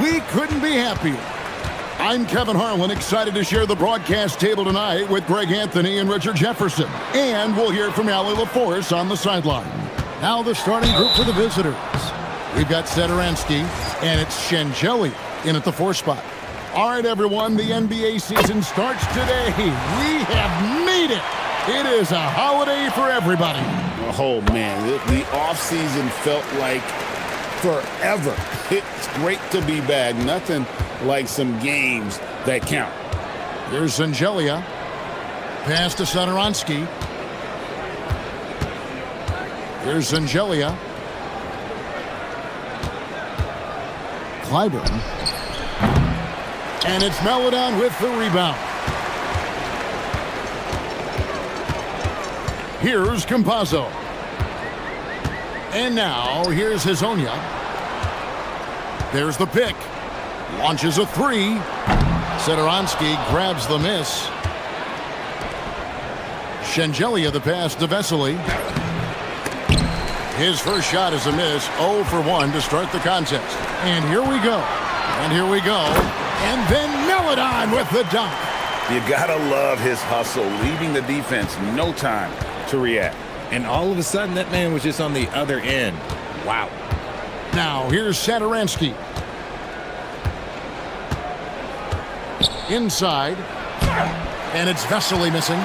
We couldn't be happier. I'm Kevin Harlan, excited to share the broadcast table tonight with Greg Anthony and Richard Jefferson. And we'll hear from Allie LaForce on the sideline. Now the starting group for the visitors. We've got Sederansky, and it's Shengeli in at the 4 spot. All right, everyone, the NBA season starts today. We have made it. It is a holiday for everybody. Oh, man, the offseason felt like forever. It's great to be back. Nothing like some games that count. Here's Zangelia. Pass to Sederansky. Here's Zangelia. Clyburn. And it's Melodon with the rebound. Here's Campazzo. And now, here's Hezonja. There's the pick. Launches a 3. Sederansky grabs the miss. Shengelia the pass to Vesely. His first shot is a miss. 0 for 1 to start the contest. And here we go. And here we go. And then Melodon with the dunk. You gotta love his hustle, leaving the defense no time to react. And all of a sudden, that man was just on the other end. Wow. Now, here's Sederansky. Inside. And it's Vesely missing.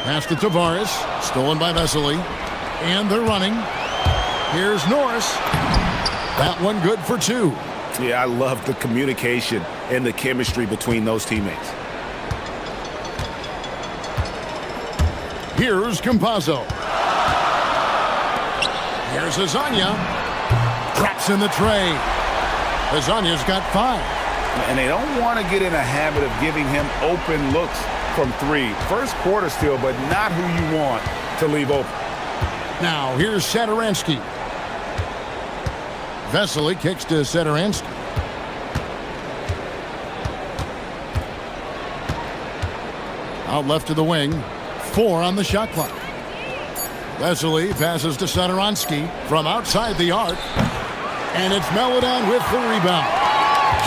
Pass to Tavares. Stolen by Vesely. And they're running. Here's Norris. That one good for 2. Yeah, I love the communication and the chemistry between those teammates. Here's Campazzo. Here's Hezonja. Drops in the tray. Hezonja's got 5. And they don't want to get in a habit of giving him open looks from 3. First quarter still, but not who you want to leave open. Now, here's Sederansky. Vesely kicks to Sederansky. Out left to the wing. 4 on the shot clock. Vesely passes to Sederansky from outside the arc. And it's Melodon with the rebound.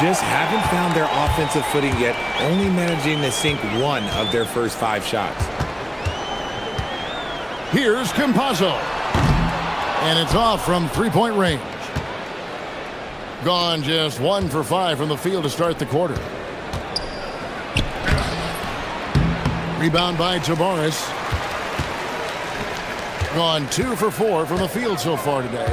Just haven't found their offensive footing yet, only managing to sink 1 of their first 5 shots. Here's Campazzo. And it's off from 3-point range. Gone just 1 for 5 from the field to start the quarter. Rebound by Tavares. Gone 2 for 4 from the field so far today.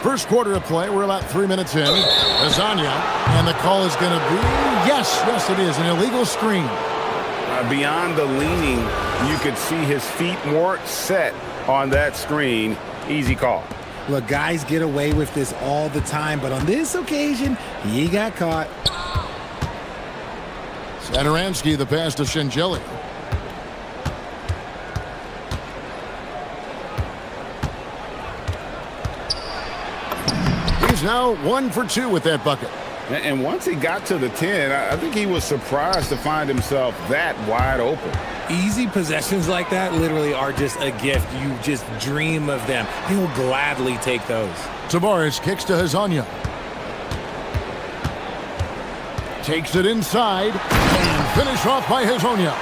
First quarter of play, we're about 3 minutes in. Hezonja, and the call is going to be, yes, it is, an illegal screen. Beyond the leaning, you could see his feet weren't set on that screen. Easy call. Look, guys get away with this all the time, but on this occasion, he got caught. Sederansky, the pass to Shengeli. He's now 1 for 2 with that bucket. And once he got to the 10, I think he was surprised to find himself that wide open. Easy possessions like that literally are just a gift. You just dream of them. He'll gladly take those. Tavares kicks to Hezonja. Takes it inside and finish off by Hezonja.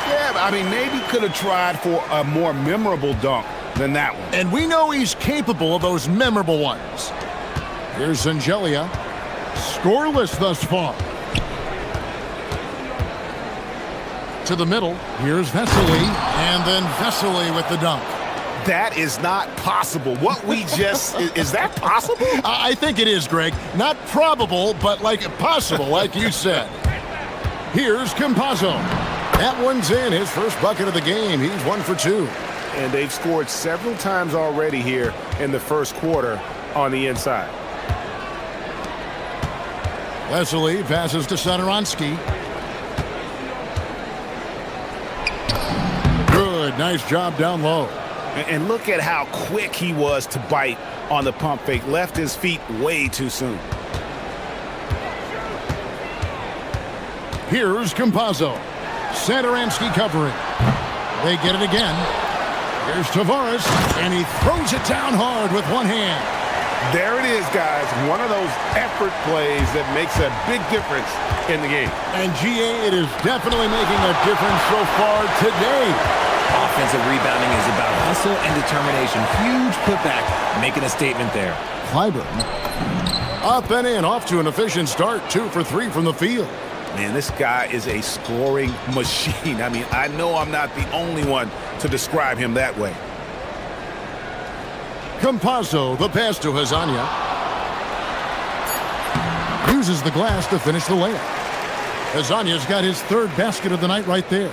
Yeah, I mean, maybe could have tried for a more memorable dunk than that one. And we know he's capable of those memorable ones. Here's Zangelia. Scoreless thus far. To the middle. Here's Vesely. And then Vesely with the dunk. That is not possible. What we just... is that possible? I think it is, Greg. Not probable, but like possible, like you said. Here's Campazzo. That one's in. His first bucket of the game. He's 1 for 2. And they've scored several times already here in the first quarter on the inside. Vesely passes to Sederansky. Good. Nice job down low. And look at how quick he was to bite on the pump fake. Left his feet way too soon. Here's Campazzo. Satoransky covering. They get it again. Here's Tavares, and he throws it down hard with one hand. There it is, guys. One of those effort plays that makes a big difference in the game. And GA, it is definitely making a difference so far today. Offensive rebounding is about hustle and determination. Huge putback, making a statement there. Clyburn up and in, off to an efficient start. 2 for 3 from the field. Man, this guy is a scoring machine. I mean, I know I'm not the only one to describe him that way. Campazzo, the pass to Hazania. Uses the glass to finish the layup. Hazania's got his 3rd basket of the night right there.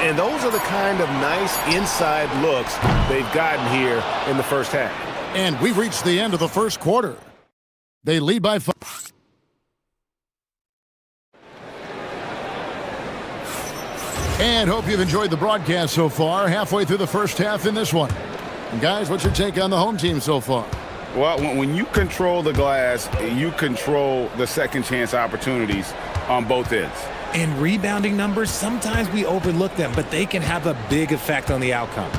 And those are the kind of nice inside looks they've gotten here in the first half. And we've reached the end of the first quarter. They lead by 5. And hope you've enjoyed the broadcast so far. Halfway through the first half in this one. And guys, what's your take on the home team so far? Well, when you control the glass, you control the second chance opportunities on both ends. And rebounding numbers, sometimes we overlook them, but they can have a big effect on the outcome.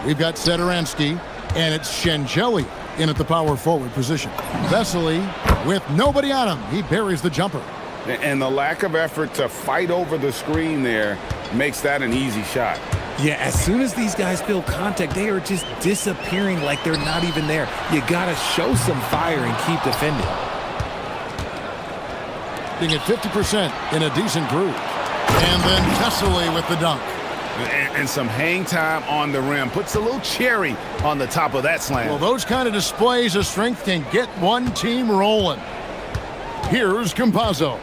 We've got Satoransky, and it's Shengeli in at the power forward position. Vesely, with nobody on him, he buries the jumper. And the lack of effort to fight over the screen there makes that an easy shot. Yeah, as soon as these guys feel contact, they are just disappearing like they're not even there. You gotta show some fire and keep defending. Being at 50% in a decent groove. And then Vesely with the dunk. And some hang time on the rim. Puts a little cherry on the top of that slam. Well, those kind of displays of strength can get one team rolling. Here's Campazzo.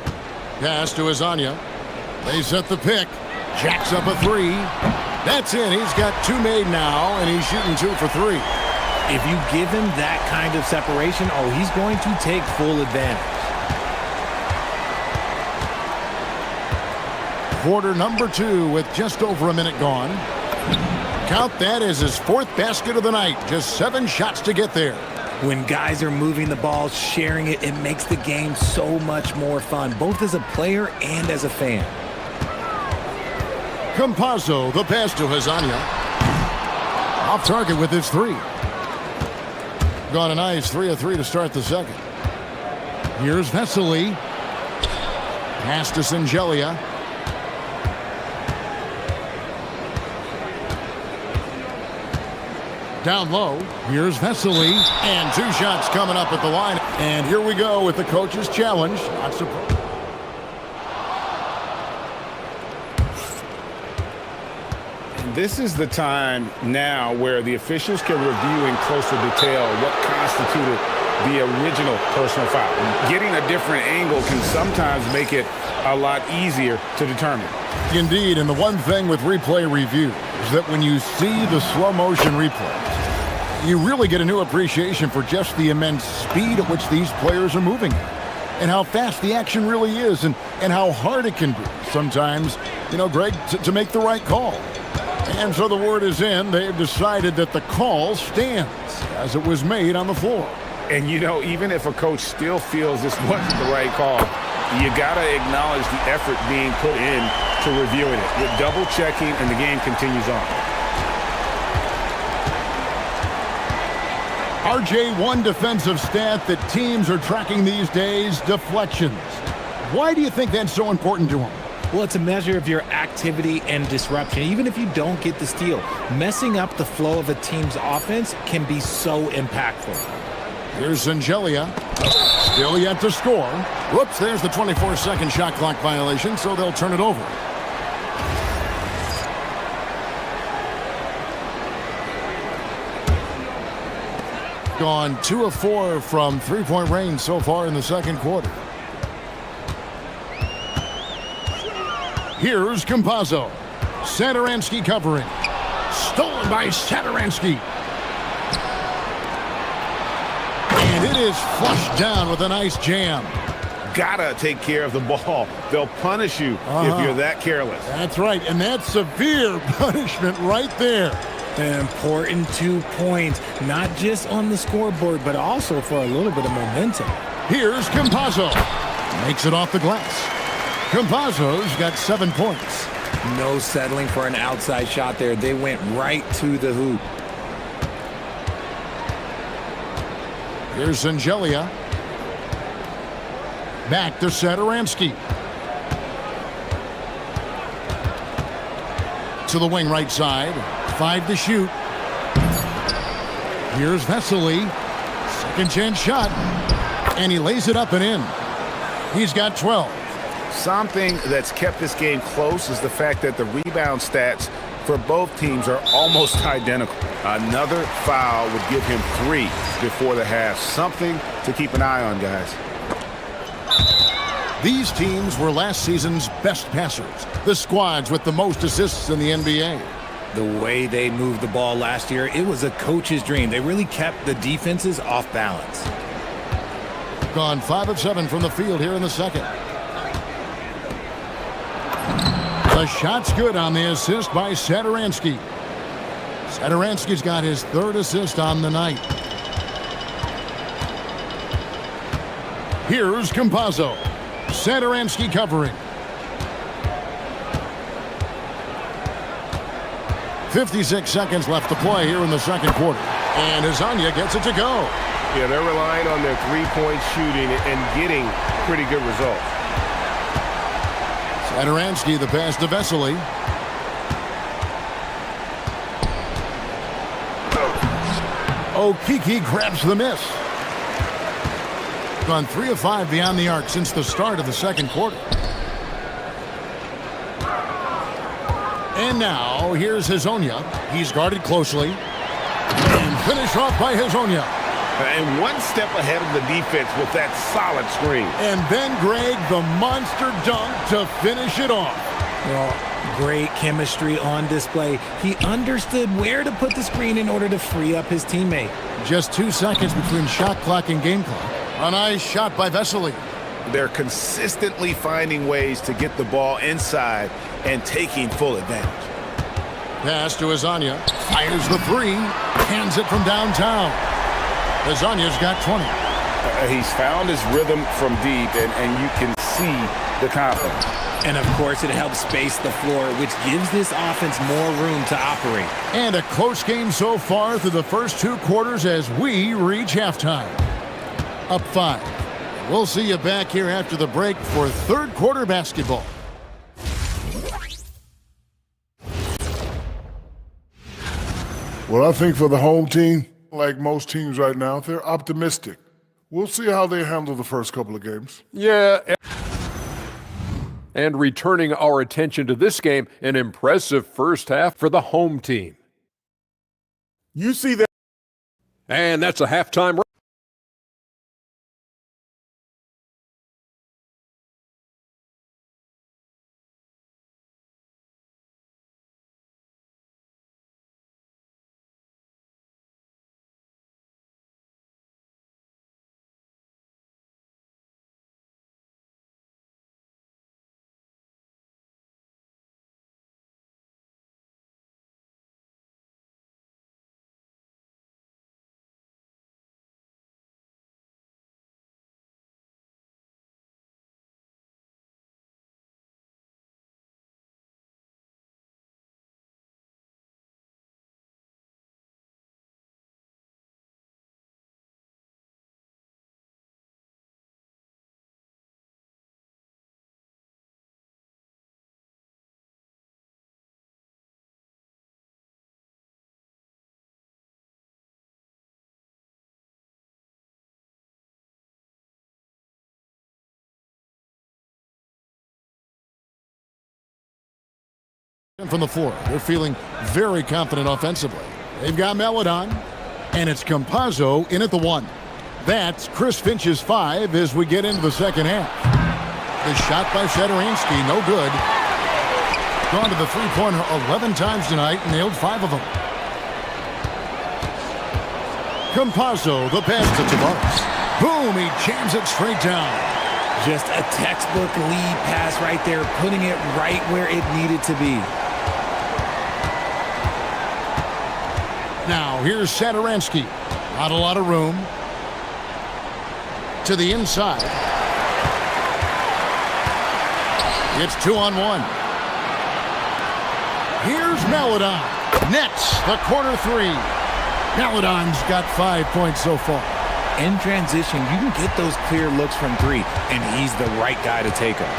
Pass to Hazania. They set the pick. Jacks up a 3. That's in. He's got 2 made now, and he's shooting 2 for 3. If you give him that kind of separation, oh, he's going to take full advantage. Quarter number 2 with just over a minute gone. Count that as his 4th basket of the night. Just 7 shots to get there. When guys are moving the ball, sharing it, it makes the game so much more fun, both as a player and as a fan. Campazzo, the pass to Hazania. Off target with his 3. Gone a nice 3 of 3 to start the second. Here's Vesely. Pass to Singelia. Down low, here's Vesely, and 2 shots coming up at the line. And here we go with the coach's challenge. Not surprised. This is the time now where the officials can review in closer detail what constituted the original personal foul. And getting a different angle can sometimes make it a lot easier to determine. Indeed, and the one thing with replay review is that when you see the slow motion replays, you really get a new appreciation for just the immense speed at which these players are moving and how fast the action really is and how hard it can be sometimes, you know, Greg, to make the right call. And so the word is in. They've decided that the call stands as it was made on the floor. And, you know, even if a coach still feels this wasn't the right call, you got to acknowledge the effort being put in to reviewing it. With double checking, and the game continues on. RJ, one defensive stat that teams are tracking these days, deflections. Why do you think that's so important to them? Well, it's a measure of your activity and disruption. Even if you don't get the steal, messing up the flow of a team's offense can be so impactful. Here's Singelia. Still yet to score. Whoops, there's the 24-second shot clock violation, so they'll turn it over. Gone 2 of 4 from three-point range so far in the second quarter. Here's Campazzo. Satoransky covering. Stolen by Satoransky. And it is flushed down with a nice jam. Gotta take care of the ball. They'll punish you if you're that careless. That's right, and that's severe punishment right there. An important 2 points, not just on the scoreboard, but also for a little bit of momentum. Here's Campazzo. Makes it off the glass. Campazzo's got 7 points. No settling for an outside shot there. They went right to the hoop. Here's Angelia. Back to Satoransky. To the wing right side. 5 to shoot. Here's Vesely. Second chance shot. And he lays it up and in. He's got 12. Something that's kept this game close is the fact that the rebound stats for both teams are almost identical. Another foul would give him 3 before the half. Something to keep an eye on, guys. These teams were last season's best passers. The squads with the most assists in the NBA. The way they moved the ball last year, it was a coach's dream. They really kept the defenses off balance. Gone 5 of 7 from the field here in the second. The shot's good on the assist by Satoransky. Satoransky's got his 3rd assist on the night. Here's Campazzo. Satoransky covering. 56 seconds left to play here in the second quarter. And Azania gets it to go. Yeah, they're relying on their three-point shooting and getting pretty good results. Satoransky, the pass to Vesely. Okeke grabs the miss. Gone 3 of 5 beyond the arc since the start of the second quarter. And now, here's Hazonia. He's guarded closely. And finished off by Hazonia. And one step ahead of the defense with that solid screen. And then Greg, the monster dunk to finish it off. Well, great chemistry on display. He understood where to put the screen in order to free up his teammate. Just 2 seconds between shot clock and game clock. A nice shot by Vesely. They're consistently finding ways to get the ball inside and taking full advantage. Pass to Azania. Fires the 3. Hands it from downtown. Azania's got 20. He's found his rhythm from deep, and you can see the confidence. And, of course, it helps space the floor, which gives this offense more room to operate. And a close game so far through the first 2 quarters as we reach halftime. Up 5. We'll see you back here after the break for third quarter basketball. Well, I think for the home team, like most teams right now, they're optimistic. We'll see how they handle the first couple of games. Yeah. And returning our attention to this game, an impressive first half for the home team. You see that? And that's a halftime. From the floor, they're feeling very confident offensively. They've got Meladon, and it's Campazzo in at the 1. That's Chris Finch's 5 as we get into the second half. The shot by Satoransky, no good. Gone to the three-pointer 11 times tonight, nailed 5 of them. Campazzo, the pass to Tavares. Boom, he jams it straight down. Just a textbook lead pass right there, putting it right where it needed to be. Now, here's Satoransky. Not a lot of room. To the inside. It's 2-on-1. Here's Maladon. Nets the corner three. Maladon's got 5 points so far. In transition, you can get those clear looks from three, and he's the right guy to take them.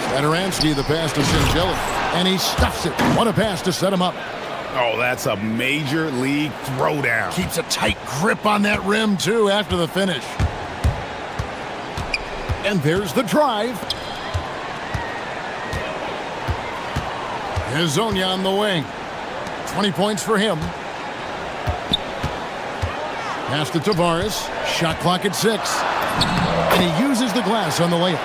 Sadaransky, the pass to Singeli, and he stuffs it. What a pass to set him up. Oh, that's a major league throwdown. Keeps a tight grip on that rim, too, after the finish. And there's the drive. Hezonja on the wing. 20 points for him. Pass to Tavares. Shot clock at 6. And he uses the glass on the layup.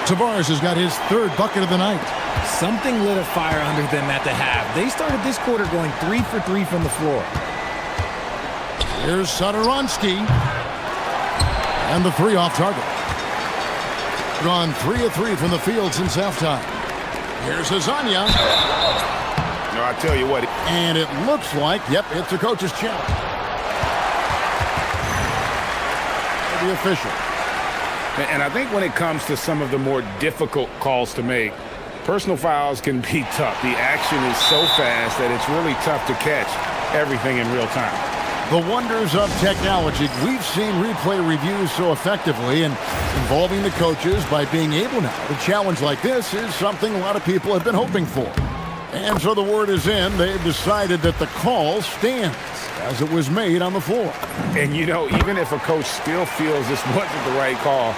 Tavares has got his third bucket of the night. Something lit a fire under them at the half. They started this quarter going 3 for 3 from the floor. Here's Sadaransky. And the three off target. Gone 3 of 3 from the field since halftime. Here's Hezonja. No, I tell you what. And it looks like, yep, it's a coach's challenge. The official. And I think when it comes to some of the more difficult calls to make, personal fouls can be tough. The action is so fast that it's really tough to catch everything in real time. The wonders of technology. We've seen replay reviews so effectively, and involving the coaches by being able now to challenge like this is something a lot of people have been hoping for. And so the word is in. They've decided that the call stands as it was made on the floor. And, you know, even if a coach still feels this wasn't the right call,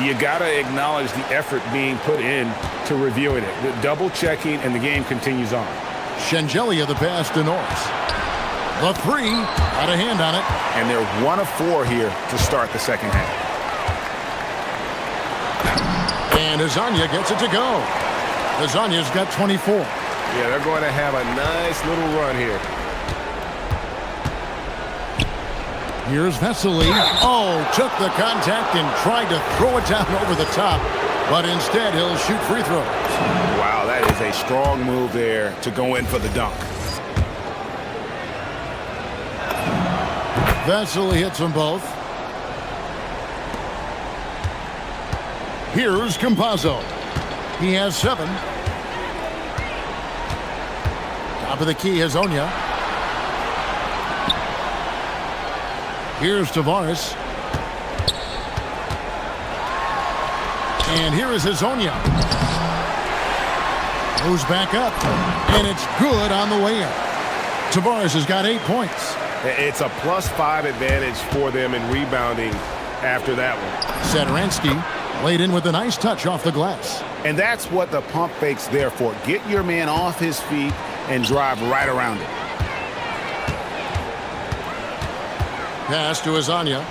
you got to acknowledge the effort being put in to reviewing it. The double checking, and the game continues on. Shengelia the pass to Norris. The three, got a hand on it. And they're 1 of 4 here to start the second half. And Hezonja gets it to go. Hezonja's got 24. Yeah, they're going to have a nice little run here. Here's Vesely. Oh, took the contact and tried to throw it down over the top. But instead, he'll shoot free throws. Wow, that is a strong move there to go in for the dunk. Vesely hits them both. Here's Campazzo. He has 7. Top of the key, Hezonja. Here's Tavares. And here is Hezonja. Moves back up. And it's good on the way in. Tavares has got 8 points. It's a +5 advantage for them in rebounding after that one. Sadaransky laid in with a nice touch off the glass. And that's what the pump fake's there for. Get your man off his feet and drive right around it. Pass to Hezonja.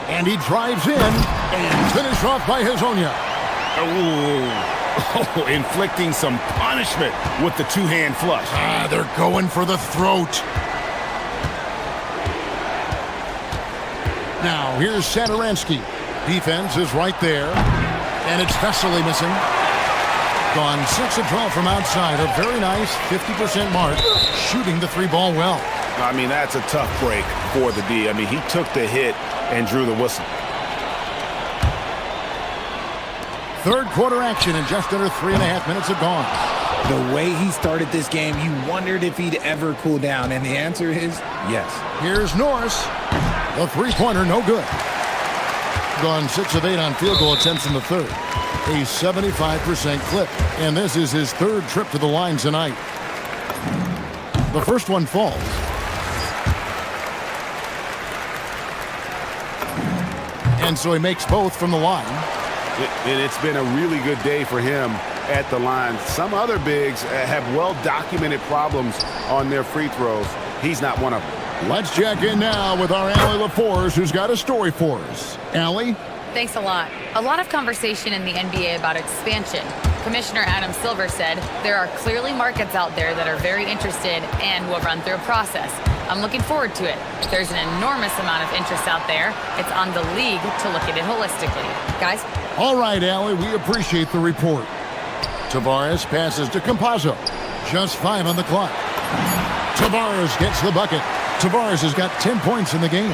And he drives in and finished off by Hezonja. Oh, inflicting some punishment with the two-hand flush. They're going for the throat. Now, here's Sadaransky. Defense is right there. And it's Vesely missing. Gone 6 of 12 from outside. A very nice 50% mark. Shooting the 3-ball well. I mean, that's a tough break for the D. I mean, he took the hit and drew the whistle. Third quarter action, and just under 3.5 minutes have gone. The way he started this game, you wondered if he'd ever cool down, and the answer is yes. Here's Norris. The three-pointer, no good. Gone 6 of 8 on field goal attempts in the third. A 75% clip, and this is his third trip to the line tonight. The first one falls. And so he makes both from the line. And it's been a really good day for him at the line. Some other bigs have well-documented problems on their free throws. He's not one of them. Let's check in now with our Allie LaForce, who's got a story for us. Allie? Thanks a lot. A lot of conversation in the NBA about expansion. Commissioner Adam Silver said there are clearly markets out there that are very interested and will run through a process. I'm looking forward to it. There's an enormous amount of interest out there. It's on the league to look at it holistically. Guys? All right, Allie, we appreciate the report. Tavares passes to Campazzo. Just 5 on the clock. Tavares gets the bucket. Tavares has got 10 points in the game.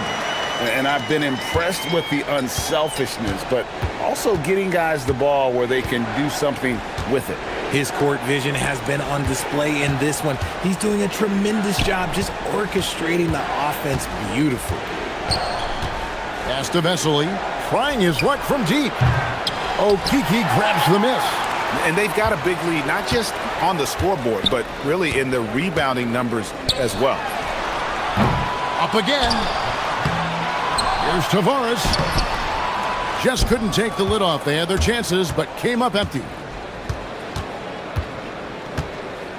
And I've been impressed with the unselfishness, but also getting guys the ball where they can do something with it. His court vision has been on display in this one. He's doing a tremendous job just orchestrating the offense beautifully. Pass to Vesely, trying his luck from deep. Okiki grabs the miss. And they've got a big lead, not just on the scoreboard, but really in the rebounding numbers as well. Up again. Here's Tavares. Just couldn't take the lid off. They had their chances, but came up empty.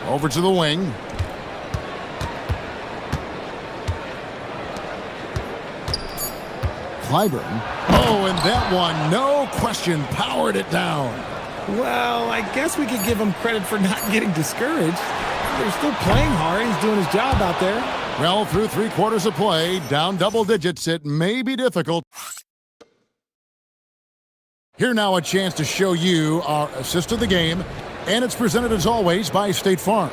Over to the wing. Clyburn. Oh, and that one, no question, powered it down. Well, I guess we could give him credit for not getting discouraged. They're still playing hard. He's doing his job out there. Well, through 3 quarters of play, down double digits, it may be difficult. Here now a chance to show you our assist of the game, and it's presented as always by State Farm.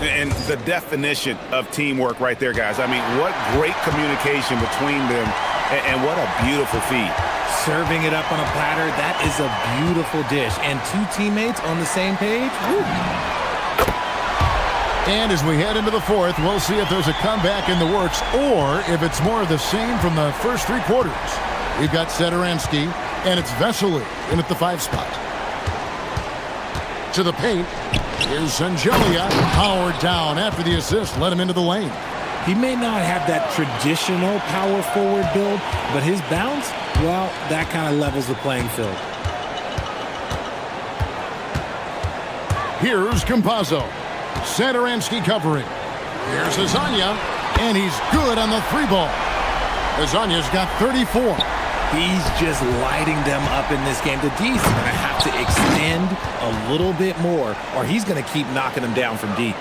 And the definition of teamwork right there, guys. I mean, what great communication between them, and what a beautiful feed. Serving it up on a platter, that is a beautiful dish. And 2 teammates on the same page. Woo. And as we head into the 4th, we'll see if there's a comeback in the works or if it's more of the same from the first 3 quarters. We've got Sederansky, and it's Vesely in at the 5 spot. To the paint. Here's Sangelia, powered down after the assist, let him into the lane. He may not have that traditional power forward build, but his bounce, well, that kind of levels the playing field. Here's Campazzo. Sederansky covering. Here's Azania, and he's good on the 3 ball. Azania's got 34. He's just lighting them up in this game. The D's are going to have to extend a little bit more, or he's going to keep knocking them down from deep.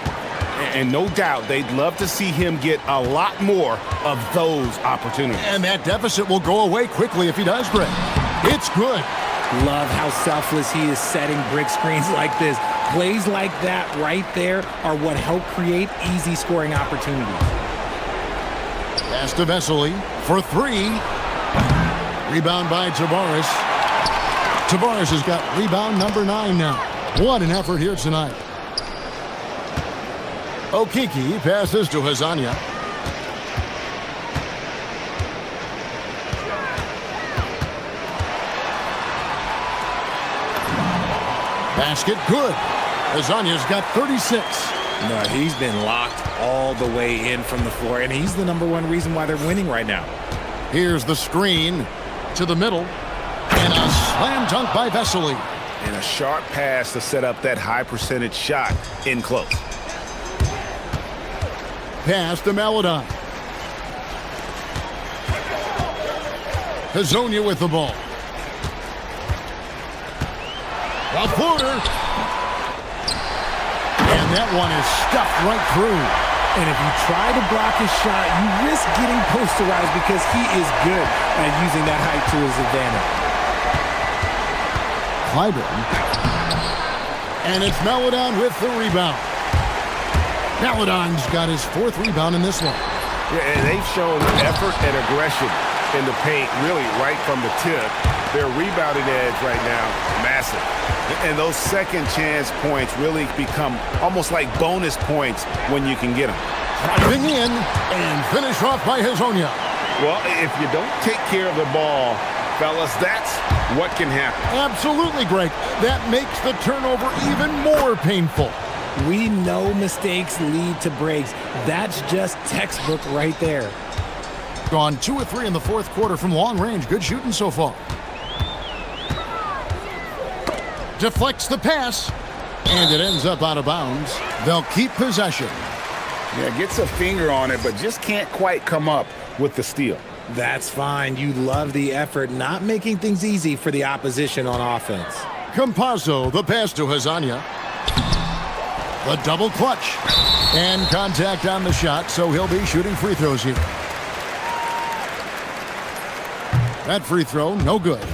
And no doubt they'd love to see him get a lot more of those opportunities. And that deficit will go away quickly if he does, Greg. It's good. Love how selfless he is setting brick screens like this. Plays like that right there are what help create easy scoring opportunities. Pass to Vesely for 3. Rebound by Tavares. Tavares has got rebound number 9 now. What an effort here tonight. Okiki passes to Hazania. Basket good. Hazania's got 36. No, he's been locked all the way in from the floor, and he's the #1 reason why they're winning right now. Here's the screen to the middle, and a slam dunk by Vesely. And a sharp pass to set up that high percentage shot in close. Pass to Maladon. Hazonia with the ball. A floater. And that one is stuffed right through. And if you try to block his shot, you risk getting posterized because he is good at using that height to his advantage. Clyburn. And it's Maladon with the rebound. Maladon's got his 4th rebound in this one. Yeah, and they've shown effort and aggression in the paint, really right from the tip. Their rebounding edge right now, massive. And those second chance points really become almost like bonus points when you can get them. Driving in and finish off by Hazonia. Well, if you don't take care of the ball, fellas, that's what can happen. Absolutely, Greg. That makes the turnover even more painful. We know mistakes lead to breaks. That's just textbook right there. Gone 2 of 3 in the 4th quarter from long range. Good shooting so far. Deflects the pass, and it ends up out of bounds. They'll keep possession. Yeah, gets a finger on it, but just can't quite come up with the steal. That's fine. You love the effort, not making things easy for the opposition on offense. Campazzo, the pass to Hazania. The double clutch. And contact on the shot, so he'll be shooting free throws here. That free throw, no good.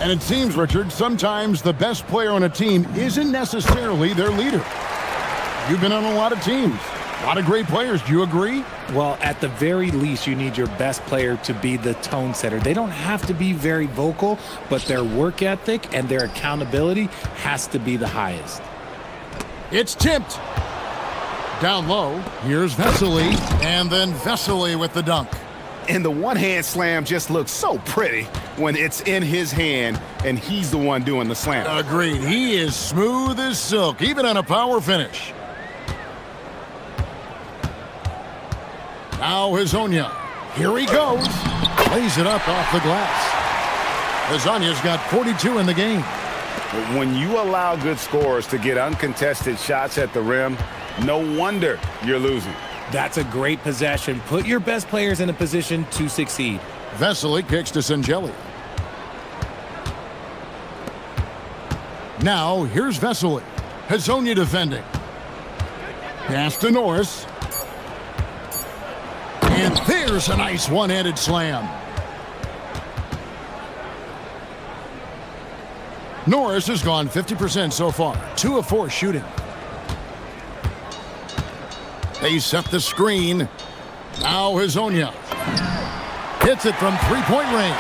And it seems, Richard, sometimes the best player on a team isn't necessarily their leader. You've been on a lot of teams. A lot of great players. Do you agree? Well, at the very least, you need your best player to be the tone setter. They don't have to be very vocal, but their work ethic and their accountability has to be the highest. It's tipped. Down low. Here's Vesely. And then Vesely with the dunk. And the one-hand slam just looks so pretty when it's in his hand and he's the one doing the slam. Agreed. He is smooth as silk, even on a power finish. Now Hazonia. Here he goes. Lays it up off the glass. Hazonia's got 42 in the game. When you allow good scorers to get uncontested shots at the rim, no wonder you're losing. That's a great possession. Put your best players in a position to succeed. Vesely kicks to Sangelli. Now, here's Vesely. Hazonia defending. Pass to Norris. And there's a nice one-handed slam. Norris has gone 50% so far. 2 of 4 shooting. They set the screen. Now Hazonia hits it from three-point range.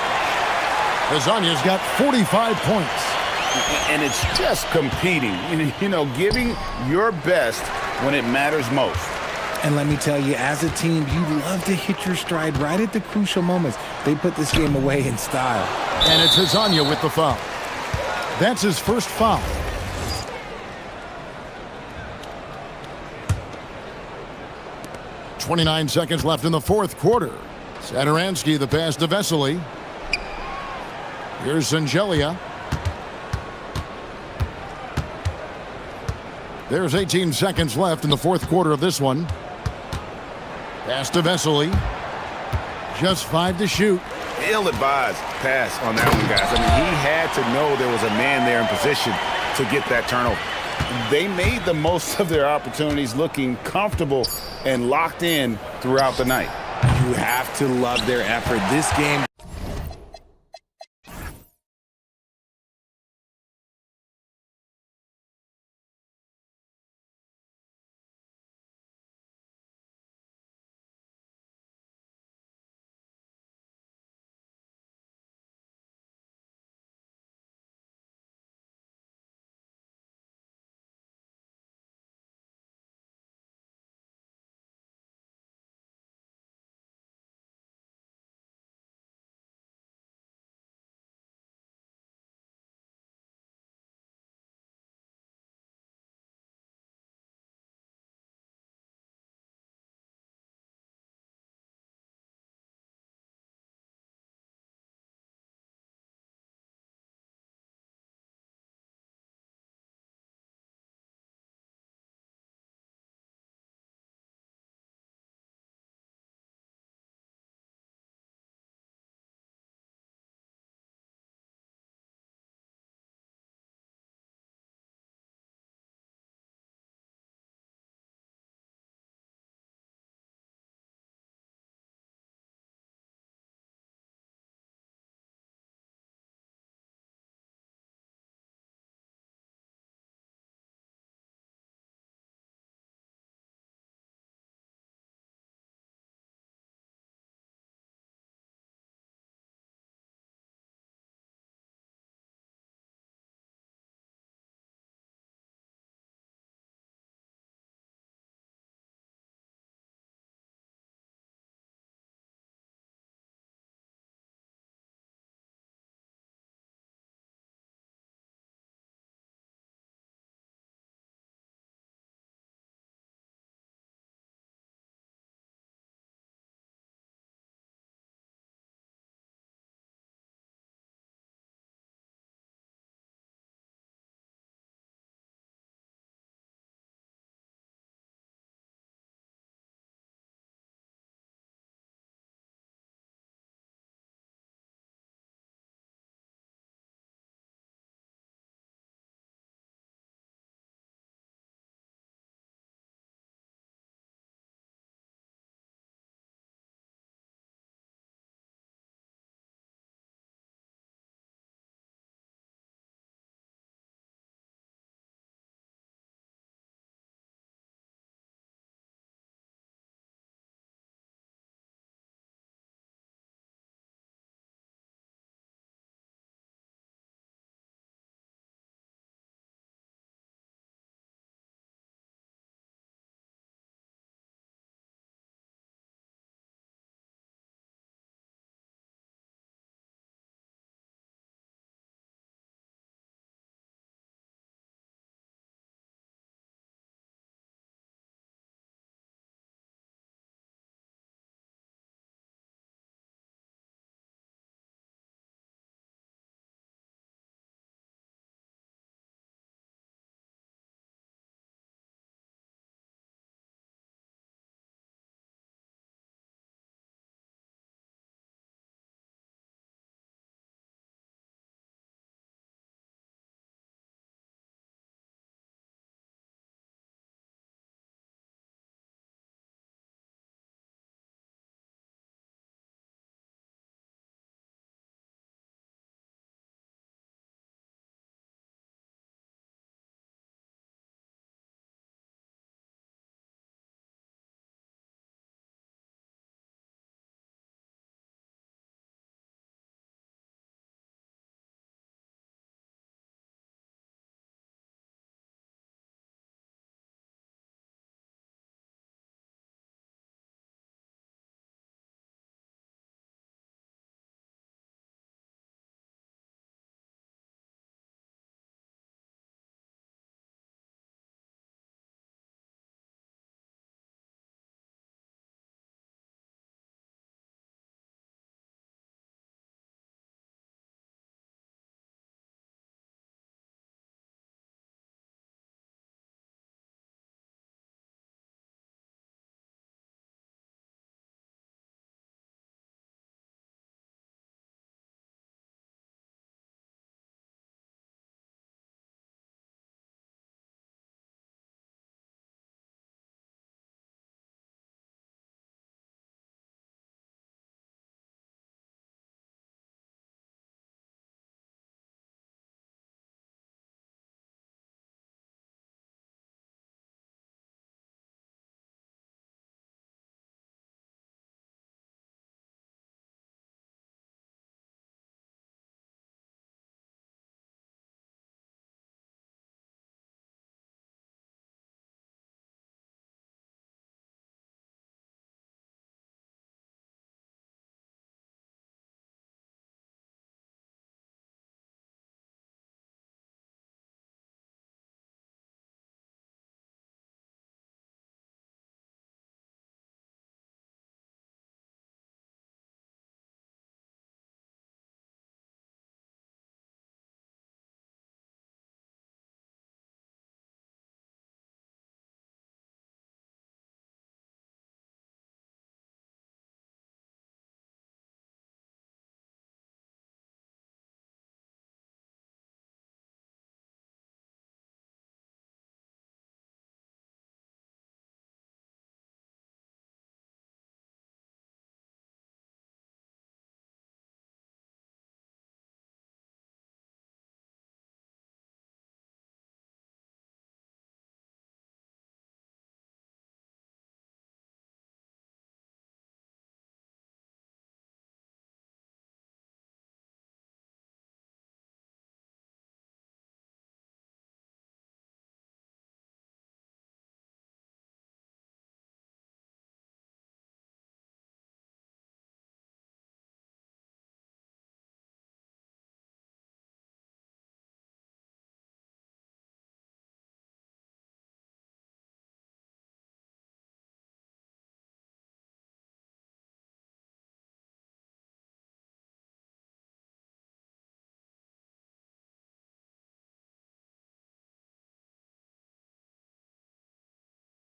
Hazonia's got 45 points. And it's just competing, you know, giving your best when it matters most. And let me tell you, as a team, you love to hit your stride right at the crucial moments. They put this game away in style. And it's Hazonia with the foul. That's his first foul. .29 seconds left in the fourth quarter. Saturansky the pass to Vesely. Here's Sangelia. There's 18 seconds left in the fourth quarter of this one. Pass to Vesely. Just 5 to shoot. Ill-advised pass on that one, guys. I mean, he had to know there was a man there in position to get that turnover. They made the most of their opportunities, looking comfortable and locked in throughout the night. You have to love their effort. This game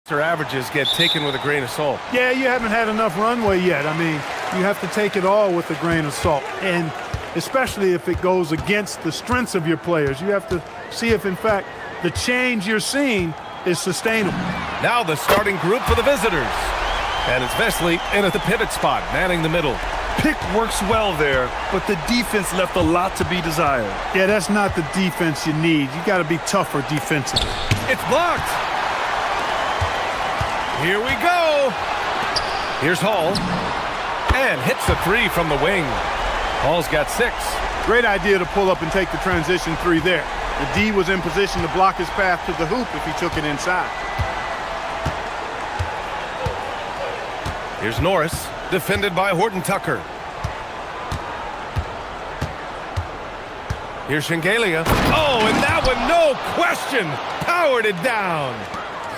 Their averages get taken with a grain of salt. Yeah, you haven't had enough runway yet. I mean, you have to take it all with a grain of salt. And especially if it goes against the strengths of your players. You have to see if, in fact, the change you're seeing is sustainable. Now the starting group for the visitors. And it's Vesely in at the pivot spot, manning the middle. Pick works well there, but the defense left a lot to be desired. Yeah, that's not the defense you need. You got to be tougher defensively. It's blocked. Here we go. Here's Hall. And hits the three from the wing. Hall's got 6. Great idea to pull up and take the transition 3 there. The D was in position to block his path to the hoop if he took it inside. Here's Norris, defended by Horton Tucker. Here's Shengelia. Oh, and that one, no question, powered it down.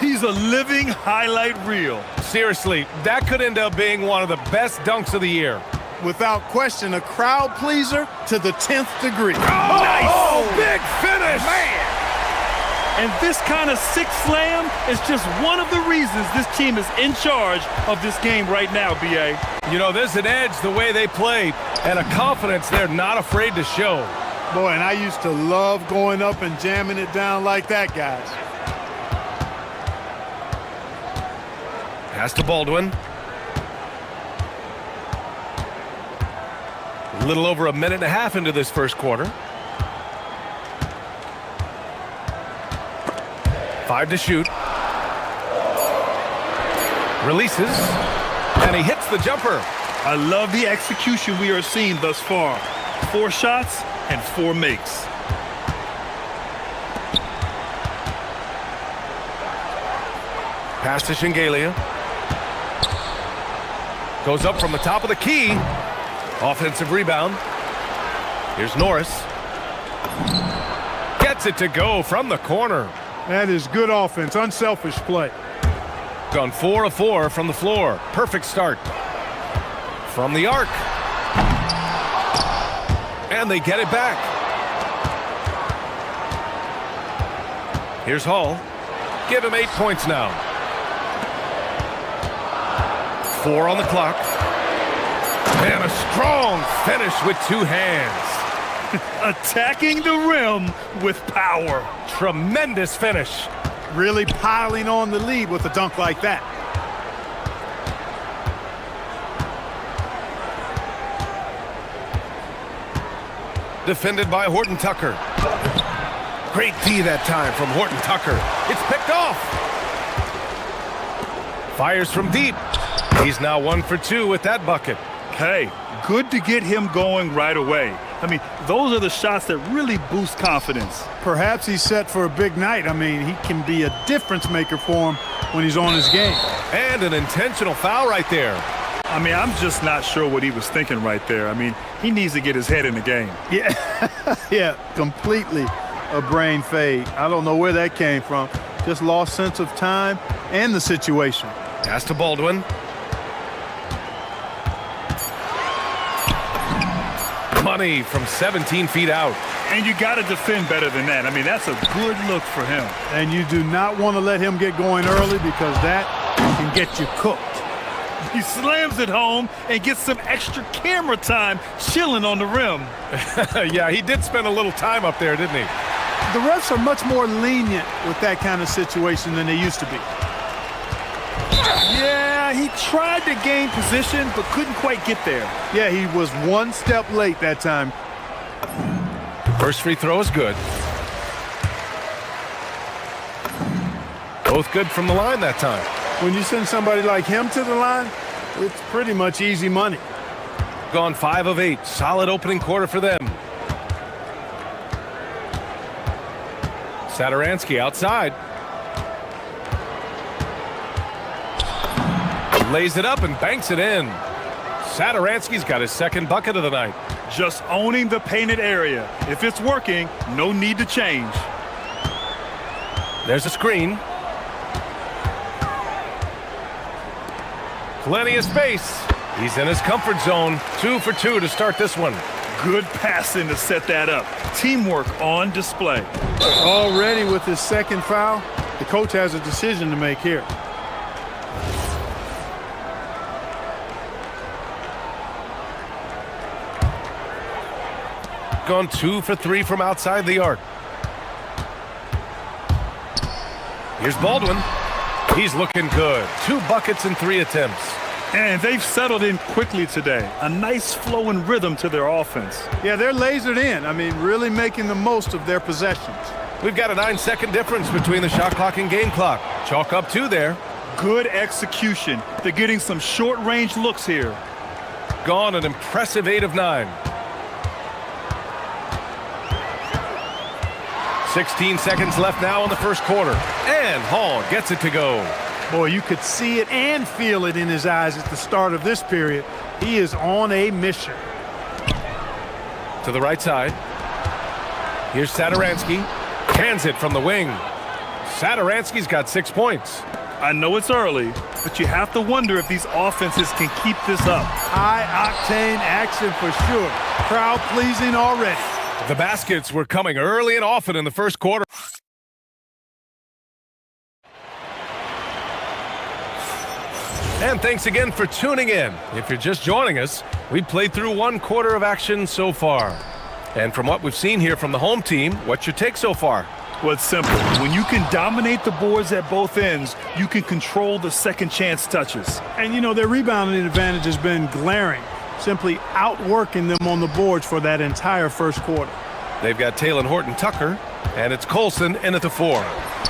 He's a living highlight reel. Seriously, that could end up being one of the best dunks of the year. Without question, a crowd pleaser to the 10th degree. Oh, nice! Oh, big finish! Man! And this kind of sick slam is just one of the reasons this team is in charge of this game right now, B.A. You know, there's an edge the way they play and a confidence they're not afraid to show. Boy, and I used to love going up and jamming it down like that, guys. Pass to Baldwin. A little over a minute and a half into this first quarter. 5 to shoot. Releases. And he hits the jumper. I love the execution we are seeing thus far. 4 shots and 4 makes. Pass to Shengelia. Goes up from the top of the key. Offensive rebound. Here's Norris. Gets it to go from the corner. That is good offense, unselfish play. Gone 4 of 4 from the floor. Perfect start. From the arc. And they get it back. Here's Hall. Give him 8 points now. 4 on the clock. And a strong finish with 2 hands. Attacking the rim with power. Tremendous finish. Really piling on the lead with a dunk like that. Defended by Horton Tucker. Great D that time from Horton Tucker. It's picked off. Fires from deep. He's now 1 for 2 with that bucket. Hey, good to get him going right away. I mean, those are the shots that really boost confidence. Perhaps he's set for a big night. I mean, he can be a difference maker for him when he's on his game. And an intentional foul right there. I mean, I'm just not sure what he was thinking right there. I mean, he needs to get his head in the game. Yeah, yeah, completely a brain fade. I don't know where that came from. Just lost sense of time and the situation. Pass to Baldwin. Money from 17 feet out. And you got to defend better than that. I mean, that's a good look for him. And you do not want to let him get going early because that can get you cooked. He slams it home and gets some extra camera time chilling on the rim. Yeah, he did spend a little time up there, didn't he? The refs are much more lenient with that kind of situation than they used to be. Yeah, he tried to gain position but couldn't quite get there. Yeah, he was 1 step late that time. First free throw is good. Both good from the line that time. When you send somebody like him to the line, it's pretty much easy money. Gone 5 of 8. Solid opening quarter for them. Satoransky outside. Lays it up and banks it in. Satoransky's got his 2nd bucket of the night. Just owning the painted area. If it's working, no need to change. There's a screen. Plenty of space. He's in his comfort zone. 2 for 2 to start this one. Good passing to set that up. Teamwork on display. Already with his 2nd foul, the coach has a decision to make here. gone 2 for 3 from outside the arc. Here's Baldwin. He's looking good. 2 buckets in 3 attempts. And they've settled in quickly today. A nice flow and rhythm to their offense. Yeah, they're lasered in. I mean, really making the most of their possessions. We've got a 9-second difference between the shot clock and game clock. Chalk up 2 there. Good execution. They're getting some short-range looks here. Gone an impressive 8 of 9. 16 seconds left now in the first quarter. And Hall gets it to go. Boy, you could see it and feel it in his eyes at the start of this period. He is on a mission. To the right side. Here's Sadaransky. Hands it from the wing. Sadaransky's got 6 points. I know it's early, but you have to wonder if these offenses can keep this up. High-octane action for sure. Crowd-pleasing already. The baskets were coming early and often in the first quarter. And thanks again for tuning in. If you're just joining us, we've played through 1 quarter of action so far. And from what we've seen here from the home team, what's your take so far? Well, it's simple. When you can dominate the boards at both ends, you can control the second chance touches. And, you know, their rebounding advantage has been glaring, simply outworking them on the boards for that entire first quarter. They've got Taylor Horton-Tucker, and it's Colson in at the 4.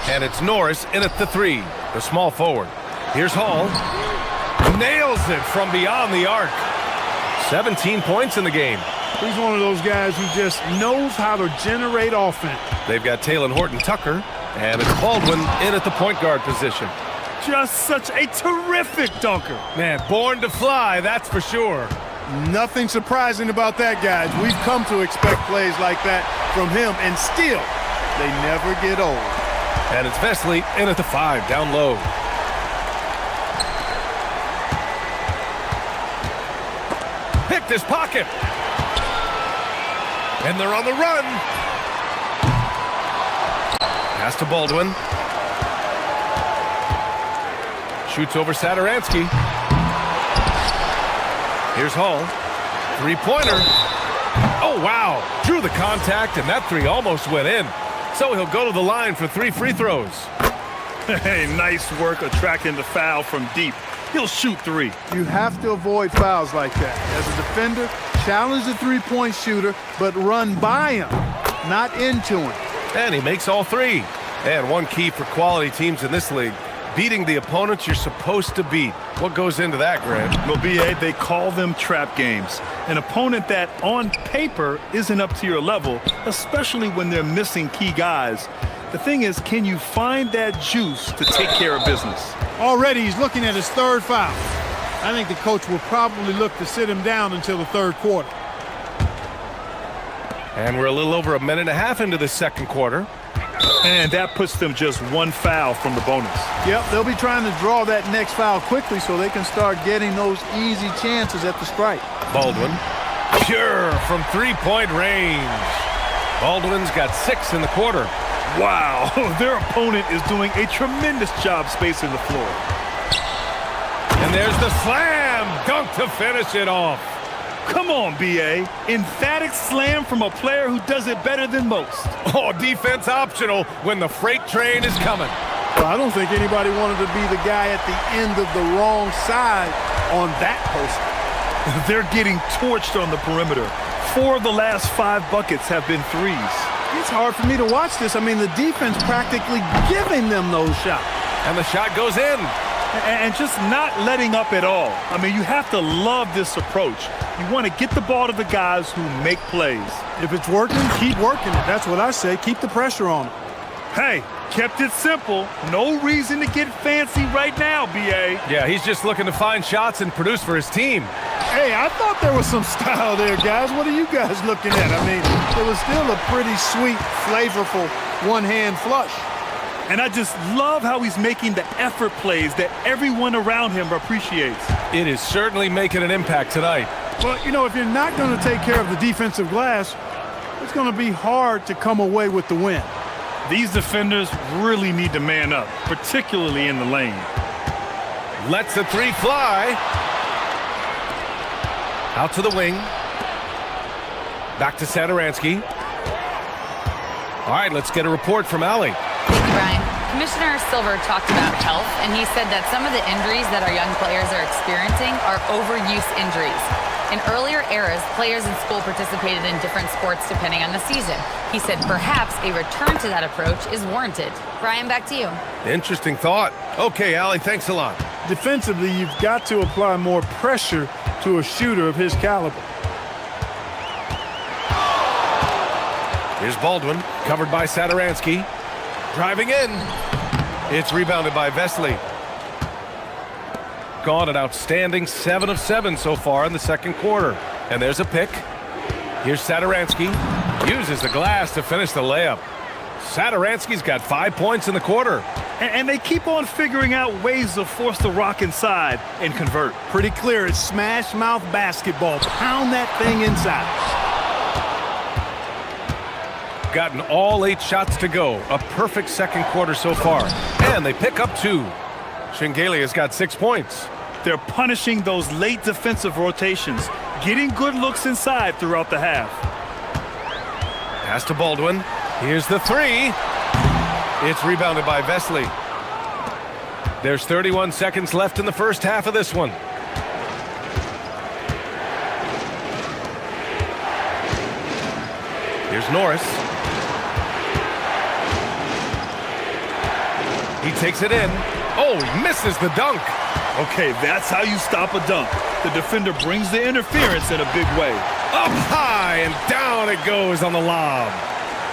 And it's Norris in at the 3, the small forward. Here's Hall. Nails it from beyond the arc. 17 points in the game. He's one of those guys who just knows how to generate offense. They've got Taylor Horton-Tucker, and it's Baldwin in at the point guard position. Just such a terrific dunker. Man, born to fly, that's for sure. Nothing surprising about that, guys. We've come to expect plays like that from him, and still, they never get old. And it's Vesley in at the 5, down low. Picked his pocket. And they're on the run. Pass to Baldwin. Shoots over Sadaransky. Here's Hall. 3-pointer. Oh, wow. Drew the contact, and that 3 almost went in. So he'll go to the line for 3 free throws. Hey, nice work attracting the foul from deep. He'll shoot 3. You have to avoid fouls like that. As a defender, challenge the three-point shooter, but run by him, not into him. And he makes all 3. And one key for quality teams in this league, beating the opponents you're supposed to beat. What goes into that, Grant? Well, B.A., they call them trap games. An opponent that, on paper, isn't up to your level, especially when they're missing key guys. The thing is, can you find that juice to take care of business? Already he's looking at his 3rd foul. I think the coach will probably look to sit him down until the 3rd quarter. And we're a little over a minute and a half into the second quarter. And that puts them just 1 foul from the bonus. Yep, they'll be trying to draw that next foul quickly so they can start getting those easy chances at the strike. Baldwin, pure from 3-point range. Baldwin's got 6 in the quarter. Wow, their opponent is doing a tremendous job spacing the floor. And there's the slam dunk to finish it off. Come on, B.A. Emphatic slam from a player who does it better than most. Oh, defense optional when the freight train is coming. Well, I don't think anybody wanted to be the guy at the end of the wrong side on that poster. They're getting torched on the perimeter. 4 of the last 5 buckets have been 3s. It's hard for me to watch this. I mean, the defense practically giving them those shots. And the shot goes in. And just not letting up at all. I mean, you have to love this approach. You want to get the ball to the guys who make plays. If it's working, keep working it. That's what I say. Keep the pressure on them. Hey, kept it simple. No reason to get fancy right now, B.A. Yeah, he's just looking to find shots and produce for his team. Hey, I thought there was some style there, guys. What are you guys looking at? I mean, it was still a pretty sweet, flavorful one-hand flush. And I just love how he's making the effort plays that everyone around him appreciates. It is certainly making an impact tonight. Well, you know, if you're not going to take care of the defensive glass, it's going to be hard to come away with the win. These defenders really need to man up, particularly in the lane. Lets the 3 fly. Out to the wing. Back to Satoransky. All right, let's get a report from Allie. Thank you, Brian. Commissioner Silver talked about health, and he said that some of the injuries that our young players are experiencing are overuse injuries. In earlier eras, players in school participated in different sports depending on the season. He said perhaps a return to that approach is warranted. Brian, back to you. Interesting thought. Okay, Allie, thanks a lot. Defensively, you've got to apply more pressure to a shooter of his caliber. Here's Baldwin, covered by Satoransky. Driving in. It's rebounded by Vesely. Gone an outstanding 7 of 7 so far in the second quarter. And there's a pick. Here's Satoransky. Uses the glass to finish the layup. Satoransky's got 5 points in the quarter. And they keep on figuring out ways to force the rock inside and convert. Pretty clear, it's smash mouth basketball. Pound that thing inside. Gotten all 8 shots to go. A perfect second quarter so far. And they pick up 2. Shingelia's got 6 points. They're punishing those late defensive rotations, getting good looks inside throughout the half. Pass to Baldwin. Here's the 3. It's rebounded by Vesely. There's 31 seconds left in the first half of this one. Here's Norris. He takes it in. Oh, he misses the dunk. Okay, that's how you stop a dunk. The defender brings the interference in a big way. Up high and down it goes on the lob.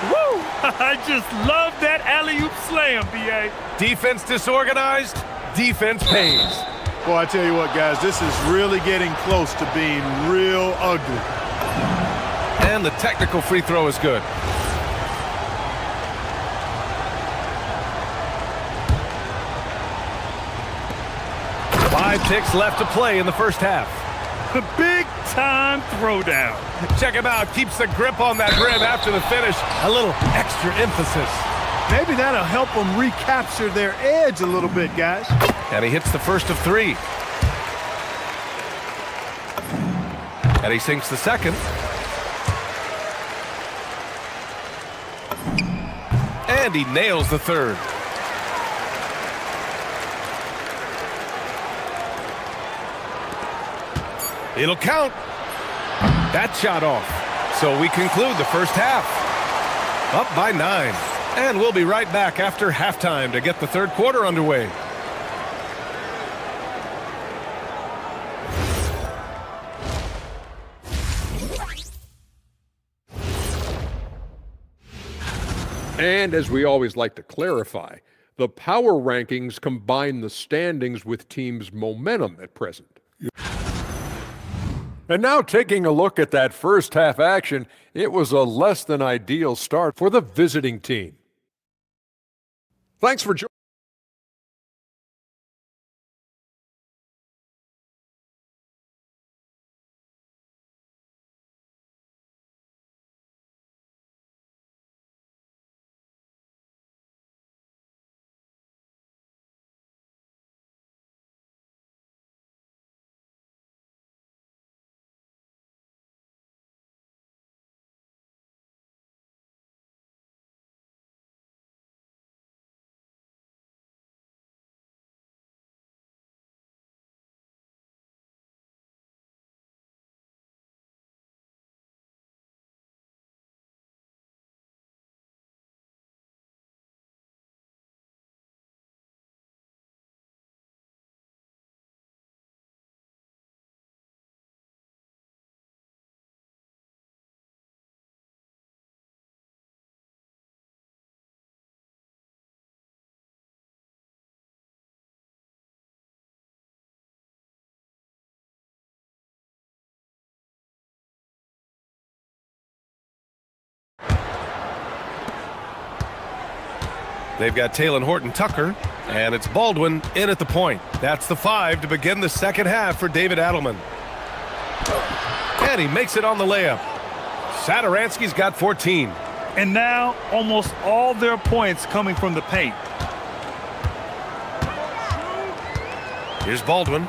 Woo! I just love that alley-oop slam, B.A. Defense disorganized, defense pays. Boy, I tell you what, guys, this is really getting close to being real ugly. And the technical free throw is good. Five ticks left to play in the first half. The big-time throwdown. Check him out. Keeps the grip on that rim after the finish. A little extra emphasis. Maybe that'll help them recapture their edge a little bit, guys. And he hits the first of 3. And he sinks the second. And he nails the third. It'll count. That shot off. So we conclude the first half. Up by 9. And we'll be right back after halftime to get the third quarter underway. And as we always like to clarify, the power rankings combine the standings with teams' momentum at present. And now taking a look at that first half action, it was a less than ideal start for the visiting team. Thanks for joining. They've got Taylor Horton Tucker, and it's Baldwin in at the point. That's the 5 to begin the second half for David Adelman. And he makes it on the layup. Satoransky's got 14. And now almost all their points coming from the paint. Here's Baldwin.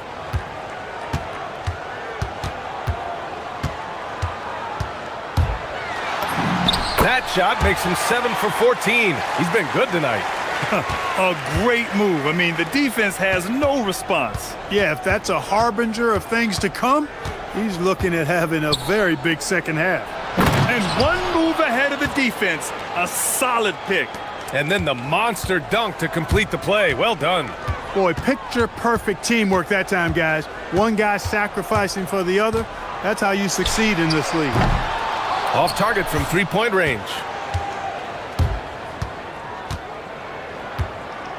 shot makes him 7 for 14. He's been good tonight. A great move. I mean, the defense has no response. Yeah, if that's a harbinger of things to come, he's looking at having a very big second half. And one move ahead of the defense. A solid pick. And then the monster dunk to complete the play. Well done. Boy, picture-perfect teamwork that time, guys. One guy sacrificing for the other. That's how you succeed in this league. Off target from three-point range.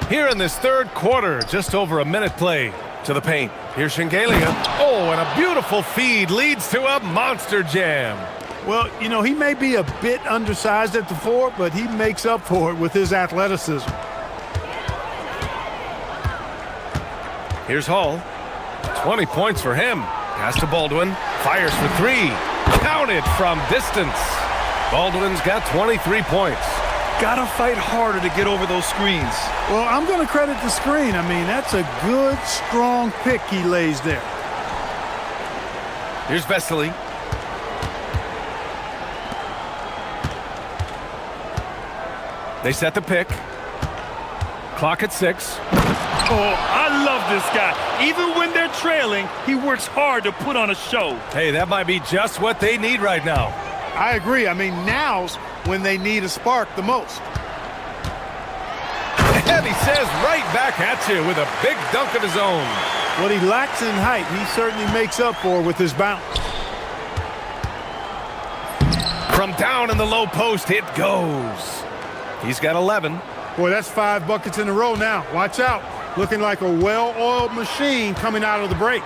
Here in this third quarter, just over a minute play. To the paint. Here's Shengelia. Oh, and a beautiful feed leads to a monster jam. Well, you know, he may be a bit undersized at the four, but he makes up for it with his athleticism. Here's Hall. 20 points for him. Pass to Baldwin. Fires for three. Counted from distance. Baldwin's got 23 points. Gotta fight harder to get over those screens. Well, I'm going to credit the screen. I mean, that's a good, strong pick he lays there. Here's Vesely. They set the pick. Clock at 6. Oh, I love this guy. Even when they're trailing, he works hard to put on a show. Hey, that might be just what they need right now. I agree. I mean, now's when they need a spark the most. And he says right back at you with a big dunk of his own. What he lacks in height, he certainly makes up for with his bounce. From down in the low post, it goes. He's got 11. Boy, that's 5 buckets in a row now. Watch out. Looking like a well-oiled machine coming out of the break.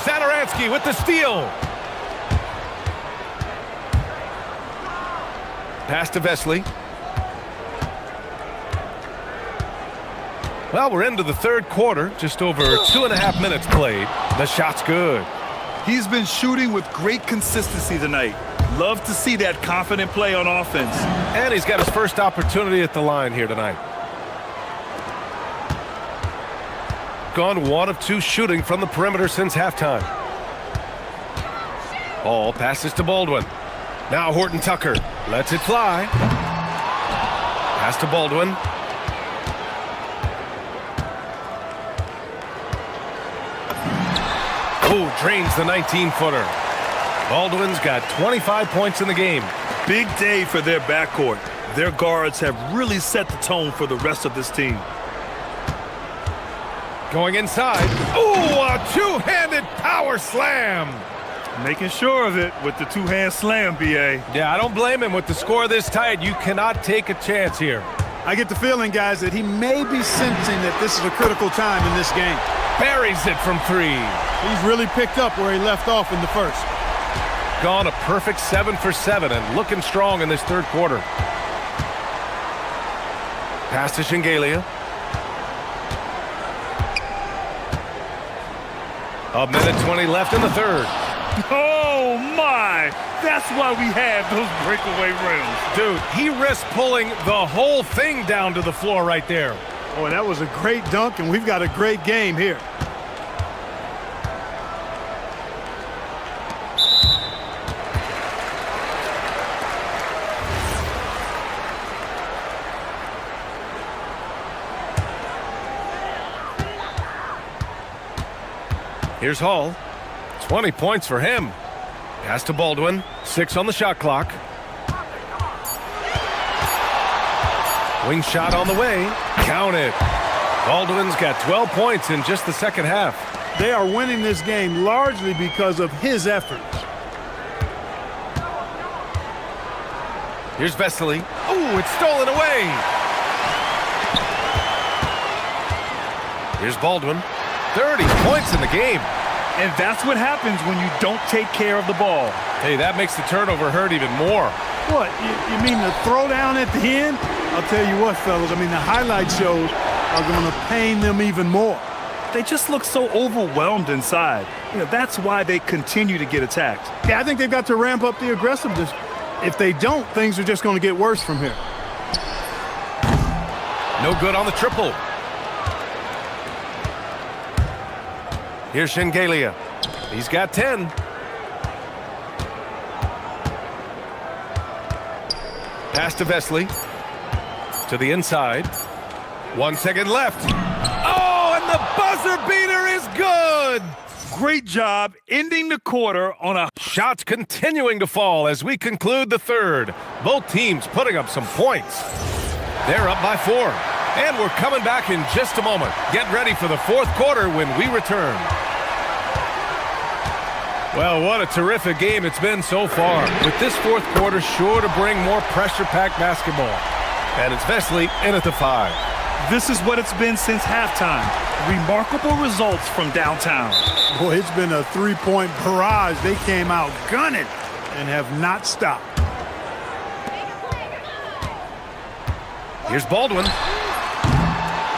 Satoransky with the steal. Pass to Vesely. Well, we're into the third quarter. Just over 2.5 minutes played. The shot's good. He's been shooting with great consistency tonight. Love to see that confident play on offense. And he's got his first opportunity at the line here tonight. Gone 1 of 2 shooting from the perimeter since halftime. Ball passes to Baldwin. Now Horton Tucker lets it fly. Pass to Baldwin. Oh, drains the 19-footer. Baldwin's got 25 points in the game. Big day for their backcourt. Their guards have really set the tone for the rest of this team. Going inside. Oh, a two-handed power slam. Making sure of it with the two-hand slam, B.A. Yeah, I don't blame him. With the score this tight, you cannot take a chance here. I get the feeling, guys, that he may be sensing that this is a critical time in this game. Buries it from 3. He's really picked up where he left off in the first. Gone a perfect 7 for 7 and looking strong in this third quarter. Pass to Shengelia. A minute 20 left in the third. Oh, my! That's why we have those breakaway rims. Dude, he risked pulling the whole thing down to the floor right there. Boy, that was a great dunk, and we've got a great game here. Here's Hall. 20 points for him. Pass to Baldwin. 6 on the shot clock. Wing shot on the way. Count it. Baldwin's got 12 points in just the second half. They are winning this game largely because of his efforts. Here's Vesely. Oh, it's stolen away. Here's Baldwin. 30 points in the game. And that's what happens when you don't take care of the ball. Hey, that makes the turnover hurt even more. What, you mean the throwdown at the end? I'll tell you what, fellas, I mean, the highlight shows are going to pain them even more. They just look so overwhelmed inside. You know, that's why they continue to get attacked. Yeah, I think they've got to ramp up the aggressiveness. If they don't, things are just going to get worse from here. No good on the triple. Here's Shengelia. He's got 10. Pass to Vesley. To the inside. 1 second left. Oh, and the buzzer beater is good! Great job ending the quarter on a... Shots continuing to fall as we conclude the third. Both teams putting up some points. They're up by 4. And we're coming back in just a moment. Get ready for the fourth quarter when we return. Well, what a terrific game it's been so far. With this fourth quarter sure to bring more pressure-packed basketball. And it's Vesley in at the 5. This is what it's been since halftime. Remarkable results from downtown. Boy, it's been a three-point barrage. They came out gunning and have not stopped. Here's Baldwin.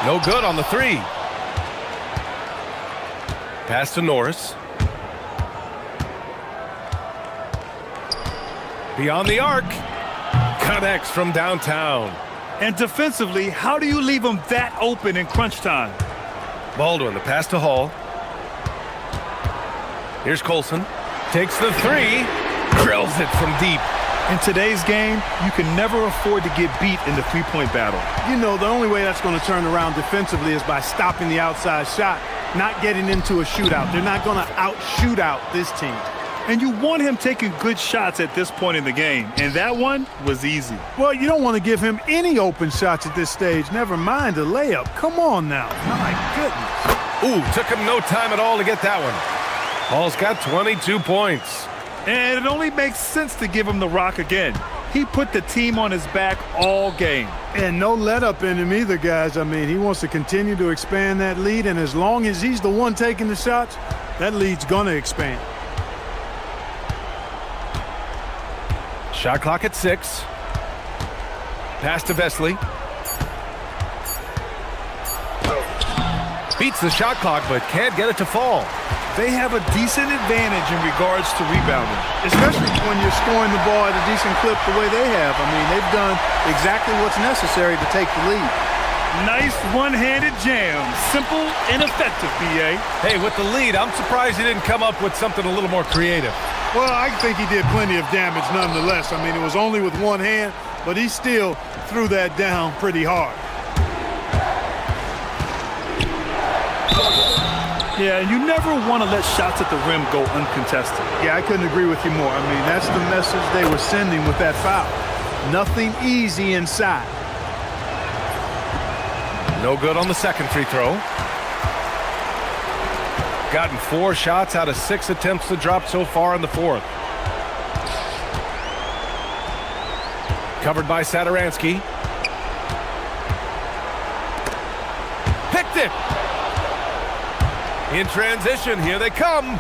No good on the 3. Pass to Norris. Beyond the arc. Connects from downtown. And defensively, how do you leave them that open in crunch time? Baldwin, the pass to Hall. Here's Colson. Takes the 3. Drills it from deep. In today's game, you can never afford to get beat in the three-point battle. You know, the only way that's going to turn around defensively is by stopping the outside shot, not getting into a shootout. They're not going to out-shootout this team. And you want him taking good shots at this point in the game. And that one was easy. Well, you don't want to give him any open shots at this stage. Never mind a layup. Come on now. My goodness. Ooh, took him no time at all to get that one. Hall's got 22 points. And it only makes sense to give him the rock again. He put the team on his back all game. And no let-up in him either, guys. I mean, he wants to continue to expand that lead. And as long as he's the one taking the shots, that lead's going to expand. Shot clock at 6. Pass to Vesley. Beats the shot clock, but can't get it to fall. They have a decent advantage in regards to rebounding. Especially when you're scoring the ball at a decent clip the way they have. I mean, they've done exactly what's necessary to take the lead. Nice one-handed jam. Simple and effective, B.A. Hey, with the lead, I'm surprised he didn't come up with something a little more creative. Well, I think he did plenty of damage nonetheless. I mean, it was only with one hand, but he still threw that down pretty hard. Yeah, and you never want to let shots at the rim go uncontested. Yeah, I couldn't agree with you more. I mean, that's the message they were sending with that foul. Nothing easy inside. No good on the second free throw. Gotten 4 shots out of 6 attempts to drop so far in the fourth. Covered by Saturansky. Picked it! In transition, here they come.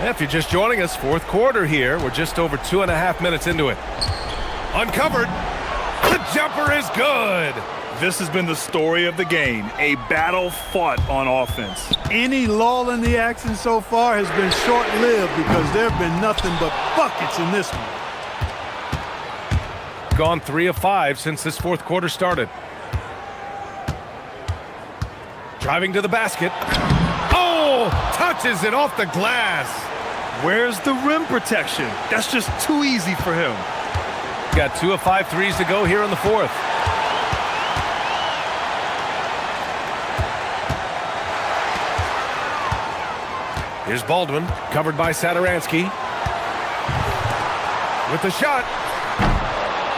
If you're just joining us, fourth quarter here. We're just over 2.5 minutes into it. Uncovered. The jumper is good. This has been the story of the game, a battle fought on offense. Any lull in the action so far has been short-lived because there have been nothing but buckets in this one. Gone 3 of 5 since this fourth quarter started. Driving to the basket. Oh, touches it off the glass. Where's the rim protection? That's just too easy for him. Got 2 of 5 threes to go here in the fourth. Here's Baldwin, covered by Saturansky. With the shot.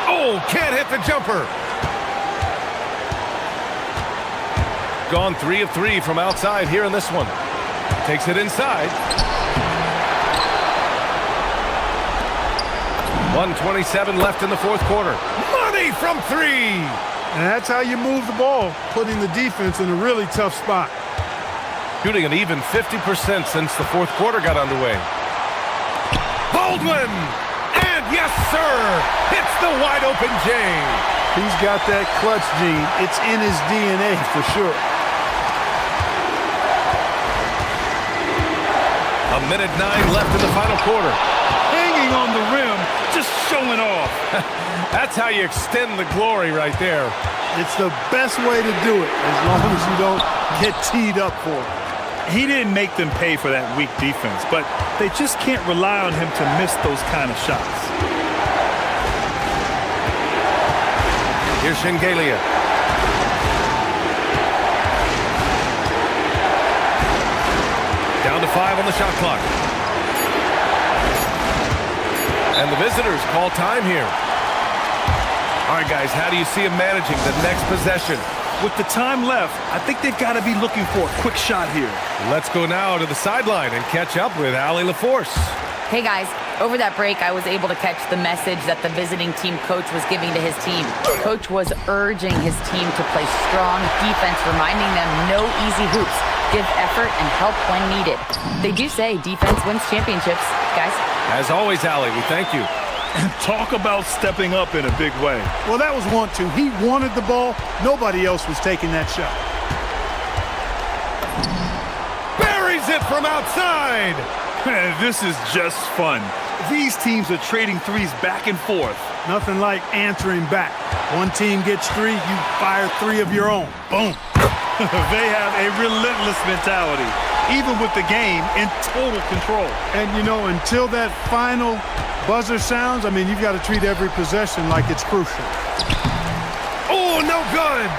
Oh, can't hit the jumper. Gone 3 of 3 from outside here in this one. Takes it inside. 1:27 left in the fourth quarter. Money from 3. And that's how you move the ball, putting the defense in a really tough spot. Shooting an even 50% since the fourth quarter got underway. Baldwin! And yes, sir! Hits the wide open J. He's got that clutch gene. It's in his DNA for sure. A minute 9 left in the final quarter. Hanging on the rim, just showing off. That's how you extend the glory right there. It's the best way to do it, as long as you don't get teed up for it. He didn't make them pay for that weak defense, but they just can't rely on him to miss those kind of shots. Here's Shengelia. Down to 5 on the shot clock. And the visitors call time here. All right, guys, how do you see him managing the next possession? With the time left, I think they've got to be looking for a quick shot here. Let's go now to the sideline and catch up with Ali LaForce. Hey guys, over that break, I was able to catch the message that the visiting team coach was giving to his team. Coach was urging his team to play strong defense, reminding them no easy hoops, give effort and help when needed. They do say defense wins championships, guys. As always, Ali, we thank you. And talk about stepping up in a big way. Well, that was want to. He wanted the ball. Nobody else was taking that shot. Buries it from outside. Man, this is just fun. These teams are trading threes back and forth. Nothing like answering back. One team gets 3, you fire 3 of your own. Boom. They have a relentless mentality, even with the game in total control. And, you know, until that final buzzer sounds, I mean, you've got to treat every possession like it's crucial. Oh, no good.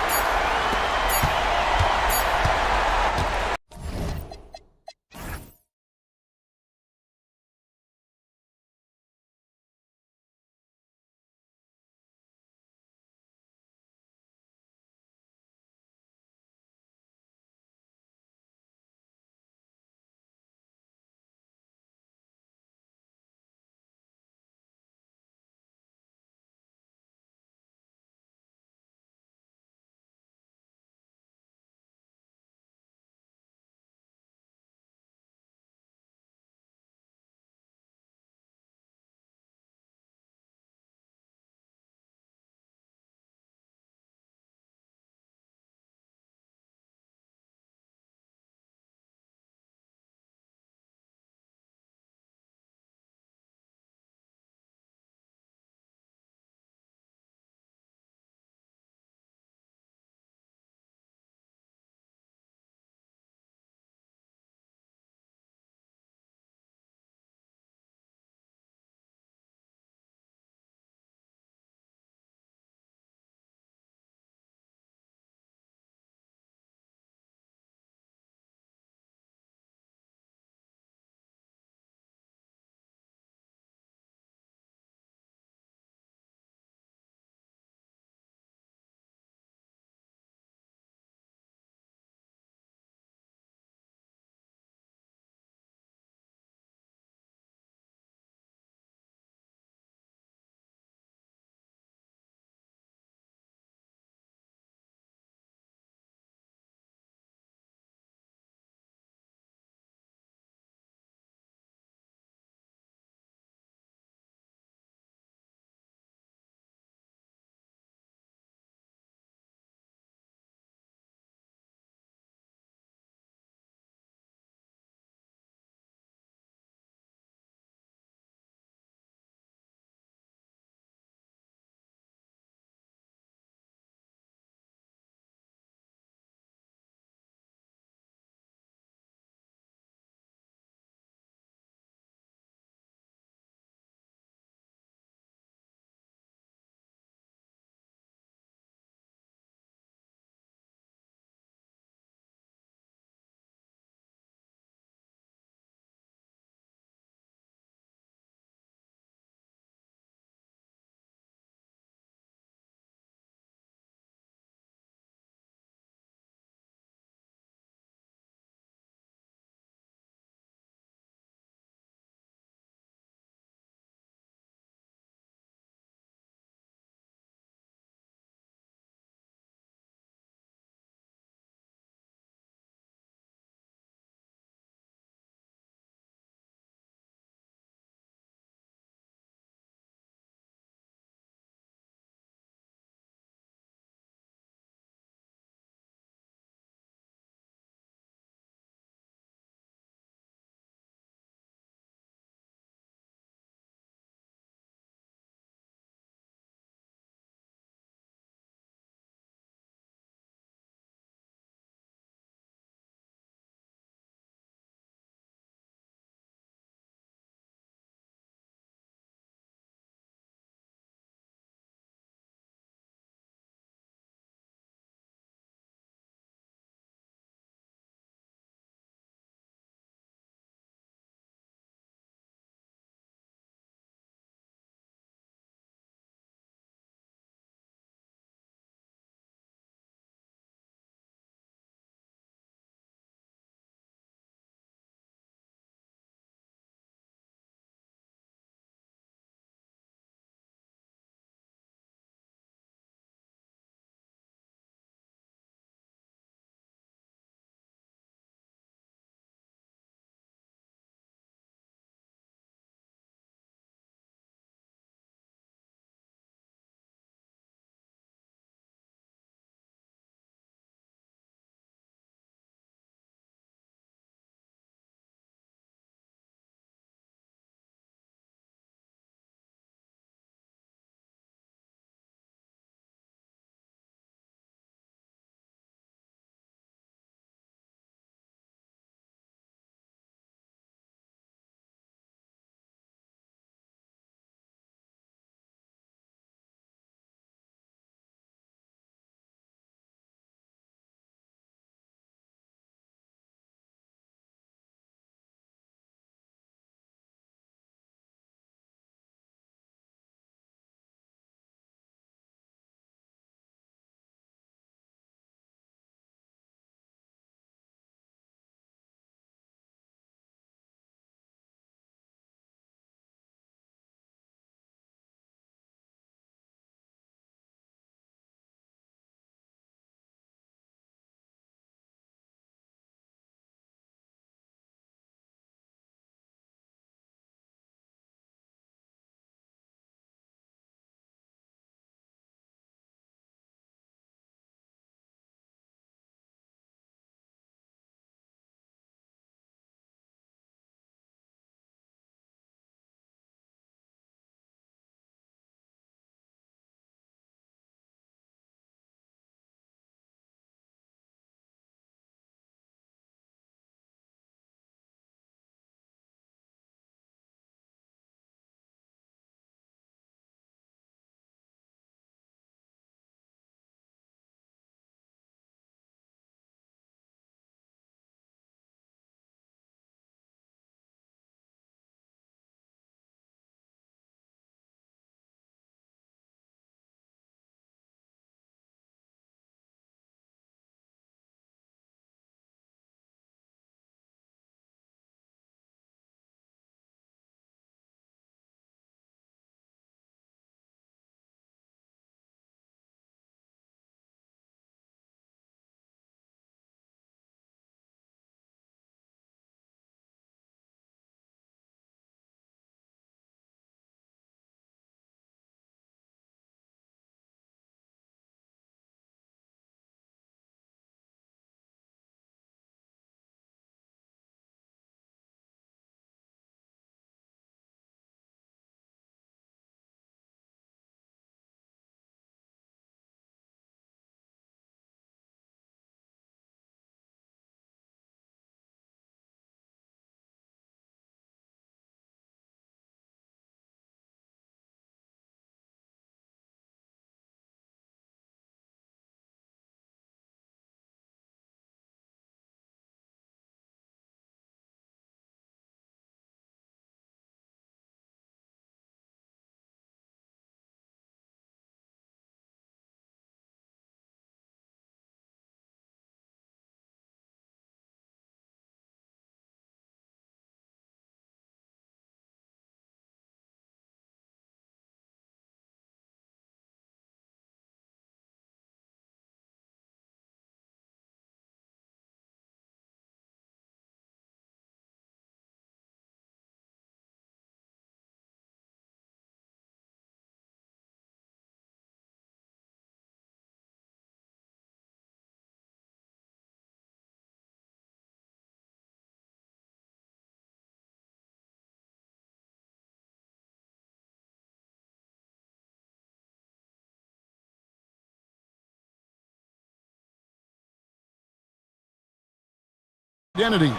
Identity.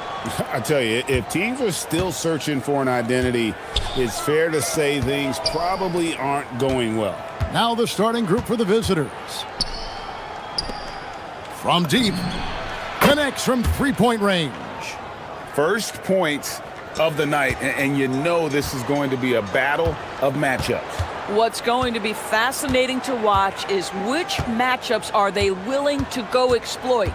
I tell you, if teams are still searching for an identity, it's fair to say things probably aren't going well. Now the starting group for the visitors. From deep, connects from three-point range. First points of the night, and you know this is going to be a battle of matchups. What's going to be fascinating to watch is which matchups are they willing to go exploit.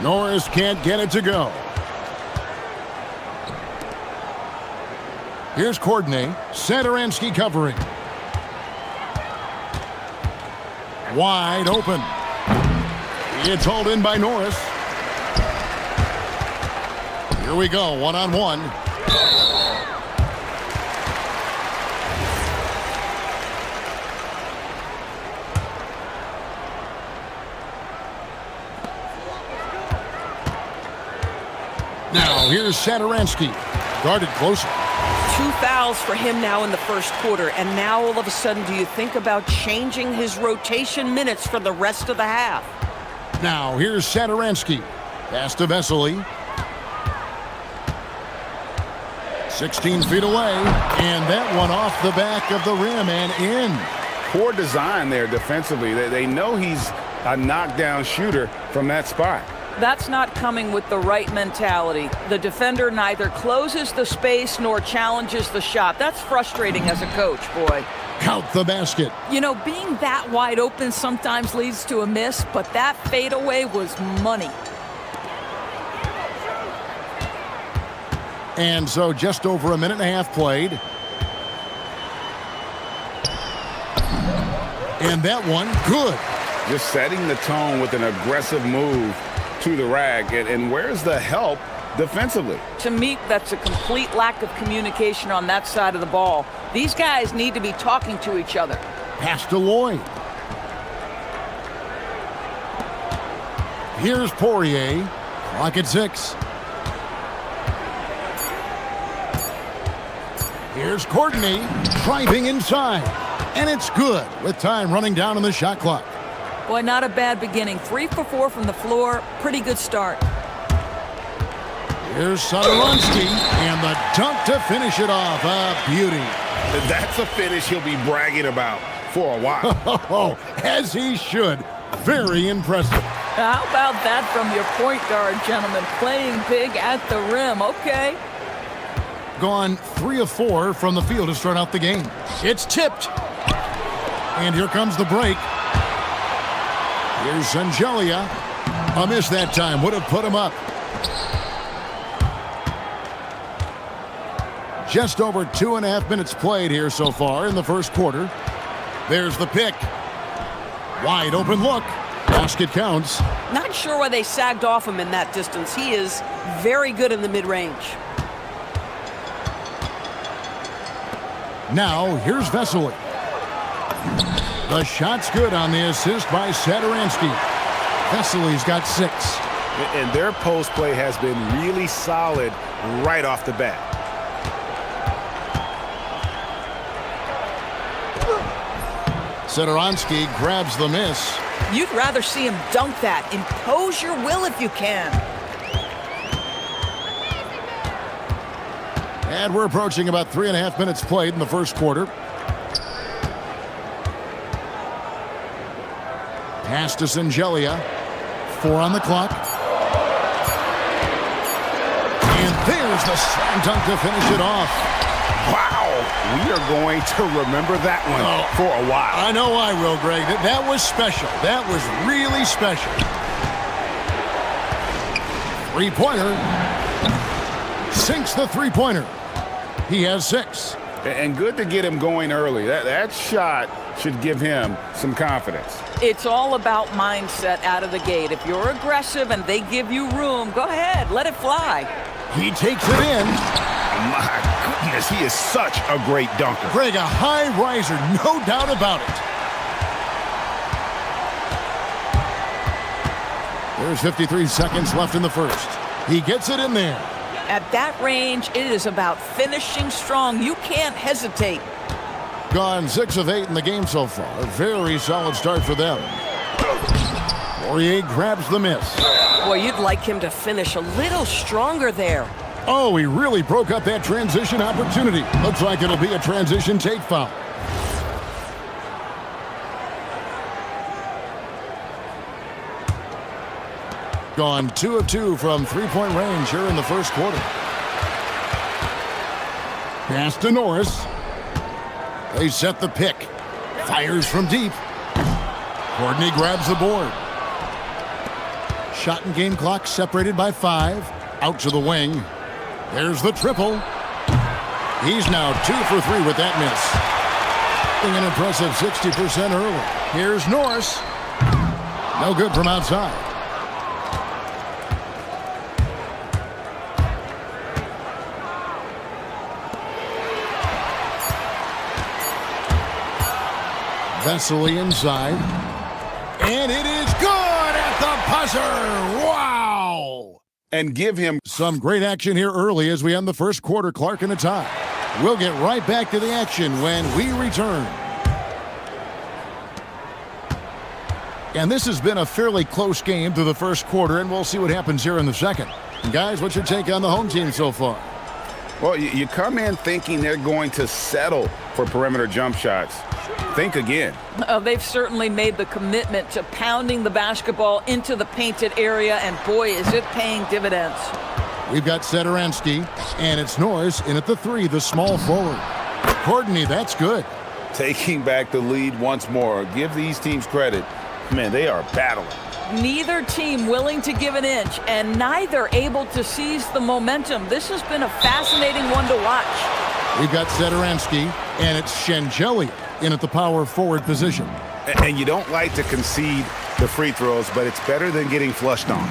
Norris can't get it to go. Here's Courtney. Satoransky covering. Wide open. It's hauled in by Norris. Here we go, one-on-one. Now, here's Satoransky. Guarded closer. 2 fouls for him now in the first quarter, and now all of a sudden, do you think about changing his rotation minutes for the rest of the half? Now, here's Satoransky. Pass to Vesely. 16 feet away, and that one off the back of the rim and in. Poor design there defensively. They know he's a knockdown shooter from that spot. That's not coming with the right mentality. The defender neither closes the space nor challenges the shot. That's frustrating as a coach, boy. Count the basket. You know, being that wide open sometimes leads to a miss, but that fadeaway was money. And so just over a minute and a half played. And that one, good. Just setting the tone with an aggressive move to the rag. And where's the help defensively? To me, that's a complete lack of communication on that side of the ball. These guys need to be talking to each other. Pass to Lloyd. Here's Poirier. Clock at 6. Here's Courtney driving inside. And it's good with time running down on the shot clock. Boy, not a bad beginning. 3 for 4 from the floor. Pretty good start. Here's Satoransky, and the dunk to finish it off. A beauty. That's a finish he'll be bragging about for a while. Oh, as he should. Very impressive. How about that from your point guard, gentlemen? Playing big at the rim. Okay. Gone 3 of 4 from the field to start out the game. It's tipped. And here comes the break. Here's Angelia. A miss that time. Would have put him up. Just over 2.5 minutes played here so far in the first quarter. There's the pick. Wide open look. Basket counts. Not sure why they sagged off him in that distance. He is very good in the mid-range. Now, here's Vesely. The shot's good on the assist by Satoransky. Vesely's got 6. And their post play has been really solid right off the bat. Satoransky grabs the miss. You'd rather see him dunk that. Impose your will if you can. And we're approaching about 3.5 minutes played in the first quarter. Pass to Angelia. 4 on the clock. And there's the slam dunk to finish it off. Wow, we are going to remember that one for a while. I know I will, Greg. That was special. That was really special. 3-pointer. Sinks the 3-pointer. He has 6. And good to get him going early. That shot should give him some confidence. It's all about mindset out of the gate. If you're aggressive and they give you room, go ahead, let it fly. He takes it in. My goodness, he is such a great dunker. Greg, a high riser, no doubt about it. There's 53 seconds left in the first. He gets it in there. At that range, it is about finishing strong. You can't hesitate. Gone 6 of 8 in the game so far. A very solid start for them. Poirier grabs the miss. Boy, you'd like him to finish a little stronger there. Oh, he really broke up that transition opportunity. Looks like it'll be a transition take foul. Gone 2 of 2 from three-point range here in the first quarter. Pass to Norris. They set the pick. Fires from deep. Courtney grabs the board. Shot and game clock separated by 5. Out to the wing. There's the triple. He's now 2 for 3 with that miss. An impressive 60% early. Here's Norris. No good from outside. Vesely inside. And it is good at the buzzer. Wow! And give him some great action here early as we end the first quarter. Clark in a tie. We'll get right back to the action when we return. And this has been a fairly close game through the first quarter, and we'll see what happens here in the second. Guys, what's your take on the home team so far? Well, you come in thinking they're going to settle for perimeter jump shots. Think again. They've certainly made the commitment to pounding the basketball into the painted area, and boy, is it paying dividends. We've got Sederansky, and it's Norris in at the 3, the small forward. Courtney, that's good. Taking back the lead once more. Give these teams credit. Man, they are battling. Neither team willing to give an inch, and neither able to seize the momentum. This has been a fascinating one to watch. We've got Sederansky, and it's Shengelia in at the power forward position. And you don't like to concede the free throws, but it's better than getting flushed on.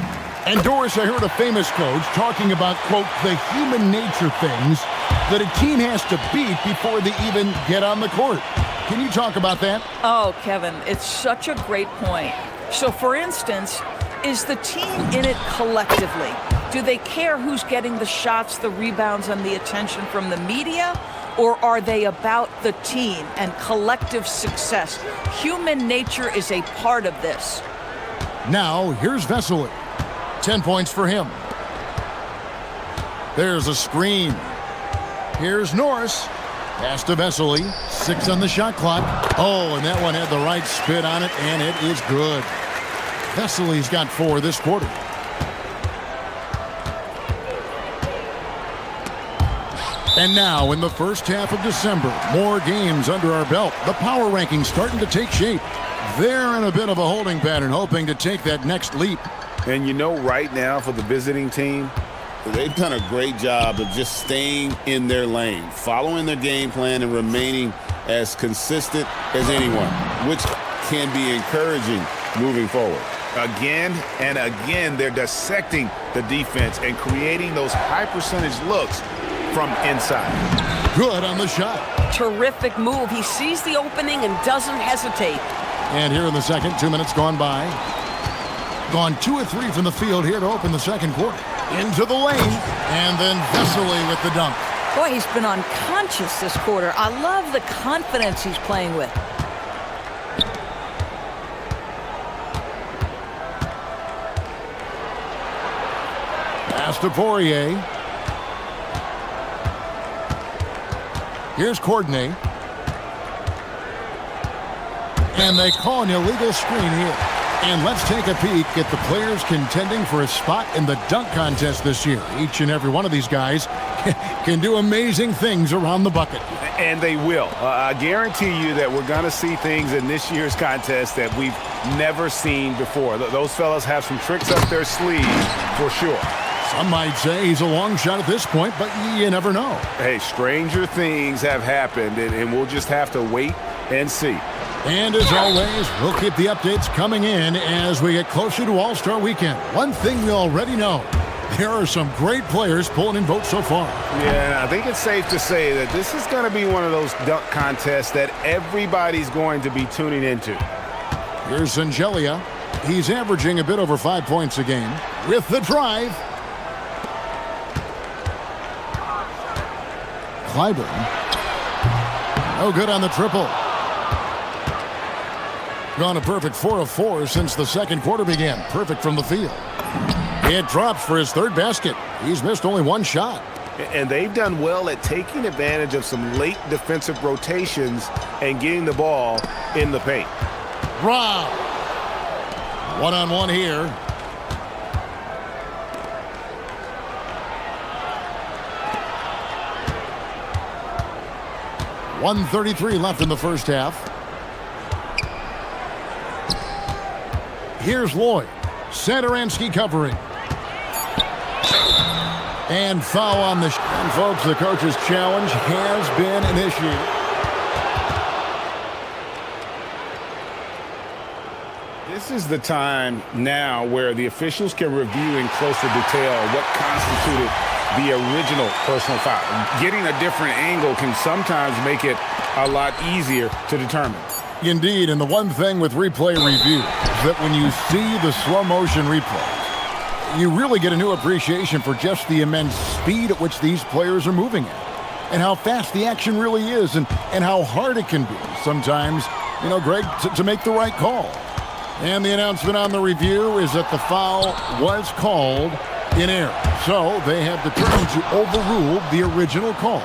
And Doris, I heard a famous coach talking about, quote, the human nature things that a team has to beat before they even get on the court. Can you talk about that? Oh, Kevin, it's such a great point. So, for instance, is the team in it collectively? Do they care who's getting the shots, the rebounds, and the attention from the media? Or are they about the team and collective success? Human nature is a part of this. Now, here's Vesely. 10 points for him. There's a screen. Here's Norris. Pass to Vesely. 6 on the shot clock. Oh, and that one had the right spin on it, and it is good. Vesely's got 4 this quarter. And now, in the first half of December, more games under our belt. The power rankings starting to take shape. They're in a bit of a holding pattern, hoping to take that next leap. And you know, right now for the visiting team, they've done a great job of just staying in their lane, following their game plan and remaining as consistent as anyone, which can be encouraging moving forward. Again and again, they're dissecting the defense and creating those high percentage looks from inside. Good on the shot. Terrific move. He sees the opening and doesn't hesitate. And here in the second, 2 minutes gone by. Gone 2 of 3 from the field here to open the second quarter. Into the lane, and then Vesely with the dunk. Boy, he's been unconscious this quarter. I love the confidence he's playing with. Pass to Poirier. Here's Courtney. And they call an illegal screen here. And let's take a peek at the players contending for a spot in the dunk contest this year. Each and every one of these guys can do amazing things around the bucket. And they will. I guarantee you that we're going to see things in this year's contest that we've never seen before. Those fellas have some tricks up their sleeve for sure. Some might say he's a long shot at this point, but you never know. Hey, stranger things have happened, and we'll just have to wait and see. And as always, we'll keep the updates coming in as we get closer to All-Star Weekend. One thing we already know, there are some great players pulling in votes so far. Yeah, I think it's safe to say that this is going to be one of those dunk contests that everybody's going to be tuning into. Here's Shengelia. He's averaging a bit over 5 points a game. With the drive. Clyburn. No good on the triple. Gone a perfect 4 of 4 since the second quarter began. Perfect from the field. It drops for his third basket. He's missed only one shot. And they've done well at taking advantage of some late defensive rotations and getting the ball in the paint. Rob. One-on-one here. .133 left in the first half. Here's Lloyd. Satoransky covering. And foul on the shot. And folks, the coach's challenge has been initiated. This is the time now where the officials can review in closer detail what constituted the original personal foul. Getting a different angle can sometimes make it a lot easier to determine. Indeed, and the one thing with replay review is that when you see the slow motion replays, you really get a new appreciation for just the immense speed at which these players are moving at, and how fast the action really is, and how hard it can be sometimes, you know, Greg, to make the right call. And the announcement on the review is that the foul was called in error. So they have determined to overrule the original call.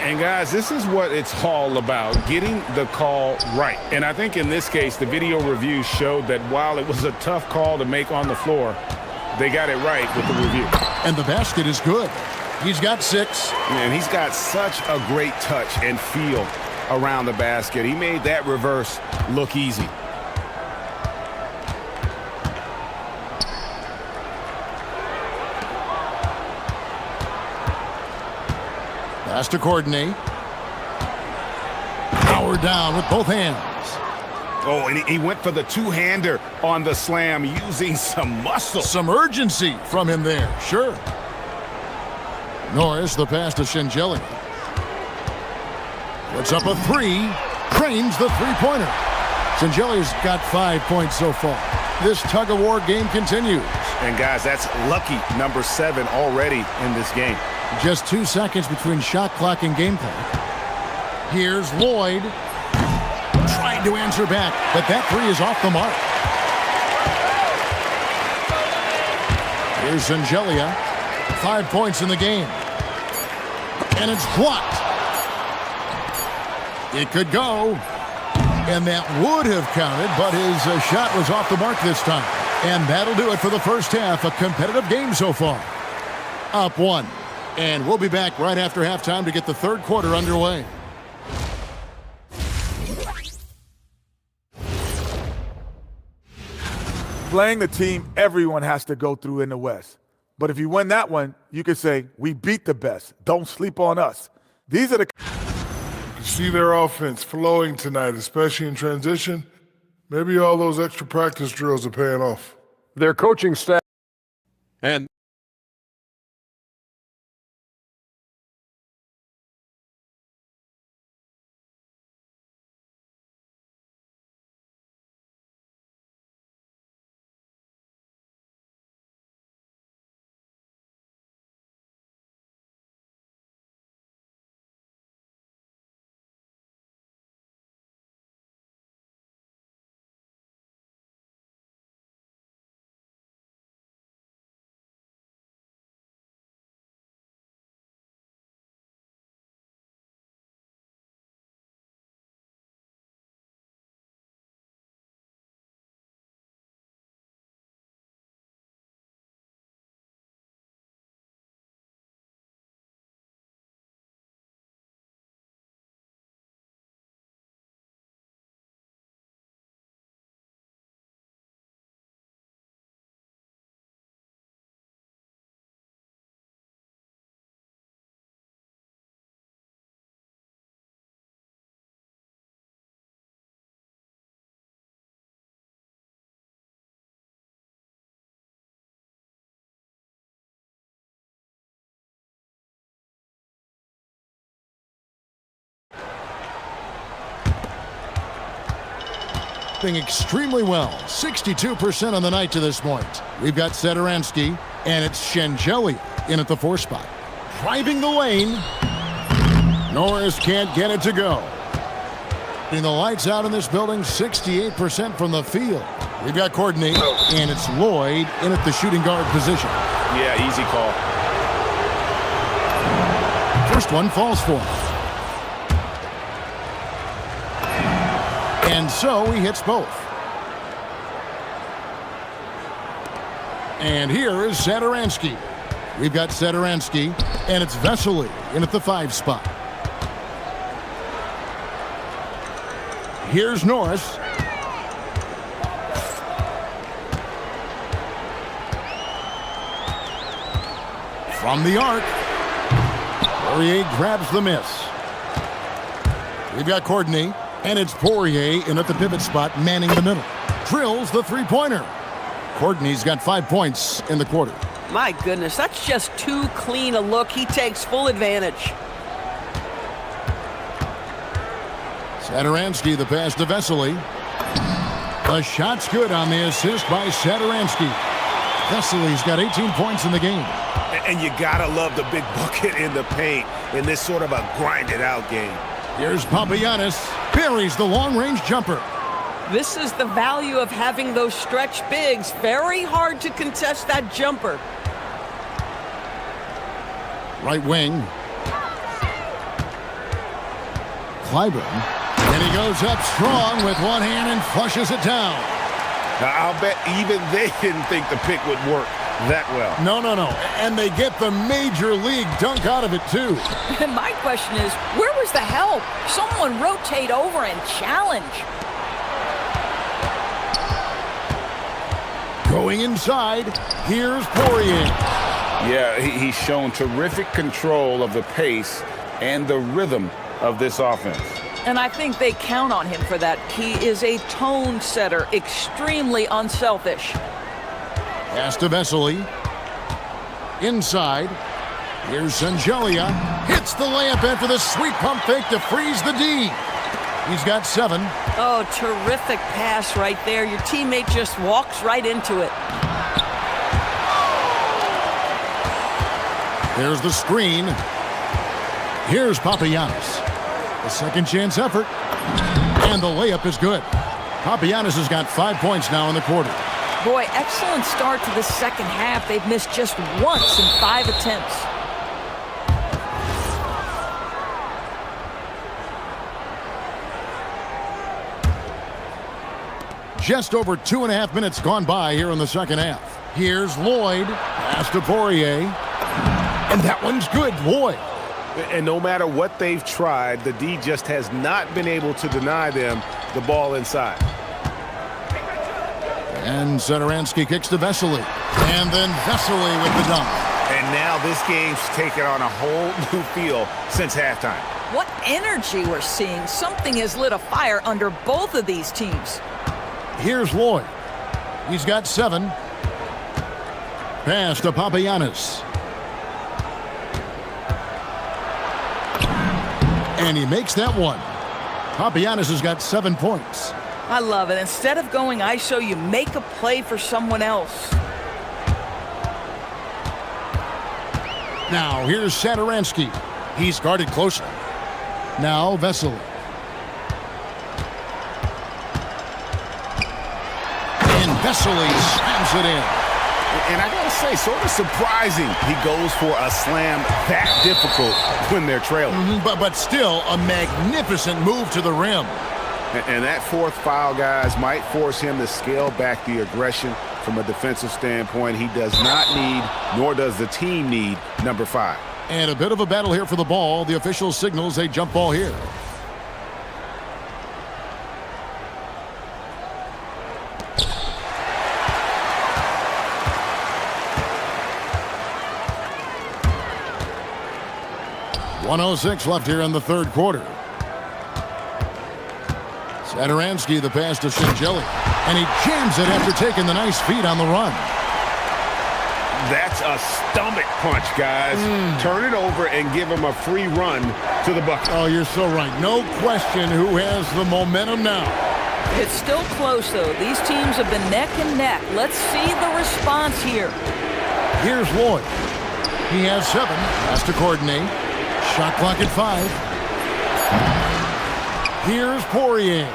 And guys, this is what it's all about, getting the call right. And I think in this case, the video review showed that while it was a tough call to make on the floor, they got it right with the review. And the basket is good. He's got 6. And he's got such a great touch and feel around the basket. He made that reverse look easy. Pass to coordinate. Power down with both hands. Oh, and he went for the two-hander on the slam using some muscle. Some urgency from him there, sure. Norris, the pass to Shengeli. Puts up a 3. Cranes the three-pointer. Shengeli's got 5 points so far. This tug-of-war game continues. And guys, that's lucky number 7 already in this game. Just 2 seconds between shot clock and game clock. Here's Lloyd. Trying to answer back, but that 3 is off the mark. Here's Angelia. 5 points in the game. And it's blocked. It could go. And that would have counted, but his shot was off the mark this time. And that'll do it for the first half. A competitive game so far. Up 1. And we'll be back right after halftime to get the third quarter underway. Playing the team everyone has to go through in the West. But if you win that one, you can say, we beat the best. Don't sleep on us. These are the... You see their offense flowing tonight, especially in transition. Maybe all those extra practice drills are paying off. Their coaching staff and extremely well. 62% on the night to this point. We've got Satoransky, and it's Shengeli in at the 4 spot. Driving the lane. Norris can't get it to go. And the lights out in this building, 68% from the field. We've got Courtney, and it's Lloyd in at the shooting guard position. Yeah, easy call. First one falls for him. And so he hits both. And here is Sadaransky. We've got Sadaransky, and it's Vesely in at the 5 spot. Here's Norris. From the arc. Poirier grabs the miss. We've got Courtney, and it's Poirier in at the pivot spot, manning the middle. Drills the three-pointer. Courtney's got 5 points in the quarter. My goodness, that's just too clean a look. He takes full advantage. Sadaransky, the pass to Vesely. The shot's good on the assist by Sadaransky. Vesely's got 18 points in the game. And you gotta love the big bucket in the paint in this sort of a grinded-out game. Here's Papagiannis. Buries the long-range jumper. This is the value of having those stretch bigs. Very hard to contest that jumper. Right wing. Clyburn. And he goes up strong with one hand and flushes it down. Now, I'll bet even they didn't think the pick would work that well. No. And they get the major league dunk out of it, too. And my question is, where was the help? Someone rotate over and challenge. Going inside, here's Poirier. Yeah, he's shown terrific control of the pace and the rhythm of this offense. And I think they count on him for that. He is a tone setter, extremely unselfish. Pass to Vesely. Inside. Here's Sangelia. Hits the layup after the sweet pump fake to freeze the D. He's got 7. Oh, terrific pass right there. Your teammate just walks right into it. There's the screen. Here's Papagiannis. A second chance effort. And the layup is good. Papagiannis has got 5 points now in the quarter. Boy, excellent start to the second half. They've missed just once in 5 attempts. Just over 2.5 minutes gone by here in the second half. Here's Lloyd. Pass to Poirier. And that one's good. Lloyd. And no matter what they've tried, the D just has not been able to deny them the ball inside. And Sadaransky kicks to Vesely. And then Vesely with the dunk. And now this game's taken on a whole new feel since halftime. What energy we're seeing. Something has lit a fire under both of these teams. Here's Lloyd. He's got 7. Pass to Papagiannis. And he makes that one. Papagiannis has got 7 points. I love it. Instead of going ISO, you make a play for someone else. Now, here's Sadaransky. He's guarded closely. Now, Vesely. And Vesely slams it in. And I gotta say, sort of surprising he goes for a slam that difficult when they're trailing. But still, a magnificent move to the rim. And that fourth foul, guys, might force him to scale back the aggression from a defensive standpoint. He does not need, nor does the team need, number 5. And a bit of a battle here for the ball. The official signals a jump ball here. .106 left here in the third quarter. Sadaransky, the pass to Sangelia. And he jams it after taking the nice feed on the run. That's a stomach punch, guys. Turn it over and give him a free run to the bucket. Oh, you're so right. No question who has the momentum now. It's still close, though. These teams have been neck and neck. Let's see the response here. Here's Lloyd. He has 7. Has to coordinate. Shot clock at 5. Here's Poirier.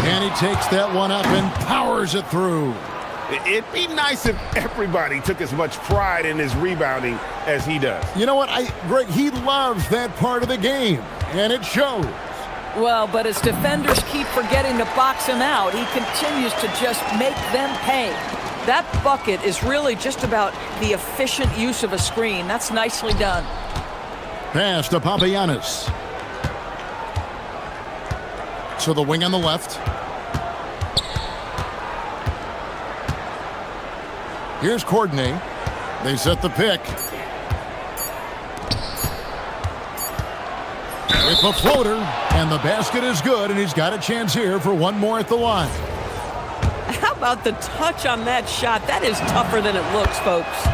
And he takes that one up and powers it through. It'd be nice if everybody took as much pride in his rebounding as he does. You know what, Greg, he loves that part of the game, and it shows. Well, but as defenders keep forgetting to box him out, he continues to just make them pay. That bucket is really just about the efficient use of a screen. That's nicely done. Pass to Papagiannis. To the wing on the left. Here's Courtney. They set the pick. With the floater, and the basket is good, and he's got a chance here for one more at the line. How about the touch on that shot? That is tougher than it looks, folks.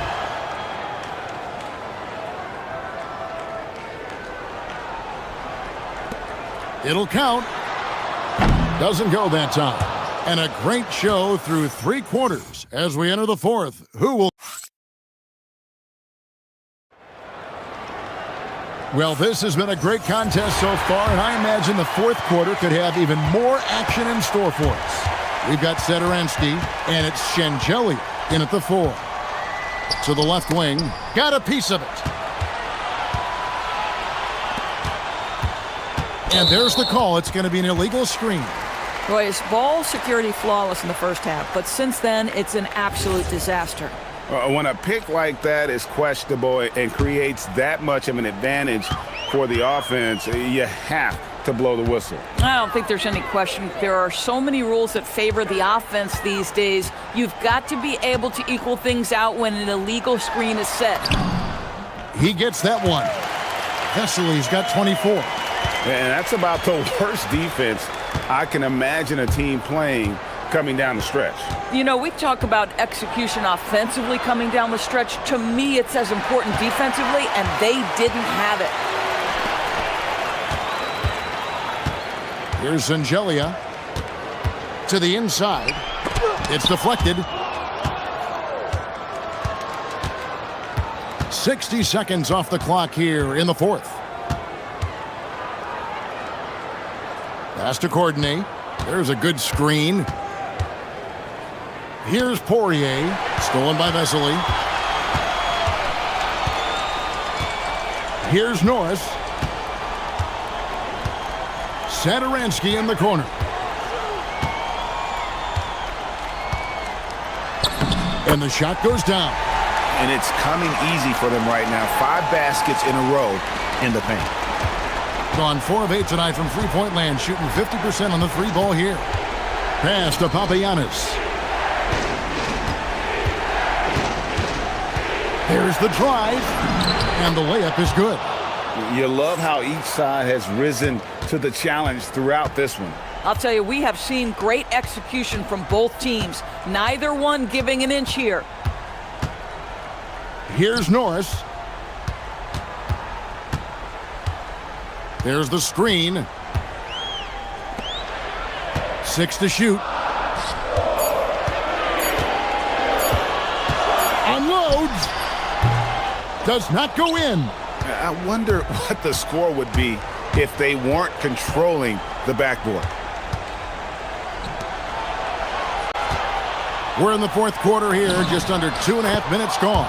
It'll count. Doesn't go that time. And a great show through 3 quarters as we enter the 4th. Who will... Well, this has been a great contest so far, and I imagine the 4th quarter could have even more action in store for us. We've got Sederansky, and it's Shengeli in at the 4. To the left wing, got a piece of it. And there's the call. It's going to be an illegal screen. Boy, his ball security flawless in the first half, but since then, it's an absolute disaster. When a pick like that is questionable and creates that much of an advantage for the offense, you have to blow the whistle. I don't think there's any question. There are so many rules that favor the offense these days. You've got to be able to equal things out when an illegal screen is set. He gets that one. Vesely's got 24. And that's about the worst defense I can imagine a team playing coming down the stretch. You know, we talk about execution offensively coming down the stretch. To me, it's as important defensively, and they didn't have it. Here's Zangelia to the inside. It's deflected. 60 seconds off the clock here in the 4th. Pass to Courtney. There's a good screen. Here's Poirier, stolen by Vesely. Here's Norris. Sederansky in the corner. And the shot goes down. And it's coming easy for them right now. 5 baskets in a row in the paint. Gone 4 of 8 tonight from three-point land, shooting 50% on the 3-ball here. Pass to Papagiannis. There's the drive, and the layup is good. You love how each side has risen to the challenge throughout this one. I'll tell you, we have seen great execution from both teams. Neither one giving an inch here. Here's Norris. There's the screen. 6 to shoot. Unloads. Does not go in. I wonder what the score would be if they weren't controlling the backboard. We're in the 4th quarter here, just under 2.5 minutes gone.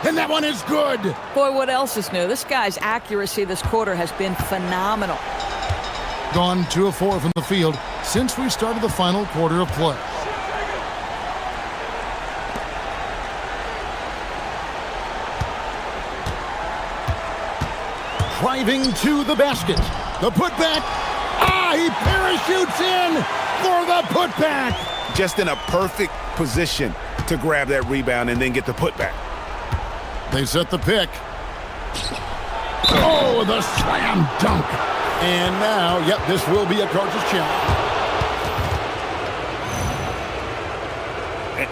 And that one is good. Boy, what else is new? This guy's accuracy this quarter has been phenomenal. Gone 2 of 4 from the field since we started the final quarter of play. Driving to the basket. The putback. He parachutes in for the putback. Just in a perfect position to grab that rebound and then get the putback. They set the pick. Oh, the slam dunk. And now, yep, this will be a coach's challenge.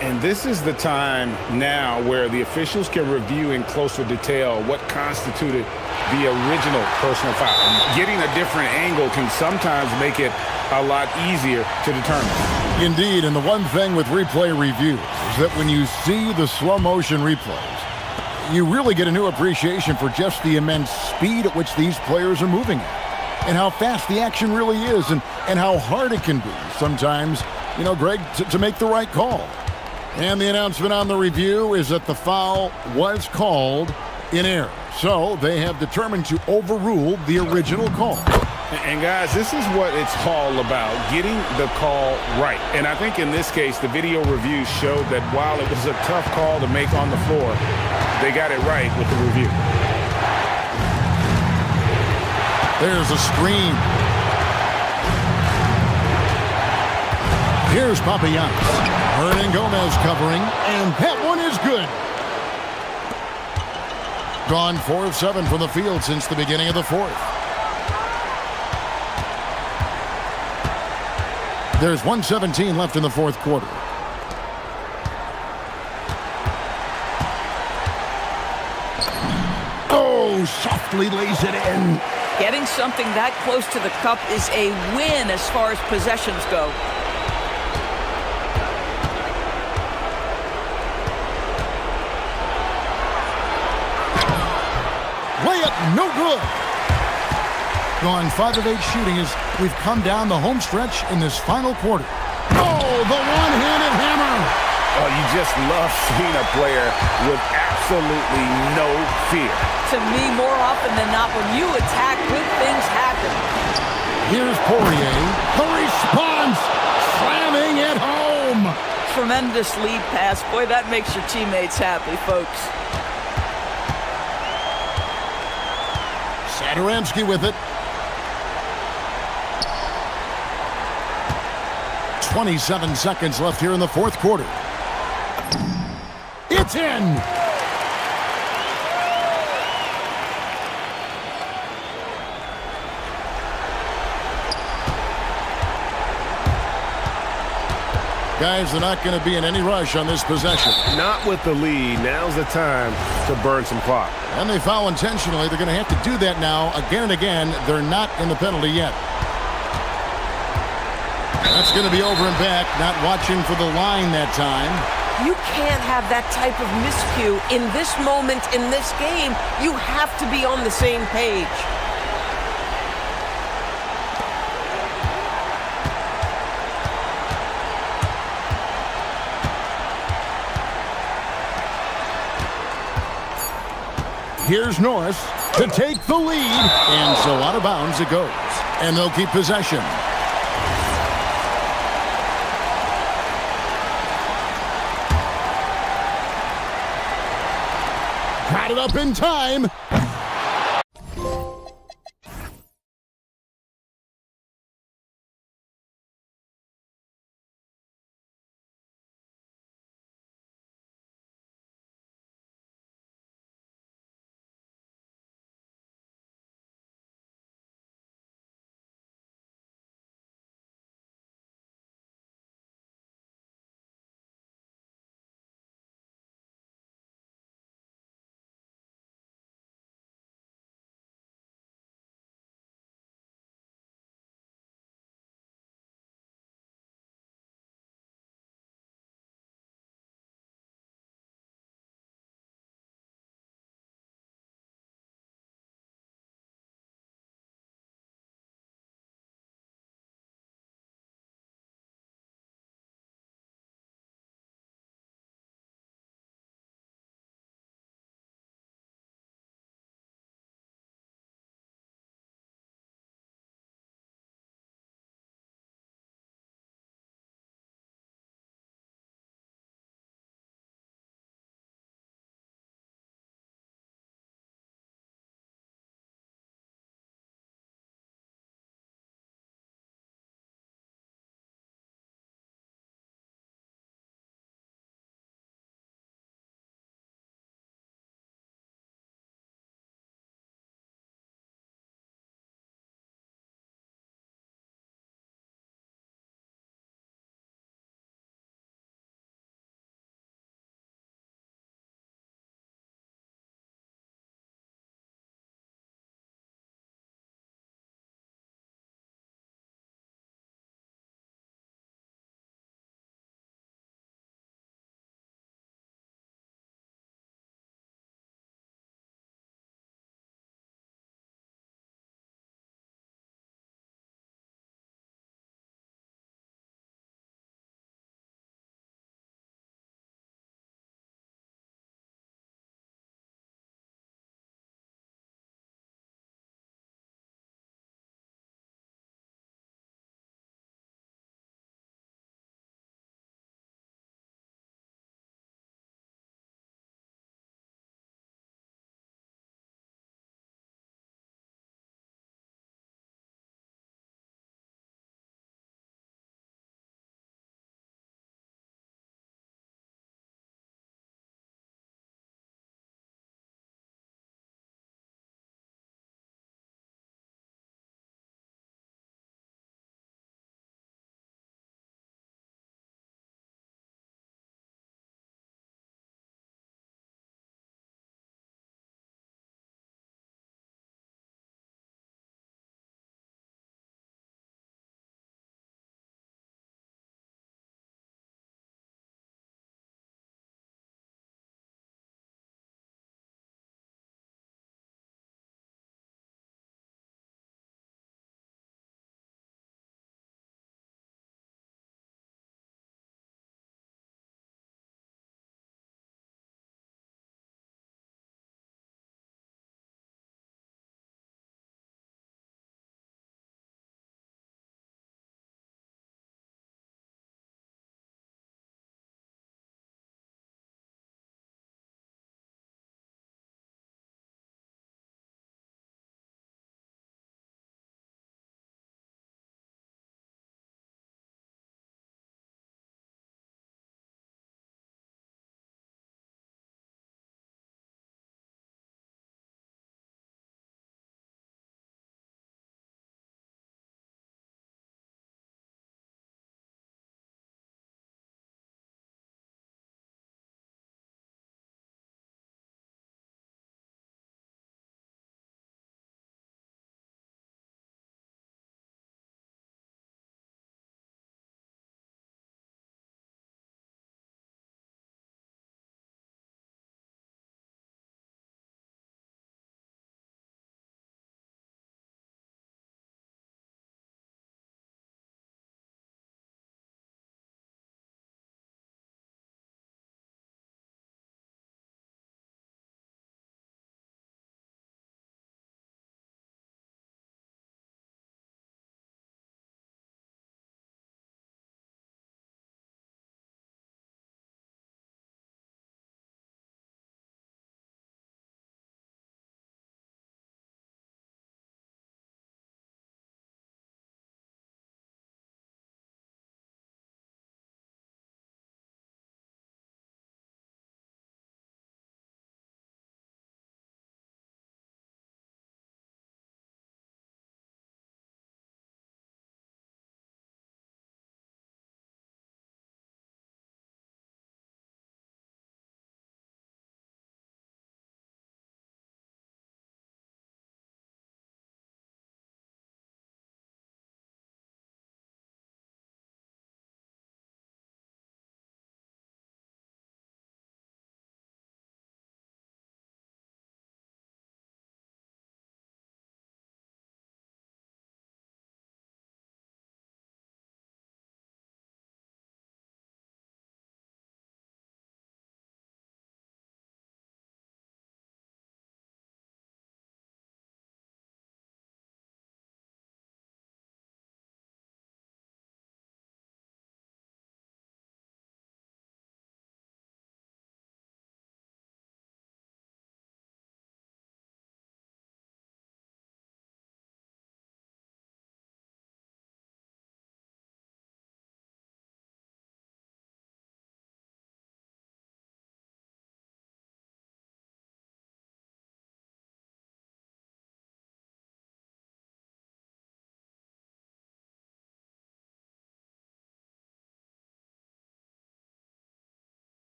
And this is the time now where the officials can review in closer detail what constituted the original personal foul. Getting a different angle can sometimes make it a lot easier to determine. Indeed, and the one thing with replay reviews is that when you see the slow motion replays, you really get a new appreciation for just the immense speed at which these players are moving at. and how fast the action really is and how hard it can be sometimes, Greg, to make the right call. And the announcement on the review is that the foul was called in error. So they have determined to overrule the original call. And guys, this is what it's all about, getting the call right. And I think in this case, the video review showed that while it was a tough call to make on the floor, they got it right with the review. There's a screen. Here's Papagiannis. Hernan Gomez covering, and that one is good. Gone 4 of 7 from the field since the beginning of the fourth. There's 1:17 left in the fourth quarter. Oh, softly lays it in. Getting something that close to the cup is a win as far as possessions go. Layup, no good. Going 5 of 8 shooting as we've come down the home stretch in this final quarter. Oh, the one-handed hammer. Oh, you just love seeing a player with absolutely no fear. To me, more often than not, when you attack, good things happen. Here's Poirier. The response, slamming it home. Tremendous lead pass. Boy, that makes your teammates happy, folks. Satoransky with it. 27 seconds left here in the fourth quarter. It's in. Guys, they're not going to be in any rush on this possession. Not with the lead. Now's the time to burn some clock. And they foul intentionally. They're going to have to do that now again and again. They're not in the penalty yet. That's going to be over and back. Not watching for the line that time. You can't have that type of miscue in this moment, in this game. You have to be on the same page. Here's Norris to take the lead. And so out of bounds it goes. And they'll keep possession. Got it up in time.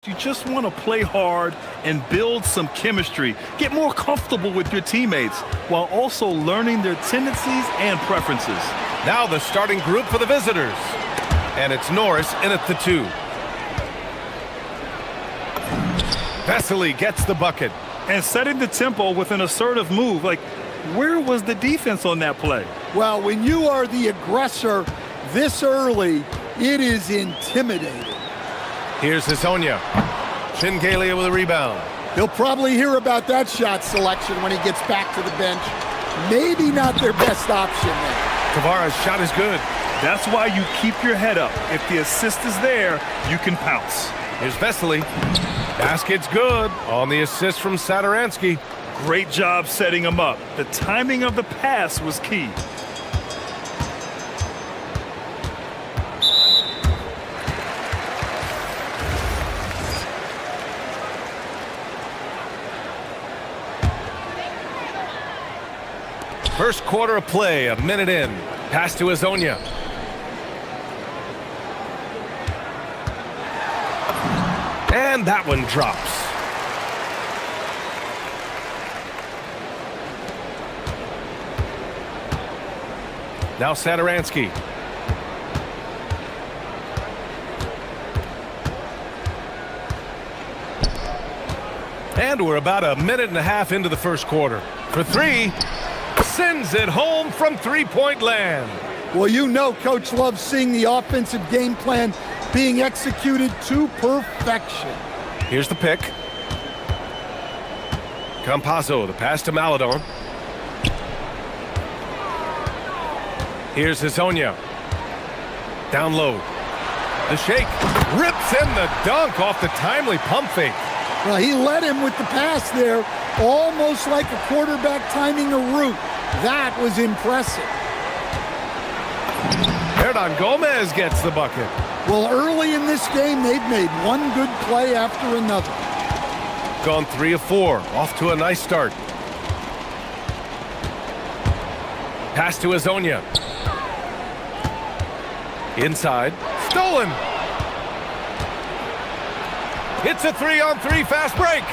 You just want to play hard and build some chemistry. Get more comfortable with your teammates while also learning their tendencies and preferences. Now the starting group for the visitors. And it's Norris in at the 2. Vesely gets the bucket. And setting the tempo with an assertive move. Like, where was the defense on that play? Well, when you are the aggressor this early, it is intimidating. Here's Hazonia. Shingalia with a rebound. He'll probably hear about that shot selection when he gets back to the bench. Maybe not their best option there. Tavares' shot is good. That's why you keep your head up. If the assist is there, you can pounce. Here's Vesely. Basket's good on the assist from Satoransky. Great job setting him up. The timing of the pass was key. First quarter of play, a minute in. Pass to Hazonia. And that one drops. Now Satoransky. And we're about a minute and a half into the first quarter. For 3. Sends it home from three-point land. Well, you know Coach loves seeing the offensive game plan being executed to perfection. Here's the pick. Campazzo, the pass to Maladon. Here's Hazonia. Down low. The shake. Rips in the dunk off the timely pump fake. Well, he led him with the pass there, almost like a quarterback timing a route. That was impressive. Hernan Gomez gets the bucket. Well, early in this game, they've made one good play after another. Gone 3 of 4. Off to a nice start. Pass to Hazonia. Inside. Stolen. It's a 3-on-3 fast break.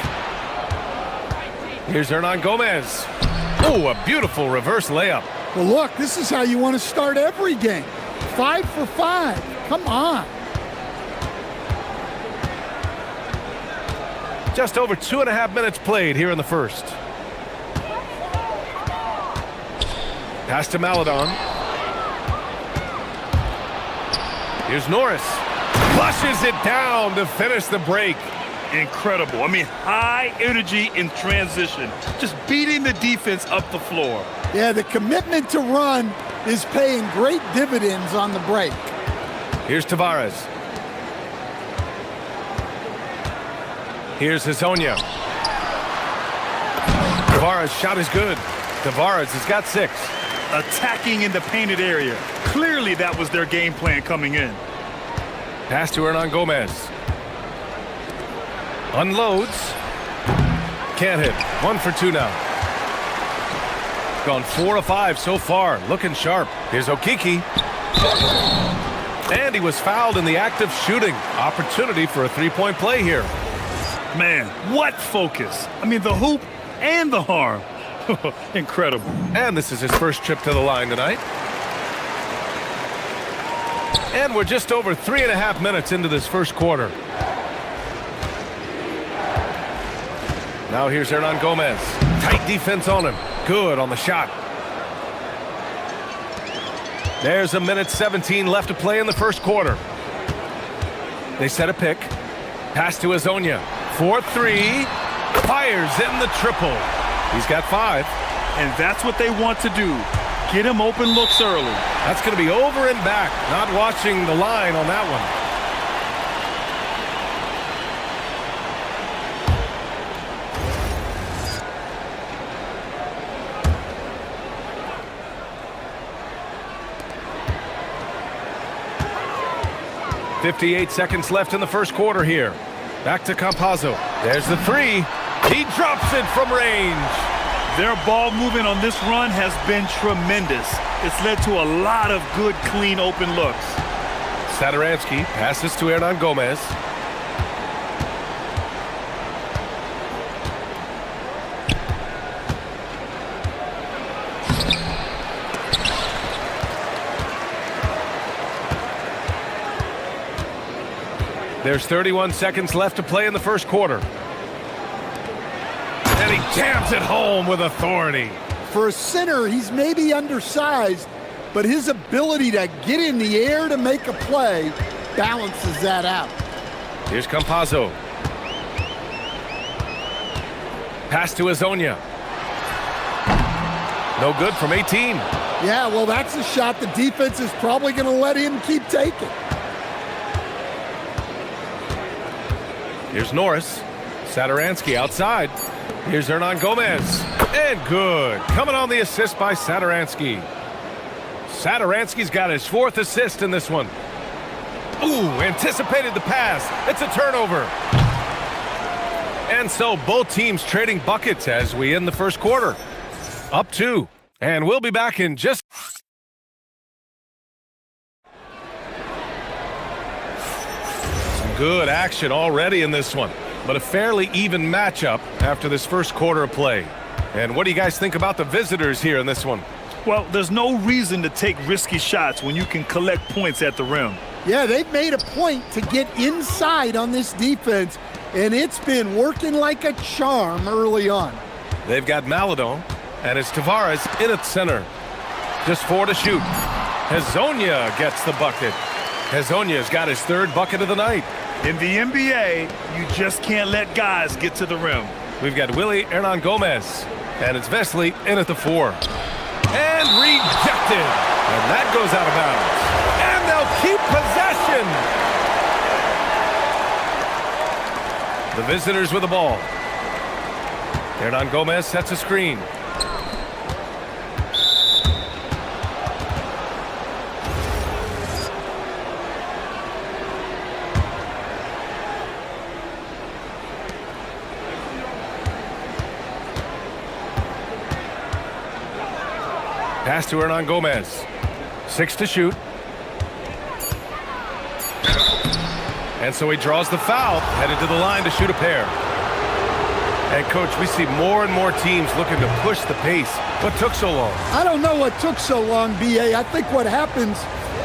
Here's Hernan Gomez. Oh, a beautiful reverse layup. Well, look, this is how you want to start every game. 5 for 5. Come on. Just over 2.5 minutes played here in the first. Pass to Maladon. Here's Norris. Flushes it down to finish the break. Incredible. I mean, high energy in transition. Just beating the defense up the floor. Yeah, the commitment to run is paying great dividends on the break. Here's Tavares. Here's Hazonia. Tavares' shot is good. Tavares has got 6. Attacking in the painted area. Clearly that was their game plan coming in. Pass to Hernan Gomez. Unloads. Can't hit. 1 for 2 now. Gone 4 of 5 so far. Looking sharp. Here's Okiki. And he was fouled in the act of shooting. Opportunity for a 3-point play here. Man, what focus. I mean, the hoop and the harm. Incredible. And this is his first trip to the line tonight. And we're just over 3.5 minutes into this first quarter. Now here's Hernan Gomez. Tight defense on him. Good on the shot. There's a minute 17 left to play in the first quarter. They set a pick. Pass to Hazonia. 4-3. Fires in the triple. He's got 5. And that's what they want to do. Get him open looks early. That's going to be over and back. Not watching the line on that one. .58 seconds left in the first quarter here. Back to Campazzo. There's the 3. He drops it from range. Their ball movement on this run has been tremendous. It's led to a lot of good, clean, open looks. Satoransky passes to Hernan Gomez. There's 31 seconds left to play in the first quarter. And he jams it home with authority. For a center, he's maybe undersized, but his ability to get in the air to make a play balances that out. Here's Campazzo. Pass to Azonia. No good from 18. Yeah, well, that's a shot the defense is probably going to let him keep taking. Here's Norris. Saturansky outside. Here's Hernan Gomez. And good. Coming on the assist by Saturansky. Saturansky's got his 4th assist in this one. Ooh, anticipated the pass. It's a turnover. And so both teams trading buckets as we end the first quarter. Up 2. And we'll be back in just... Some good action already in this one, but a fairly even matchup after this first quarter of play. And what do you guys think about the visitors here in this one? Well, there's no reason to take risky shots when you can collect points at the rim. Yeah, they've made a point to get inside on this defense, and it's been working like a charm early on. They've got Maladon, and it's Tavares in at center. Just 4 to shoot. Hezonja gets the bucket. Hezonja's got his 3rd bucket of the night. In the NBA, you just can't let guys get to the rim. We've got Willie Hernan Gomez, and it's Vesely in at the 4. And rejected. And that goes out of bounds. And they'll keep possession. The visitors with the ball. Hernan Gomez sets a screen. Pass to Hernan Gomez. 6 to shoot. And so he draws the foul, headed to the line to shoot a pair. And, Coach, we see more and more teams looking to push the pace. What took so long? I don't know what took so long, B.A. I think what happens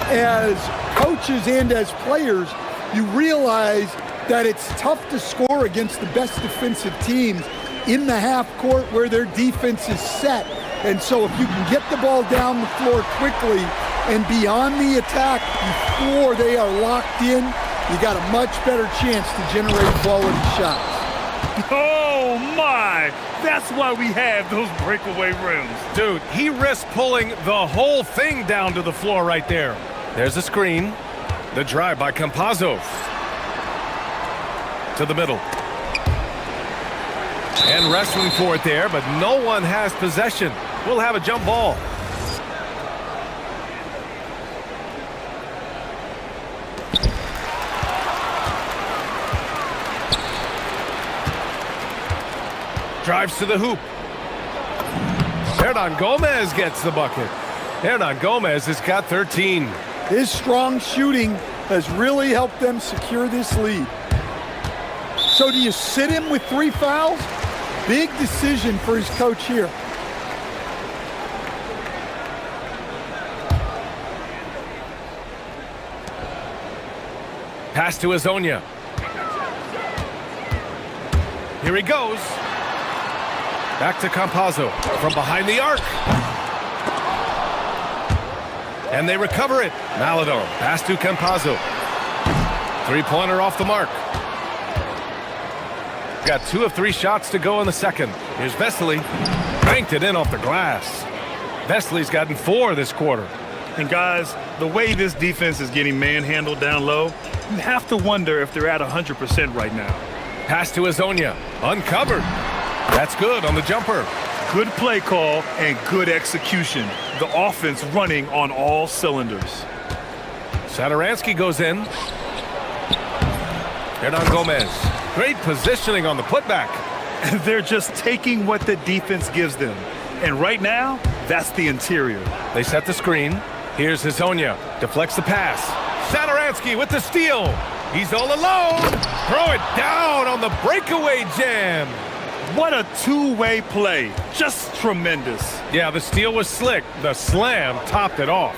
as coaches and as players, you realize that it's tough to score against the best defensive teams in the half court where their defense is set. And so if you can get the ball down the floor quickly and beyond the attack before they are locked in, you got a much better chance to generate quality shots. Oh, my! That's why we have those breakaway rims. Dude, he risked pulling the whole thing down to the floor right there. There's a screen. The drive by Campazzo. To the middle. And wrestling for it there, but no one has possession. We'll have a jump ball. Drives to the hoop. Hernan Gomez gets the bucket. Hernan Gomez has got 13. His strong shooting has really helped them secure this lead. So do you sit him with 3 fouls? Big decision for his coach here. Pass to Azonia. Here he goes. Back to Campazzo from behind the arc. And they recover it. Maladon, pass to Campazzo. 3-pointer off the mark. Got 2 of 3 shots to go in the second. Here's Vesely. Banked it in off the glass. Vesely's gotten 4 this quarter. And guys, the way this defense is getting manhandled down low, you have to wonder if they're at 100% right now. Pass to Azonia. Uncovered. That's good on the jumper. Good play call and good execution. The offense running on all cylinders. Saturansky goes in. Hernan Gomez. Great positioning on the putback. They're just taking what the defense gives them. And right now, that's the interior. They set the screen. Here's Hezonja. Deflects the pass. Saturansky with the steal. He's all alone. Throw it down on the breakaway jam. What a two-way play. Just tremendous. Yeah, the steal was slick. The slam topped it off.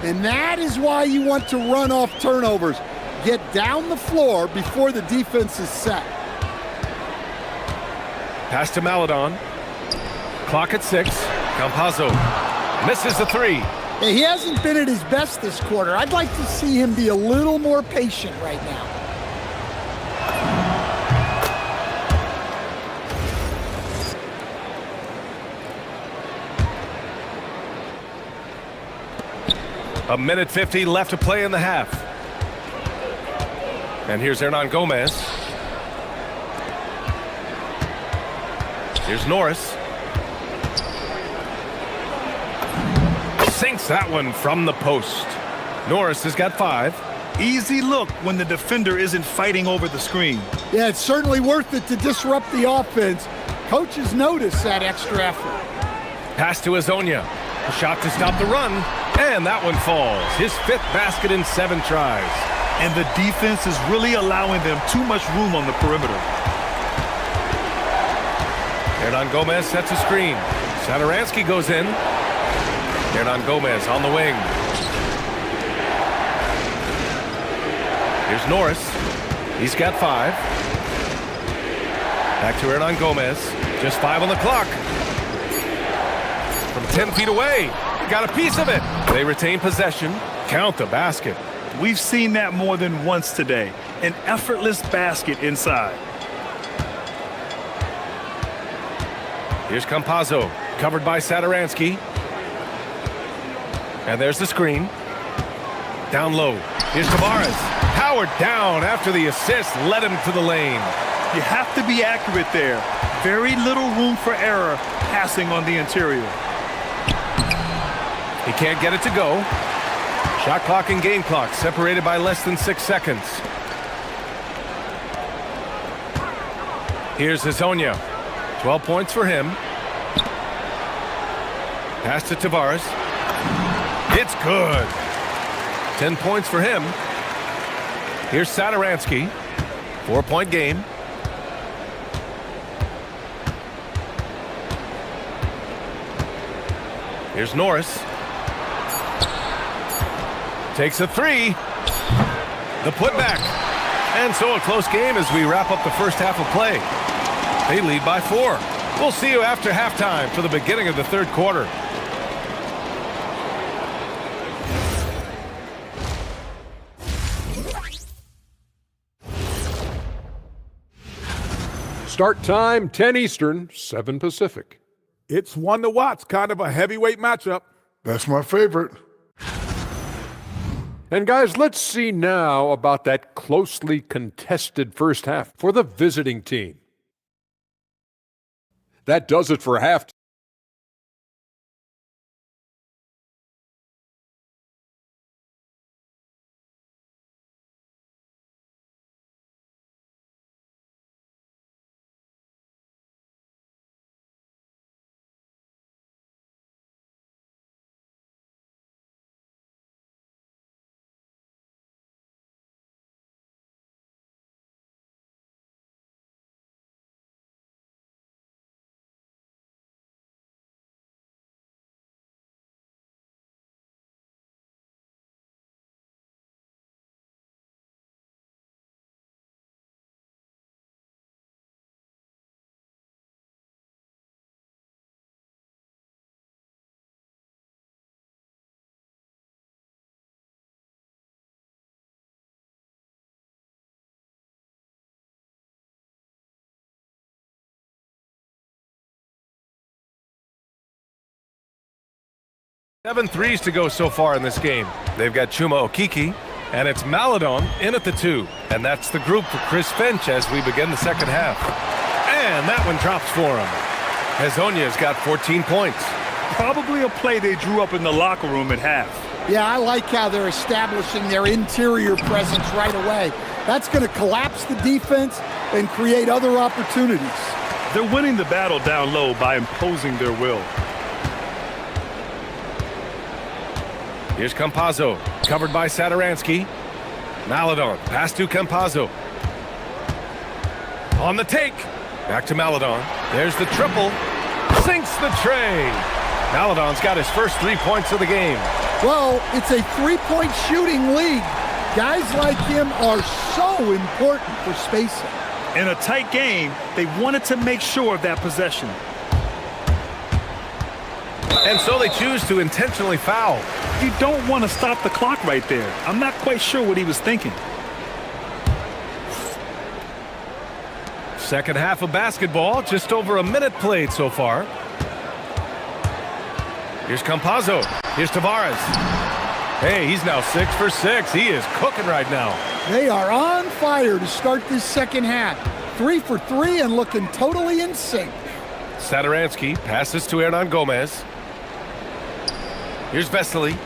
And that is why you want to run off turnovers. get down the floor before the defense is set. Pass to Maladon. Clock at 6. Campazzo misses the three. Yeah, he hasn't been at his best this quarter. I'd like to see him be a little more patient right now. A minute 50 left to play in the half. And here's Hernan Gomez. Here's Norris. Sinks that one from the post. Norris has got 5. Easy look when the defender isn't fighting over the screen. Yeah, it's certainly worth it to disrupt the offense. Coaches notice that extra effort. Pass to Azonia. A shot to stop the run. And that one falls. His 5th basket in 7 tries. And the defense is really allowing them too much room on the perimeter. Hernan Gomez sets a screen. Satoransky goes in. Hernan Gomez on the wing. Here's Norris. He's got 5. Back to Hernan Gomez. Just 5 on the clock. From 10 feet away. Got a piece of it. They retain possession. Count the basket. We've seen that more than once today. An effortless basket inside. Here's Campazzo, covered by Satoransky. And there's the screen. Down low. Here's Tavares. Powered down after the assist led him to the lane. You have to be accurate there. Very little room for error passing on the interior. He can't get it to go. Shot clock and game clock separated by less than 6 seconds. Here's Azonia. 12 points for him. Pass to Tavares. It's good. 10 points for him. Here's Satoransky. 4-point game. Here's Norris. Takes a 3. The putback. And so a close game as we wrap up the first half of play. They lead by 4. We'll see you after halftime for the beginning of the third quarter. Start time 10 Eastern, 7 Pacific. It's one to watch, kind of a heavyweight matchup. That's my favorite. And guys, let's see now about that closely contested first half for the visiting team. That does it for halftime. Seven threes to go so far in this game. They've got Chuma Okiki, and it's Maladon in at the 2. And that's the group for Chris Finch as we begin the second half. And that one drops for him. Azonia's got 14 points. Probably a play they drew up in the locker room at half. Yeah, I like how they're establishing their interior presence right away. That's going to collapse the defense and create other opportunities. They're winning the battle down low by imposing their will. Here's Campazzo, covered by Satoransky. Maladon, pass to Campazzo. On the take. Back to Maladon. There's the triple. Sinks the tray. Maladon's got his first 3 points of the game. Well, it's a 3-point shooting league. Guys like him are so important for spacing. In a tight game, they wanted to make sure of that possession. And so they choose to intentionally foul. You don't want to stop the clock right there. I'm not quite sure what he was thinking. Second half of basketball, just over a minute played so far. Here's Campazzo. Here's Tavares. Hey, he's now 6 for 6. He is cooking right now. They are on fire to start this second half. 3 for 3 and looking totally in sync. Satoransky passes to Hernan Gomez. Here's Vesely.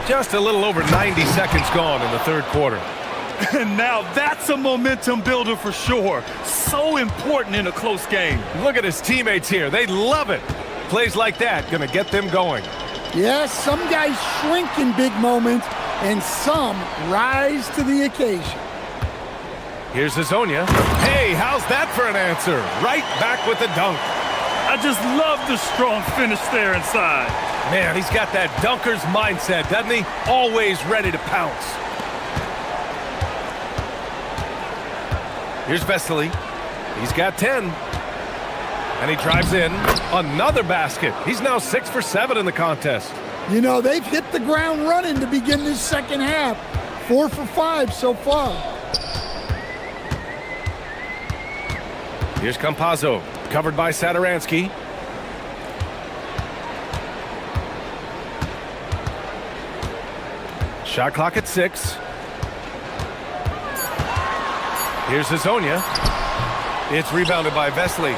Just a little over 90 seconds gone in the third quarter. And now that's a momentum builder for sure. So important in a close game. Look at his teammates here. They love it. Plays like that gonna get them going. Yes, some guys shrink in big moments and some rise to the occasion. Here's Hazonia. Hey, how's that for an answer? Right back with the dunk. I just love the strong finish there inside. Man, he's got that dunker's mindset, doesn't he? Always ready to pounce. Here's Vesely. He's got 10. And he drives in. Another basket. He's now 6 for 7 in the contest. You know, they've hit the ground running to begin this second half. 4 for 5 so far. Here's Campazzo, covered by Satoransky. Shot clock at 6. Here's Hazonia. It's rebounded by Vesely.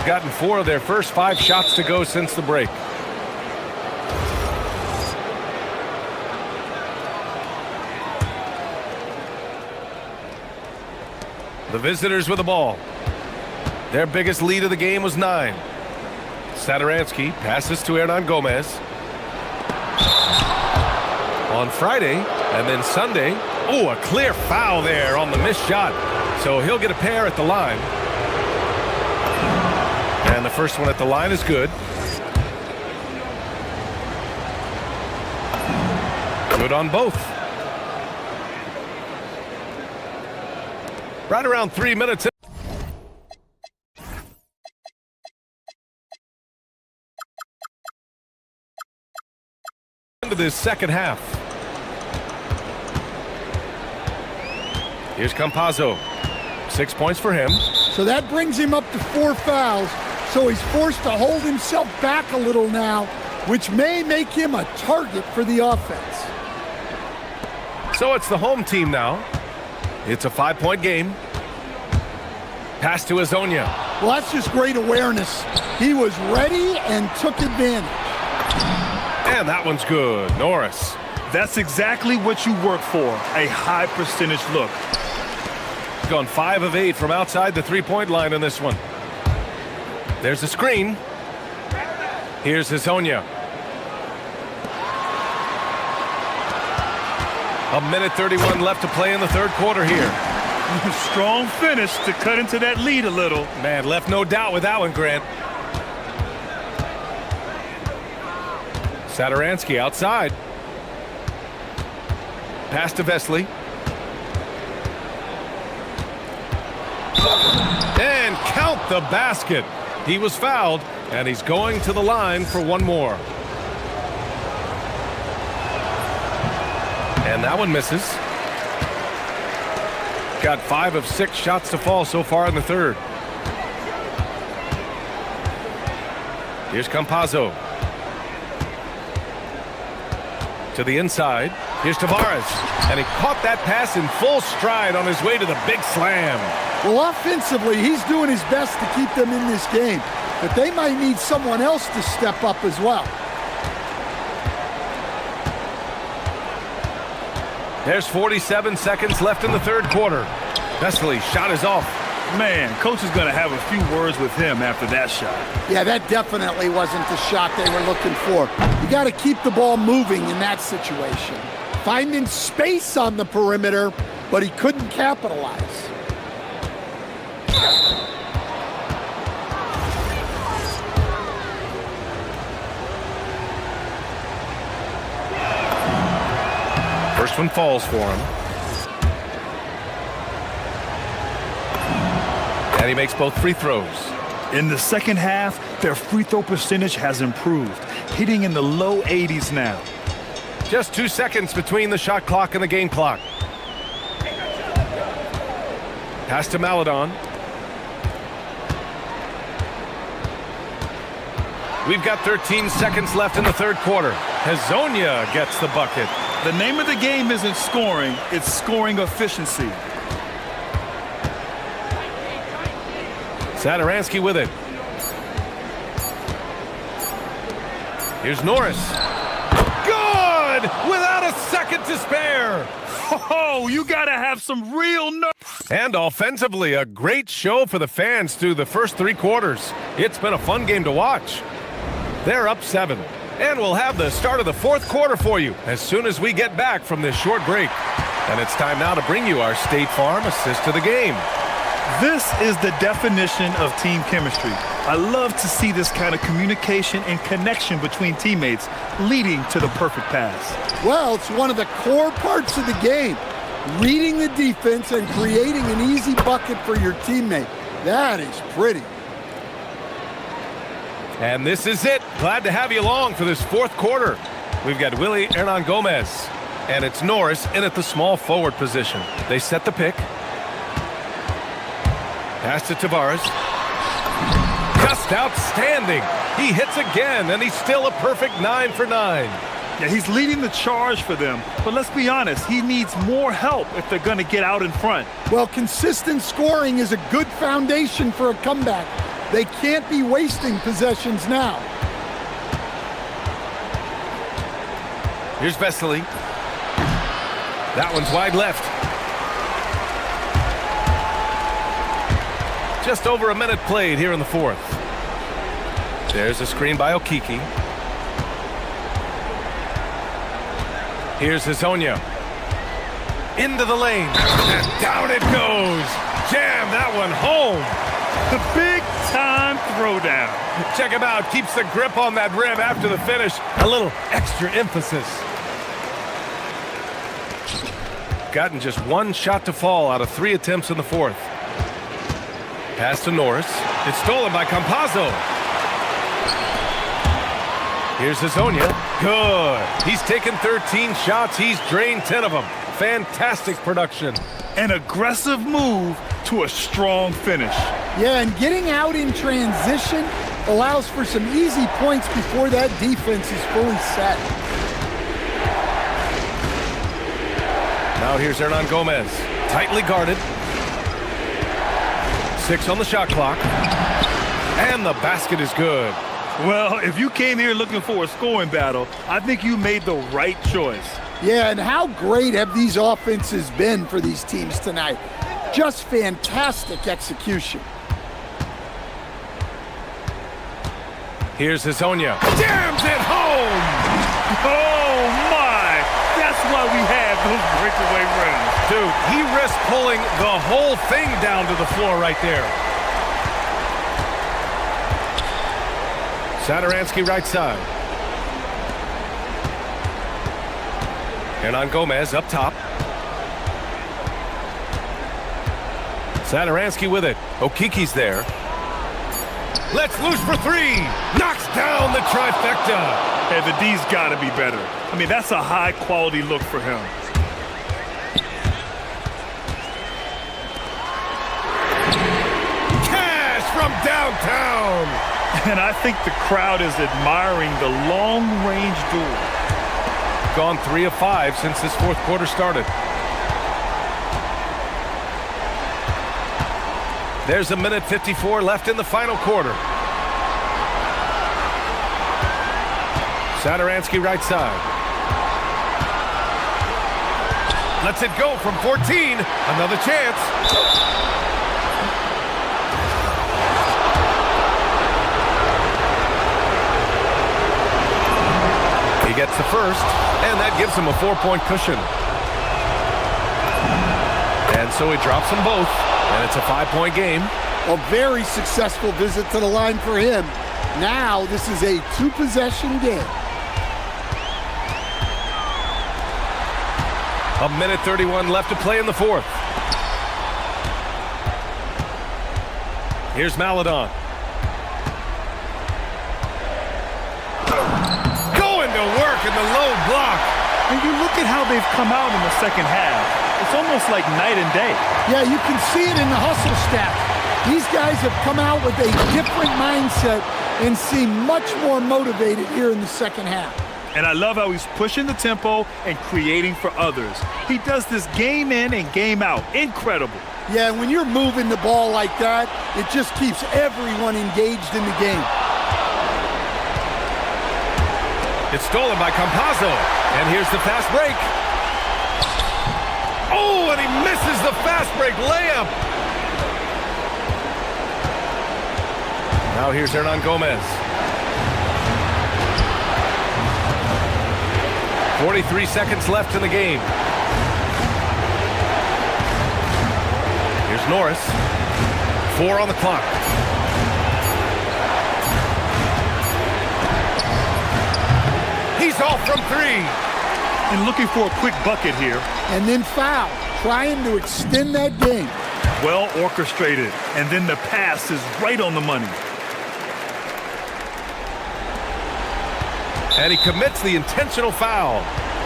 Gotten 4 of their first 5 shots to go since the break. The visitors with the ball. Their biggest lead of the game was 9. Satoransky passes to Hernan Gomez. On Friday and then Sunday. Oh, a clear foul there on the missed shot. So he'll get a pair at the line. And the first one at the line is good. Good on both. Right around 3 minutes into this second half. Here's Campazzo. 6 points for him. So that brings him up to 4 fouls. So he's forced to hold himself back a little now, which may make him a target for the offense. So it's the home team now. It's a 5-point game. Pass to Hazonia. Well, that's just great awareness. He was ready and took advantage. And that one's good. Norris. That's exactly what you work for, a high percentage look. Gone 5 of 8 from outside the 3-point line in this one. There's a screen. Here's Hazonia. A minute 31 left to play in the third quarter here. Strong finish to cut into that lead a little. Man, left no doubt with that one, Grant. Satoransky outside. Pass to Vesely. And count the basket. He was fouled, and he's going to the line for one more. And that one misses. Got 5 of 6 shots to fall so far in the third. Here's Campazzo. To the inside. Here's Tavares. And he caught that pass in full stride on his way to the big slam. Well, offensively, he's doing his best to keep them in this game. But they might need someone else to step up as well. There's 47 seconds left in the third quarter. Vesely shot is off. Man, coach is going to have a few words with him after that shot. Yeah, that definitely wasn't the shot they were looking for. You got to keep the ball moving in that situation. Finding space on the perimeter, but he couldn't capitalize. one falls for him. And he makes both free throws. In the second half, their free throw percentage has improved, hitting in the low 80s now. Just 2 seconds between the shot clock and the game clock. Pass to Maladon. We've got 13 seconds left in the third quarter. Hezonja gets the bucket. The name of the game isn't scoring, it's scoring efficiency. Satoransky with it. Here's Norris. Good! Without a second to spare. Oh, you gotta have some real nerve. And offensively, a great show for the fans through the first 3 quarters. It's been a fun game to watch. They're up 7. And we'll have the start of the fourth quarter for you as soon as we get back from this short break. And it's time now to bring you our State Farm assist to the game. This is the definition of team chemistry. I love to see this kind of communication and connection between teammates leading to the perfect pass. Well, it's one of the core parts of the game. Reading the defense and creating an easy bucket for your teammate. That is pretty. And this is it. Glad to have you along for this fourth quarter. We've got Willie Hernan Gomez. And it's Norris in at the small forward position. They set the pick. Pass to Tavares. Just outstanding. He hits again, and he's still a perfect 9 for 9. Yeah, he's leading the charge for them. But let's be honest, he needs more help if they're going to get out in front. Well, consistent scoring is a good foundation for a comeback. They can't be wasting possessions now. Here's Vesely. That one's wide left. Just over a minute played here in the fourth. There's a screen by Okiki. Here's Hezonja. Into the lane. And down it goes. Jam that one home. The big-time throwdown. Check him out. Keeps the grip on that rim after the finish. A little extra emphasis. Gotten just 1 shot to fall out of 3 attempts in the fourth. Pass to Norris. It's stolen by Campazzo. Here's Hezonja. Good. He's taken 13 shots. He's drained 10 of them. Fantastic production. An aggressive move to a strong finish. Yeah, and getting out in transition allows for some easy points before that defense is fully set. Now here's Hernan Gomez. Tightly guarded. 6 on the shot clock. And the basket is good. Well, if you came here looking for a scoring battle, I think you made the right choice. Yeah, and how great have these offenses been for these teams tonight? Just fantastic execution. Here's Hezonja. Jams it home! Oh, my! That's why we have those breakaway runs. Dude, he risked pulling the whole thing down to the floor right there. Satoransky right side. Hernan Gomez up top. Satoransky with it. Okiki's there. Let's loose for 3. Knocks down the trifecta. Hey, the D's got to be better. I mean, that's a high-quality look for him. Cash from downtown. And I think the crowd is admiring the long-range duel. Gone 3 of 5 since this fourth quarter started. There's a minute 54 left in the final quarter. Satoransky right side. Lets it go from 14. Another chance. He gets the first, and that gives him a 4-point cushion. And so he drops them both, and it's a 5-point game. A very successful visit to the line for him. Now this is a 2-possession game. A minute 31 left to play in the fourth. Here's Maladon. Going to work in the low block. And you look at how they've come out in the second half. It's almost like night and day. Yeah, you can see it in the hustle stat. These guys have come out with a different mindset and seem much more motivated here in the second half. And I love how he's pushing the tempo and creating for others. He does this game in and game out. Incredible. Yeah, when you're moving the ball like that, it just keeps everyone engaged in the game. It's stolen by Campazzo. And here's the fast break. Oh, and he misses the fast break layup. Now here's Hernan Gomez. 43 seconds left in the game. Here's Norris. 4 on the clock. He's off from 3. And looking for a quick bucket here. And then foul, trying to extend that game. Well orchestrated. And then the pass is right on the money. And he commits the intentional foul.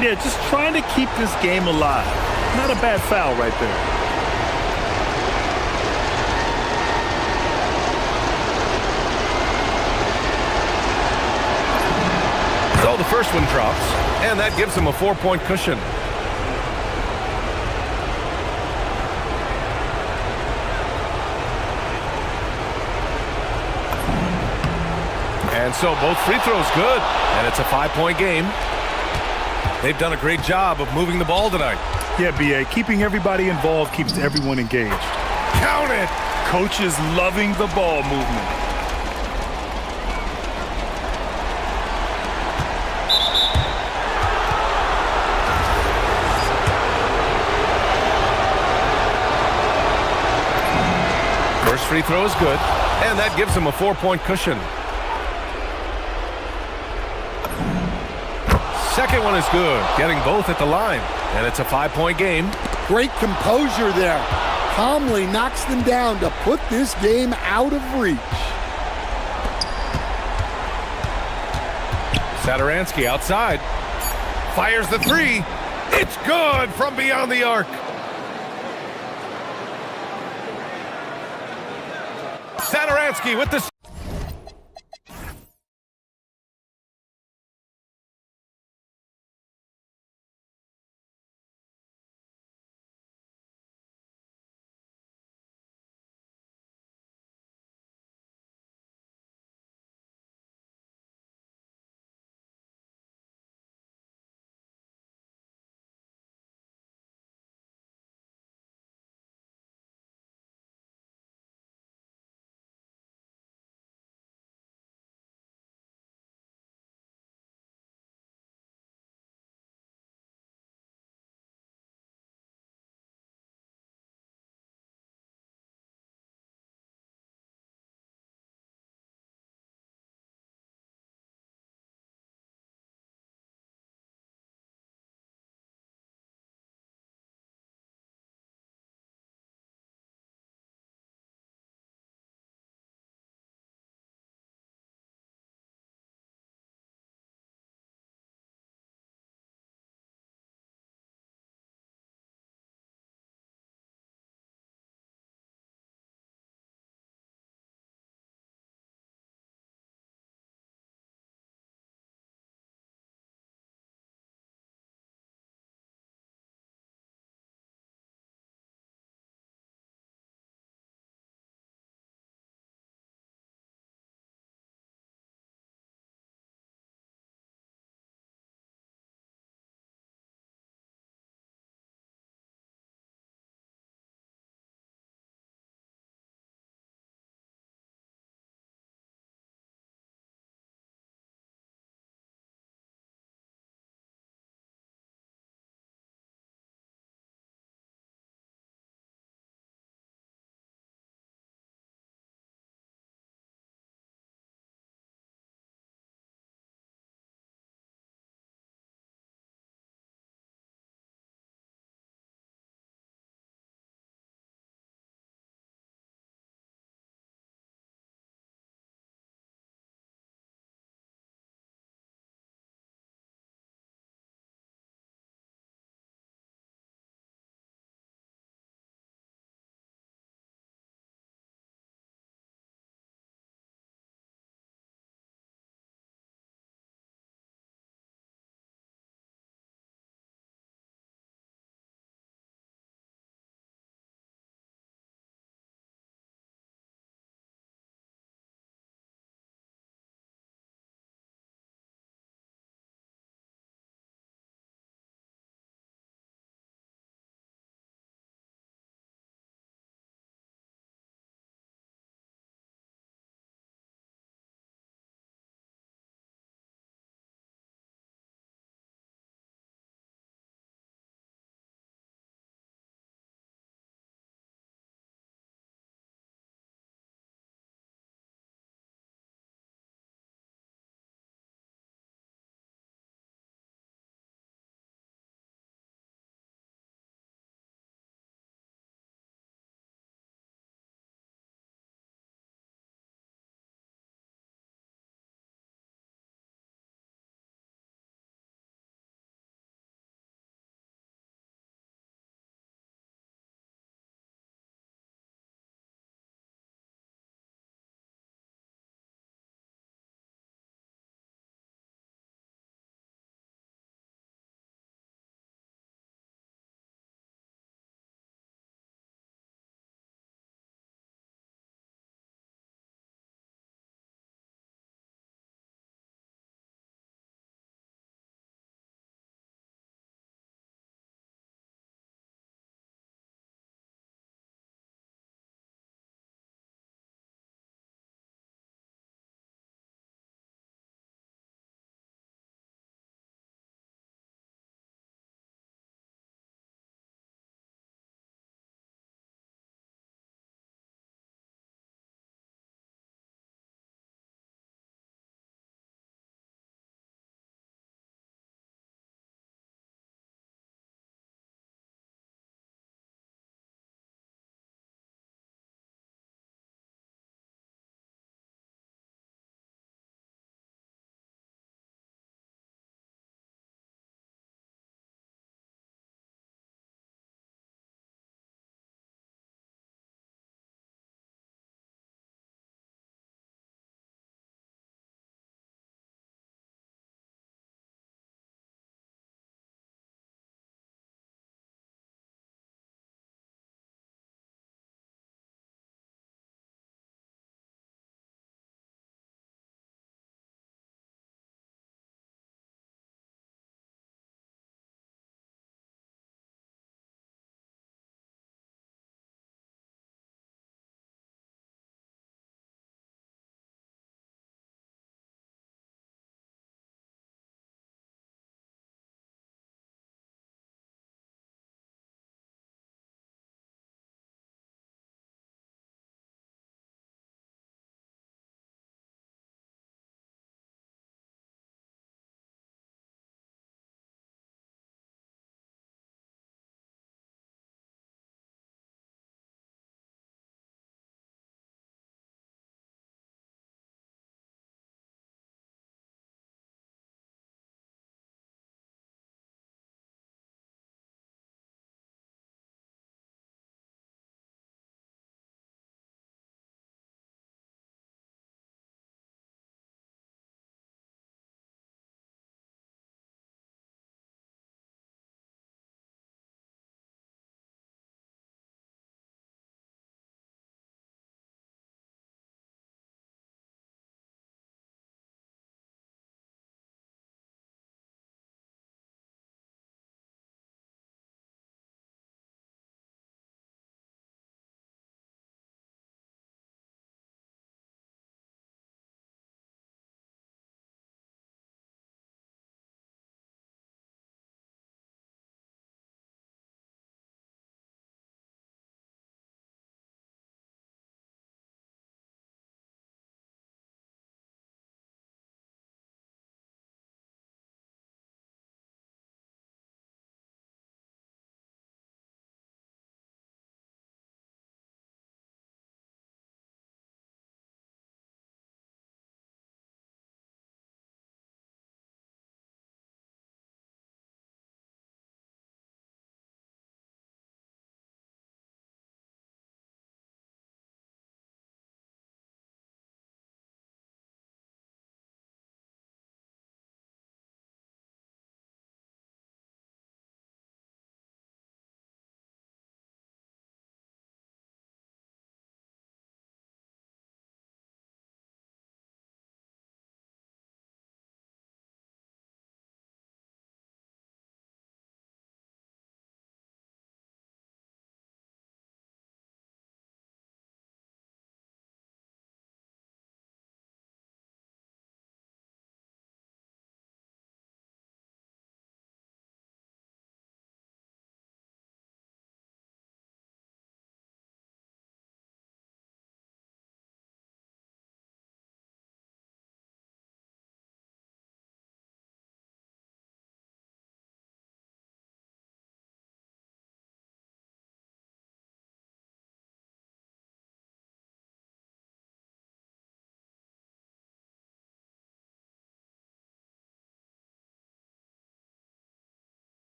Yeah, just trying to keep this game alive. Not a bad foul right there. So the first one drops, and that gives him a 4-point cushion. And so both free throws good, and it's a 5-point game. They've done a great job of moving the ball tonight. Yeah, B.A., keeping everybody involved keeps everyone engaged. Count it! Coach is loving the ball movement. First free throw is good, and that gives him a 4-point cushion. Second one is good, getting both at the line, and it's a 5-point game. Great composure there. Calmly knocks them down to put this game out of reach. Satoransky outside. Fires the 3. It's good from beyond the arc. Satoransky with the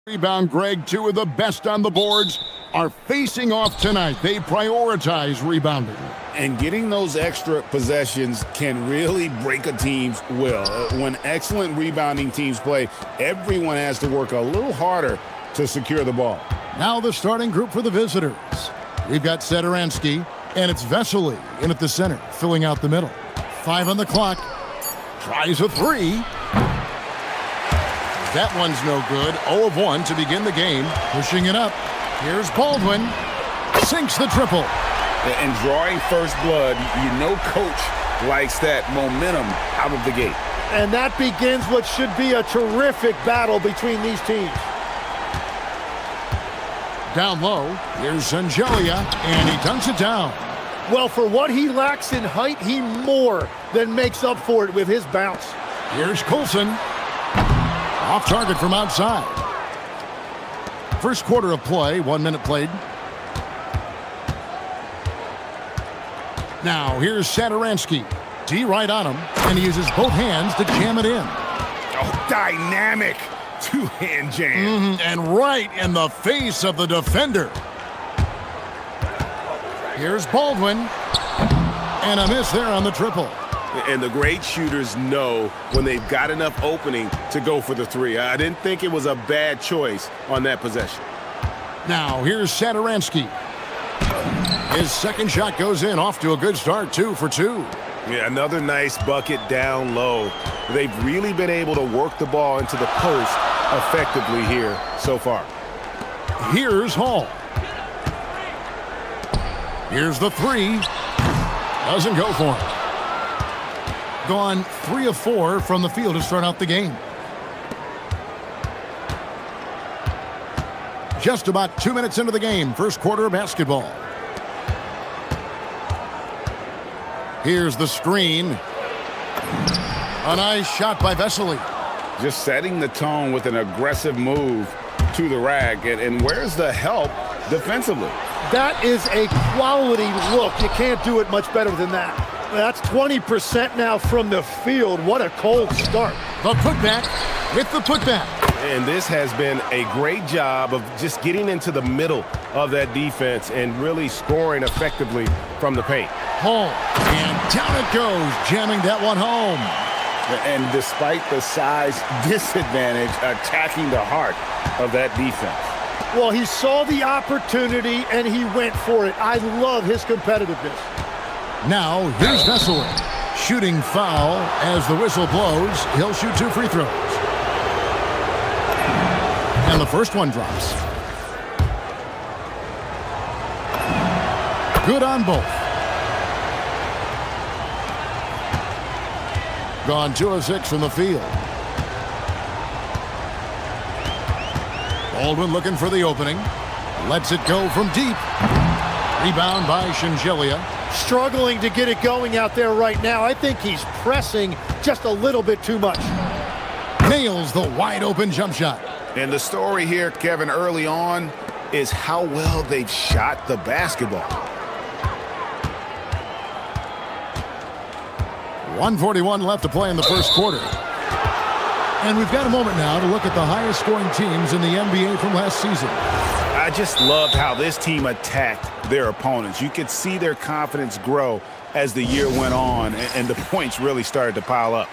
Rebound, Greg. Two of the best on the boards are facing off tonight. They prioritize rebounding. And getting those extra possessions can really break a team's will. When excellent rebounding teams play, everyone has to work a little harder to secure the ball. Now the starting group for the visitors. We've got Sederansky, and it's Vesely in at the center, filling out the middle. 5 on the clock. Tries a three. That one's no good. 0 of 1 to begin the game. Pushing it up. Here's Baldwin. Sinks the triple. And drawing first blood, you know coach likes that momentum out of the gate. And that begins what should be a terrific battle between these teams. Down low, here's Sangelia, and he dunks it down. Well, for what he lacks in height, he more than makes up for it with his bounce. Here's Coulson. Off target from outside. First quarter of play, 1 minute played. Now, here's Sederansky. D right on him, and he uses both hands to jam it in. Oh, dynamic two-hand jam. And right in the face of the defender. Here's Baldwin. And a miss there on the triple. And the great shooters know when they've got enough opening to go for the three. I didn't think it was a bad choice on that possession. Now, here's Sederansky. His second shot goes in, off to a good start, 2 for 2. Yeah, another nice bucket down low. They've really been able to work the ball into the post effectively here so far. Here's Hall. Here's the three. Doesn't go for him. Gone 3 of 4 from the field to start out the game. Just about 2 minutes into the game, first quarter of basketball. Here's the screen. A nice shot by Vesely. Just setting the tone with an aggressive move to the rack. And where's the help defensively? That is a quality look. You can't do it much better than that. That's 20% now from the field. What a cold start. The putback with the putback. And this has been a great job of just getting into the middle of that defense and really scoring effectively from the paint. Home, and down it goes, jamming that one home. And despite the size disadvantage, attacking the heart of that defense. Well, he saw the opportunity and he went for it. I love his competitiveness. Now, here's Vesely. Shooting foul as the whistle blows. He'll shoot 2 free throws. And the first one drops. Good on both. Gone 2 of 6 from the field. Baldwin looking for the opening. Lets it go from deep. Rebound by Shingelia. Struggling to get it going out there right now. I think he's pressing just a little bit too much. Nails the wide open jump shot. And the story here, Kevin, early on is how well they've shot the basketball. 1:41 left to play in the first quarter. And we've got a moment now to look at the highest scoring teams in the NBA from last season. I just loved how this team attacked their opponents. You could see their confidence grow as the year went on, and the points really started to pile up.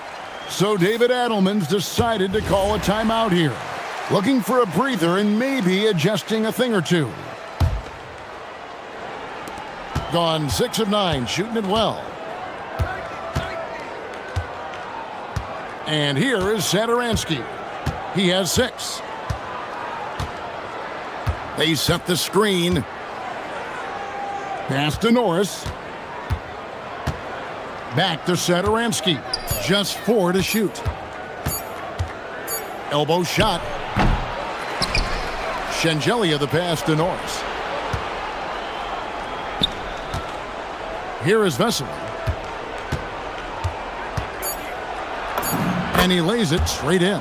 So David Adelman's decided to call a timeout here. Looking for a breather and maybe adjusting a thing or two. Gone 6 of 9, shooting it well. And here is Sederansky. He has 6. They set the screen. Pass to Norris. Back to Sederansky. Just 4 to shoot. Elbow shot. Shingelia the pass to Norris. Here is Vesely. And he lays it straight in.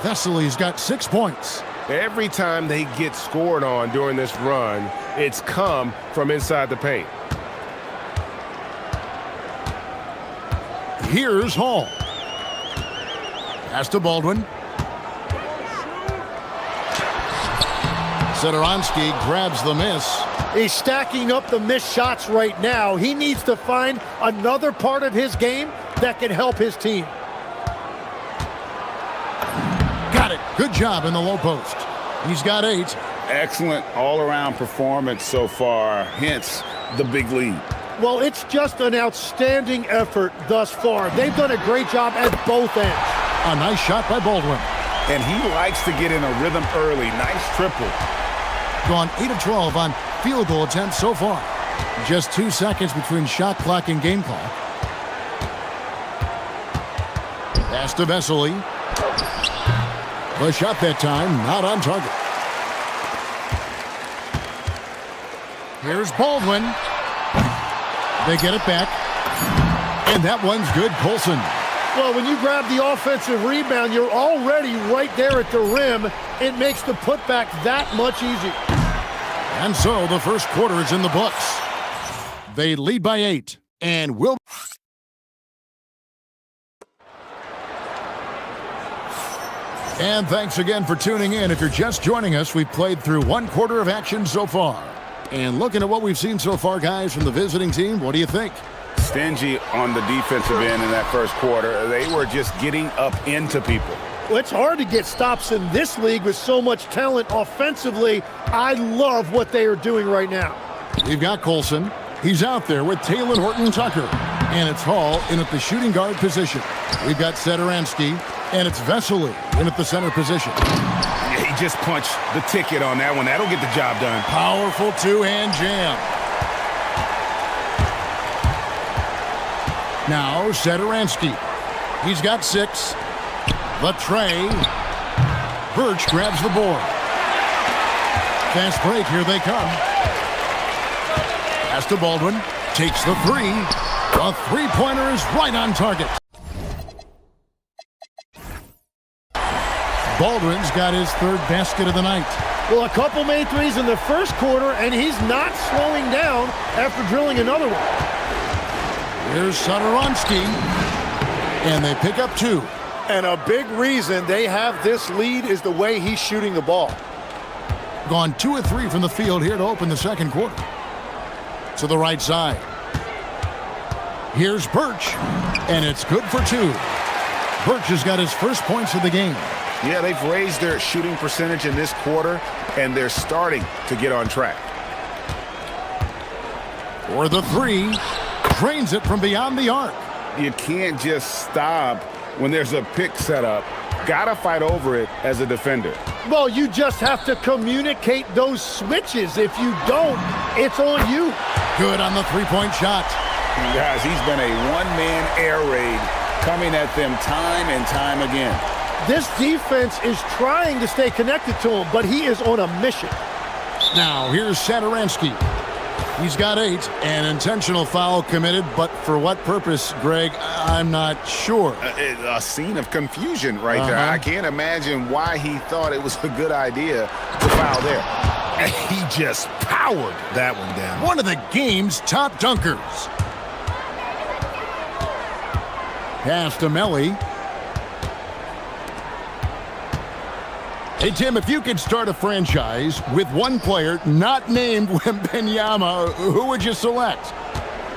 Vesely's got 6 points. Every time they get scored on during this run, it's come from inside the paint. Here's Hall. Pass to Baldwin. Sedoronsky grabs the miss. He's stacking up the missed shots right now. He needs to find another part of his game that can help his team. Got it. Good job in the low post. He's got 8. Excellent all-around performance so far, hence the big lead. Well, it's just an outstanding effort thus far. They've done a great job at both ends. A nice shot by Baldwin. And he likes to get in a rhythm early. Nice triple. Gone 8 of 12 on field goal attempts so far. Just 2 seconds between shot clock and game clock. Pass to Vesely. The shot that time, not on target. Here's Baldwin. They get it back. And that one's good, Colson. Well, when you grab the offensive rebound, you're already right there at the rim. It makes the putback that much easier. And so the first quarter is in the books. They lead by 8 and will... And thanks again for tuning in. If you're just joining us, we've played through 1 quarter of action so far. And looking at what we've seen so far, guys, from the visiting team, what do you think? Stingy on the defensive end in that first quarter. They were just getting up into people. Well, it's hard to get stops in this league with so much talent offensively. I love what they are doing right now. We've got Colson. He's out there with Taylor Horton-Tucker. And it's Hall in at the shooting guard position. We've got Sedoronsky, and it's Vesely in at the center position. He just punched the ticket on that one. That'll get the job done. Powerful two-hand jam. Now Sedoronsky. He's got 6. The tray. Birch grabs the board. Fast break, here they come. Pass to Baldwin. Takes the 3. The three-pointer is right on target. Baldwin's got his 3rd basket of the night. Well, a couple made threes in the first quarter, and he's not slowing down after drilling another one. Here's Sedoronsky, and they pick up 2. And a big reason they have this lead is the way he's shooting the ball. Gone 2 of 3 from the field here to open the second quarter. To the right side. Here's Birch, and it's good for 2. Birch has got his first points of the game. Yeah, they've raised their shooting percentage in this quarter, and they're starting to get on track. For the 3, drains it from beyond the arc. You can't just stop when there's a pick set up. Gotta fight over it as a defender. Well, you just have to communicate those switches. If you don't, it's on you. Good on the 3-point shot. Guys, he's been a one-man air raid coming at them time and time again. This defense is trying to stay connected to him, but he is on a mission. Now, here's Sedoronsky. He's got 8, an intentional foul committed, but for what purpose, Greg, I'm not sure. A scene of confusion right there. I can't imagine why he thought it was a good idea to foul there. And he just powered that one down. One of the game's top dunkers. Pass to Melly. Hey, Tim, if you could start a franchise with one player not named Wembanyama, who would you select?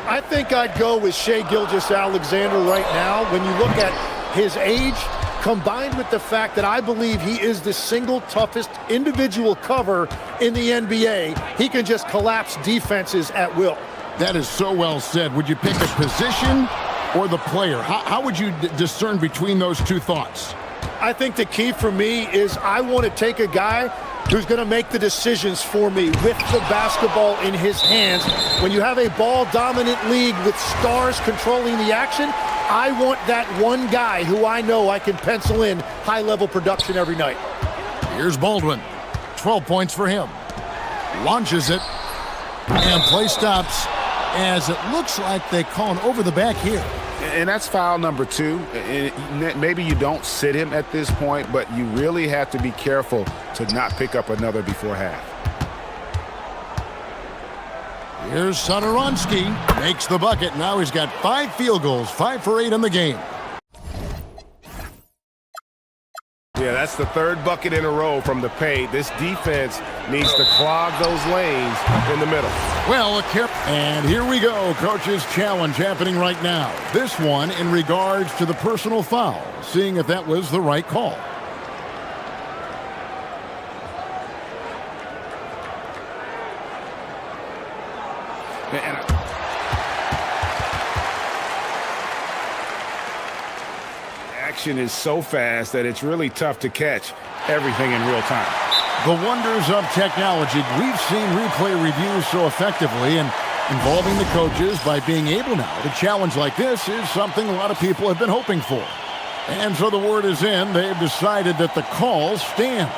I think I'd go with Shai Gilgeous-Alexander right now. When you look at his age, combined with the fact that I believe he is the single toughest individual cover in the NBA, he can just collapse defenses at will. That is so well said. Would you pick a position or the player? How would you discern between those two thoughts? I think the key for me is I want to take a guy who's going to make the decisions for me with the basketball in his hands. When you have a ball-dominant league with stars controlling the action, I want that one guy who I know I can pencil in high-level production every night. Here's Baldwin. 12 points for him. Launches it. And play stops as it looks like they call an over the back here. And that's foul number 2. Maybe you don't sit him at this point, but you really have to be careful to not pick up another before half. Here's Sedoronsky. Makes the bucket. Now he's got 5 field goals, 5 for 8 in the game. Yeah, that's the third bucket in a row from the paint. This defense needs to clog those lanes in the middle. Well, and here we go. Coach's challenge happening right now. This one in regards to the personal foul, seeing if that was the right call. Action is so fast that it's really tough to catch everything in real time. The wonders of technology. We've seen replay reviews so effectively, and involving the coaches by being able now to challenge like this is something a lot of people have been hoping for. And so the word is in. They've decided that the call stands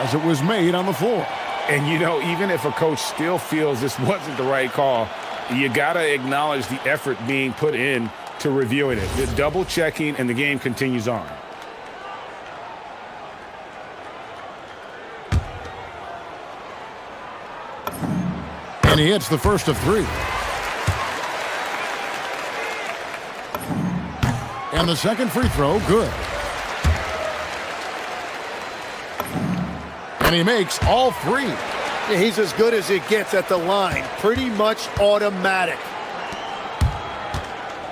as it was made on the floor. And, you know, even if a coach still feels this wasn't the right call, you got to acknowledge the effort being put in to reviewing it. The double checking, and the game continues on. And he hits the first of three. And the second free throw, good. And he makes all three. He's as good as it gets at the line. Pretty much automatic.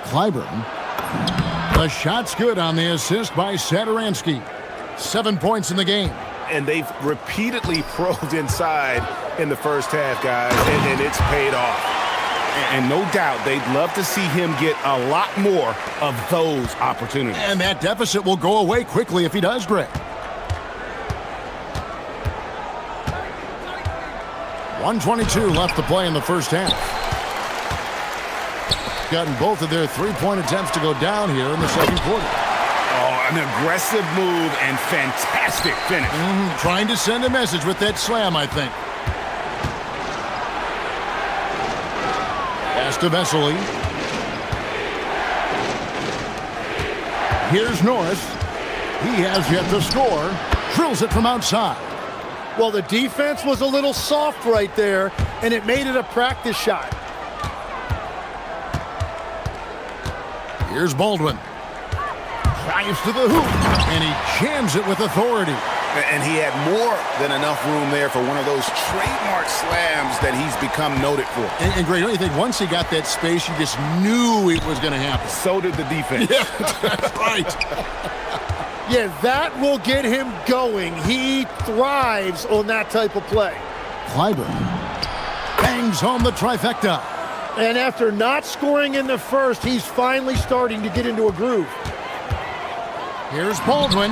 Clyburn. The shot's good on the assist by Satoransky. 7 points in the game. And they've repeatedly probed inside in the first half, guys, and it's paid off. And no doubt they'd love to see him get a lot more of those opportunities. And that deficit will go away quickly if he does, Greg. 1:22 left to play in the first half. Gotten both of their three-point attempts to go down here in the second quarter. Oh, an aggressive move and fantastic finish. Trying to send a message with that slam, I think. Pass to Vesely. Here's Norris. He has yet to score. Drills it from outside. Well, the defense was a little soft right there, and it made it a practice shot. Here's Baldwin. Drives to the hoop, and he jams it with authority. And he had more than enough room there for one of those trademark slams that he's become noted for. And Greg, don't you think once he got that space, you just knew it was going to happen? So did the defense. Yeah, that's right. Yeah, that will get him going. He thrives on that type of play. Clyburn bangs home the trifecta. And after not scoring in the first, he's finally starting to get into a groove. Here's Baldwin.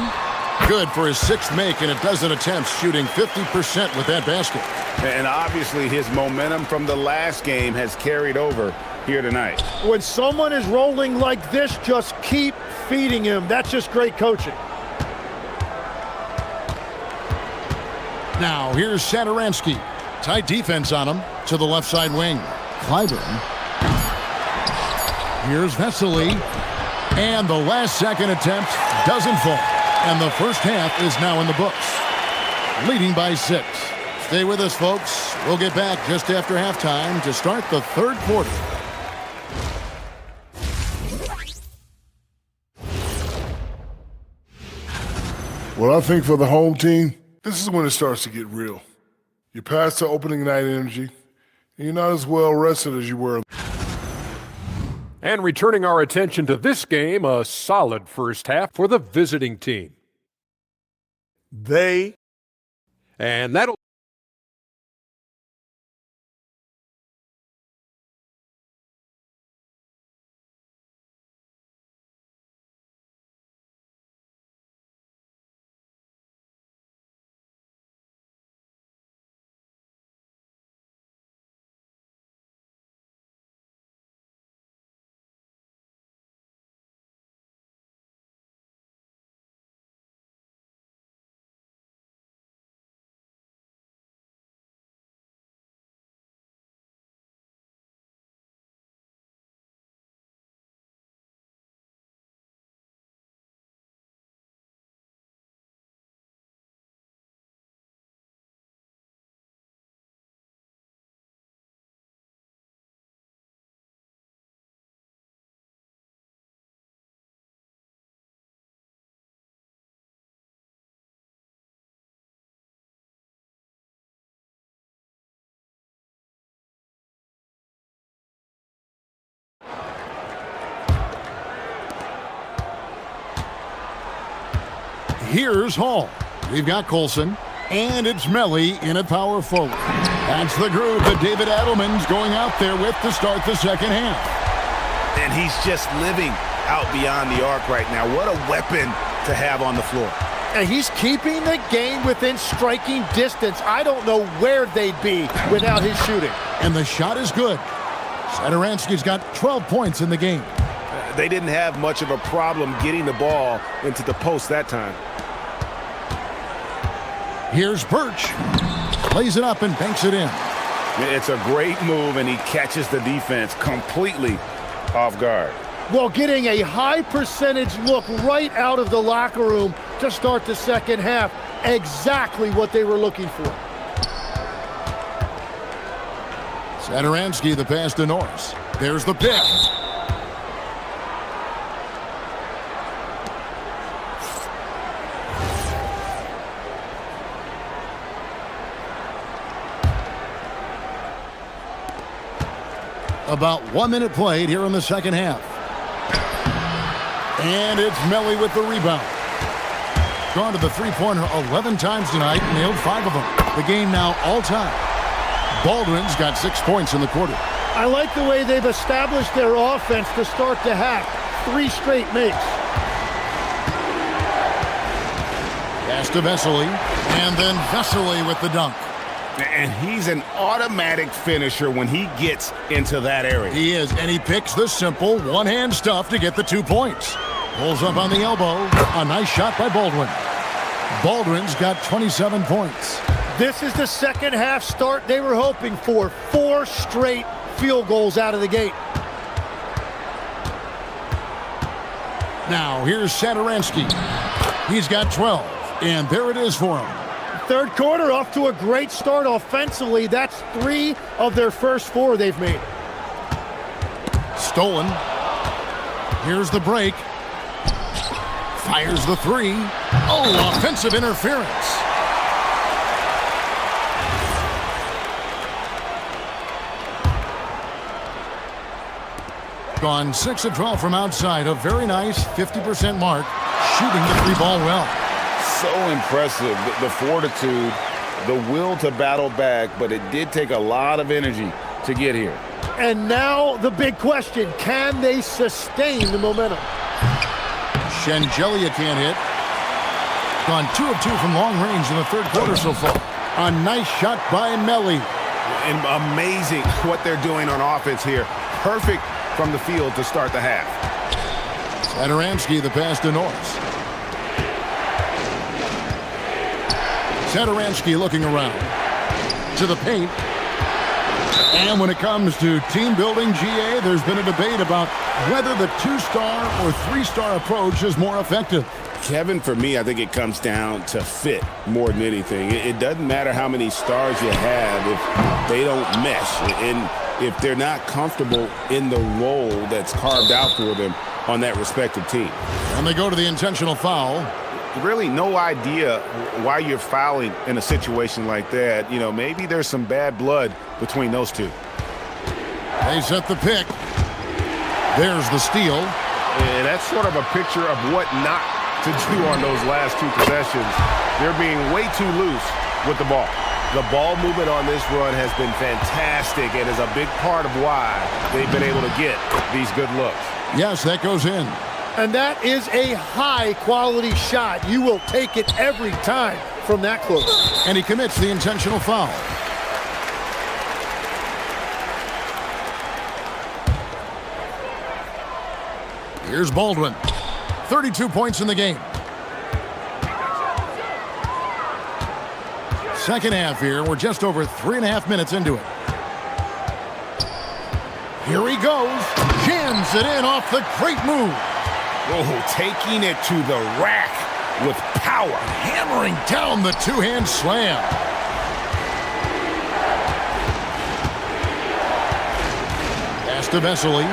Good for his sixth make and a dozen attempts, shooting 50% with that basket. And obviously his momentum from the last game has carried over here tonight. When someone is rolling like this, just keep feeding him. That's just great coaching. Now, here's Satoransky. Tight defense on him to the left side wing. Clyburn. Here's Vesely. And the last second attempt doesn't fall. And the first half is now in the books. Leading by 6. Stay with us, folks. We'll get back just after halftime to start the third quarter. Well, I think for the home team, this is when it starts to get real. You're past the opening night energy, and you're not as well rested as you were. And returning our attention to this game, a solid first half for the visiting team. And that'll Here's Hall. We've got Colson. And it's Melly in at power forward. That's the group that David Adelman's going out there with to start the second half. And he's just living out beyond the arc right now. What a weapon to have on the floor. And he's keeping the game within striking distance. I don't know where they'd be without his shooting. And the shot is good. Satoransky's got 12 points in the game. They didn't have much of a problem getting the ball into the post that time. Here's Birch. Plays it up and banks it in. It's a great move, and he catches the defense completely off guard. Well, getting a high percentage look right out of the locker room to start the second half. Exactly what they were looking for. Satoransky, the pass to Norris. There's the pick. About 1 minute played here in the second half. And it's Melly with the rebound. Gone to the three-pointer 11 times tonight, nailed 5 of them. The game now all-time. Baldwin's got 6 points in the quarter. I like the way they've established their offense to start the half. 3 straight makes. Pass to Vesely, and then Vesely with the dunk. And he's an automatic finisher when he gets into that area. He is, and he picks the simple one-hand stuff to get the 2 points. Pulls up on the elbow. A nice shot by Baldwin. Baldwin's got 27 points. This is the second half start they were hoping for. 4 straight field goals out of the gate. Now, here's Satoransky. He's got 12, and there it is for him. Third quarter off to a great start offensively. That's 3 of their first 4 they've made. Stolen. Here's the break. Fires the 3. Oh, offensive interference. Gone 6 of 12 from outside. A very nice 50% mark. Shooting the 3 ball well. So impressive, the fortitude, the will to battle back, but it did take a lot of energy to get here. And now the big question, can they sustain the momentum? Shengelia can't hit. Gone 2 of 2 from long range in the third quarter so far. A nice shot by Melly. And amazing what they're doing on offense here. Perfect from the field to start the half. Satoransky, the pass to Norris. Satoransky looking around to the paint. And when it comes to team building, GA, there's been a debate about whether the 2-star or 3-star approach is more effective. Kevin, for me, I think it comes down to fit more than anything. It doesn't matter how many stars you have if they don't mesh. And if they're not comfortable in the role that's carved out for them on that respective team. And they go to the intentional foul. Really no idea why you're fouling in a situation like that. You know, maybe there's some bad blood between those two. They set the pick. There's the steal. And that's sort of a picture of what not to do on those last 2 possessions. They're being way too loose with the ball. The ball movement on this run has been fantastic and is a big part of why they've been able to get these good looks. Yes, that goes in. And that is a high-quality shot. You will take it every time from that close. And he commits the intentional foul. Here's Baldwin. 32 points in the game. Second half here. We're just over 3.5 minutes into it. Here he goes. Jams it in off the great move. Oh, taking it to the rack with power. Hammering down the 2-hand slam. Pass to Vesely.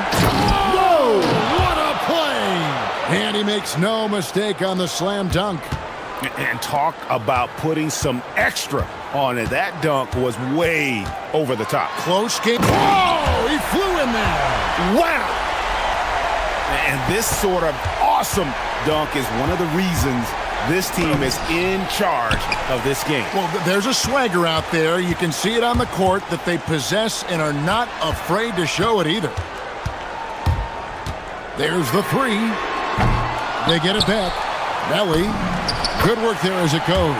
No! What a play! And he makes no mistake on the slam dunk. And talk about putting some extra on it. That dunk was way over the top. Close game. Oh, he flew in there. Wow! And this sort of awesome dunk is one of the reasons This team is in charge of this game. Well, there's a swagger out there. You can see it on the court that they possess and are not afraid to show it either. There's the three. They get it back. Belly. Good work there as it goes.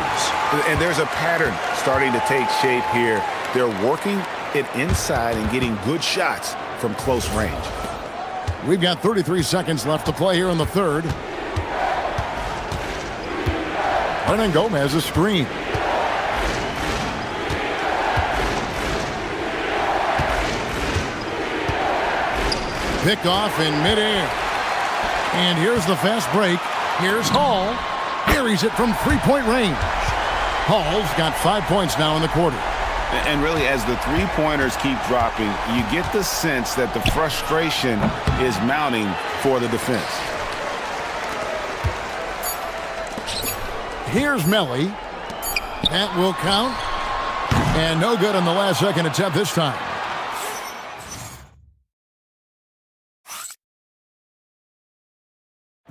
And there's a pattern starting to take shape here. They're working it inside and getting good shots from close range. We've got 33 seconds left to play here in the third. Hernan Gomez a screen. Pick off in midair. And here's the fast break. Here's Hall. Carries it from three-point range. Hall's got 5 points now in the quarter. And really, as the three-pointers keep dropping, you get the sense that the frustration is mounting for the defense. Here's Melly. That will count. And no good on the last second attempt this time.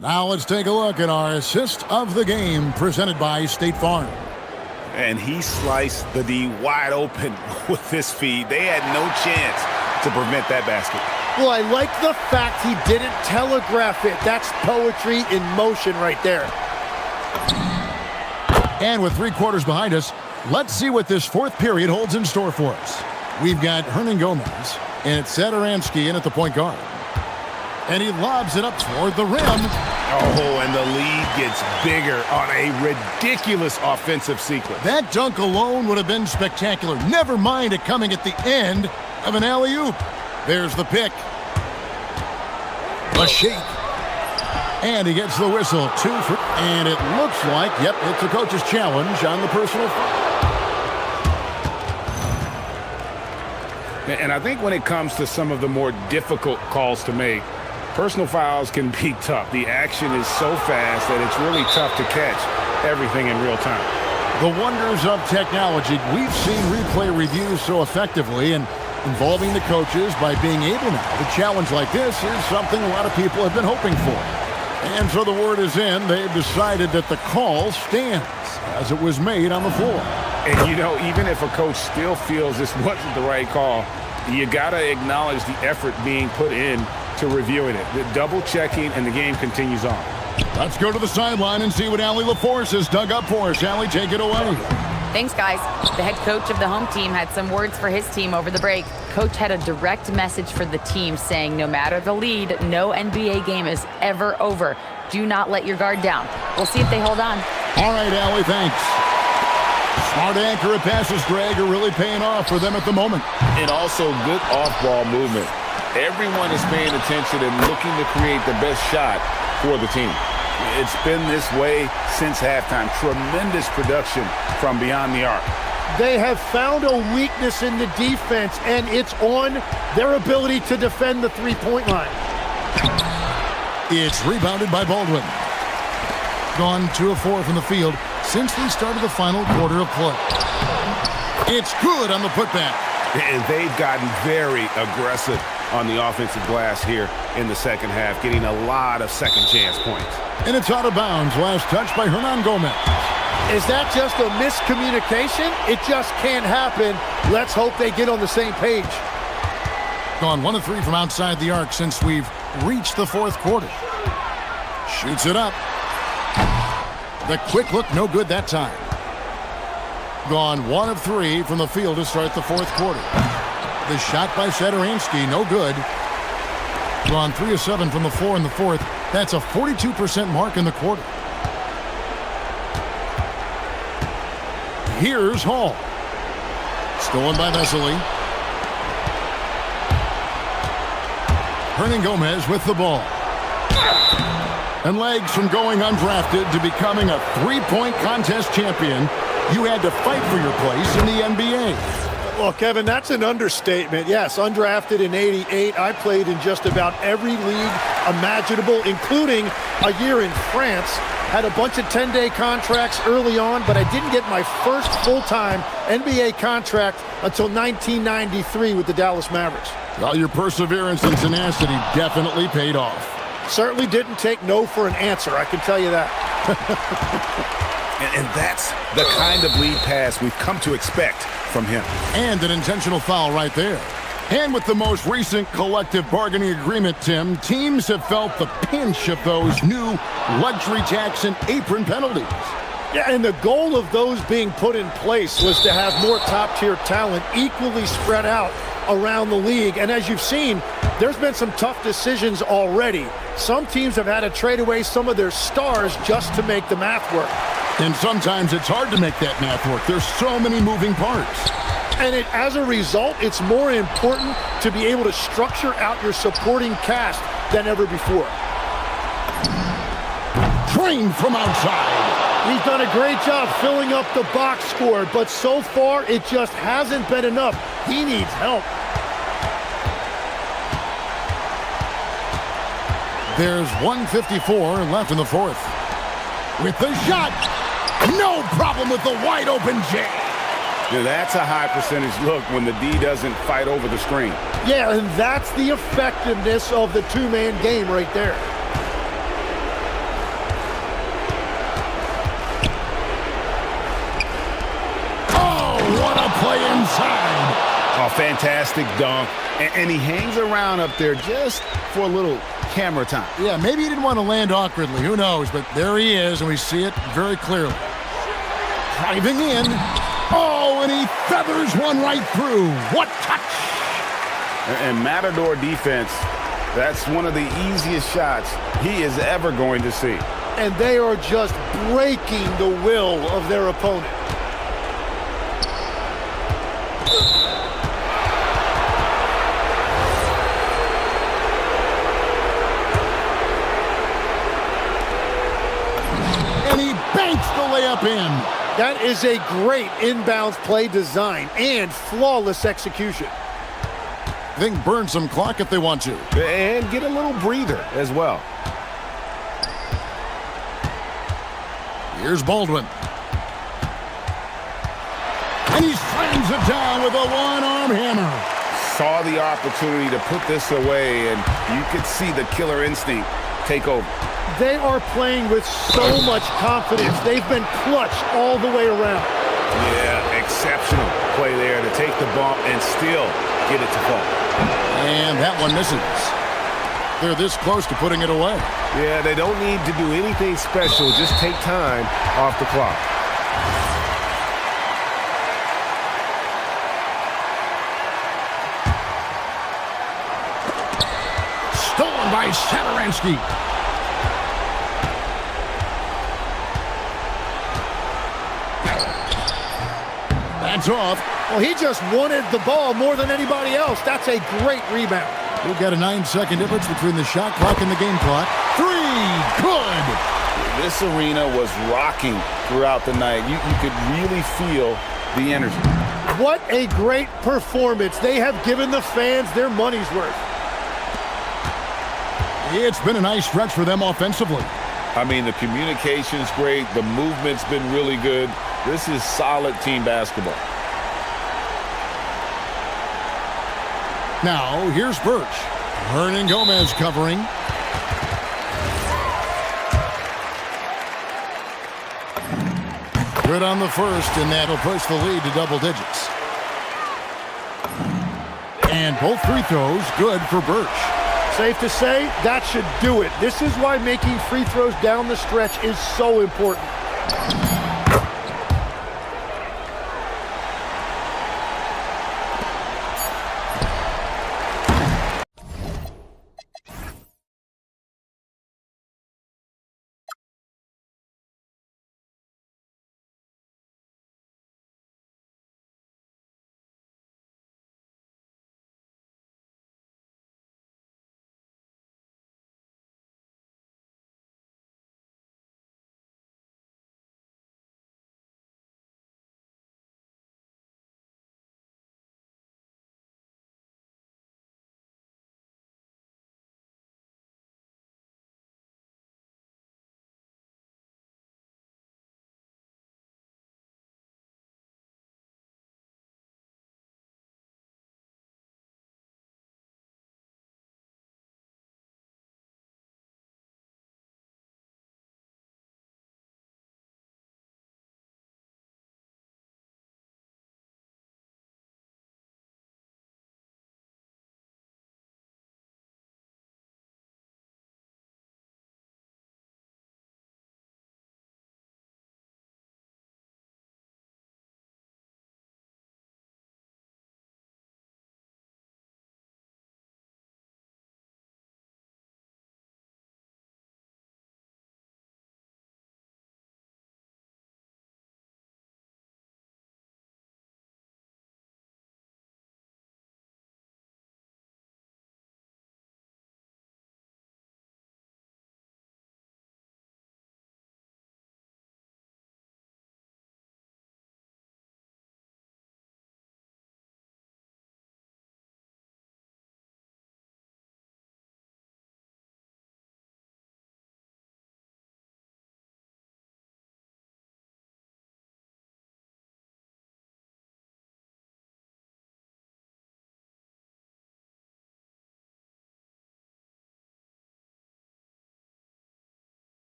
Now let's take a look at our assist of the game presented by State Farm. And he sliced the D wide open with his feed. They had no chance to prevent that basket. Well, I like the fact he didn't telegraph it. That's poetry in motion right there. And with 3 quarters behind us, let's see what this fourth period holds in store for us. We've got Hernan Gomez, and it's Sadaransky in at the point guard. And he lobs it up toward the rim. Oh, and the lead gets bigger on a ridiculous offensive sequence. That dunk alone would have been spectacular. Never mind it coming at the end of an alley-oop. There's the pick. A shake. And he gets the whistle. 2 for... And it looks like, yep, it's a coach's challenge on the personal foul. And I think when it comes to some of the more difficult calls to make, personal fouls can be tough. The action is so fast that it's really tough to catch everything in real time. The wonders of technology. We've seen replay reviews so effectively, and involving the coaches by being able now to challenge like this is something a lot of people have been hoping for. And so the word is in. They've decided that the call stands as it was made on the floor. And, you know, even if a coach still feels this wasn't the right call, you got to acknowledge the effort being put in to reviewing it. The double checking, and the game continues on. Let's go to the sideline and see what Allie LaForce has dug up for us. Allie, take it away. Thanks, guys. The head coach of the home team had some words for his team over the break. Coach had a direct message for the team saying no matter the lead, no NBA game is ever over. Do not let your guard down. We'll see if they hold on. All right, Allie, thanks. Smart accurate passes, Greg, are really paying off for them at the moment. And also good off-ball movement. Everyone is paying attention and looking to create the best shot for the team. It's been this way since halftime. Tremendous production from beyond the arc. They have found a weakness in the defense, and it's on their ability to defend the three-point line. It's rebounded by Baldwin. Gone 2 of 4 from the field since we started the final quarter of play. It's good on the putback. And they've gotten very aggressive on the offensive glass here in the second half, getting a lot of second chance points. And it's out of bounds. Last touch by Hernan Gomez. Is that just a miscommunication? It just can't happen. Let's hope they get on the same page. Gone 1 of 3 from outside the arc since we've reached the fourth quarter. Shoots it up. The quick look, no good that time. Gone 1 of 3 from the field to start the fourth quarter. The shot by Sadaransky, no good. Gone 3 of 7 from the floor in the fourth. That's a 42% mark in the quarter. Here's Hall. Stolen by Vesely. Hernan Gomez with the ball. And legs from going undrafted to becoming a three-point contest champion, you had to fight for your place in the NBA. Well, Kevin, that's an understatement. Yes, undrafted in '88. I played in just about every league imaginable, including a year in France. Had a bunch of 10-day contracts early on, but I didn't get my first full-time NBA contract until 1993 with the Dallas Mavericks. Well, your perseverance and tenacity definitely paid off. Certainly didn't take no for an answer, I can tell you that. And that's the kind of lead pass we've come to expect from him. And an intentional foul right there. And with the most recent collective bargaining agreement, Tim, teams have felt the pinch of those new luxury tax and apron penalties. Yeah, and the goal of those being put in place was to have more top-tier talent equally spread out around the league. And as you've seen, there's been some tough decisions already. Some teams have had to trade away some of their stars just to make the math work. And sometimes it's hard to make that math work. There's so many moving parts. And as a result, it's more important to be able to structure out your supporting cast than ever before. Trained from outside. He's done a great job filling up the box score, but so far it just hasn't been enough. He needs help. There's 1:54 left in the fourth. With the shot, no problem with the wide open J. Now that's a high percentage look when the D doesn't fight over the screen. Yeah, and that's the effectiveness of the two-man game right there. What a play inside. A fantastic dunk. And he hangs around up there just for a little camera time. Yeah, maybe he didn't want to land awkwardly. Who knows? But there he is, and we see it very clearly. Driving in. Oh, and he feathers one right through. What touch. And Matador defense, that's one of the easiest shots he is ever going to see. And they are just breaking the will of their opponent. And he banks the layup in. That is a great inbounds play design and flawless execution. They can burn some clock if they want to. And get a little breather as well. Here's Baldwin. And he slams it down with a one-arm hammer. Saw the opportunity to put this away, and you could see the killer instinct take over. They are playing with so much confidence. They've been clutch all the way around. Yeah, exceptional play there to take the bump and still get it to fall. And that one misses. They're this close to putting it away. Yeah, they don't need to do anything special. Just take time off the clock. Stolen by Saturansky. That's off. Well, he just wanted the ball more than anybody else. That's a great rebound. We've got a 9-second difference between the shot clock and the game clock. Three, good. This arena was rocking throughout the night. You could really feel the energy. What a great performance. They have given the fans their money's worth. It's been a nice stretch for them offensively. I mean, the communication's great. The movement's been really good. This is solid team basketball. Now, here's Birch. Hernan Gomez covering. Good on the first, and that'll push the lead to double digits. And both free throws good for Birch. Safe to say, that should do it. This is why making free throws down the stretch is so important.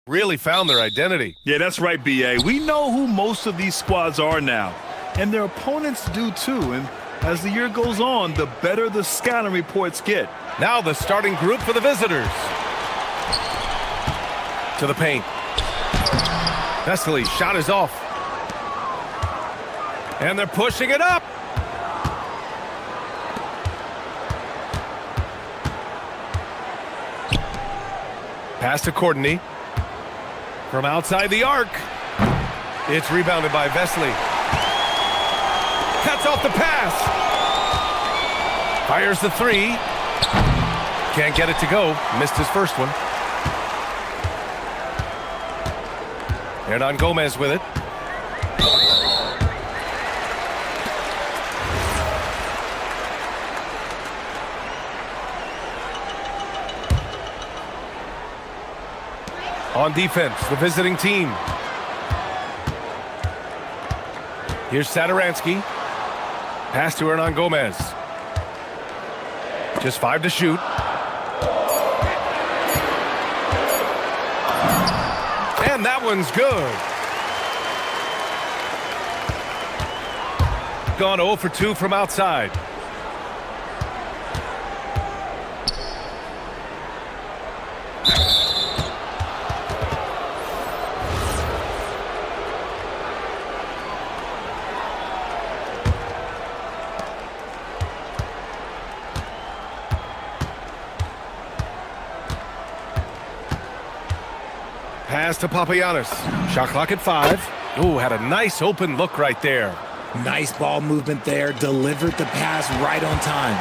really found their identity. Yeah, that's right, B.A. We know who most of these squads are now, and their opponents do too. And as the year goes on, the better the scouting reports get. Now the starting group for the visitors. To the paint. Vesely's shot is off. And they're pushing it up. Pass to Courtney. From outside the arc. It's rebounded by Vesely. Cuts off the pass. Fires the three. Can't get it to go. Missed his first one. Hernan Gomez with it. On defense, the visiting team. Here's Satoransky. Pass to Hernan Gomez. Just 5 to shoot. And that one's good. Gone 0 for 2 from outside. Pass to Papagiannis. Shot clock at 5. Ooh, had a nice open look right there. Nice ball movement there. Delivered the pass right on time.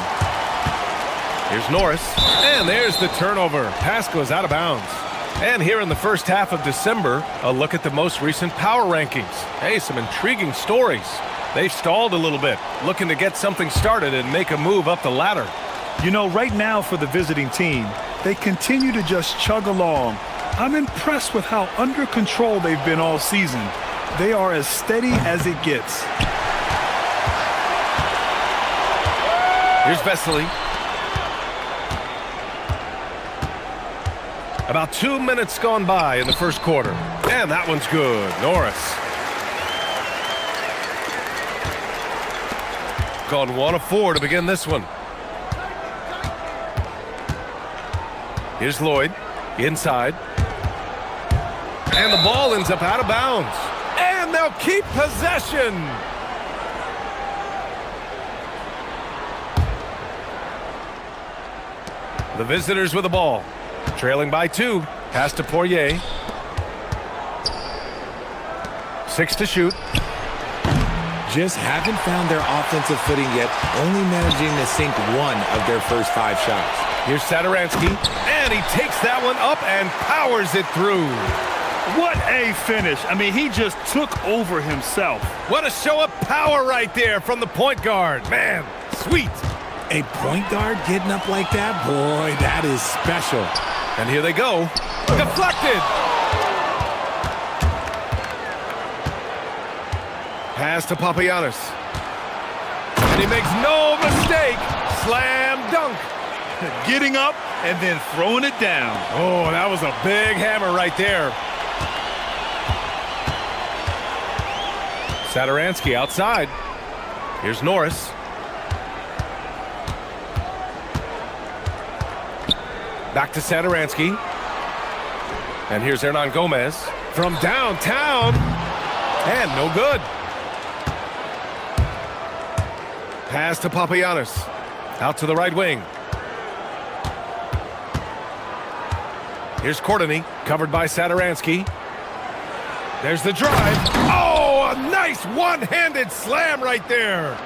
Here's Norris. And there's the turnover. Pass goes out of bounds. And here in the first half of December, a look at the most recent power rankings. Hey, some intriguing stories. They've stalled a little bit, looking to get something started and make a move up the ladder. You know, right now for the visiting team, they continue to just chug along. I'm impressed with how under control they've been all season. They are as steady as it gets. Here's Vesely. About 2 minutes gone by in the first quarter. And that one's good. Norris. Gone 1 of 4 to begin this one. Here's Lloyd. Inside. And the ball ends up out of bounds. And they'll keep possession. The visitors with the ball. Trailing by 2. Pass to Poirier. 6 to shoot. Just haven't found their offensive footing yet, only managing to sink 1 of their first 5 shots. Here's Satoransky, and he takes that one up and powers it through. What a finish. I mean, he just took over himself. What a show of power right there from the point guard. Man, sweet. A point guard getting up like that? Boy, that is special. And here they go. Deflected. Pass to Papagiannis. And he makes no mistake. Slam dunk. Getting up and then throwing it down. Oh, that was a big hammer right there. Satoransky outside. Here's Norris. Back to Satoransky. And here's Hernan Gomez from downtown. And no good. Pass to Papagiannis. Out to the right wing. Here's Courtney, covered by Satoransky. There's the drive. Oh, a nice one-handed slam right there.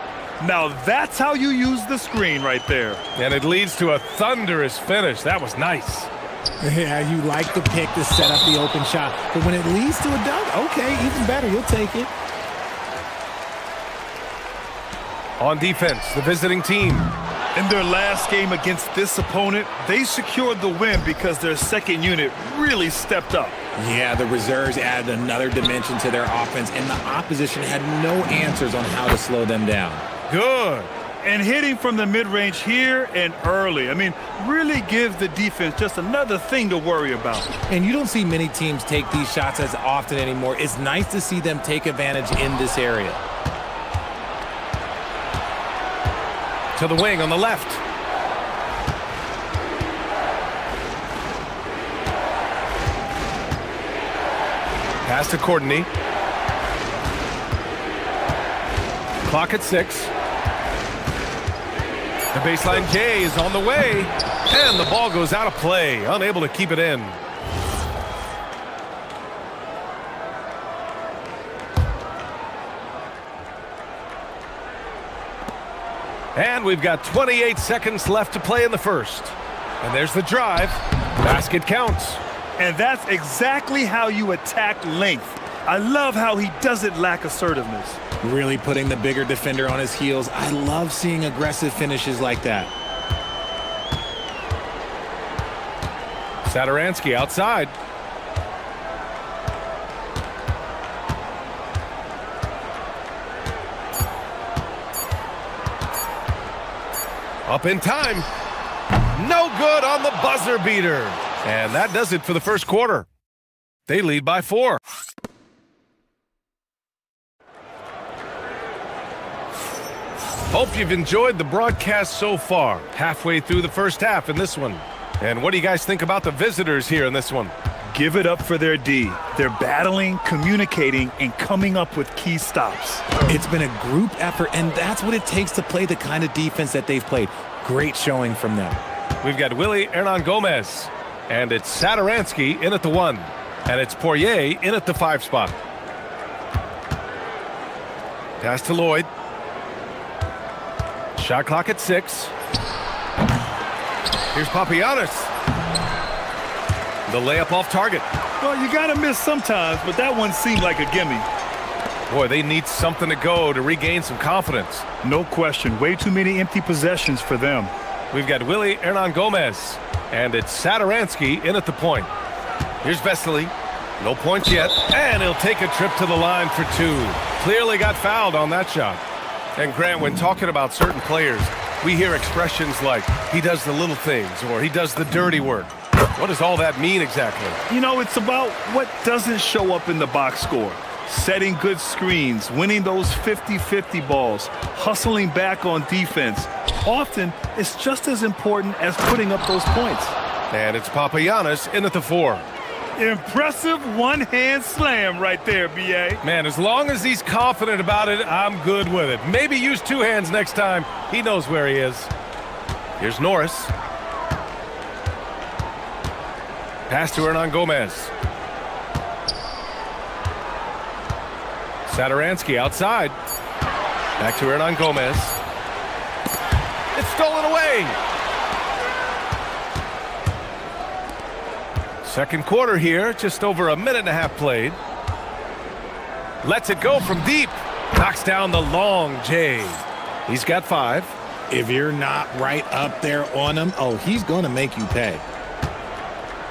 Now that's how you use the screen right there. And it leads to a thunderous finish. That was nice. Yeah, you like the pick to set up the open shot. But when it leads to a dunk, okay, even better. You'll take it. On defense, the visiting team. In their last game against this opponent, they secured the win because their second unit really stepped up. Yeah, the reserves added another dimension to their offense, and the opposition had no answers on how to slow them down. Good. And hitting from the mid-range here and early. I mean, really gives the defense just another thing to worry about. And you don't see many teams take these shots as often anymore. It's nice to see them take advantage in this area. To the wing on the left. Pass to Courtney. Clock at 6. The baseline K is on the way, and the ball goes out of play, unable to keep it in. And we've got 28 seconds left to play in the first. And there's the drive. Basket counts. And that's exactly how you attack length. I love how he doesn't lack assertiveness. Really putting the bigger defender on his heels. I love seeing aggressive finishes like that. Satoransky outside. Up in time. No good on the buzzer beater. And that does it for the first quarter. They lead by 4. Hope you've enjoyed the broadcast so far. Halfway through the first half in this one. And what do you guys think about the visitors here in this one? Give it up for their D. They're battling, communicating, and coming up with key stops. It's been a group effort, and that's what it takes to play the kind of defense that they've played. Great showing from them. We've got Willie Hernan-Gomez. And it's Satoransky in at the 1. And it's Poirier in at the 5 spot. Pass to Lloyd. Shot clock at 6. Here's Papagiannis. The layup off target. Well, you got to miss sometimes, but that one seemed like a gimme. Boy, they need something to go to regain some confidence. No question. Way too many empty possessions for them. We've got Willie Hernan-Gomez. And it's Satoransky in at the point. Here's Vesely. No points yet. And he'll take a trip to the line for 2. Clearly got fouled on that shot. And Grant, when talking about certain players, we hear expressions like, he does the little things, or he does the dirty work. What does all that mean exactly? You know, it's about what doesn't show up in the box score. Setting good screens, winning those 50-50 balls, hustling back on defense. Often, it's just as important as putting up those points. And it's Papagiannis in at the 4. Impressive one-hand slam right there, B.A. Man, as long as he's confident about it, I'm good with it. Maybe use 2 hands next time. He knows where he is. Here's Norris. Pass to Hernan-Gomez. Satoransky outside. Back to Hernan-Gomez. It's stolen away. Second quarter here, just over a minute and a half played. Lets it go from deep. Knocks down the long J. He's got 5. If you're not right up there on him, oh, he's going to make you pay.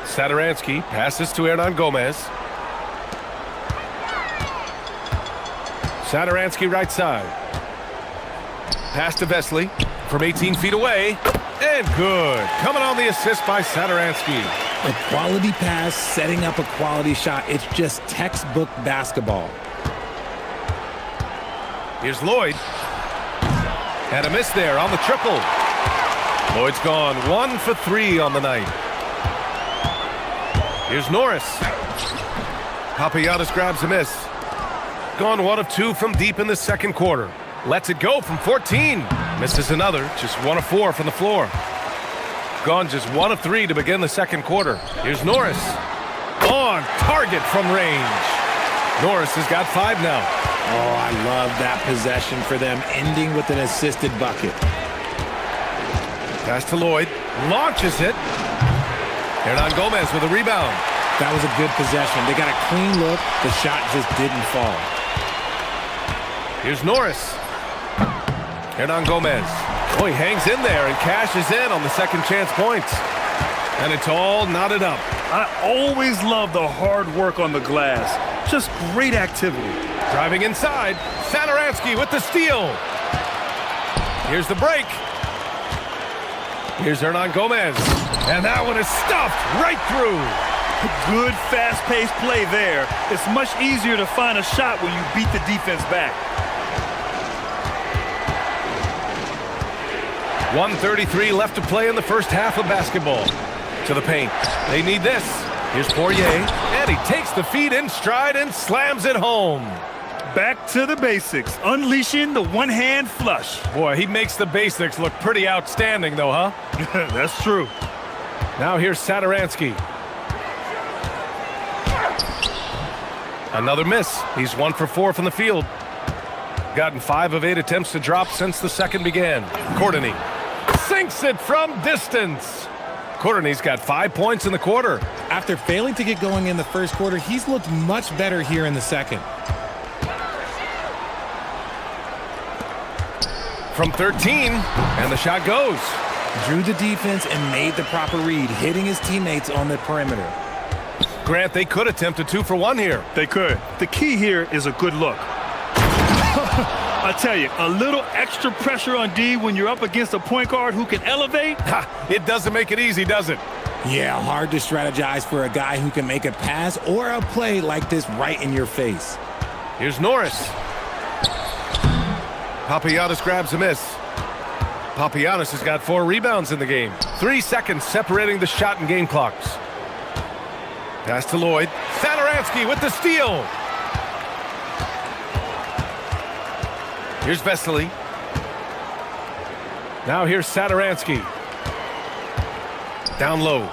Satoransky passes to Hernan-Gomez. Satoransky right side. Pass to Vesely from 18 feet away. And good. Coming on the assist by Satoransky. A quality pass, setting up a quality shot. It's just textbook basketball. Here's Lloyd. And a miss there on the triple. Lloyd's gone 1 for 3 on the night. Here's Norris. Papagiannis grabs a miss. Gone 1 of 2 from deep in the second quarter. Lets it go from 14. Misses another. Just 1 of 4 from the floor. Gone just 1 of 3 to begin the second quarter. Here's Norris. On target from range. Norris has got 5 now. Oh, I love that possession for them, ending with an assisted bucket. Pass to Lloyd. Launches it. Hernan-Gomez with a rebound. That was a good possession. They got a clean look. The shot just didn't fall. Here's Norris. Hernan-Gomez. Oh, he hangs in there and cashes in on the second chance points. And it's all knotted up. I always love the hard work on the glass. Just great activity. Driving inside. Satoransky with the steal. Here's the break. Here's Hernan Gomez. And that one is stuffed right through. Good, fast-paced play there. It's much easier to find a shot when you beat the defense back. 1:33 left to play in the first half of basketball. To the paint. They need this. Here's Poirier. And he takes the feed in stride and slams it home. Back to the basics. Unleashing the one-hand flush. Boy, he makes the basics look pretty outstanding, though, huh? That's true. Now here's Saturansky. Another miss. He's 1 for 4 from the field. Gotten 5 of 8 attempts to drop since the second began. Courtney sinks it from distance. Courtney's got 5 points in the quarter. After failing to get going in the first quarter, he's looked much better here in the second. From 13, and the shot goes. Drew the defense and made the proper read, hitting his teammates on the perimeter. Grant, they could attempt a 2 for 1 here. They could. The key here is a good look. I tell you, a little extra pressure on D when you're up against a point guard who can elevate. It doesn't make it easy, does it? Yeah, hard to strategize for a guy who can make a pass or a play like this right in your face. Here's Norris. Papagiannis grabs a miss. Papagiannis has got 4 rebounds in the game. 3 seconds separating the shot and game clocks. Pass to Lloyd. Saturansky with the steal. Here's Vesely. Now here's Saturansky. Down low.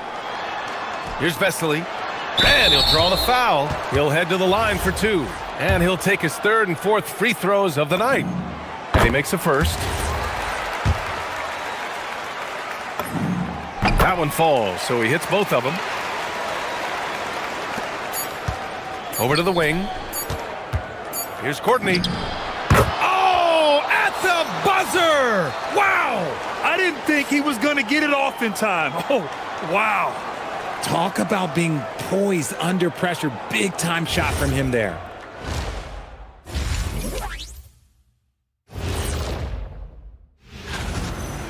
Here's Vesely. And he'll draw the foul. He'll head to the line for 2. And he'll take his 3rd and 4th free throws of the night. And he makes a first. That one falls, so he hits both of them. Over to the wing. Here's Courtney. Oh, at the buzzer! Wow! I didn't think he was going to get it off in time. Oh, wow. Talk about being poised under pressure. Big time shot from him there.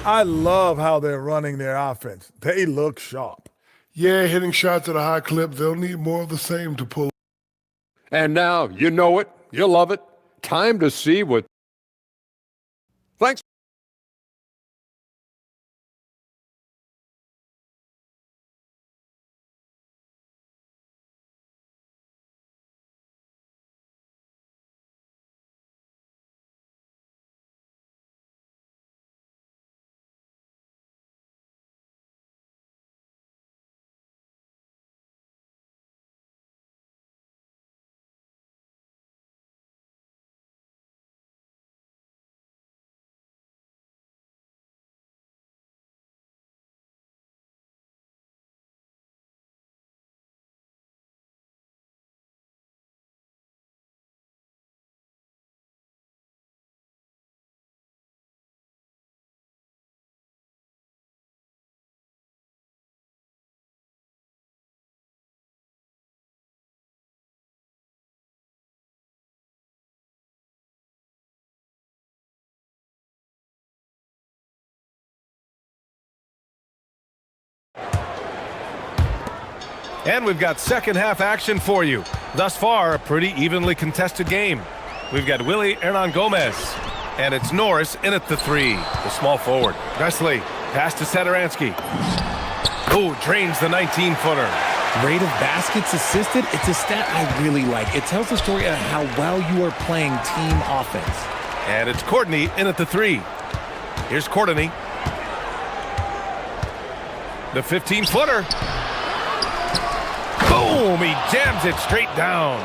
I love how they're running their offense. They look sharp. Yeah, hitting shots at a high clip. They'll need more of the same to pull. And now, you know it, you love it. Time to see what... Thanks. And we've got second half action for you. Thus far, a pretty evenly contested game. We've got Willie Hernan Gomez. And it's Norris in at the 3, the small forward. Vesely, pass to Saturansky. Oh, drains the 19-footer. Rate of baskets assisted, it's a stat I really like. It tells the story of how well you are playing team offense. And it's Courtney in at the 3. Here's Courtney. The 15-footer. Boom! He jams it straight down.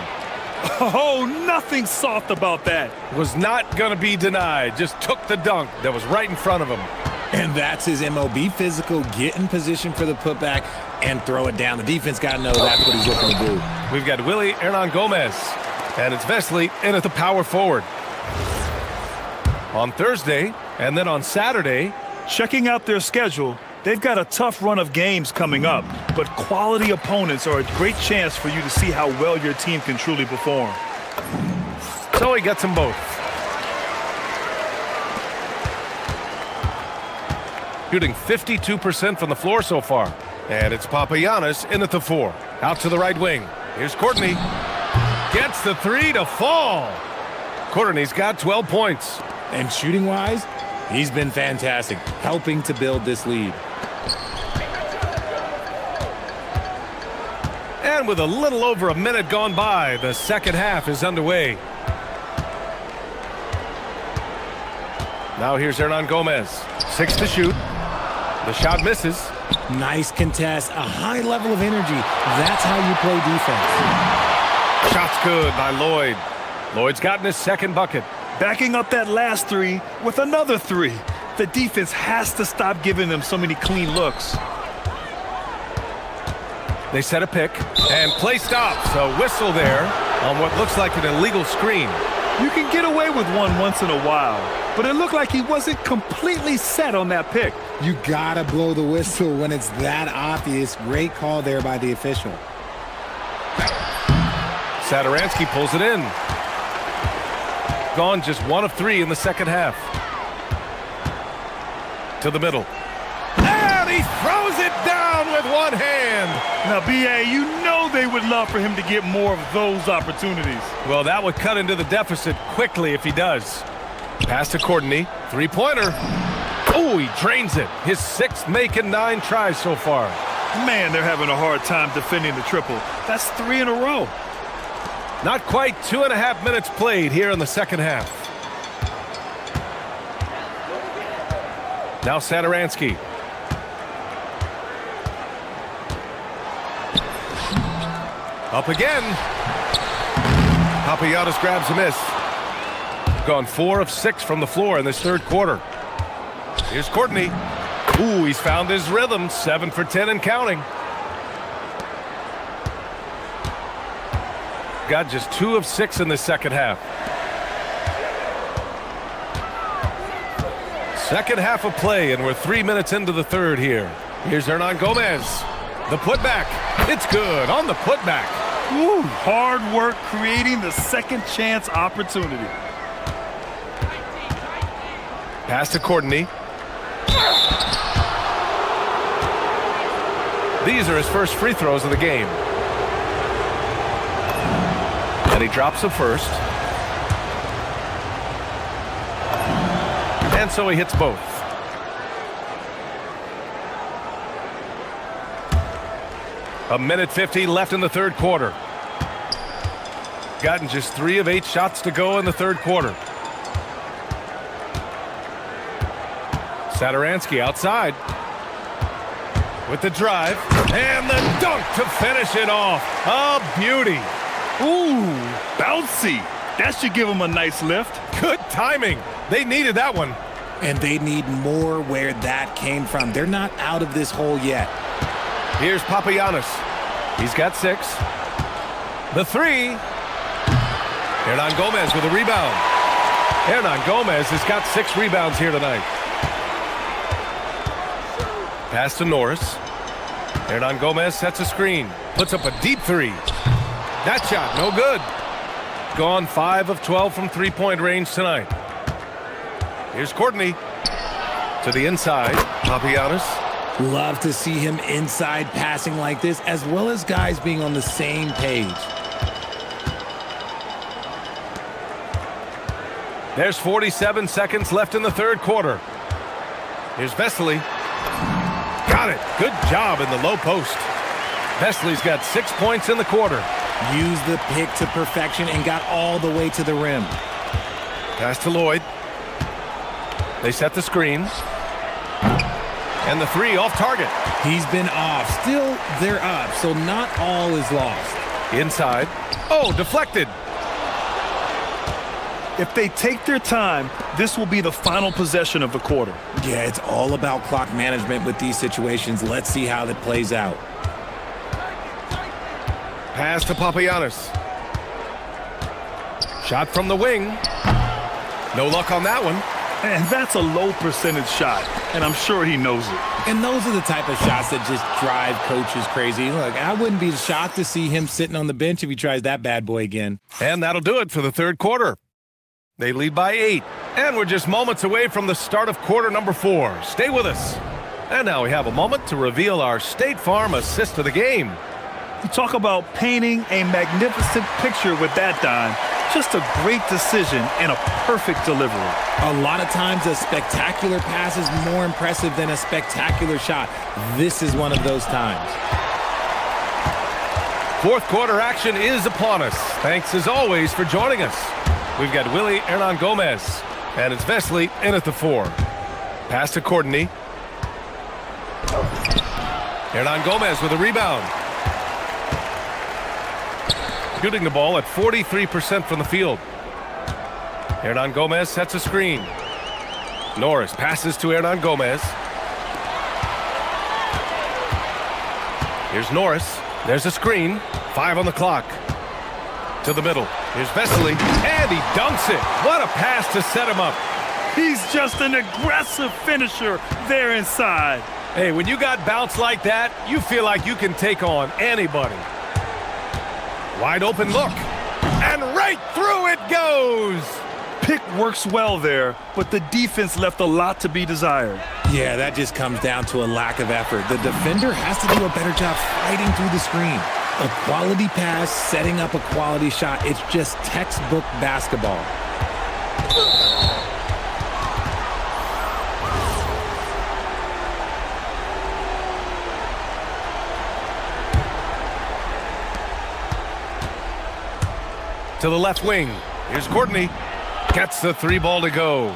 Oh, nothing soft about that. Was not going to be denied. Just took the dunk that was right in front of him. And that's his MO. Be physical, get in position for the putback, and throw it down. The defense got to know that's what he's looking to do. We've got Willie Hernan Gomez. And it's Vesely in at the power forward. On Thursday, and then on Saturday. Checking out their schedule, they've got a tough run of games coming up, but quality opponents are a great chance for you to see how well your team can truly perform. So he gets them both. shooting 52% from the floor so far. And it's Papagiannis in at the 4. Out to the right wing. Here's Courtney. Gets the 3 to fall. Courtney's got 12 points. And shooting-wise, he's been fantastic, helping to build this lead. And with a little over a minute gone by, the second half is underway. Now here's Hernan Gomez. 6 to shoot. The shot misses. Nice contest, a high level of energy. That's how you play defense. Shot's good by Lloyd. Lloyd's gotten his second bucket. Backing up that last 3 with another 3. The defense has to stop giving them so many clean looks. They set a pick, and play stops. A whistle there on what looks like an illegal screen. You can get away with one once in a while, but it looked like he wasn't completely set on that pick. You gotta blow the whistle when it's that obvious. Great call there by the official. Satoransky pulls it in. Gone just 1 of 3 in the second half. To the middle. And he throws it down with one hand. Now, B.A., you know they would love for him to get more of those opportunities. Well, that would cut into the deficit quickly if he does. Pass to Courtney. Three-pointer. Oh, he drains it. His 6th make in 9 tries so far. Man, they're having a hard time defending the triple. That's 3 in a row. Not quite 2.5 minutes played here in the second half. Now Satoransky. Up again. Papagiannis grabs a miss. Gone 4 of 6 from the floor in this third quarter. Here's Courtney. Ooh, he's found his rhythm. 7 for 10 and counting. Got just 2 of 6 in the second half. Second half of play, and we're 3 minutes into the third here. Here's Hernan Gomez. The putback. It's good on the putback. Ooh, hard work creating the second chance opportunity. Pass to Courtney. These are his first free throws of the game. And he drops the first. And so he hits both. A minute 50 left in the third quarter. Gotten just 3 of 8 shots to go in the third quarter. Satoransky outside. With the drive. And the dunk to finish it off. A beauty. Ooh, bouncy. That should give him a nice lift. Good timing. They needed that one. And they need more where that came from. They're not out of this hole yet. Here's Papagiannis. He's got 6. The 3. Hernan Gomez with a rebound. Hernan Gomez has got 6 rebounds here tonight. Pass to Norris. Hernan Gomez sets a screen. Puts up a deep 3. That shot, no good. Gone 5 of 12 from three-point range tonight. Here's Courtney. To the inside. Papagiannis. Love to see him inside passing like this, as well as guys being on the same page. There's 47 seconds left in the third quarter. Here's Vesely. Got it. Good job in the low post. Vesely's got 6 points in the quarter. Used the pick to perfection and got all the way to the rim. Pass to Lloyd. They set the screen. And the 3 off target. He's been off. Still, they're up, so not all is lost. Inside. Oh, deflected. If they take their time, this will be the final possession of the quarter. Yeah, it's all about clock management with these situations. Let's see how that plays out. Pass to Papagiannis. Shot from the wing. No luck on that one. And that's a low percentage shot, and I'm sure he knows it. And those are the type of shots that just drive coaches crazy. Look, I wouldn't be shocked to see him sitting on the bench if he tries that bad boy again. And that'll do it for the third quarter. They lead by 8. And we're just moments away from the start of quarter number 4. Stay with us. And now we have a moment to reveal our State Farm assist of the game. You talk about painting a magnificent picture with that dime. Just a great decision and a perfect delivery. A lot of times a spectacular pass is more impressive than a spectacular shot. This is one of those times. Fourth quarter action is upon us. Thanks as always for joining us. We've got Willie Hernan Gomez, and it's Vesely in at the 4. Pass to Courtney. Hernan Gomez with a rebound. Shooting the ball at 43% from the field. Hernan Gomez sets a screen. Norris passes to Hernan Gomez. Here's Norris. There's a screen. 5 on the clock. To the middle. Here's Vesely, and he dunks it. What a pass to set him up. He's just an aggressive finisher there inside. Hey, when you got bounce like that, you feel like you can take on anybody. Wide open look. And right through it goes. Pick works well there, but the defense left a lot to be desired. Yeah, that just comes down to a lack of effort. The defender has to do a better job fighting through the screen. A quality pass, setting up a quality shot. It's just textbook basketball. To the left wing. Here's Courtney. Gets the 3 ball to go.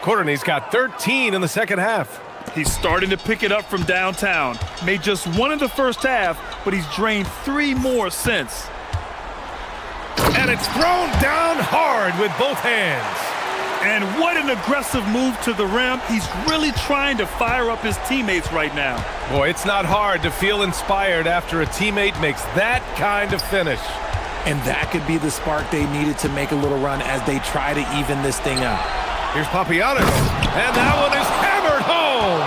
Courtney's got 13 in the second half. He's starting to pick it up from downtown. Made just 1 in the first half, but he's drained 3 more since. And it's thrown down hard with both hands. And what an aggressive move to the rim. He's really trying to fire up his teammates right now. Boy, it's not hard to feel inspired after a teammate makes that kind of finish. And that could be the spark they needed to make a little run as they try to even this thing up. Here's Papagiannis, and that one is hammered home.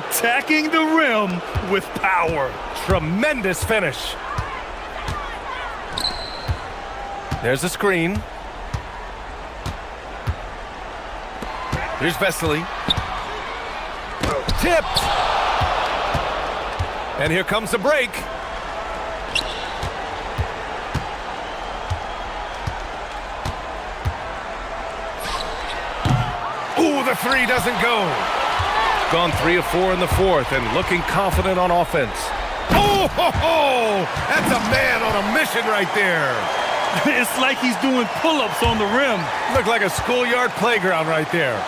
Attacking the rim with power. Tremendous finish. There's a screen. Here's Vesely. Tipped. And here comes the break. Ooh, the 3 doesn't go. Gone 3 of 4 in the fourth and looking confident on offense. Oh, ho, ho! That's a man on a mission right there. It's like he's doing pull-ups on the rim. Looked like a schoolyard playground right there.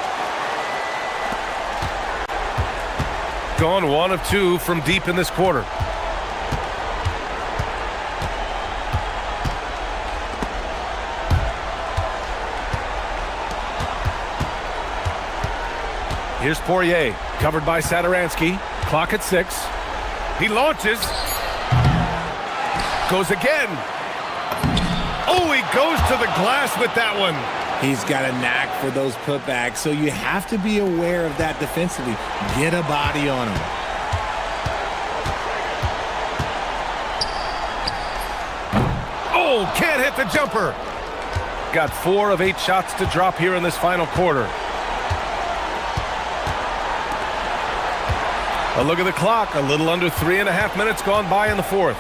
Gone 1 of 2 from deep in this quarter. Here's Poirier, covered by Sadaransky. Clock at 6. He launches. Goes again. Oh, he goes to the glass with that one. He's got a knack for those putbacks, so you have to be aware of that defensively. Get a body on him. Oh, can't hit the jumper. Got 4 of 8 shots to drop here in this final quarter. A look at the clock. A little under 3.5 minutes gone by in the fourth.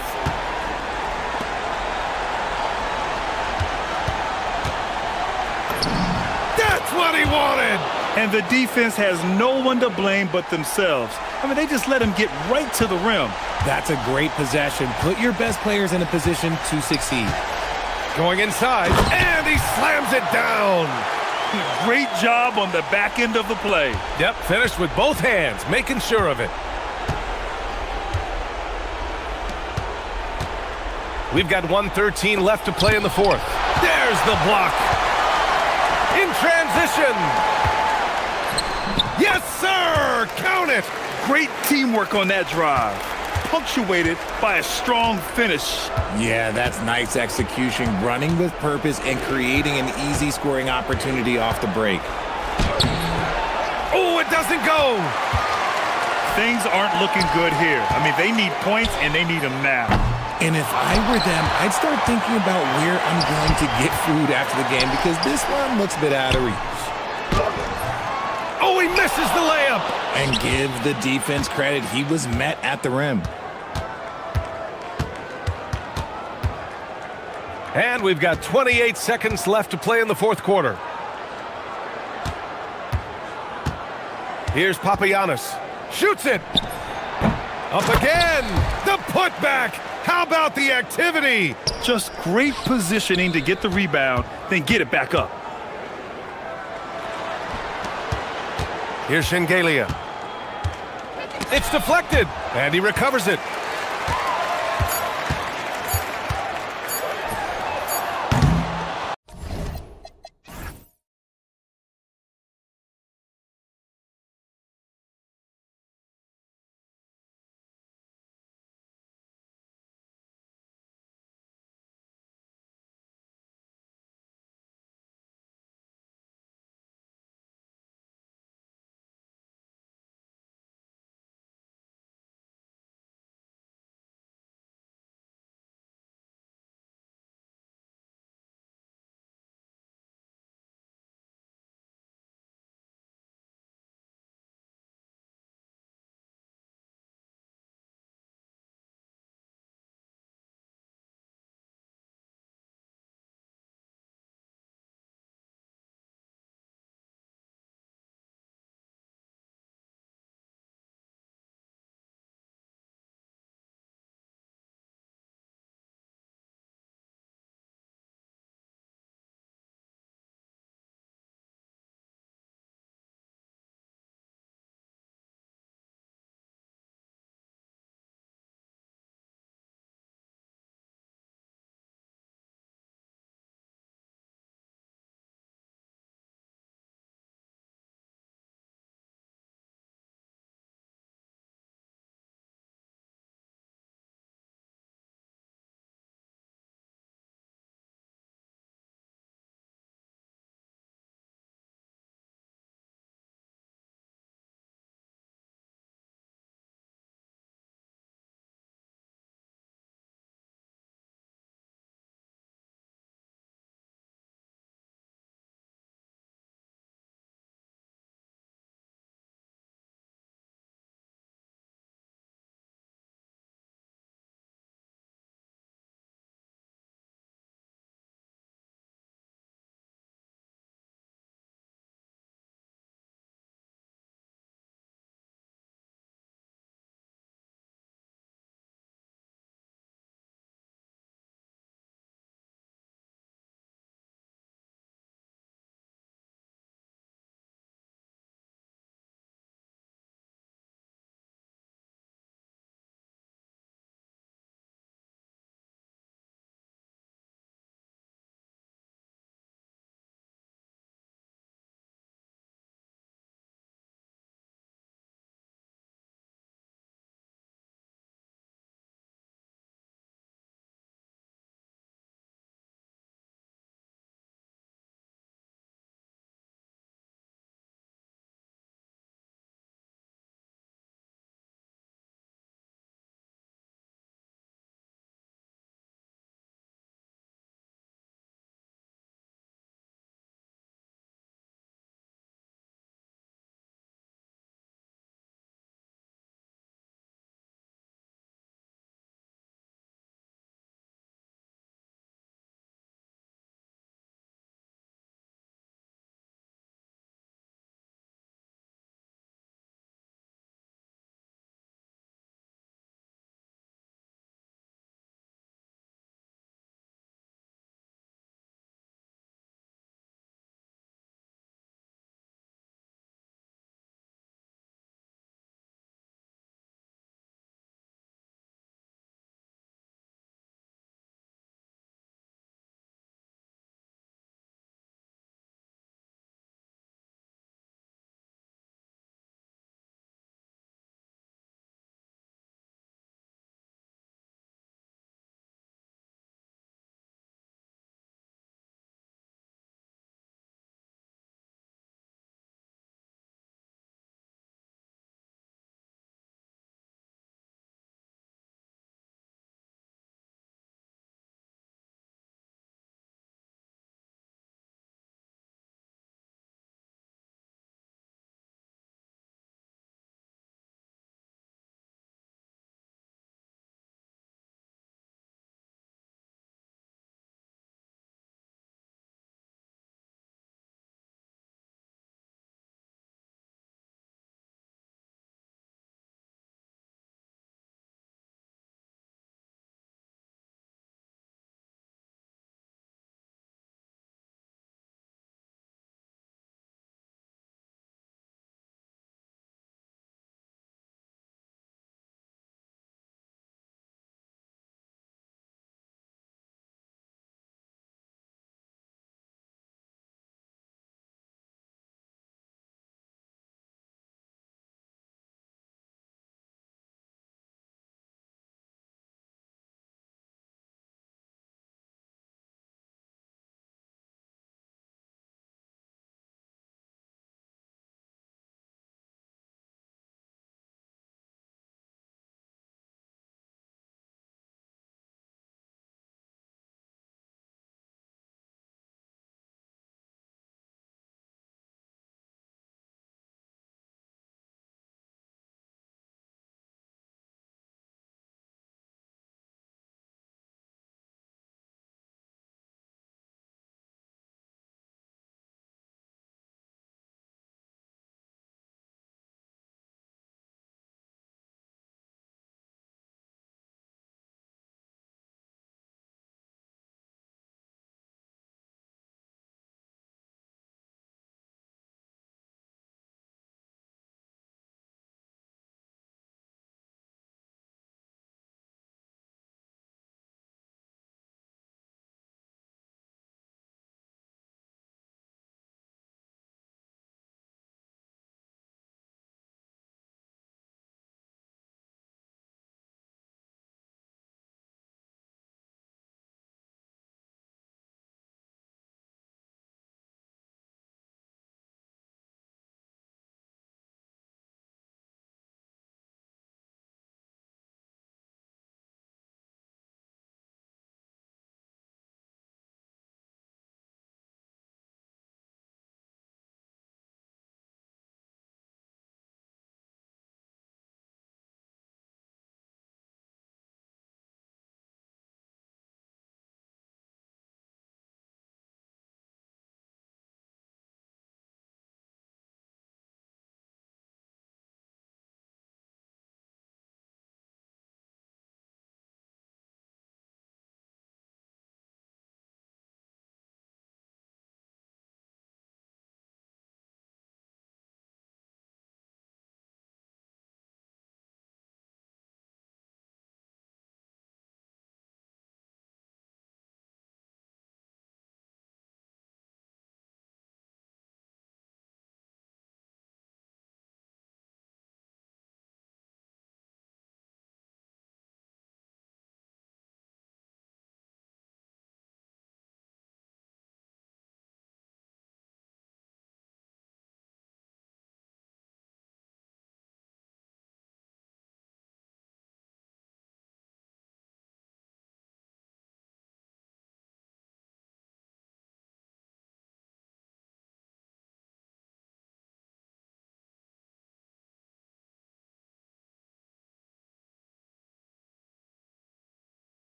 That's what he wanted! And the defense has no one to blame but themselves. I mean, they just let him get right to the rim. That's a great possession. Put your best players in a position to succeed. Going inside, and he slams it down. Great job on the back end of the play. Yep, finished with both hands, making sure of it. We've got 1:13 left to play in the fourth. There's the block. In transition. Yes, sir! Count it! Great teamwork on that drive. Punctuated by a strong finish. Yeah, that's nice execution, running with purpose and creating an easy scoring opportunity off the break. Oh, it doesn't go! Things aren't looking good here. I mean, they need points and they need them now. And if I were them, I'd start thinking about where I'm going to get food after the game because this one looks a bit out of reach. Oh, he misses the layup. And give the defense credit. He was met at the rim. And we've got 28 seconds left to play in the fourth quarter. Here's Papagiannis. Shoots it. Up again. The putback. How about the activity? Just great positioning to get the rebound, then get it back up. Here's Shengelia. It's deflected, and he recovers it.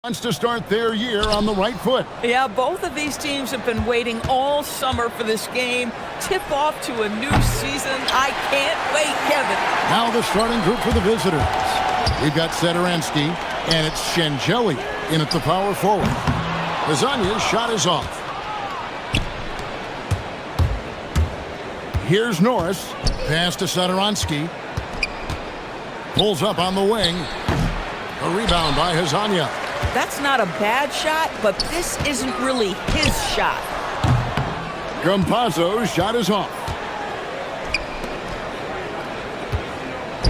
Wants to start their year on the right foot. Yeah, both of these teams have been waiting all summer for this game. Tip off to a new season. I can't wait, Kevin. Now the starting group for the visitors. We've got Sederansky, and it's Shengeli in at the power forward. Lasagna's shot is off. Here's Norris. Pass to Sederansky. Pulls up on the wing. A rebound by Hazanya. That's not a bad shot, but this isn't really his shot. Campazzo's shot is off.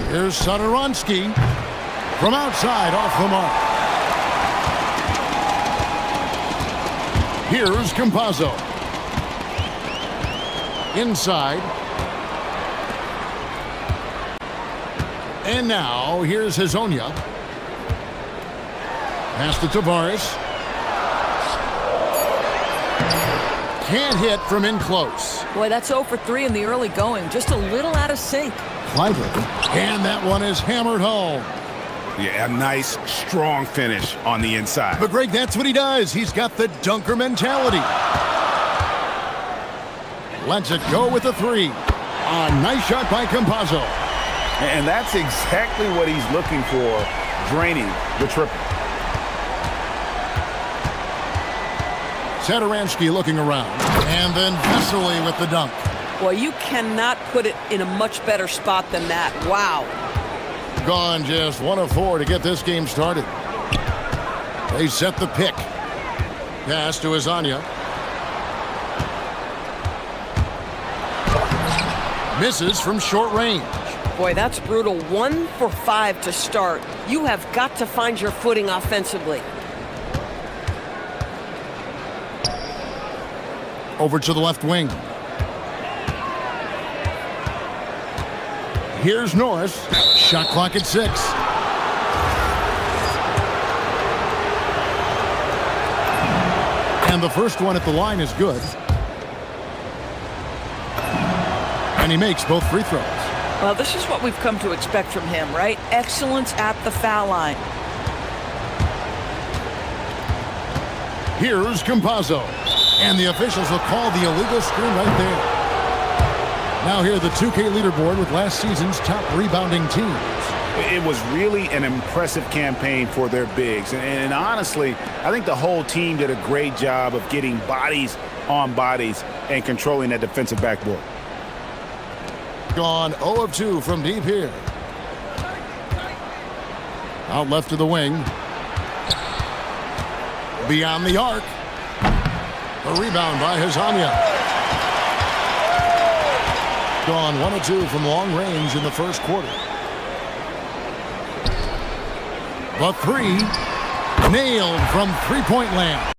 Here's Sederansky from outside off the mark. Here's Campazzo. Inside. And now here's Hazonia. Pass to Tavares. Can't hit from in close. Boy, that's 0 for 3 in the early going. Just a little out of sync. Clyburn. And that one is hammered home. Yeah, a nice, strong finish on the inside. But Greg, that's what he does. He's got the dunker mentality. Lets it go with a 3. A nice shot by Campazzo. And that's exactly what he's looking for, draining the triple. Sederansky looking around. And then Vesely with the dunk. Boy, you cannot put it in a much better spot than that. Wow. Gone just 1 of 4 to get this game started. They set the pick. Pass to Azania. Misses from short range. Boy, that's brutal. 1 for 5 to start. You have got to find your footing offensively. Over to the left wing. Here's Norris. Shot clock at 6. And the first one at the line is good. And he makes both free throws. Well, this is what we've come to expect from him, right? Excellence at the foul line. Here's Campazzo. And the officials will call the illegal screen right there. Now here the 2K leaderboard with last season's top rebounding teams. It was really an impressive campaign for their bigs. And honestly, I think the whole team did a great job of getting bodies on bodies and controlling that defensive backboard. Gone 0 of 2 from deep here. Out left to the wing. Beyond the arc. A rebound by Hazanya. Gone 1 of 2 from long range in the first quarter. The 3 nailed from three-point land.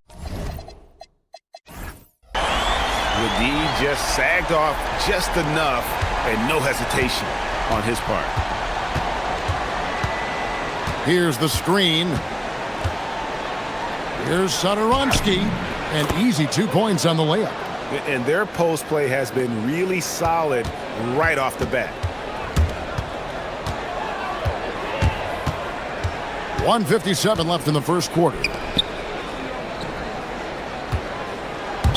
The just sagged off just enough and no hesitation on his part. Here's the screen. Here's Sederansky. And easy 2 points on the layup. And their post play has been really solid right off the bat. 1:57 left in the first quarter.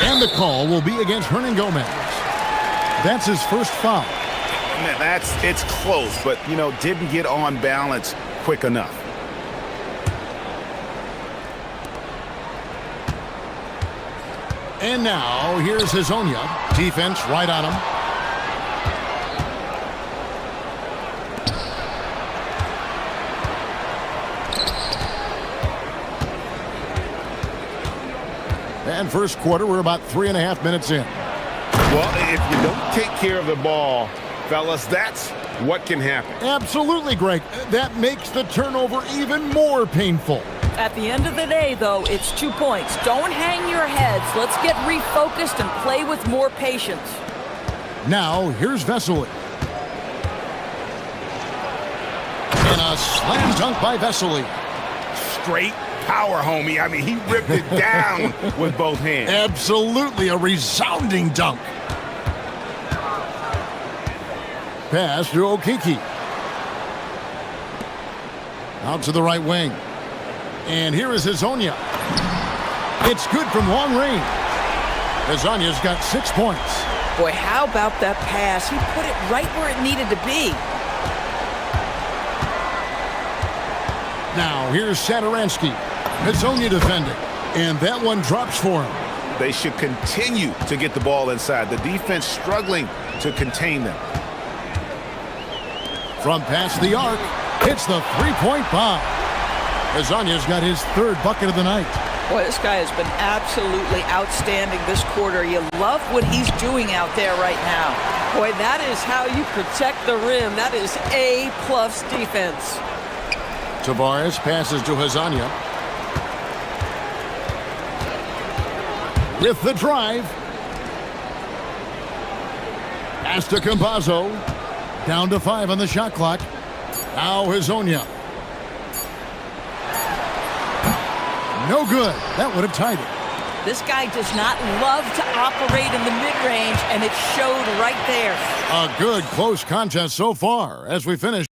And the call will be against Hernan Gomez. That's his first foul. Man, it's close, but, didn't get on balance quick enough. And now, here's Hazonia. Defense right on him. And first quarter, we're about 3.5 minutes in. Well, if you don't take care of the ball, fellas, that's what can happen. Absolutely, Greg. That makes the turnover even more painful. At the end of the day, though, it's 2 points. Don't hang your heads. Let's get refocused and play with more patience. Now, here's Vesely. And a slam dunk by Vesely. Straight power, homie. I mean, he ripped it down with both hands. Absolutely a resounding dunk. Pass to Okiki. Out to the right wing. And here is Hazonia. It's good from long range. Hazonia's got 6 points. Boy, how about that pass? He put it right where it needed to be. Now, here's Satoransky. Hazonia defending. And that one drops for him. They should continue to get the ball inside. The defense struggling to contain them. From past the arc, hits the three-point bomb. Hazonia's got his 3rd bucket of the night. Boy, this guy has been absolutely outstanding this quarter. You love what he's doing out there right now. Boy, that is how you protect the rim. That is A-plus defense. Tavares passes to Hazonia. With the drive. Pass to Campazzo. Down to 5 on the shot clock. Now Hazonia. No good. That would have tied it. This guy does not love to operate in the mid-range, and it showed right there. A good close contest so far as we finish.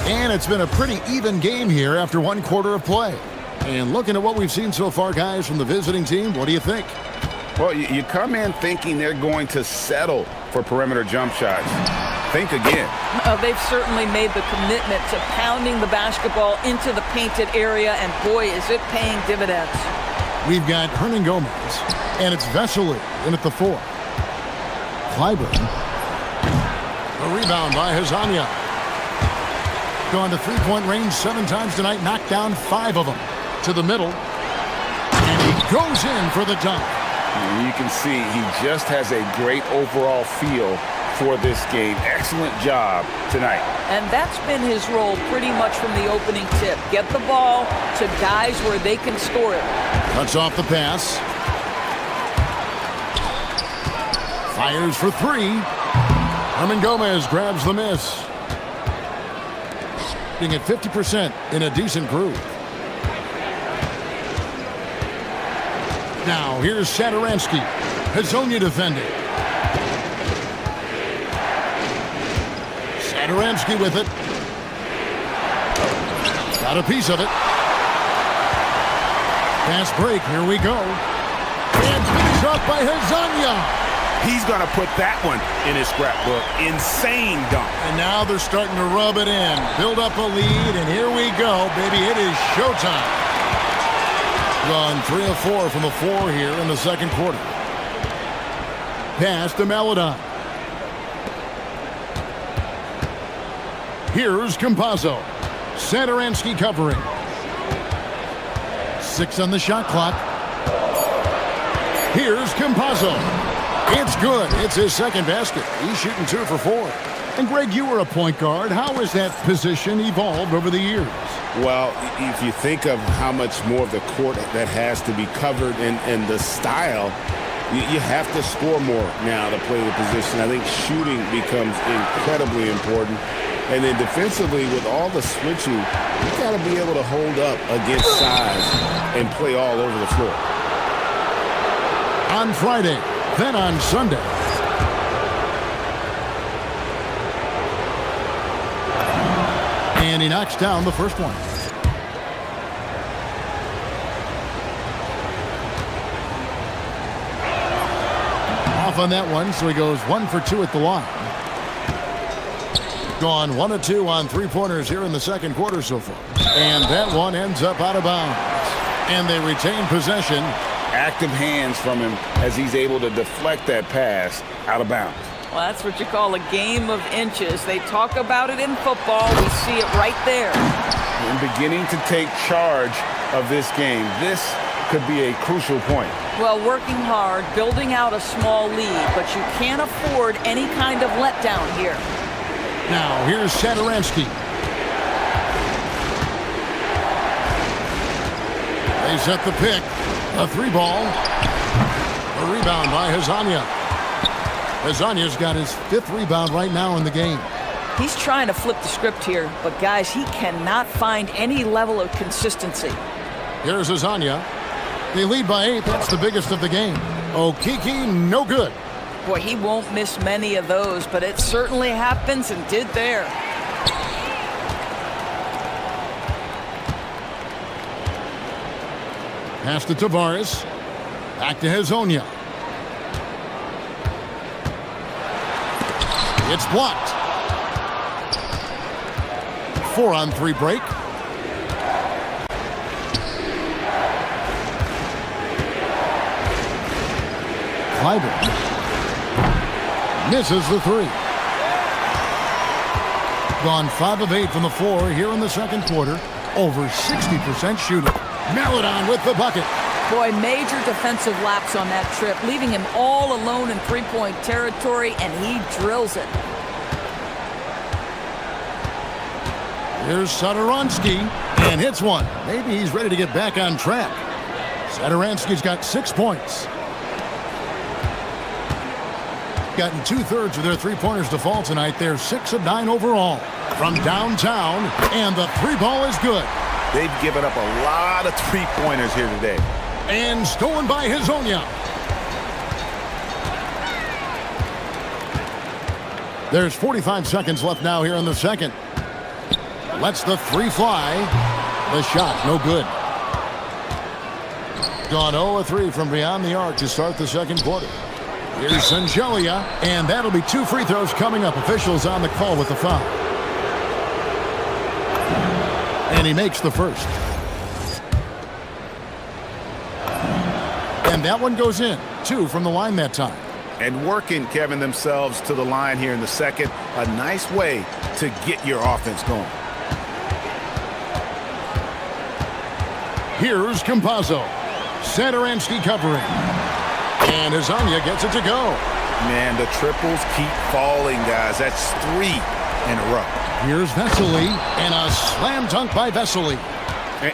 And it's been a pretty even game here after 1 quarter of play. And looking at what we've seen so far, guys, from the visiting team, what do you think? Well, you come in thinking they're going to settle for perimeter jump shots. Think again. They've certainly made the commitment to pounding the basketball into the painted area, and boy, is it paying dividends. We've got Hernan Gomez, and it's Vesely in at the 4. Clyburn. A rebound by Hazonia. Gone to 3-point range 7 times tonight, knocked down 5 of them. To the middle, and he goes in for the dunk. And you can see he just has a great overall feel for this game. Excellent job tonight. And that's been his role pretty much from the opening tip. Get the ball to guys where they can score it. Cuts off the pass. Fires for 3. Hernan Gomez grabs the miss. Being at 50% in a decent groove. Now, here's Satoransky. Hazonia defending. Satoransky with it. Got a piece of it. Fast break, here we go. And finished off by Hazonia. He's going to put that one in his scrapbook. Insane dunk. And now they're starting to rub it in. Build up a lead, and here we go, baby. It is showtime. Gone 3 of 4 from the floor here in the 2nd quarter. Pass to Maladon. Here's Campazzo. Satoransky covering. 6 on the shot clock. Here's Campazzo. It's good. It's his 2nd basket. He's shooting 2 for 4. And Greg, you were a point guard. How has that position evolved over the years? Well, if you think of how much more of the court that has to be covered and the style, you have to score more now to play the position. I think shooting becomes incredibly important. And then defensively, with all the switching, you got to be able to hold up against size and play all over the floor. On Friday, then on Sunday. And he knocks down the first one. Off on that one, so he goes 1 for 2 at the line. Gone 1 of 2 on 3-pointers here in the 2nd quarter so far. And that one ends up out of bounds. And they retain possession. Active hands from him as he's able to deflect that pass out of bounds. Well, that's what you call a game of inches. They talk about it in football. We see it right there. And beginning to take charge of this game. This could be a crucial point. Well, working hard, building out a small lead, but you can't afford any kind of letdown here. Now, here's Satoransky. They set the pick. A 3-ball. A rebound by Hazonia. Hazonia's got his 5th rebound right now in the game. He's trying to flip the script here, but guys, he cannot find any level of consistency. Here's Hazonia. They lead by 8. That's the biggest of the game. Okiki, no good. Boy, he won't miss many of those, but it certainly happens and did there. Pass to Tavares. Back to Hezonja. It's blocked. 4-on-3 break. Clyburn misses the three. Gone 5 of 8 from the floor here in the second quarter. Over 60% shooting. Melodon with the bucket. Boy, major defensive lapse on that trip, leaving him all alone in three-point territory, and he drills it. Here's Satoransky, and hits one. Maybe he's ready to get back on track. Satoransky's got 6 points. Gotten 2/3 of their three-pointers to fall tonight. They're 6 of 9 overall. From downtown, and the three ball is good. They've given up a lot of three-pointers here today. And stolen by Hezonja. There's 45 seconds left now here in the second. Lets the three fly. The shot, no good. Gone 0 of 3 from beyond the arc to start the second quarter. Here's Sangelia, and that'll be 2 free throws coming up. Officials on the call with the foul. And he makes the first. And that one goes in. 2 from the line that time. And working, Kevin, themselves to the line here in the second. A nice way to get your offense going. Here's Campazzo. Satoransky covering. And Hezonja gets it to go. Man, the triples keep falling, guys. That's 3 in a row. Here's Vesely, and a slam dunk by Vesely.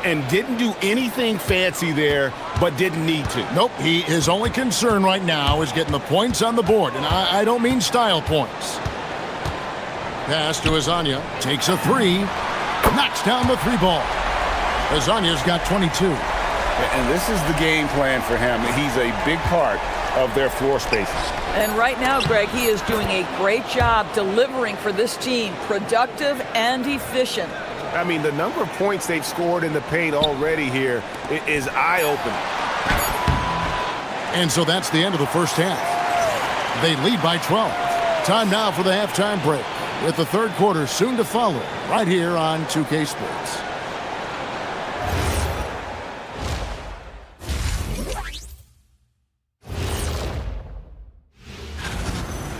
And didn't do anything fancy there, but didn't need to. Nope, his only concern right now is getting the points on the board, and I don't mean style points. Pass to Hezonja, takes a 3, knocks down the 3 ball. Hezonja's got 22. And this is the game plan for him. He's a big part of their floor spaces. And right now, Greg, he is doing a great job delivering for this team, productive and efficient. I mean, the number of points they've scored in the paint already here is eye-opening. And so that's the end of the first half. They lead by 12. Time now for the halftime break, with the third quarter soon to follow, right here on 2K Sports.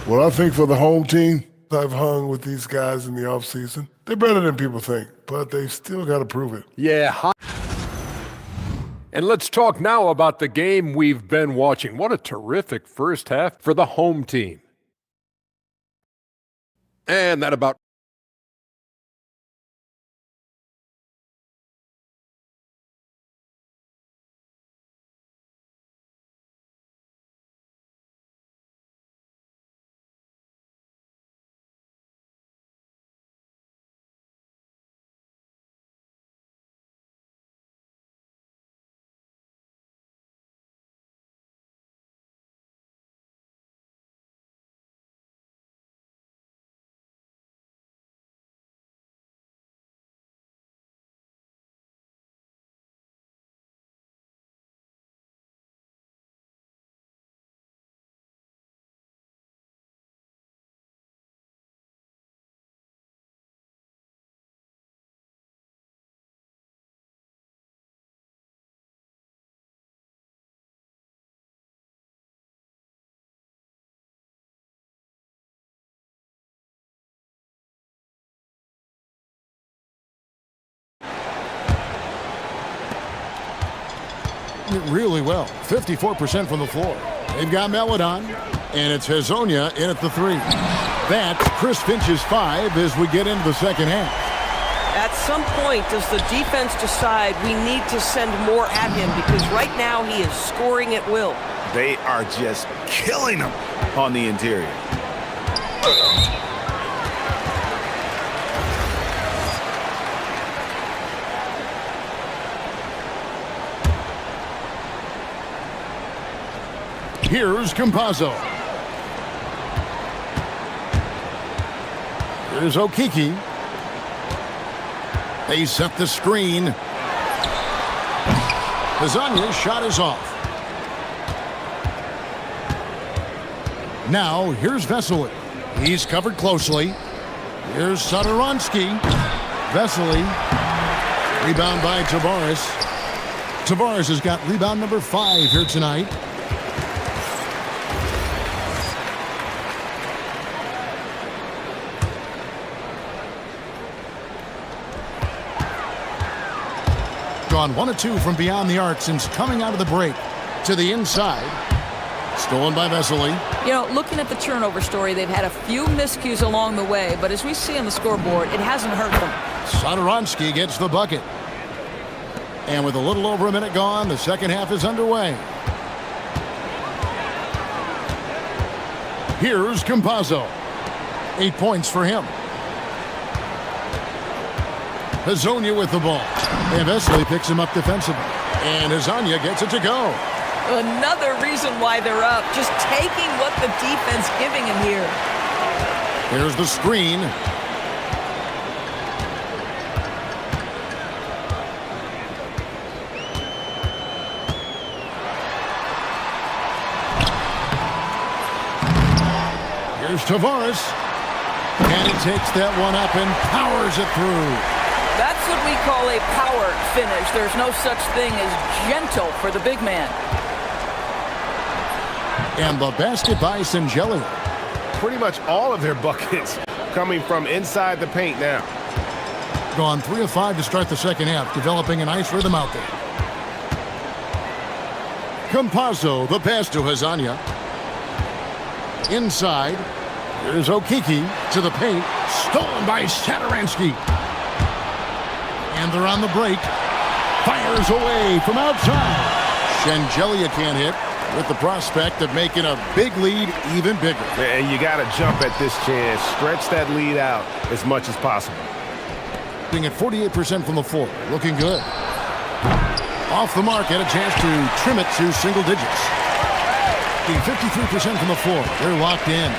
Well, I think for the home team, I've hung with these guys in the offseason. They're better than people think, but they still got to prove it. Yeah. And let's talk now about the game we've been watching. What a terrific first half for the home team. And that about really well. 54% from the floor. They've got Melodon, and it's Hezonja in at the 3. That's Chris Finch's 5 as we get into the second half. At some point, does the defense decide we need to send more at him? Because right now he is scoring at will. They are just killing him on the interior. Here's Campazzo. Here's Okiki. They set the screen. Hazanya's shot is off. Now, here's Vesely. He's covered closely. Here's Satoransky. Vesely. Rebound by Tavares. Tavares has got rebound number 5 here tonight. Gone 1 of 2 from beyond the arc since coming out of the break. To the inside. Stolen by Vesely. You know, looking at the turnover story, they've had a few miscues along the way, but as we see on the scoreboard, it hasn't hurt them. Satoransky gets the bucket. And with a little over a minute gone, the second half is underway. Here's Campazzo. 8 points for him. Hazonia with the ball. And Vesely picks him up defensively. And Hazanya gets it to go. Another reason why they're up, just taking what the defense giving him here. Here's the screen. Here's Tavares. And he takes that one up and powers it through. That's what we call a power finish. There's no such thing as gentle for the big man. And the basket by Singelli. Pretty much all of their buckets coming from inside the paint now. Gone 3 of 5 to start the second half, developing a nice rhythm out there. Campazzo, the pass to Hazanya. Inside, here's Okiki to the paint. Stolen by Satoransky. And they're on the break. Fires away from outside. Shengelia can't hit, with the prospect of making a big lead even bigger. And you got to jump at this chance. Stretch that lead out as much as possible. Being at 48% from the floor. Looking good. Off the mark, had a chance to trim it to single digits. Being 53% from the floor. They're locked in.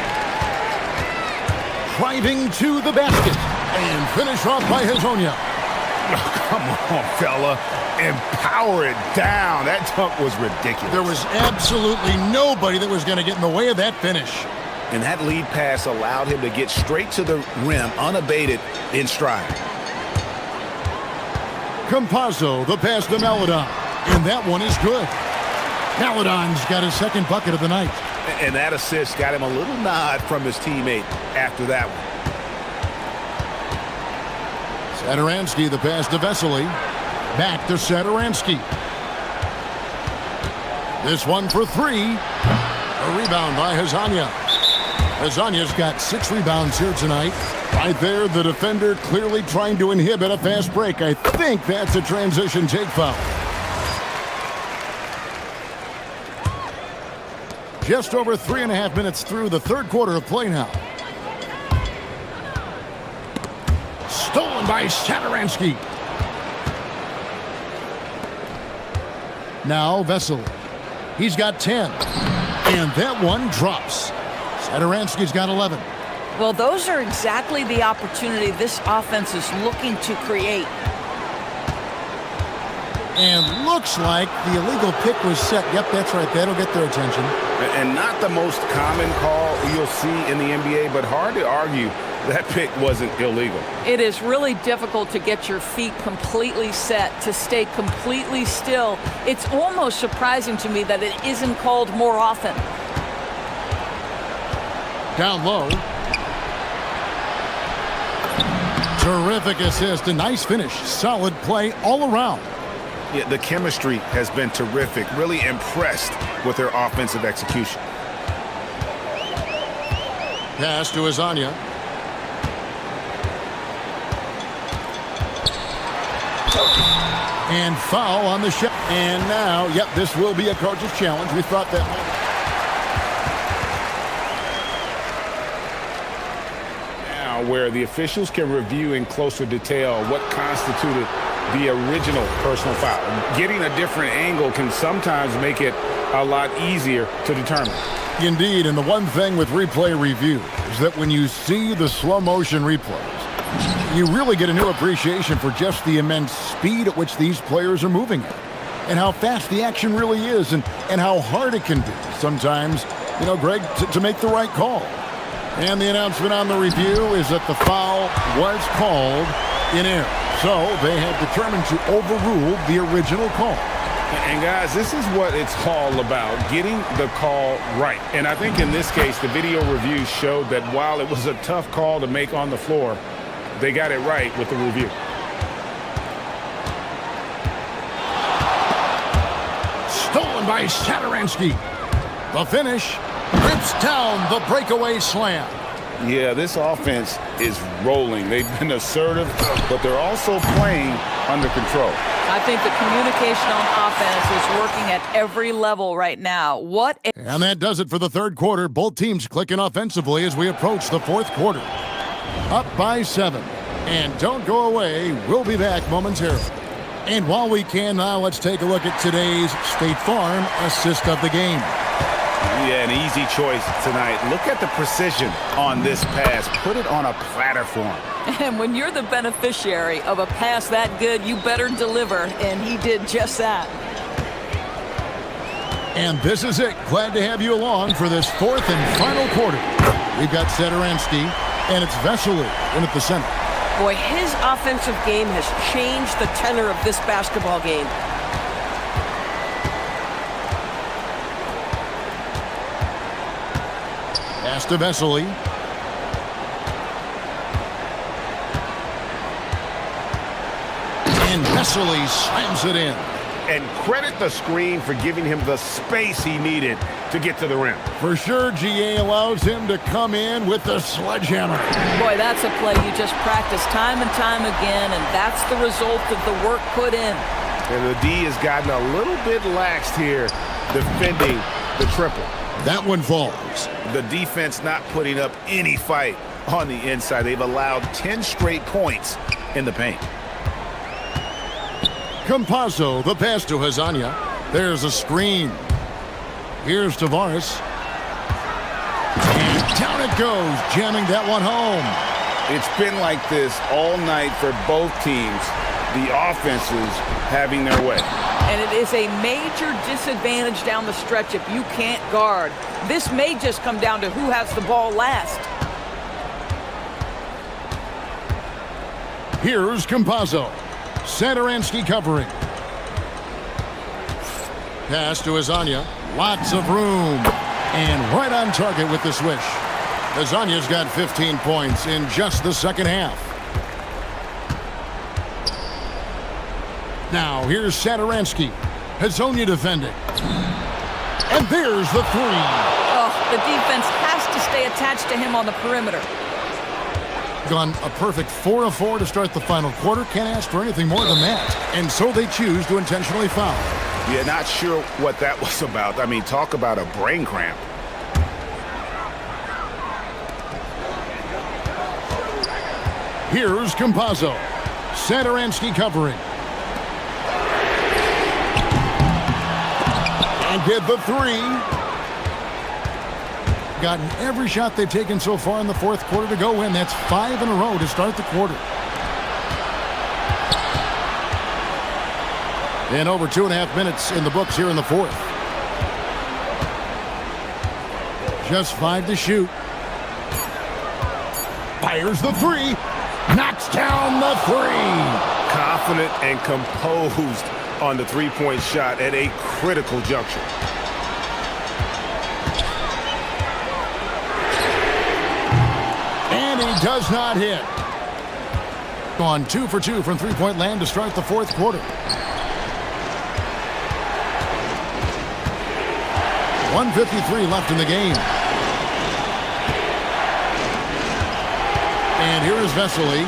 Driving to the basket. And finish off by Hazonia. Oh, come on, fella. And power it down. That dunk was ridiculous. There was absolutely nobody that was going to get in the way of that finish. And that lead pass allowed him to get straight to the rim, unabated, in stride. Campazzo, the pass to Maledon. And that one is good. Maledon's got his second bucket of the night. And that assist got him a little nod from his teammate after that one. Satoransky, the pass to Vesely. Back to Satoransky. This one for 3. A rebound by Hazanya. Hazanya's got 6 rebounds here tonight. Right there, the defender clearly trying to inhibit a fast break. I think that's a transition take foul. Just over 3.5 minutes through the third quarter of play now. Stolen by Satoransky. Now Vesely. He's got 10. And that one drops. Satoransky's got 11. Well, those are exactly the opportunity this offense is looking to create. And looks like the illegal pick was set. Yep, that's right. That'll get their attention. And not the most common call you'll see in the NBA, but hard to argue that pick wasn't illegal. It is really difficult to get your feet completely set, to stay completely still. It's almost surprising to me that it isn't called more often. Down low. Terrific assist, a nice finish. Solid play all around. Yeah, the chemistry has been terrific. Really impressed with their offensive execution. Pass to Hazanya. And foul on the shot. And now, yep, this will be a coach's challenge. We thought that. Now, where the officials can review in closer detail what constituted the original personal foul. Getting a different angle can sometimes make it a lot easier to determine. Indeed, and the one thing with replay review is that when you see the slow motion replays, you really get a new appreciation for just the immense speed at which these players are moving at, and how fast the action really is, and how hard it can be sometimes, you know, Greg, to make the right call. And the announcement on the review is that the foul was called in error. So they have determined to overrule the original call. And guys, this is what it's all about, getting the call right. And I think in this case, the video review showed that while it was a tough call to make on the floor, they got it right with the review. Stolen by Satoransky. The finish rips down the breakaway slam. Yeah, this offense is rolling. They've been assertive, but they're also playing under control. I think the communication on offense is working at every level right now. And that does it for the third quarter. Both teams clicking offensively as we approach the fourth quarter. Up by 7. And don't go away. We'll be back momentarily. And while we can now, let's take a look at today's State Farm assist of the game. Yeah, an easy choice tonight. Look at the precision on this pass. Put it on a platter for him. And when you're the beneficiary of a pass that good, you better deliver, and he did just that. And this is it. Glad to have you along for this fourth and final quarter. We've got Satoransky, and it's Vesely in at the center. Boy, his offensive game has changed the tenor of this basketball game. Pass to Vesely. And Vesely slams it in. And credit the screen for giving him the space he needed to get to the rim. For sure, GA allows him to come in with the sledgehammer. Boy, that's a play you just practice time and time again, and that's the result of the work put in. And the D has gotten a little bit laxed here defending the triple. That one falls. The defense not putting up any fight on the inside. They've allowed 10 straight points in the paint. Campazzo, the pass to Hazania. There's a screen. Here's Tavares. And down it goes, jamming that one home. It's been like this all night for both teams. The offenses having their way. And it is a major disadvantage down the stretch if you can't guard. This may just come down to who has the ball last. Here's Campazzo. Satoransky covering. Pass to Hazania. Lots of room. And right on target with the swish. Hazania's got 15 points in just the second half. Now here's Satoransky. Hazania defending. And there's the three. Oh, the defense has to stay attached to him on the perimeter. Gone a perfect 4 of 4 to start the final quarter. Can't ask for anything more than that. And so they choose to intentionally foul. Yeah, not sure what that was about. I mean, talk about a brain cramp. Here's Campazzo. Satoransky covering. And get the three. Gotten every shot they've taken so far in the fourth quarter to go in. That's 5 in a row to start the quarter. And over 2.5 minutes in the books here in the fourth. Just 5 to shoot. Fires the three. Knocks down the three. Confident and composed on the three-point shot at a critical juncture. And he does not hit. Gone 2 for 2 from three-point land to start the fourth quarter. 1:53 left in the game. And here is Vesely.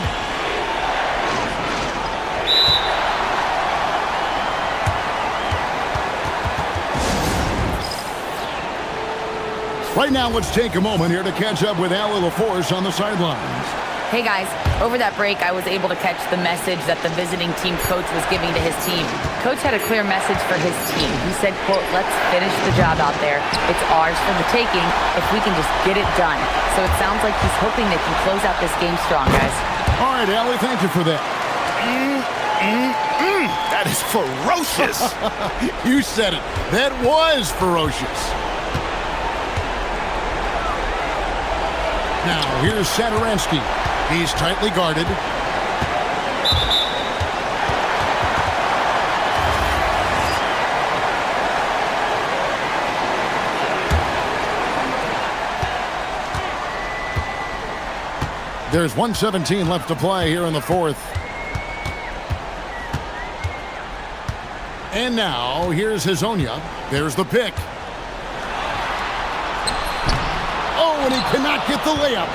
Right now, let's take a moment here to catch up with Allie LaForce on the sidelines. Hey guys, Over that break, I was able to catch the message that the visiting team coach was giving to his team. Coach had a clear message for his team. He said, quote, "Let's finish the job out there. It's ours for the taking if we can just get it done." So it sounds like he's hoping they can close out this game strong, guys. All right, Allie, thank you for that. That is ferocious. You said it. That was ferocious. Now, here's Satoransky. He's tightly guarded. There's 1:17 left to play here in the fourth. And now, here's Hazonia. There's the pick. Oh, and he cannot get the layup.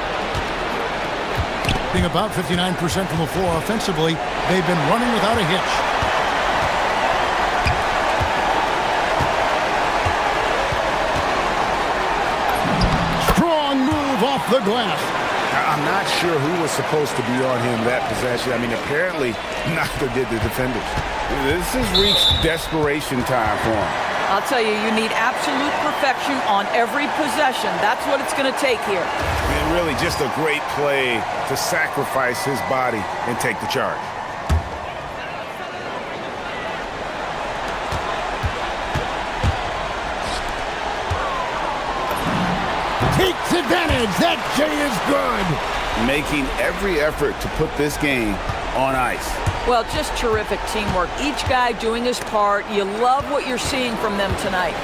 Being about 59% from the floor offensively, they've been running without a hitch. Strong move off the glass. I'm not sure who was supposed to be on him that possession. I mean, apparently neither did the defenders. This has reached desperation time for him. I'll tell you, you need absolute perfection on every possession. That's what it's going to take here. And really just a great play to sacrifice his body and take the charge. Takes advantage. That J is good. Making every effort to put this game on ice. Well, just terrific teamwork. Each guy doing his part. You love what you're seeing from them tonight.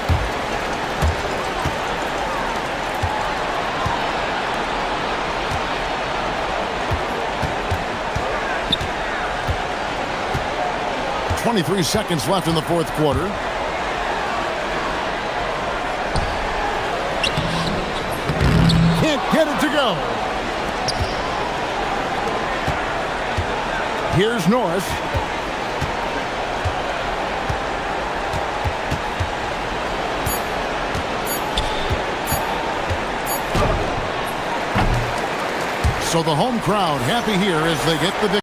.23 seconds left in the fourth quarter. Can't get it to go. Here's Norris. So the home crowd happy here as they get the victory.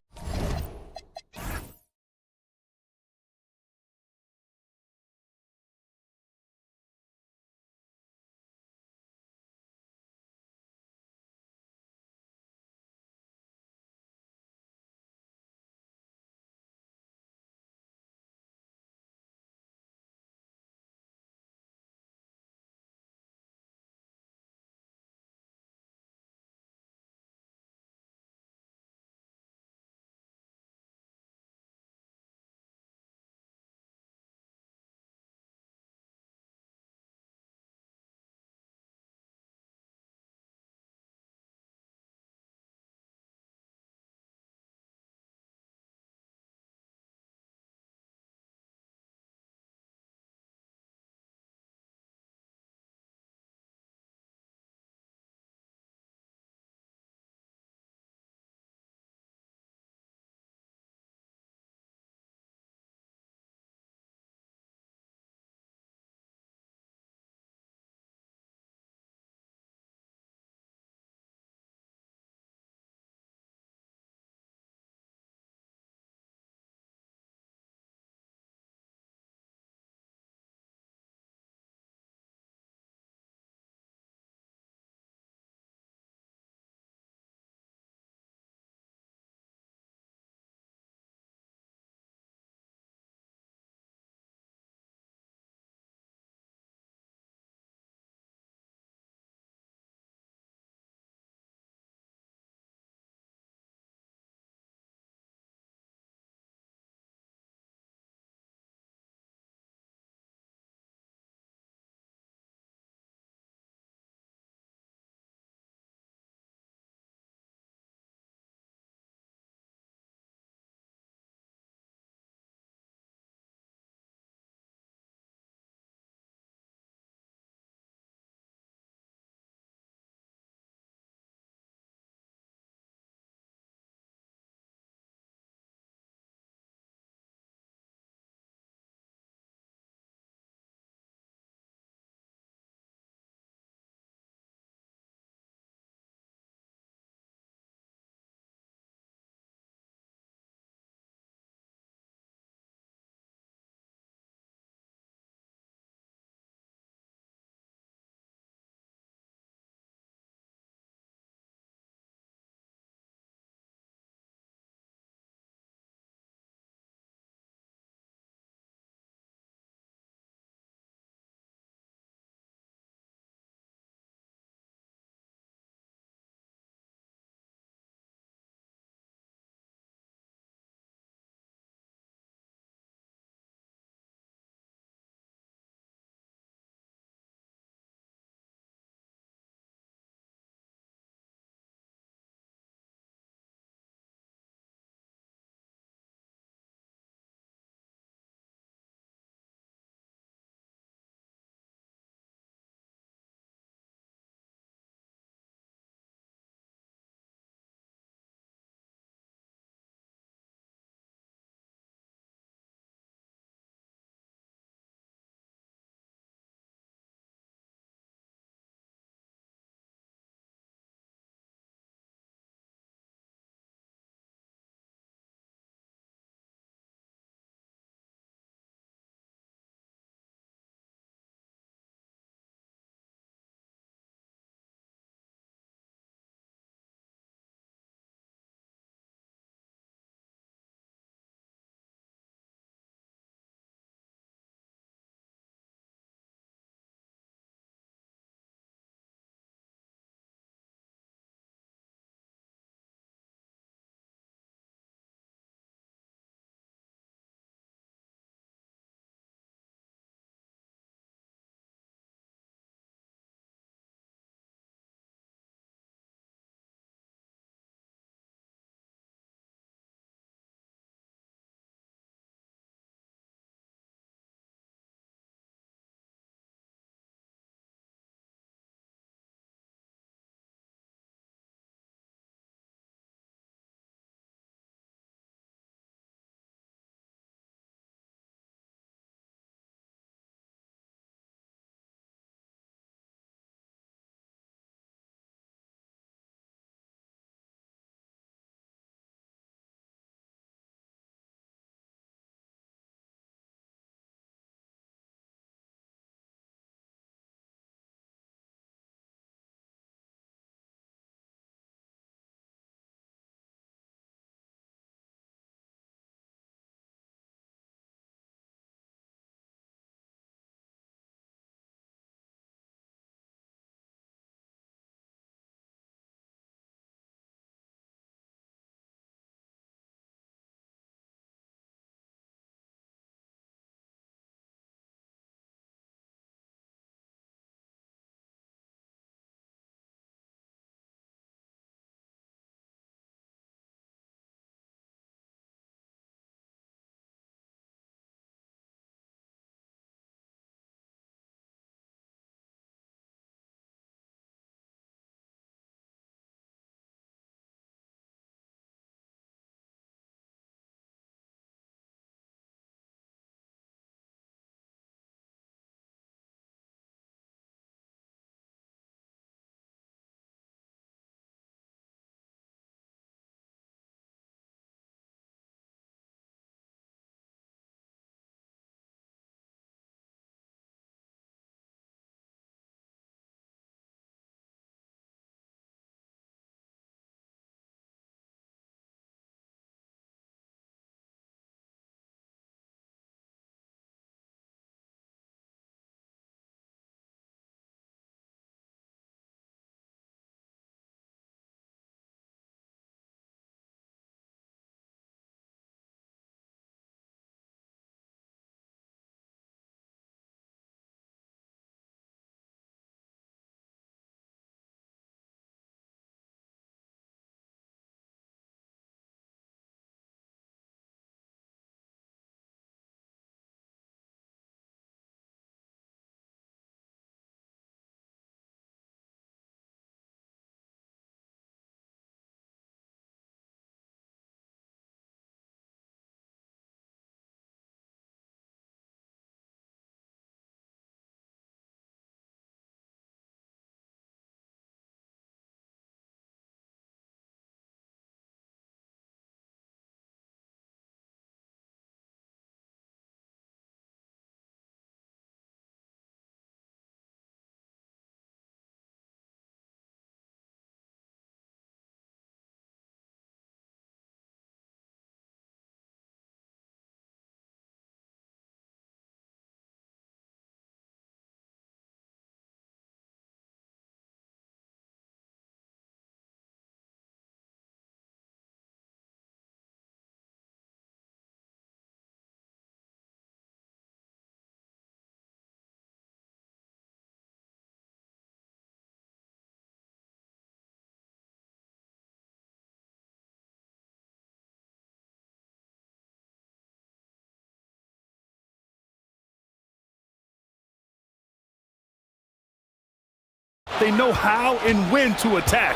They know how and when to attack.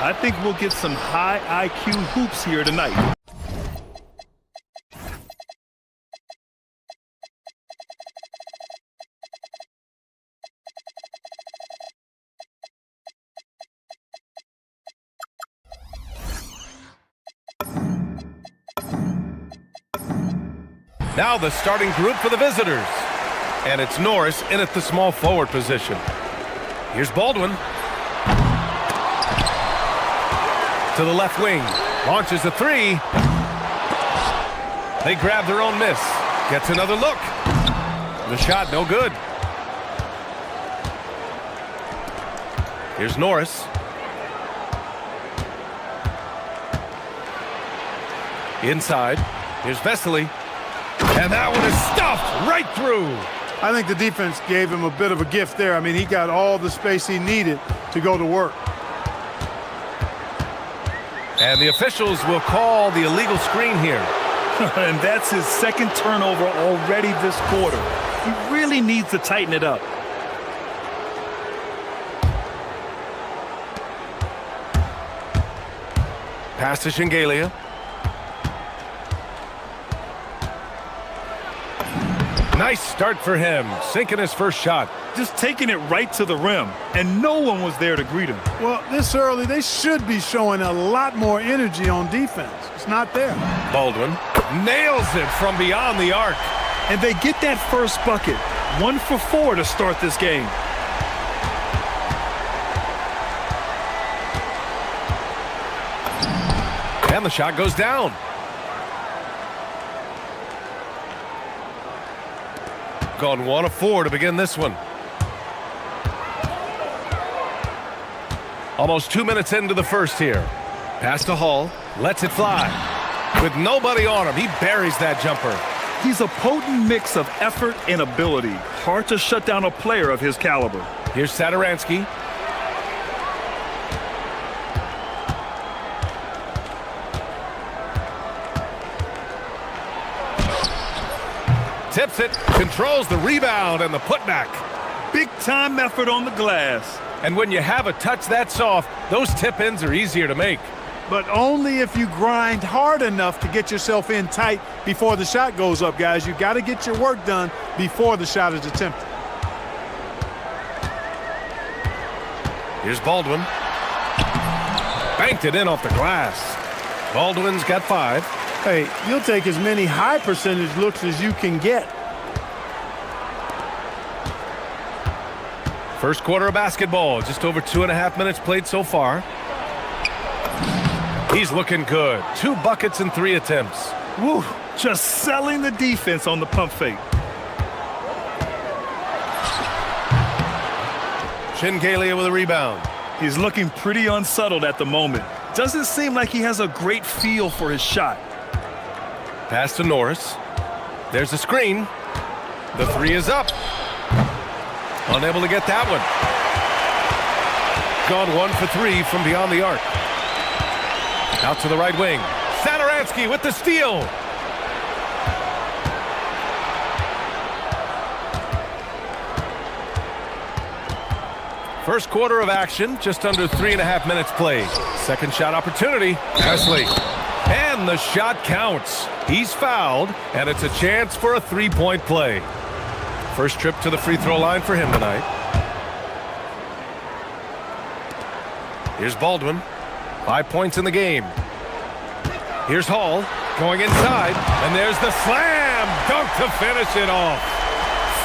I think we'll get some high IQ hoops here tonight. Now the starting group for the visitors. And it's Norris in at the small forward position. Here's Baldwin. To the left wing. Launches a three. They grab their own miss. Gets another look. The shot no good. Here's Norris. Inside. Here's Vesely. And that one is stuffed right through. I think the defense gave him a bit of a gift there. I mean, he got all the space he needed to go to work. And the officials will call the illegal screen here. And that's his second turnover already this quarter. He really needs to tighten it up. Pass to Shingalia. Nice start for him, sinking his first shot. Just taking it right to the rim, and no one was there to greet him. Well, this early, they should be showing a lot more energy on defense. It's not there. Baldwin nails it from beyond the arc. And they get that first bucket. 1 for 4 to start this game. And the shot goes down. Gone 1 of 4 to begin this one. Almost 2 minutes into the first here. Pass to Hall. Lets it fly. With nobody on him, he buries that jumper. He's a potent mix of effort and ability. Hard to shut down a player of his caliber. Here's Satoransky. Tips it, controls the rebound and the putback. Big time effort on the glass. And when you have a touch that soft, those tip-ins are easier to make. But only if you grind hard enough to get yourself in tight before the shot goes up, guys. You got to get your work done before the shot is attempted. Here's Baldwin. Banked it in off the glass. Baldwin's got 5. Hey, you'll take as many high percentage looks as you can get. First quarter of basketball, just over 2.5 minutes played so far. He's looking good. 2 buckets and 3 attempts. Woo, just selling the defense on the pump fake. Shingalia with a rebound. He's looking pretty unsettled at the moment. Doesn't seem like he has a great feel for his shot. Pass to Norris. There's a screen. The 3 is up. Unable to get that one. Gone 1 for 3 from beyond the arc. Out to the right wing. Satoransky with the steal. First quarter of action, just under 3.5 minutes played. Second shot opportunity. Vesely. And the shot counts. He's fouled, and it's a chance for a 3-point play. First trip to the free throw line for him tonight. Here's Baldwin. 5 points in the game. Here's Hall going inside, and there's the slam dunk to finish it off.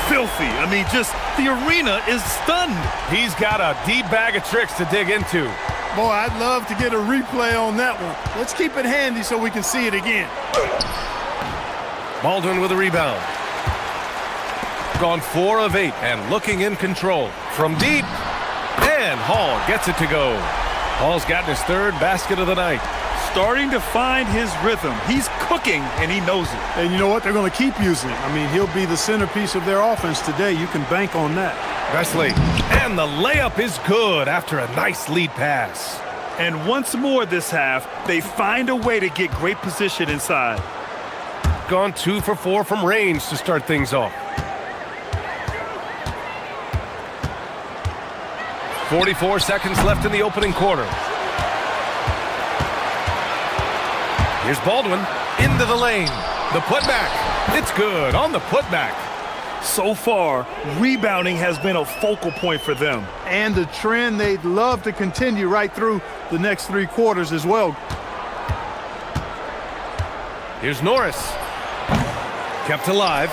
Filthy. I mean, just the arena is stunned. He's got a deep bag of tricks to dig into. Boy, I'd love to get a replay on that one. Let's keep it handy so we can see it again. Baldwin with a rebound. Gone 4 of 8 and looking in control. From deep, and Hall gets it to go. Hall's gotten his 3rd basket of the night. Starting to find his rhythm. He's cooking, and he knows it. And you know what? They're going to keep using it. I mean, he'll be the centerpiece of their offense today. You can bank on that. Vesely. And the layup is good after a nice lead pass. And once more this half, they find a way to get great position inside. Gone 2 for 4 from range to start things off. 44 seconds left in the opening quarter. Here's Baldwin into the lane. The putback. It's good on the putback. So far, rebounding has been a focal point for them. And the trend they'd love to continue right through the next 3 quarters as well. Here's Norris. Kept alive.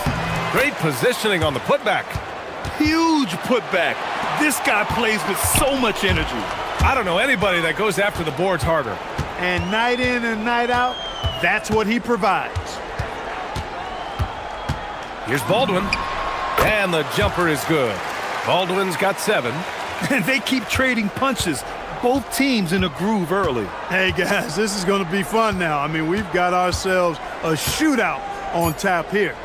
Great positioning on the putback. Huge putback. This guy plays with so much energy. I don't know anybody that goes after the boards harder. And night in and night out, that's what he provides. Here's Baldwin. And the jumper is good. Baldwin's got 7. And they keep trading punches. Both teams in a groove early. Hey, guys, this is going to be fun now. I mean, we've got ourselves a shootout on tap here.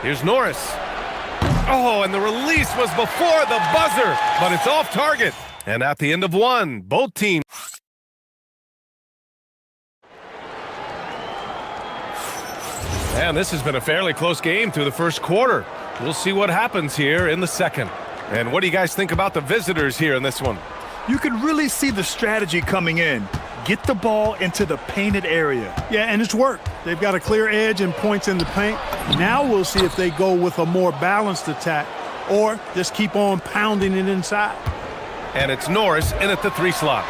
Here's Norris. Oh, and the release was before the buzzer, but it's off target. And at the end of 1, both teams. And this has been a fairly close game through the first quarter. We'll see what happens here in the second. And what do you guys think about the visitors here in this one? You can really see the strategy coming in. Get the ball into the painted area. Yeah, and it's worked. They've got a clear edge and points in the paint. Now we'll see if they go with a more balanced attack or just keep on pounding it inside. And it's Norris in at the 3 slot.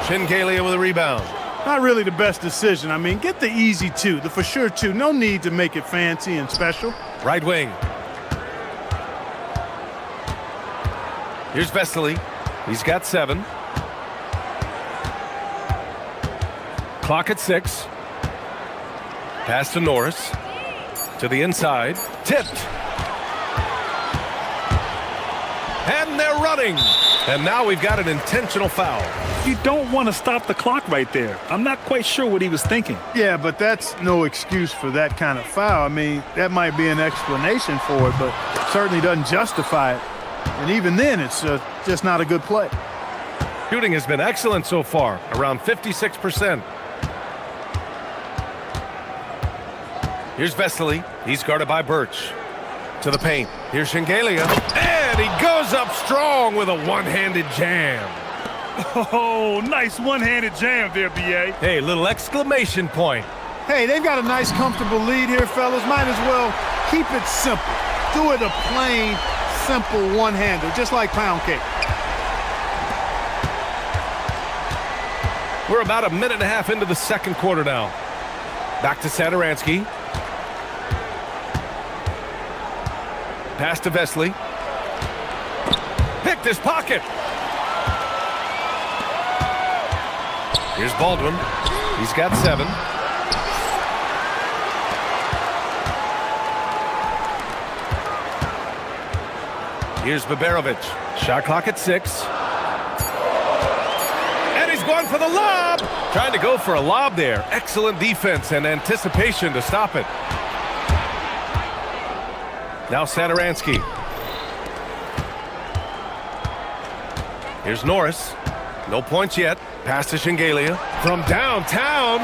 Shingalia with a rebound. Not really the best decision. I mean, get the easy 2, the for sure 2. No need to make it fancy and special. Right wing. Here's Vesely. He's got 7. Clock at 6. Pass to Norris. To the inside. Tipped. And they're running. And now we've got an intentional foul. You don't want to stop the clock right there. I'm not quite sure what he was thinking. Yeah, but that's no excuse for that kind of foul. I mean, that might be an explanation for it, but certainly doesn't justify it. And even then, it's just not a good play. Shooting has been excellent so far, around 56%. Here's Vesely. He's guarded by Birch. To the paint. Here's Shingalia. And he goes up strong with a one-handed jam. Oh, nice one-handed jam there, B.A. Hey, little exclamation point. Hey, they've got a nice, comfortable lead here, fellas. Might as well keep it simple. Do it a plain, simple one-hander, just like pound cake. We're about a minute and a half into the second quarter now. Back to Satoransky. Pass to Vesely. Picked his pocket. Here's Baldwin. He's got 7. Here's Baberovic. Shot clock at 6. And he's going for the lob. Trying to go for a lob there. Excellent defense and anticipation to stop it. Now Satoransky. Here's Norris. No points yet. Pass to Shingalia. From downtown.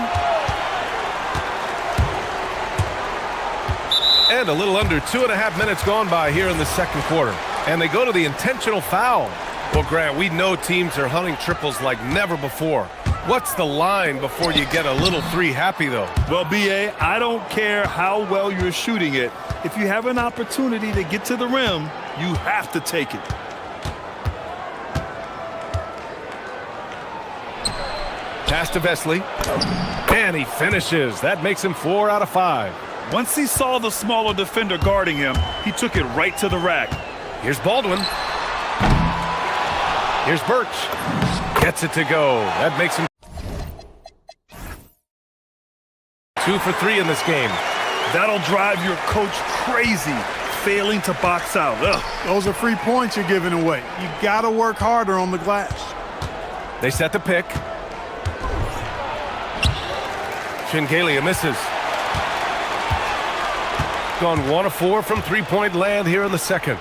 And a little under 2.5 minutes gone by here in the second quarter. And they go to the intentional foul. Well, Grant, we know teams are hunting triples like never before. What's the line before you get a little 3 happy, though? Well, B.A., I don't care how well you're shooting it. If you have an opportunity to get to the rim, you have to take it. Pass to Vesely. And he finishes. That makes him 4 out of 5. Once he saw the smaller defender guarding him, he took it right to the rack. Here's Baldwin. Here's Birch. Gets it to go. That makes him 2 for 3 in this game. That'll drive your coach crazy, failing to box out. Ugh. Those are free points you're giving away. You got to work harder on the glass. They set the pick. Shingalia misses. Gone 1 of 4 from three-point land here in the second.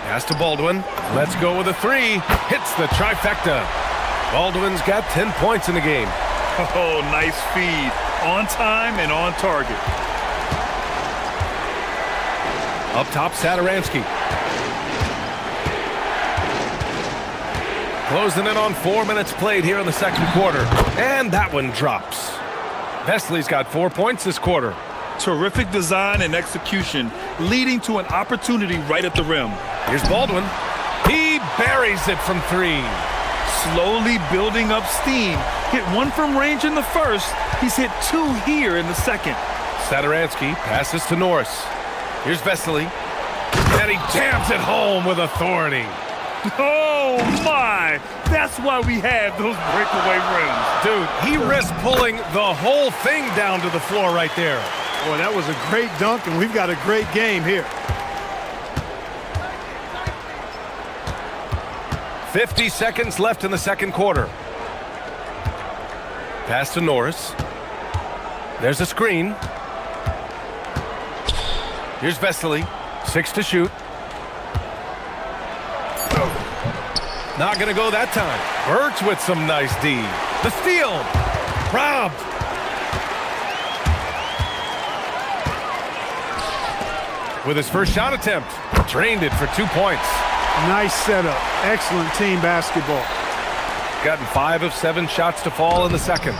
Pass to Baldwin. Let's go with a 3. Hits the trifecta. Baldwin's got 10 points in the game. Oh, nice feed. On time and on target. Up top, Satoransky. Closing in on 4 minutes played here in the second quarter. And that one drops. Vesley's got 4 points this quarter. Terrific design and execution, leading to an opportunity right at the rim. Here's Baldwin. He buries it from 3. Slowly building up steam. Hit 1 from range in the first. He's hit 2 here in the second. Saturansky passes to Norris. Here's Vesely. And he jams it home with authority. Oh, my! That's why we have those breakaway rims. Dude, he risked pulling the whole thing down to the floor right there. Boy, that was a great dunk, and we've got a great game here. 50 seconds left in the second quarter. Pass to Norris. There's a screen. Here's Vesely. 6 to shoot. Not going to go that time. Birch with some nice D. The steal. Robbed. With his first shot attempt. Drained it for 2 points. Nice setup. Excellent team basketball. Gotten 5 of 7 shots to fall in the second.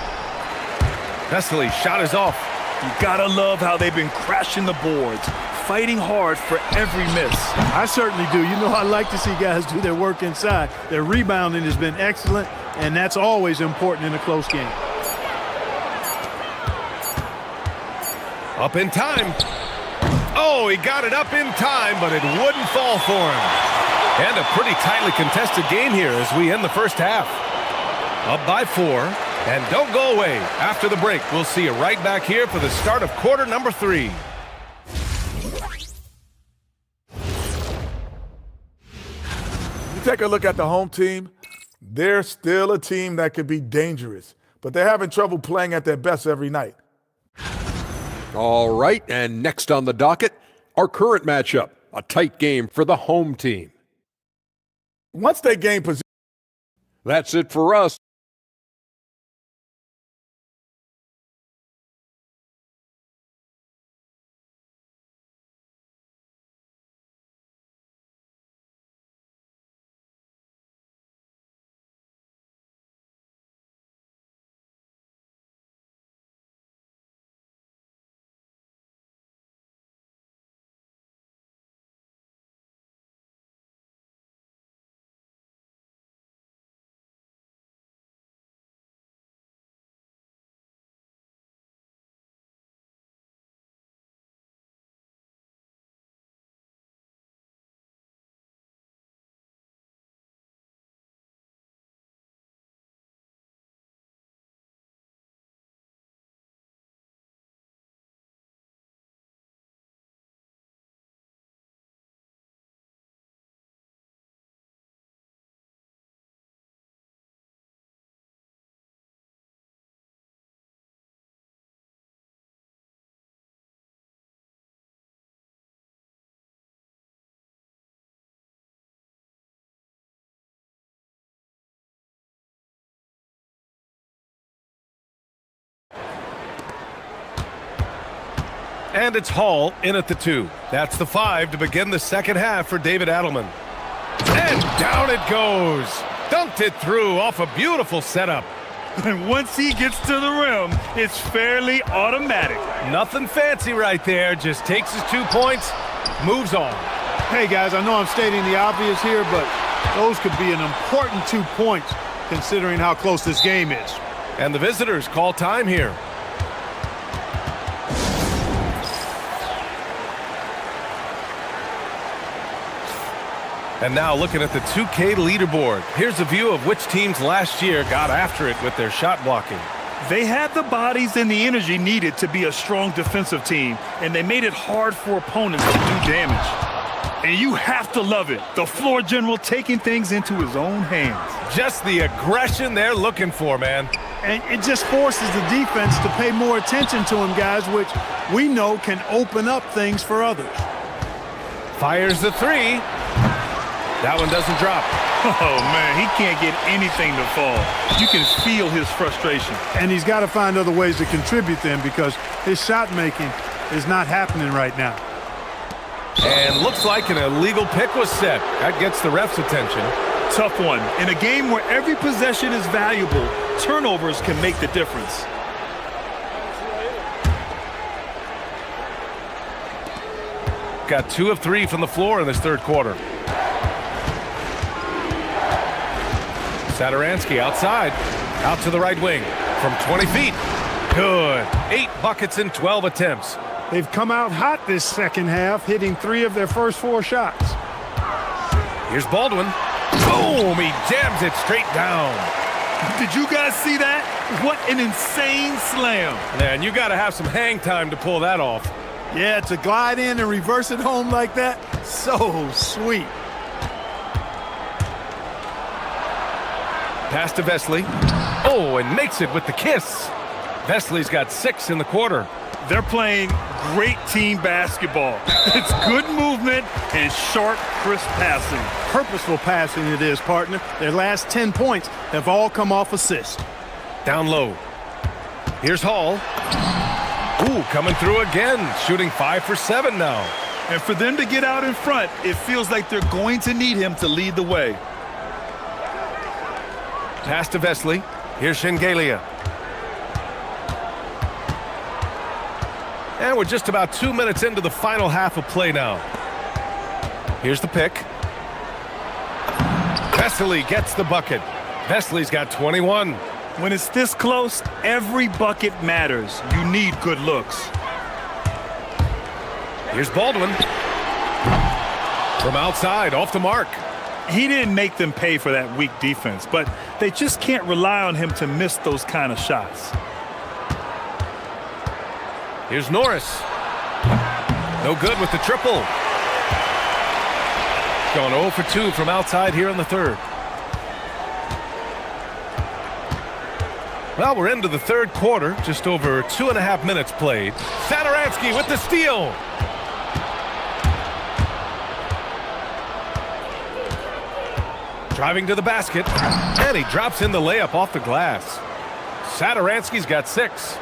Vesely, shot is off. You gotta love how they've been crashing the boards, fighting hard for every miss. I certainly do. You know, I like to see guys do their work inside. Their rebounding has been excellent, and that's always important in a close game. Up in time. Oh, he got it up in time, but it wouldn't fall for him. And a pretty tightly contested game here as we end the first half. Up by 4. And don't go away. After the break, we'll see you right back here for the start of quarter number 3. You take a look at the home team, they're still a team that could be dangerous, but they're having trouble playing at their best every night. All right, and next on the docket, our current matchup, a tight game for the home team. Once they gain position, that's it for us. And it's Hall in at the 2. That's the 5 to begin the second half for David Adelman. And down it goes. Dunked it through off a beautiful setup. And once he gets to the rim, it's fairly automatic. Nothing fancy right there. Just takes his 2 points, moves on. Hey, guys, I know I'm stating the obvious here, but those could be an important 2 points considering how close this game is. And the visitors call time here. And now looking at the 2K leaderboard. Here's a view of which teams last year got after it with their shot blocking. They had the bodies and the energy needed to be a strong defensive team, and they made it hard for opponents to do damage. And you have to love it. The floor general taking things into his own hands. Just the aggression they're looking for, man. And it just forces the defense to pay more attention to him, guys, which we know can open up things for others. Fires the 3. That one doesn't drop. Oh, man, he can't get anything to fall. You can feel his frustration. And he's got to find other ways to contribute then because his shot making is not happening right now. And looks like an illegal pick was set. That gets the ref's attention. tough one. In a game where every possession is valuable, turnovers can make the difference. Got 2 of 3 from the floor in this third quarter. Sadaransky outside, out to the right wing from 20 feet. Good. 8 buckets in 12 attempts. They've come out hot this second half, hitting 3 of their first 4 shots. Here's Baldwin. Boom! He jams it straight down. Did you guys see that? What an insane slam. Man, you got to have some hang time to pull that off. Yeah, to glide in and reverse it home like that, so sweet. Pass to Vesely. Oh, and makes it with the kiss. Vesely's got 6 in the quarter. They're playing great team basketball. It's good movement and sharp, crisp passing. Purposeful passing it is, partner. Their last 10 points have all come off assists. Down low. Here's Hall. Ooh, coming through again, shooting 5 for 7 now. And for them to get out in front, it feels like they're going to need him to lead the way. Pass to Vesely. Here's Shengelia. And we're just about 2 minutes into the final half of play now. Here's the pick. Vesely gets the bucket. Vesely's got 21. When it's this close, every bucket matters. You need good looks. Here's Baldwin. From outside, off the mark. He didn't make them pay for that weak defense, but they just can't rely on him to miss those kind of shots. Here's Norris. No good with the triple. Going 0 for 2 from outside here in the third. Well, we're into the third quarter, just over 2.5 minutes played. Sadaransky with the steal. Driving to the basket, and he drops in the layup off the glass. Sadaransky's got 6.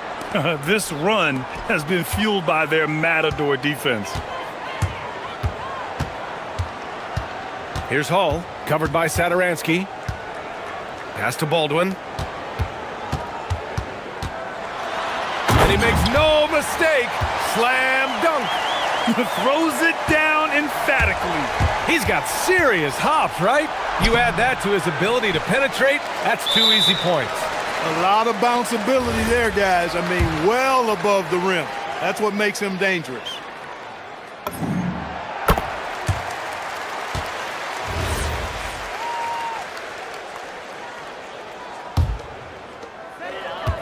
This run has been fueled by their matador defense. Here's Hall, covered by Sadaransky. Pass to Baldwin. And he makes no mistake. Slam dunk. Throws it down emphatically. He's got serious hops, right? You add that to his ability to penetrate, that's 2 easy points. A lot of bounceability there, guys. I mean, well above the rim. That's what makes him dangerous.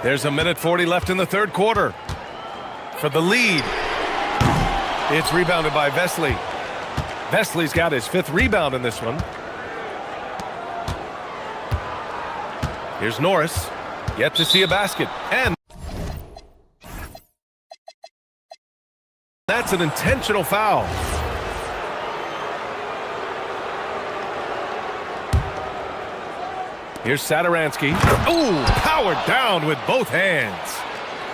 There's 1:40 left in the third quarter. For the lead, it's rebounded by Vesely. Vesely's got his 5th rebound in this one. Here's Norris, yet to see a basket. And that's an intentional foul. Here's Sadaransky. Ooh, powered down with both hands.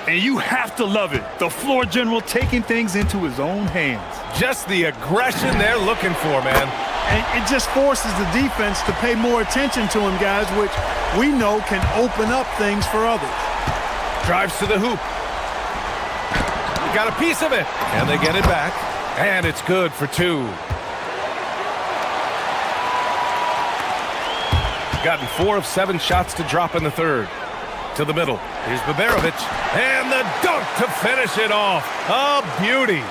And you have to love it. The floor general taking things into his own hands. Just the aggression they're looking for, man. And it just forces the defense to pay more attention to him, guys, which we know can open up things for others. Drives to the hoop. Got a piece of it. And they get it back. And it's good for 2. Gotten 4 of 7 shots to drop in the third. To the middle. Here's Baberovic. And the dunk to finish it off. A beauty.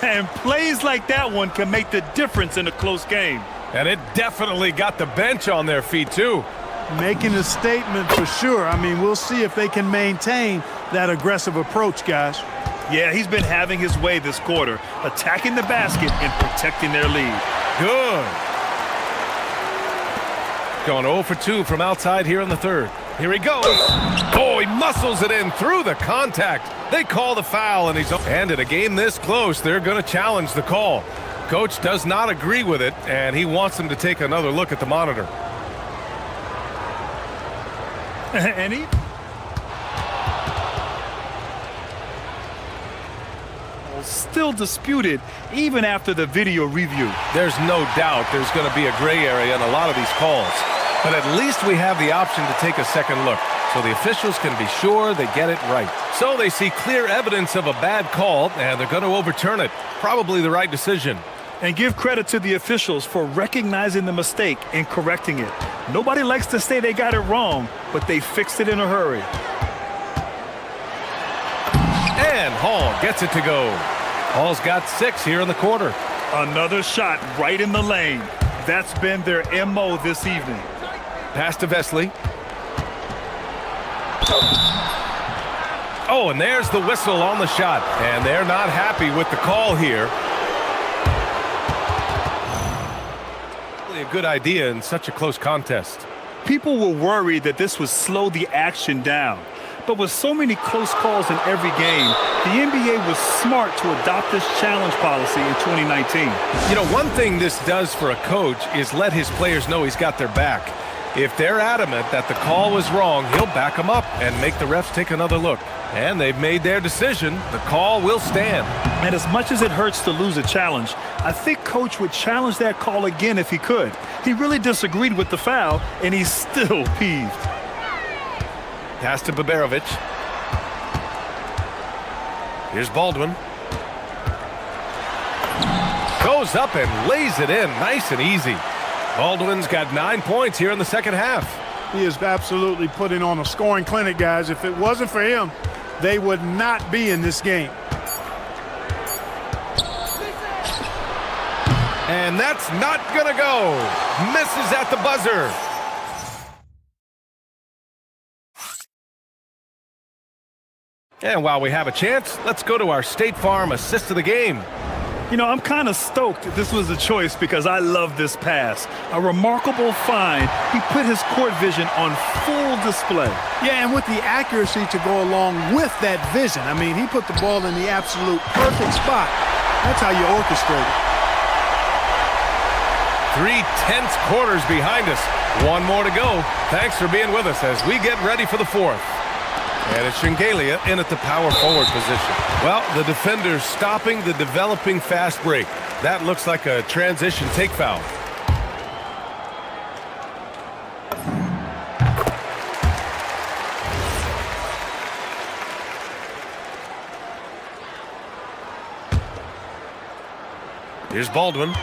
And plays like that one can make the difference in a close game. And it definitely got the bench on their feet, too. Making a statement for sure. I mean, we'll see if they can maintain that aggressive approach, guys. Yeah, he's been having his way this quarter, attacking the basket and protecting their lead. Good. Going 0 for 2 from outside here in the third. Here he goes. Oh, he muscles it in through the contact. They call the foul, and and in a game this close, they're going to challenge the call. Coach does not agree with it, and he wants them to take another look at the monitor. And he... calls still disputed even after the video review. There's no doubt there's going to be a gray area in a lot of these calls. But at least we have the option to take a second look, so the officials can be sure they get it right. So they see clear evidence of a bad call, and they're going to overturn it. Probably the right decision. And give credit to the officials for recognizing the mistake and correcting it. Nobody likes to say they got it wrong, but they fixed it in a hurry. And Hall gets it to go. Hall's got 6 here in the quarter. Another shot right in the lane. That's been their MO this evening. Pass to Vesely. Oh, and there's the whistle on the shot. And they're not happy with the call here. Really a good idea in such a close contest. People were worried that this would slow the action down. But with so many close calls in every game, the NBA was smart to adopt this challenge policy in 2019. You know, one thing this does for a coach is let his players know he's got their back. If they're adamant that the call was wrong, he'll back them up and make the refs take another look. And they've made their decision. The call will stand. And as much as it hurts to lose a challenge, I think Coach would challenge that call again if he could. He really disagreed with the foul, and he's still peeved. Pass to Baberovic. Here's Baldwin. Goes up and lays it in nice and easy. Baldwin's got 9 points here in the second half. He is absolutely putting on a scoring clinic, guys. If it wasn't for him, they would not be in this game. And that's not gonna go. Misses at the buzzer. And while we have a chance, let's go to our State Farm assist of the game. You know, I'm kind of stoked this was a choice because I love this pass. A remarkable find. He put his court vision on full display. Yeah, and with the accuracy to go along with that vision. I mean, he put the ball in the absolute perfect spot. That's how you orchestrate it. 3 tense quarters behind us. 1 more to go. Thanks for being with us as we get ready for the 4th. And it's Shengelia in at the power forward position. Well, the defender's stopping the developing fast break. That looks like a transition take foul. Here's Baldwin.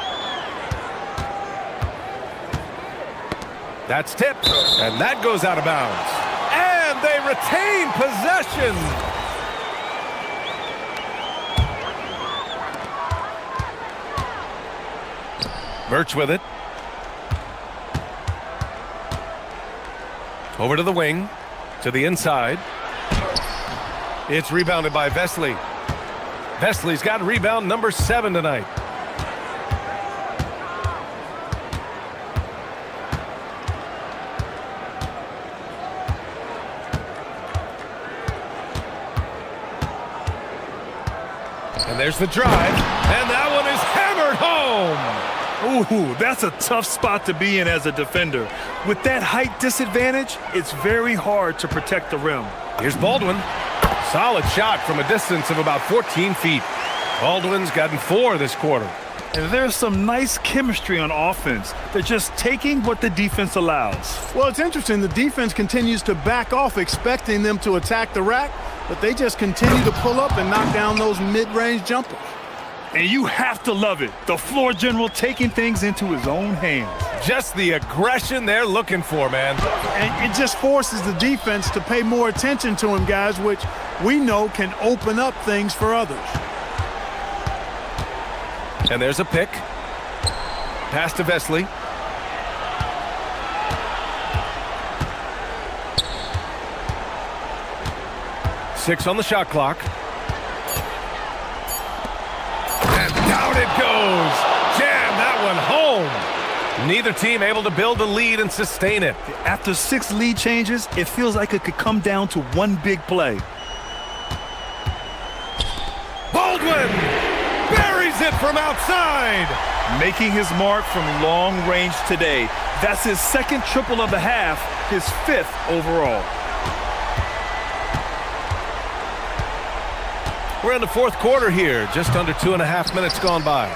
That's tipped, and that goes out of bounds. And they retain possession. Birch with it. Over to the wing, to the inside. It's rebounded by Vesely. Vesely's got rebound number 7 tonight. And there's the drive, and that one is hammered home. Ooh, that's a tough spot to be in as a defender. With that height disadvantage, it's very hard to protect the rim. Here's Baldwin. Solid shot from a distance of about 14 feet. Baldwin's gotten 4 this quarter. And there's some nice chemistry on offense. They're just taking what the defense allows. Well, it's interesting. The defense continues to back off, expecting them to attack the rack, but they just continue to pull up and knock down those mid-range jumpers. And you have to love it. The floor general taking things into his own hands. Just the aggression they're looking for, man. And it just forces the defense to pay more attention to him, guys, which we know can open up things for others. And there's a pick. Pass to Vesely. Six on the shot clock. And down it goes. Jam that one home. Neither team able to build a lead and sustain it. After 6 lead changes, it feels like it could come down to one big play. Baldwin buries it from outside. Making his mark from long range today. That's his 2nd triple of the half, his 5th overall. We're in the fourth quarter here, just under 2.5 minutes gone by.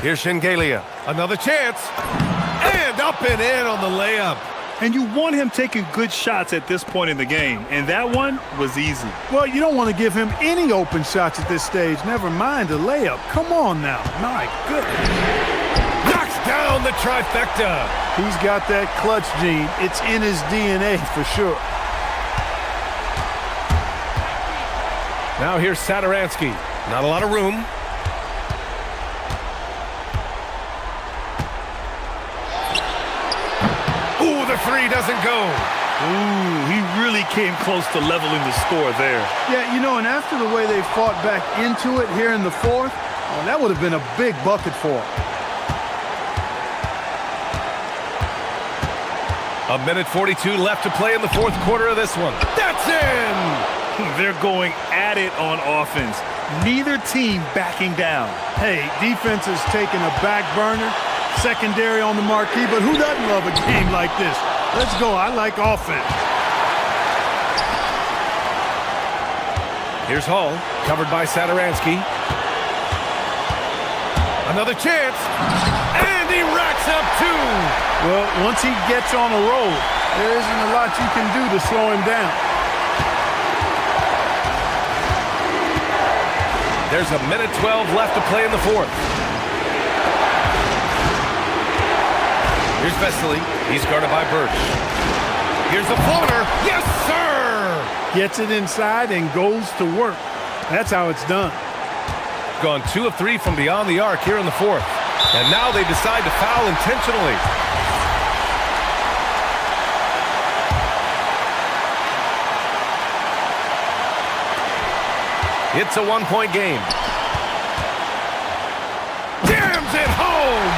Here's Shengelia. Another chance. And up and in on the layup. And you want him taking good shots at this point in the game, and that one was easy. Well, you don't want to give him any open shots at this stage, never mind a layup. Come on now. My goodness. Knocks down the trifecta. He's got that clutch gene. It's in his DNA for sure. Now here's Satoransky. Not a lot of room. Ooh, the three doesn't go. Ooh, he really came close to leveling the score there. Yeah, you know, and after the way they fought back into it here in the fourth, well, that would have been a big bucket for him. 1:42 left to play in the fourth quarter of this one. That's in! They're going at it on offense. Neither team backing down. Hey, defense is taking a back burner. Secondary on the marquee, but who doesn't love a game like this? Let's go. I like offense. Here's Hall, covered by Satoransky. Another chance, and he racks up two. Well, once he gets on a roll, there isn't a lot you can do to slow him down. There's 1:12 left to play in the fourth. Here's Vesely. He's guarded by Birch. Here's the floater. Yes, sir! Gets it inside and goes to work. That's how it's done. Gone 2 of 3 from beyond the arc here in the fourth. And now they decide to foul intentionally. It's a one-point game. Jams it home!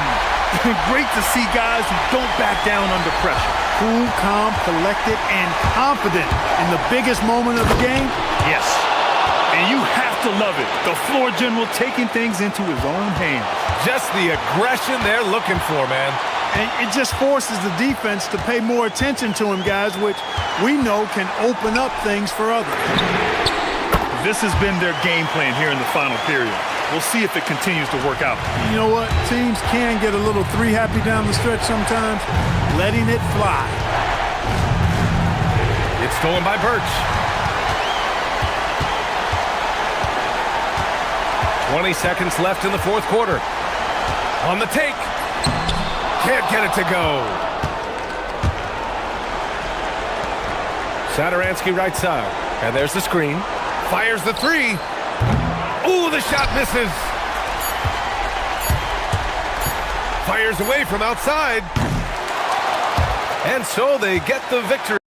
Great to see guys who don't back down under pressure. Cool, calm, collected, and confident in the biggest moment of the game. Yes. And you have to love it. The floor general taking things into his own hands. Just the aggression they're looking for, man. And it just forces the defense to pay more attention to him, guys, which we know can open up things for others. This has been their game plan here in the final period. We'll see if it continues to work out. You know what? Teams can get a little three happy down the stretch sometimes. Letting it fly. It's stolen by Birch. 20 seconds left in the fourth quarter. On the take. Can't get it to go. Satoransky right side. And there's the screen. Fires the three. Ooh, the shot misses. Fires away from outside. And so they get the victory.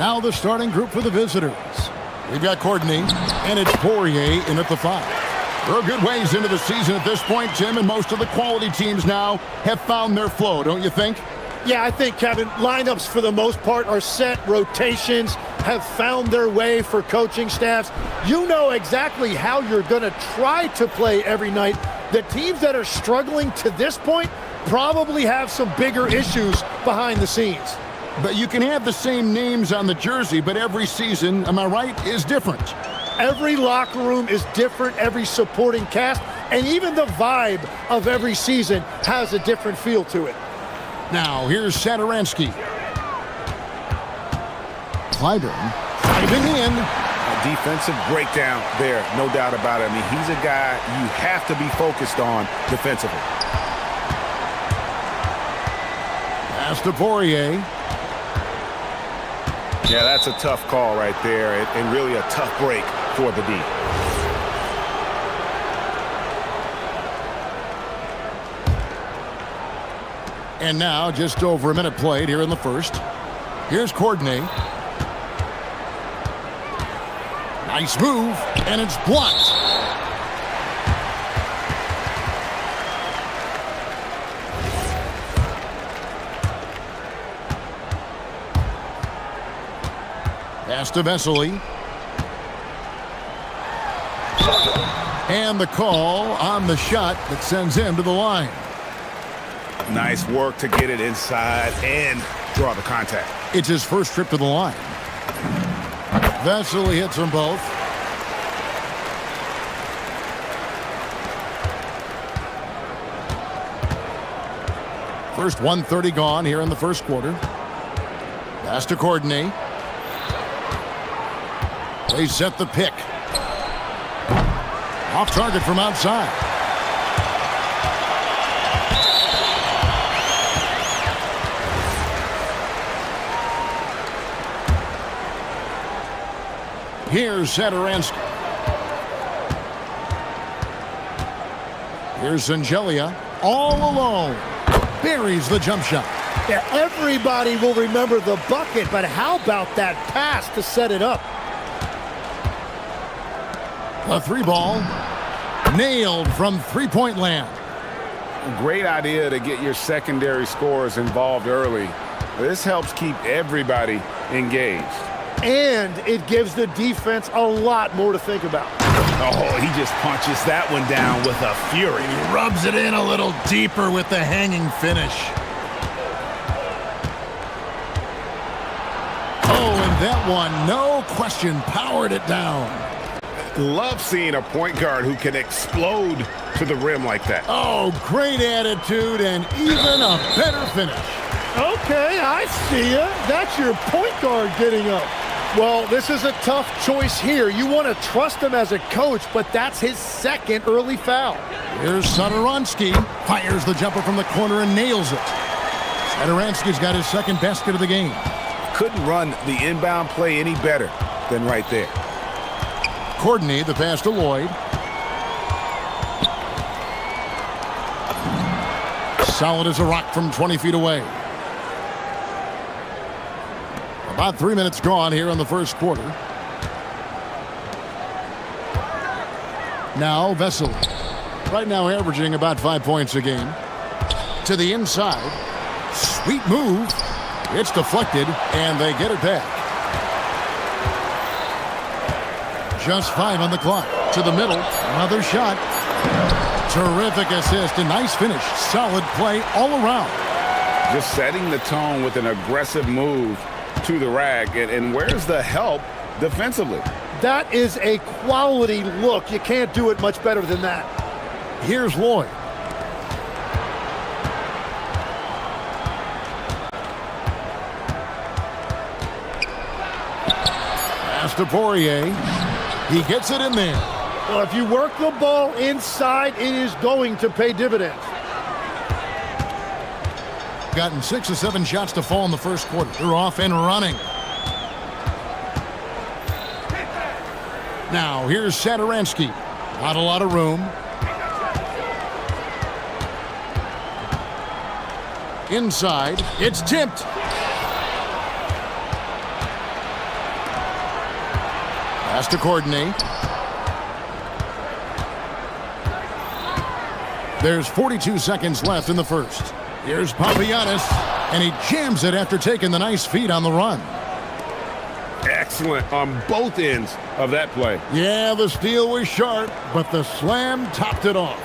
Now the starting group for the visitors. We've got Courtney, and it's Poirier in at the 5. We're a good ways into the season at this point, Tim, and most of the quality teams now have found their flow, don't you think? Yeah, I think, Kevin, lineups for the most part are set. Rotations have found their way for coaching staffs. You know exactly how you're going to try to play every night. The teams that are struggling to this point probably have some bigger issues behind the scenes. But you can have the same names on the jersey, but every season, am I right, is different. Every locker room is different, every supporting cast, and even the vibe of every season has a different feel to it. Now, here's Satoransky. Clyburn driving in. A defensive breakdown there, no doubt about it. I mean, he's a guy you have to be focused on defensively. Pass to Poirier. Yeah, that's a tough call right there, and really a tough break for the D. And now, just over a minute played here in the first. Here's Courtney. Nice move, and it's blocked. Pass to Vesely. And the call on the shot that sends him to the line. Nice work to get it inside and draw the contact. It's his first trip to the line. Vesely hits them both. First 1:30 gone here in the first quarter. Pass to Courtney. They set the pick. Off target from outside. Here's Satoransky. Here's Zangelia all alone. Buries the jump shot. Yeah, everybody will remember the bucket, but how about that pass to set it up? A 3-ball. Nailed from three-point land. Great idea to get your secondary scorers involved early. This helps keep everybody engaged. And it gives the defense a lot more to think about. Oh, he just punches that one down with a fury. He rubs it in a little deeper with the hanging finish. Oh, and that one, no question, powered it down. Love seeing a point guard who can explode to the rim like that. Oh, great attitude and even a better finish. Okay, I see ya. That's your point guard getting up. Well, this is a tough choice here. You want to trust him as a coach, but that's his second early foul. Here's Satoransky. Fires the jumper from the corner and nails it. Satoransky's got his second basket of the game. Couldn't run the inbound play any better than right there. Courtney, the pass to Lloyd. Solid as a rock from 20 feet away. About 3 minutes gone here in the first quarter. Now Vesely. Right now averaging about 5 points a game. To the inside. Sweet move. It's deflected, and they get it back. Just 5 on the clock. To the middle. Another shot. Terrific assist. A nice finish. Solid play all around. Just setting the tone with an aggressive move to the rack. And where's the help defensively? That is a quality look. You can't do it much better than that. Here's Lloyd. Pass to Poirier. He gets it in there. Well, if you work the ball inside, it is going to pay dividends. Gotten 6 or 7 shots to fall in the first quarter. They're off and running. Now, here's Satoransky. Not a lot of room. Inside, it's tipped. Pass to Courtney. There's 42 seconds left in the first. Here's Papagiannis, and he jams it after taking the nice feed on the run. Excellent on both ends of that play. Yeah, the steal was sharp, but the slam topped it off.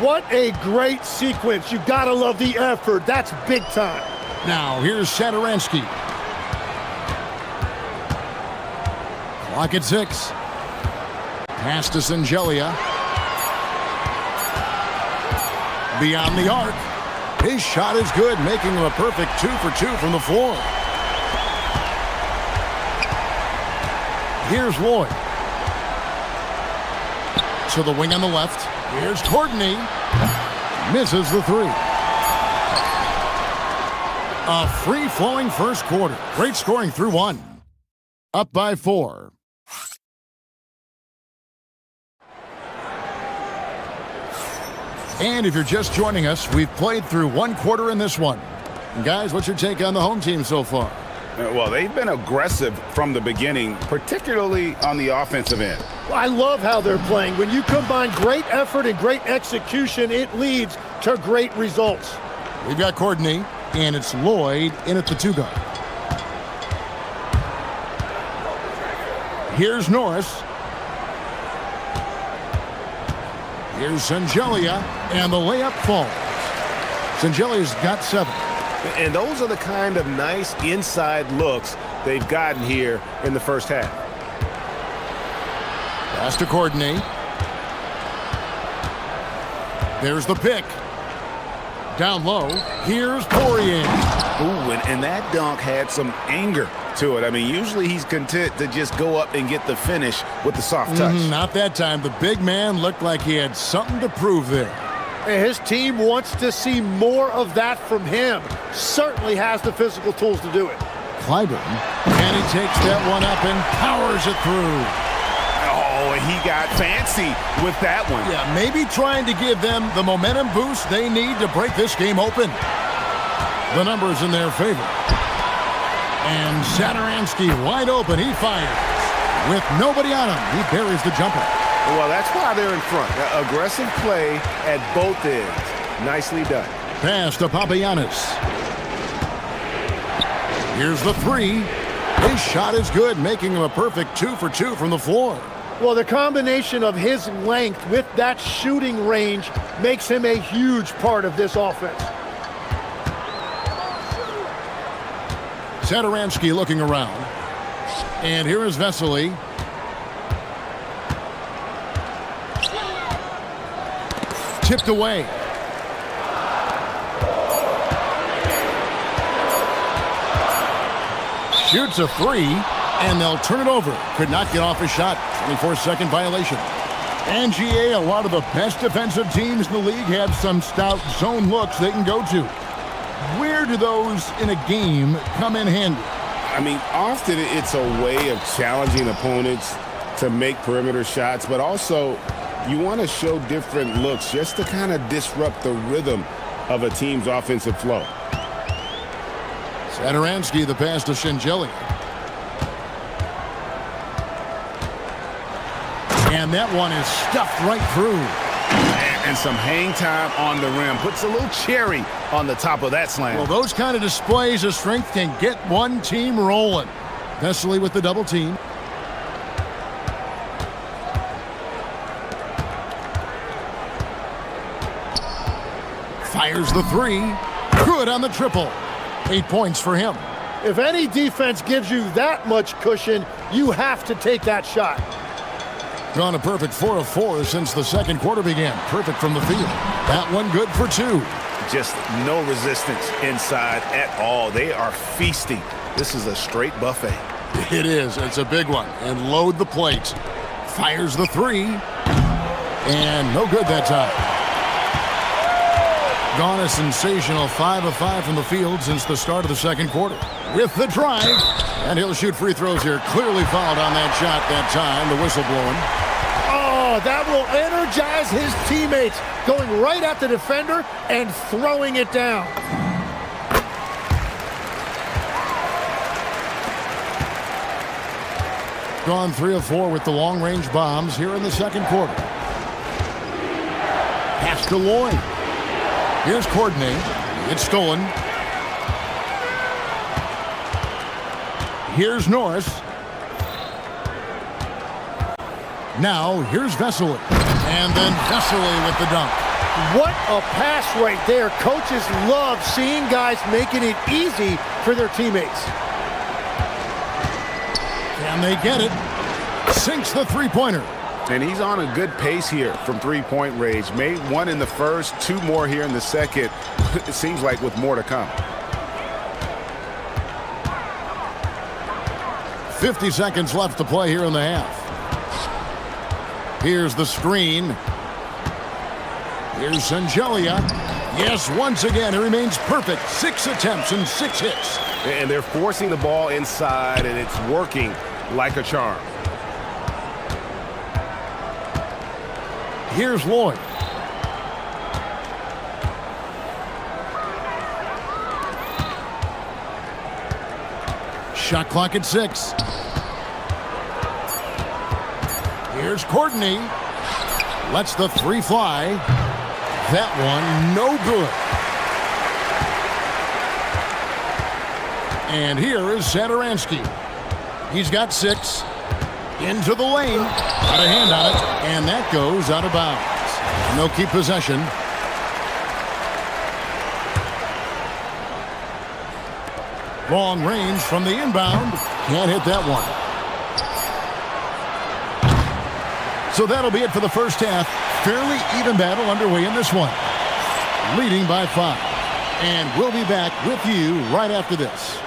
What a great sequence. You gotta love the effort. That's big time. Now, here's Satoransky. Clock at 6. Pass to Singelia. Beyond the arc. His shot is good, making him a perfect 2 for 2 from the floor. Here's Lloyd. To the wing on the left. Here's Courtney. Misses the 3. A free-flowing first quarter. Great scoring through 1. Up by 4. And if you're just joining us, we've played through 1 quarter in this one. And guys, what's your take on the home team so far? Well, they've been aggressive from the beginning, particularly on the offensive end. I love how they're playing. When you combine great effort and great execution, it leads to great results. We've got Courtney, and it's Lloyd in at the 2 guard. Here's Norris. Here's Singelia, and the layup falls. Singelia's got 7. And those are the kind of nice inside looks they've gotten here in the first half. Pass to Courtney. There's the pick. Down low. Here's Poirier. Ooh, and that dunk had some anger to it. I mean, usually he's content to just go up and get the finish with the soft touch. Not that time. The big man looked like he had something to prove there. His team wants to see more of that from him. Certainly has the physical tools to do it. Clyburn, and he takes that one up and powers it through. Oh, and he got fancy with that one. Yeah, maybe trying to give them the momentum boost they need to break this game open. The numbers in their favor. And Satoransky wide open. He fires. With nobody on him, he buries the jumper. Well, that's why they're in front. Aggressive play at both ends. Nicely done. Pass to Papagiannis. Here's the 3. His shot is good, making him a perfect 2 for 2 from the floor. Well, the combination of his length with that shooting range makes him a huge part of this offense. Satoransky looking around. And here is Vesely. Tipped away. Shoots a 3, and they'll turn it over. Could not get off his shot. 24-second violation. And GA, a lot of the best defensive teams in the league have some stout zone looks they can go to. Where do those in a game come in handy? I mean, often it's a way of challenging opponents to make perimeter shots, but also you want to show different looks just to kind of disrupt the rhythm of a team's offensive flow. Satoransky, the pass to Singelia. And that one is stuffed right through. And some hang time on the rim. Puts a little cherry on the top of that slam. Well, those kind of displays of strength can get one team rolling. Vesely with the double team. Fires the 3. Good on the triple. 8 points for him. If any defense gives you that much cushion, you have to take that shot. Gone a perfect 4 of 4 since the second quarter began. Perfect from the field. That one good for 2. Just no resistance inside at all. They are feasting. This is a straight buffet. It is. It's a big one. And load the plate. Fires the 3. And no good that time. Gone a sensational 5 of 5 from the field since the start of the second quarter. With the drive. And he'll shoot free throws here. Clearly fouled on that shot that time. The whistle blowing. Oh, that will energize his teammates. Going right at the defender and throwing it down. gone 3 of 4 with the long-range bombs here in the second quarter. Pass to Lloyd. Here's Courtney. It's stolen. Here's Norris. Now, here's Vesely. And then Vesely with the dunk. What a pass right there. Coaches love seeing guys making it easy for their teammates. Can they get it? Sinks the three-pointer. And he's on a good pace here from three-point range. Made one in the first, 2 more here in the second. It seems like with more to come. 50 seconds left to play here in the half. Here's the screen. Here's Sangelia. Yes, once again, it remains perfect. 6 attempts and 6 hits. And they're forcing the ball inside, and it's working like a charm. Here's Lloyd. Shot clock at 6. Here's Courtney. Lets the 3 fly. That one, no good. And here is Satoransky. He's got 6. Into the lane. Got a hand on it. And that goes out of bounds. No keep possession. Long range from the inbound. Can't hit that one. So that'll be it for the first half. Fairly even battle underway in this one. Leading by 5. And we'll be back with you right after this.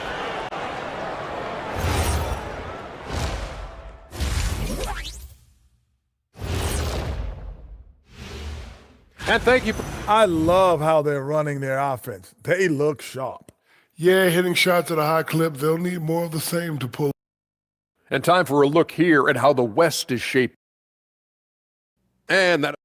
And thank you. I love how they're running their offense. They look sharp. Yeah, hitting shots at a high clip. They'll need more of the same to pull. And time for a look here at how the West is shaped. And that.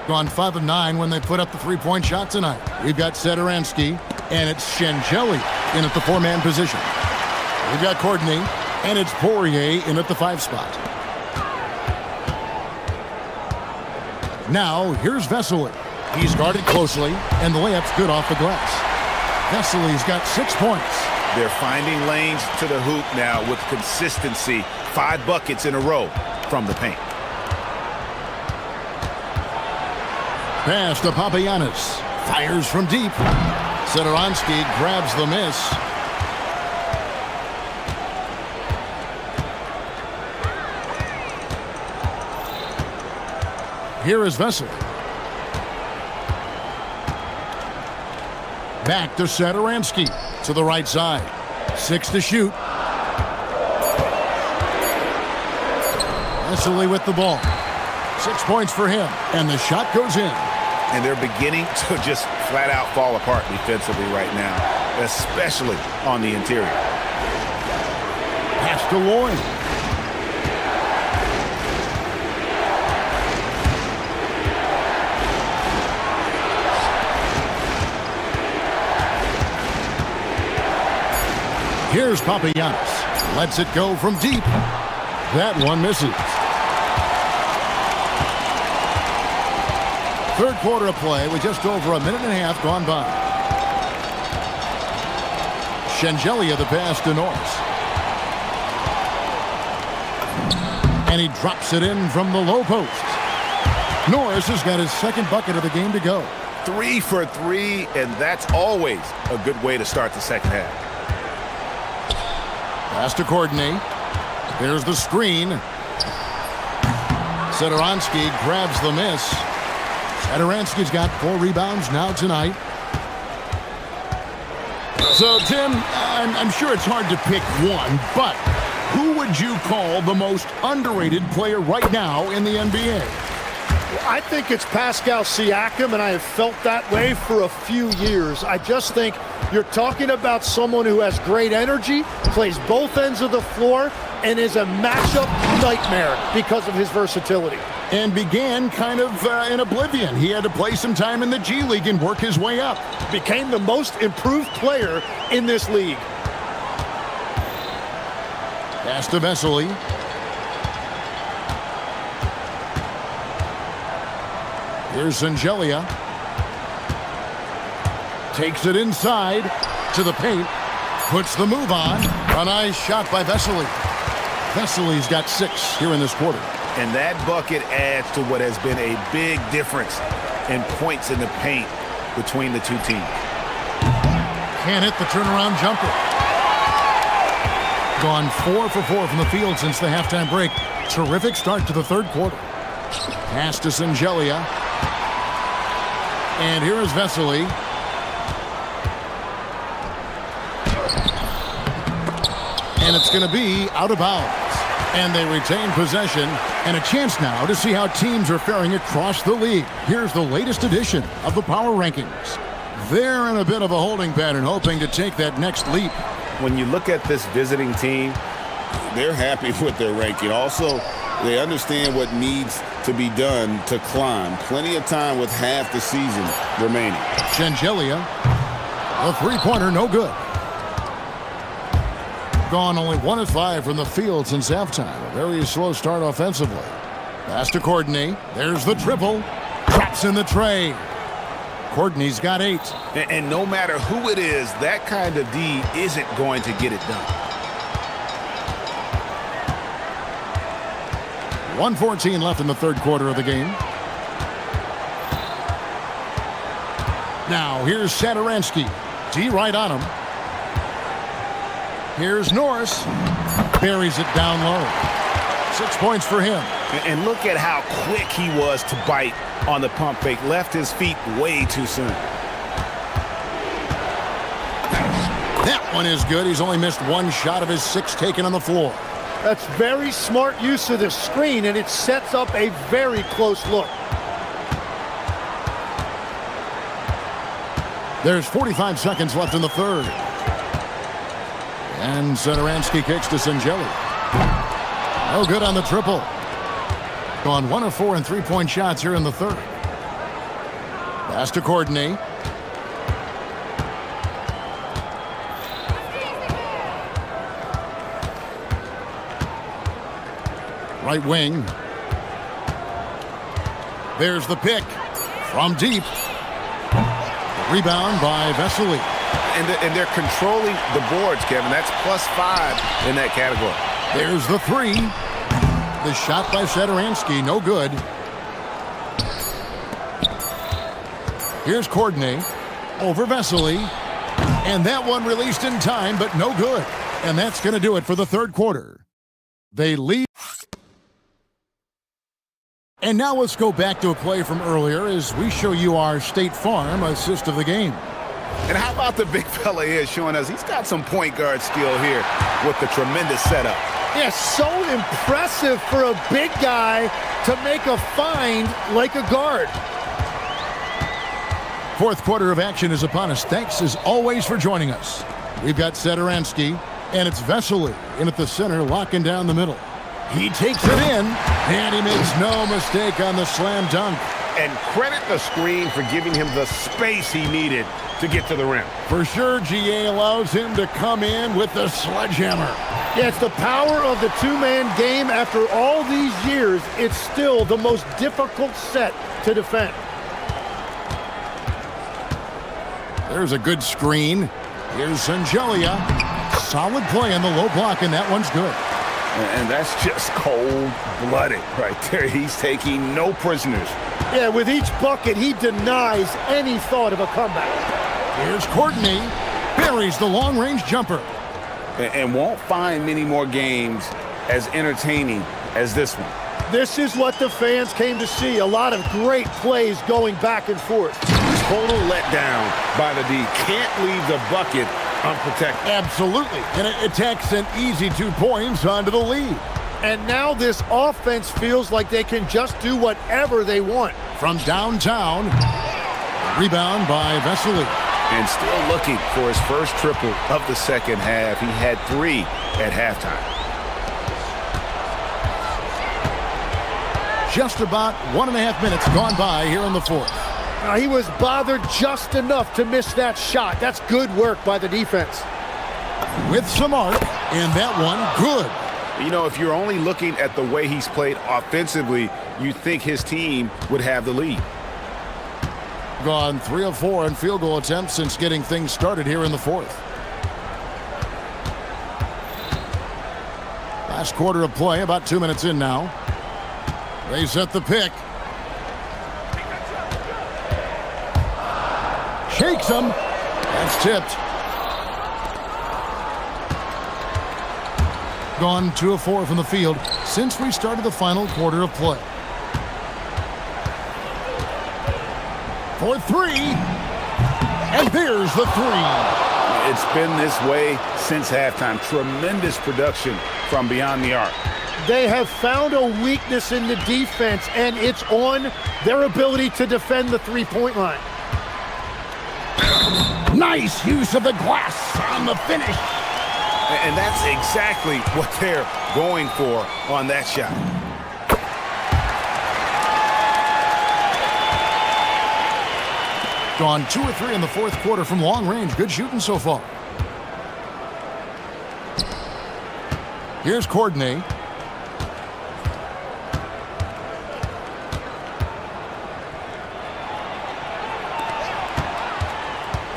Gone 5 of 9 when they put up the 3-point shot tonight. We've got Satoransky, and it's Shangeli in at the 4-man position. We've got Courtney, and it's Poirier in at the 5 spot. Now, here's Vesely. He's guarded closely, and the layup's good off the glass. Vesely's got 6 points. They're finding lanes to the hoop now with consistency. 5 buckets in a row from the paint. Pass to Papagiannis. Fires from deep. Satoransky grabs the miss. Here is Vesely. Back to Satoransky. To the right side. 6 to shoot. Vesely with the ball. 6 points for him. And the shot goes in. And they're beginning to just flat out fall apart defensively right now, especially on the interior. Pass to Lloyd. Here's Papagiannis. Lets it go from deep. That one misses. Third quarter of play with just over a minute and a half gone by. Shengelia the pass to Norris. And he drops it in from the low post. Norris has got his second bucket of the game to go. 3 for 3, and that's always a good way to start the second half. Pass to Courtney. There's the screen. Sederansky grabs the miss. Sederansky's got 4 rebounds now tonight. So, Tim, I'm sure it's hard to pick one, but who would you call the most underrated player right now in the NBA? I think it's Pascal Siakam, and I have felt that way for a few years. I just think you're talking about someone who has great energy, plays both ends of the floor, and is a matchup nightmare because of his versatility. And began kind of in oblivion. He had to play some time in the G League and work his way up. Became the most improved player in this league. Pass to Vesely. Here's Shengelia. Takes it inside to the paint. Puts the move on. A nice shot by Vesely. Vesely's got 6 here in this quarter. And that bucket adds to what has been a big difference in points in the paint between the two teams. Can't hit the turnaround jumper. Gone 4 for 4 from the field since the halftime break. Terrific start to the third quarter. Pass to Shengelia. And here is Vesely. And it's going to be out of bounds. And they retain possession, and a chance now to see how teams are faring across the league. Here's the latest edition of the Power Rankings. They're in a bit of a holding pattern, hoping to take that next leap. When you look at this visiting team, they're happy with their ranking. Also, they understand what needs to be done to climb. Plenty of time with half the season remaining. Shengelia, a three-pointer, no good. Gone only 1 of 5 from the field since halftime. A very slow start offensively. Pass to Courtney. There's the triple. Drops in the tray. Courtney's got 8. And no matter who it is, that kind of D isn't going to get it done. 1:14 left in the third quarter of the game. Now here's Sederansky. D right on him. Here's Norris. Buries it down low. 6 points for him. And look at how quick he was to bite on the pump fake. Left his feet way too soon. That one is good. He's only missed 1 shot of his 6 taken on the floor. That's very smart use of the screen, and it sets up a very close look. There's 45 seconds left in the third. And Sederansky kicks to Shengelia. No good on the triple. Gone 1 of 4 in 3-point shots here in the third. Pass to Courtney. Right wing. There's the pick from deep. Rebound by Vesely. And they're controlling the boards, Kevin. That's +5 in that category. There's the 3. The shot by Sederansky, no good. Here's Courtney over Vesely. And that one released in time, but no good. And that's going to do it for the third quarter. They lead. And now let's go back to a play from earlier as we show you our State Farm assist of the game. And how about the big fella here showing us he's got some point guard skill here with the tremendous setup. Yeah, so impressive for a big guy to make a find like a guard. Fourth quarter of action is upon us. Thanks as always for joining us. We've got Sederansky, and it's Vesely in at the center, locking down the middle. He takes it in, and he makes no mistake on the slam dunk. And credit the screen for giving him the space he needed to get to the rim. For sure, GA allows him to come in with the sledgehammer. Yeah, it's the power of the two-man game. After all these years, it's still the most difficult set to defend. There's a good screen. Here's Sangelia. Solid play on the low block, and that one's good. And that's just cold-blooded right there. He's taking no prisoners. Yeah, with each bucket, he denies any thought of a comeback. Here's Courtney. Buries the long-range jumper. And won't find many more games as entertaining as this one. This is what the fans came to see. A lot of great plays going back and forth. Total letdown by the D. Can't leave the bucket unprotected. Absolutely. And it takes an easy 2 points onto the lead. And now this offense feels like they can just do whatever they want. From downtown, rebound by Vesely. And still looking for his first triple of the second half. He had 3 at halftime. Just about 1.5 minutes gone by here in the fourth. He was bothered just enough to miss that shot. That's good work by the defense. With some arc, and that one good. You know, if you're only looking at the way he's played offensively, you think his team would have the lead. Gone 3 of 4 in field goal attempts since getting things started here in the fourth. Last quarter of play, about 2 minutes in now. They set the pick. Shakes him. That's tipped. Gone 2 of 4 from the field since we started the final quarter of play. For 3. And there's the 3. It's been this way since halftime. Tremendous production from beyond the arc. They have found a weakness in the defense, and it's on their ability to defend the three-point line. Nice use of the glass on the finish. And that's exactly what they're going for on that shot. Gone 2 or 3 in the fourth quarter from long range. Good shooting so far. Here's Courtney.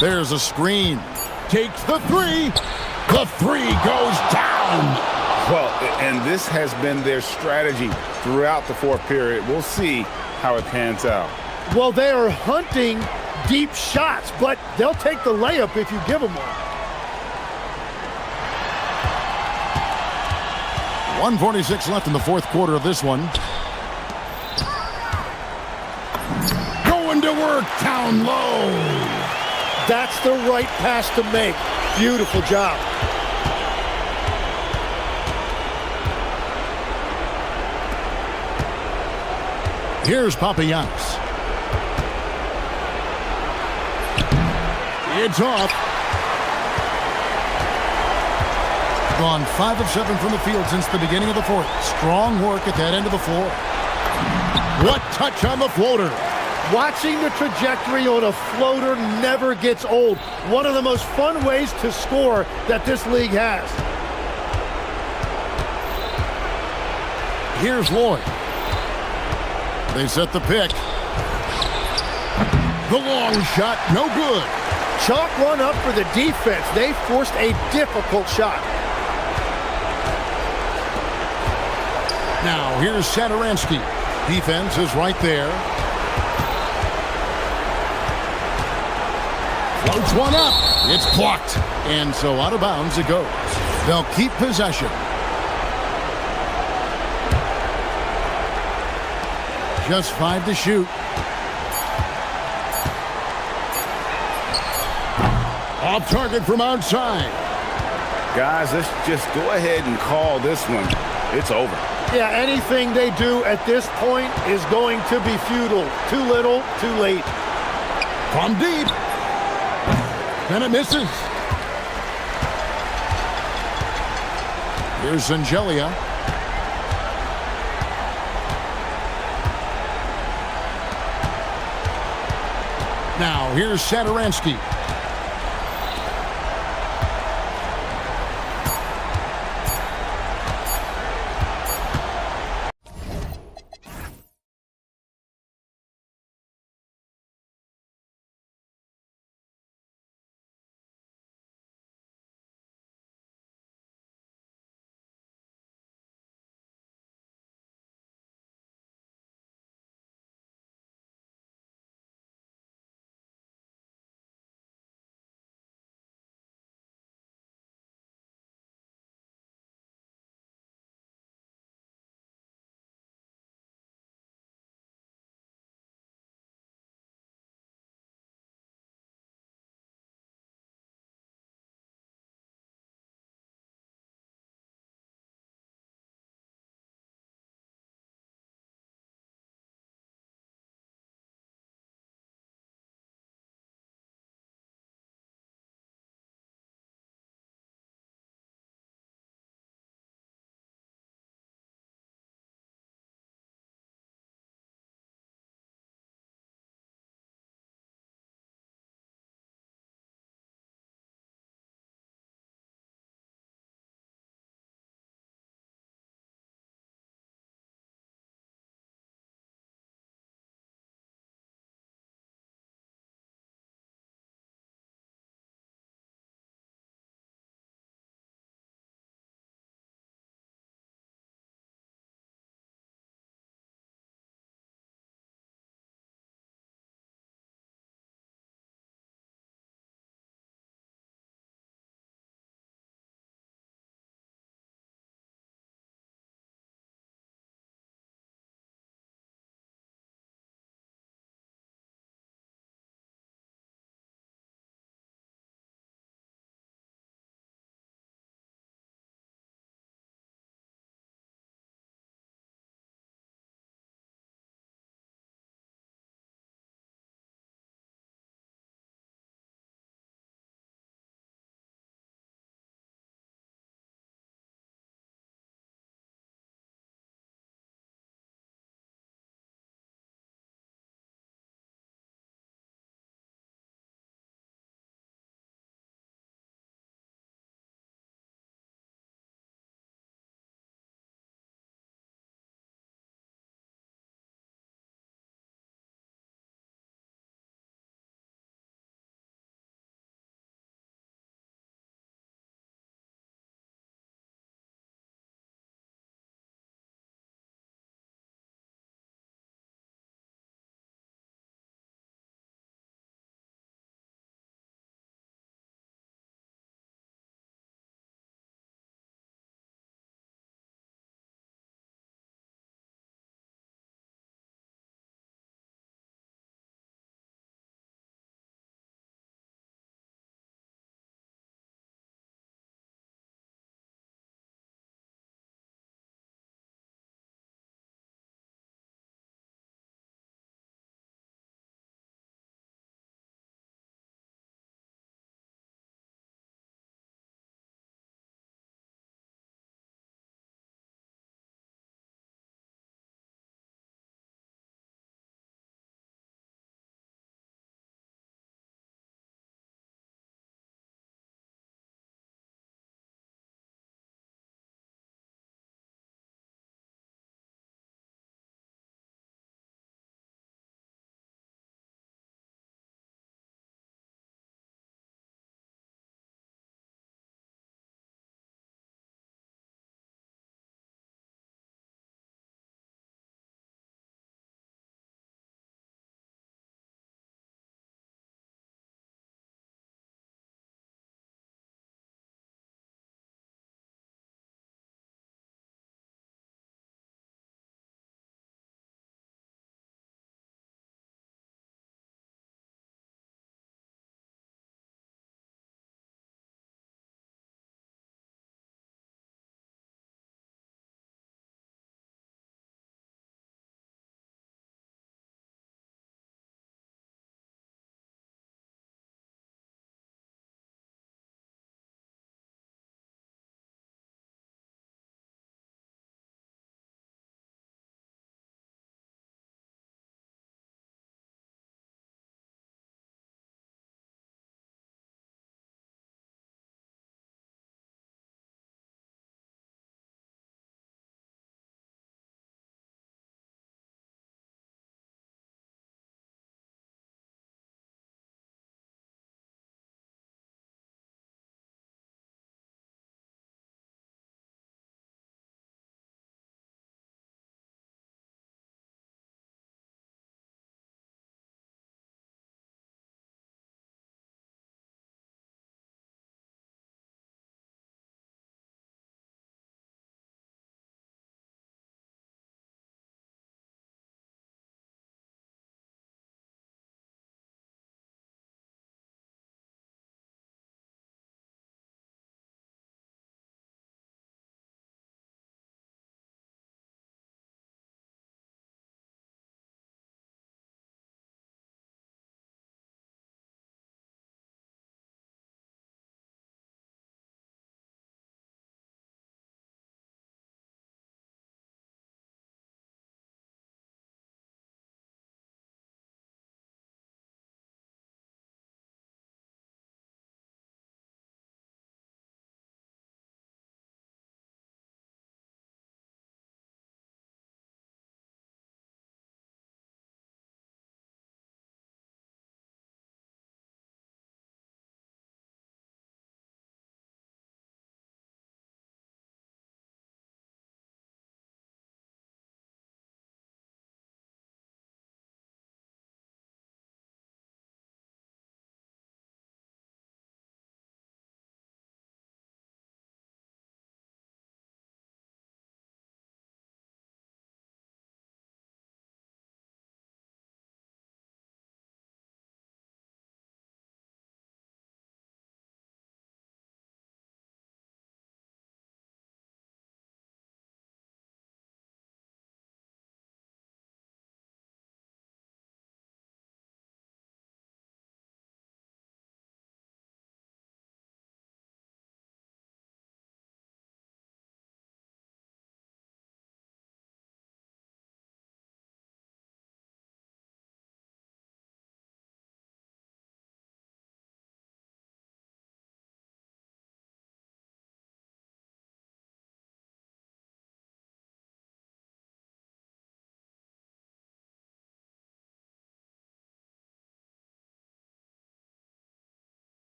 There's a screen. Takes the 3. The 3 goes down. Well, and this has been their strategy throughout the fourth period. We'll see how it pans out. Well, they are hunting deep shots, but they'll take the layup if you give them one. 1:46 left in the fourth quarter of this one. Going to work down low. That's the right pass to make. Beautiful job. Here's Papagiannis. It's off. Gone 5 of 7 from the field since the beginning of the fourth. Strong work at that end of the floor. What touch on the floater. Watching the trajectory on a floater never gets old. One of the most fun ways to score that this league has. Here's Lloyd. They set the pick. The long shot, no good. Chalk one up for the defense. They forced a difficult shot. Now here's Satoransky. Defense is right there. Floats one up. It's blocked. And so out of bounds it goes. They'll keep possession. Just 5 to shoot. Off target from outside. Guys, let's just go ahead and call this one. It's over. Yeah, anything they do at this point is going to be futile. Too little, too late. From deep. And it misses. Here's Sangelia. Now here's Satoransky.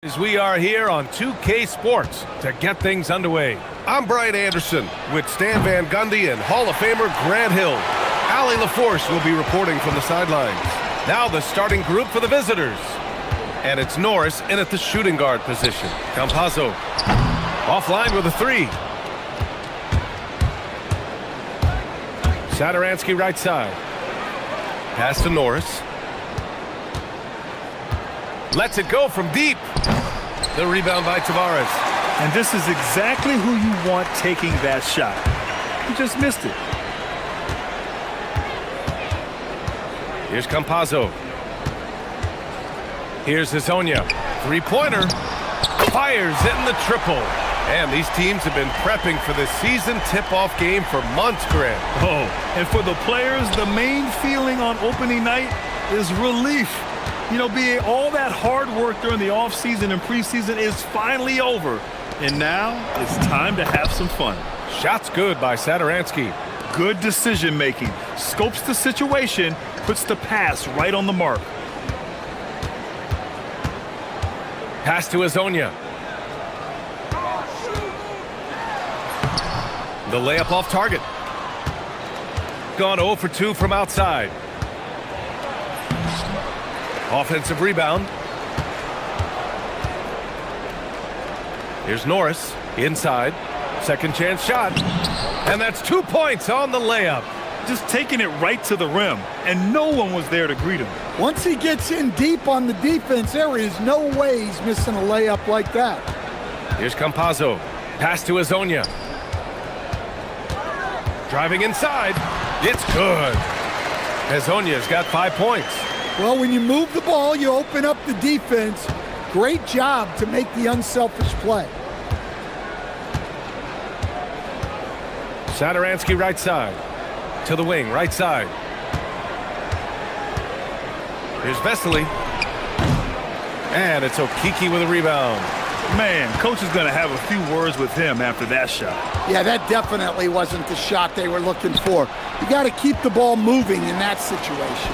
As we are here on 2K Sports to get things underway. I'm Brian Anderson with Stan Van Gundy and Hall of Famer Grant Hill. Allie LaForce will be reporting from the sidelines. Now the starting group for the visitors. And it's Norris in at the shooting guard position. Campazzo offline with a three. Sadaransky right side. Pass to Norris. Lets it go from deep. The rebound by Tavares. And this is exactly who you want taking that shot. He just missed it. Here's Campazzo. Here's Hazonia. Three-pointer. Fires in the triple. And these teams have been prepping for the season tip-off game for months, Grant. Oh, and for the players, the main feeling on opening night is relief. You know, being all that hard work during the offseason and preseason is finally over. And now it's time to have some fun. Shot's good by Sadaransky. Good decision-making. Scopes the situation, puts the pass right on the mark. Pass to Hazonia. The layup off target. Gone 0 for 2 from outside. Offensive rebound. Here's Norris inside. Second chance shot. And that's 2 points on the layup. Just taking it right to the rim, and no one was there to greet him. Once he gets in deep on the defense, there is no way he's missing a layup like that. Here's Campazzo. Pass to Hazonia. Driving inside. It's good. Hazonia's got 5 points. Well, when you move the ball, you open up the defense. Great job to make the unselfish play. Sadaransky right side. To the wing, right side. Here's Vesely. And it's Okiki with a rebound. Man, coach is going to have a few words with him after that shot. Yeah, that definitely wasn't the shot they were looking for. You got to keep the ball moving in that situation.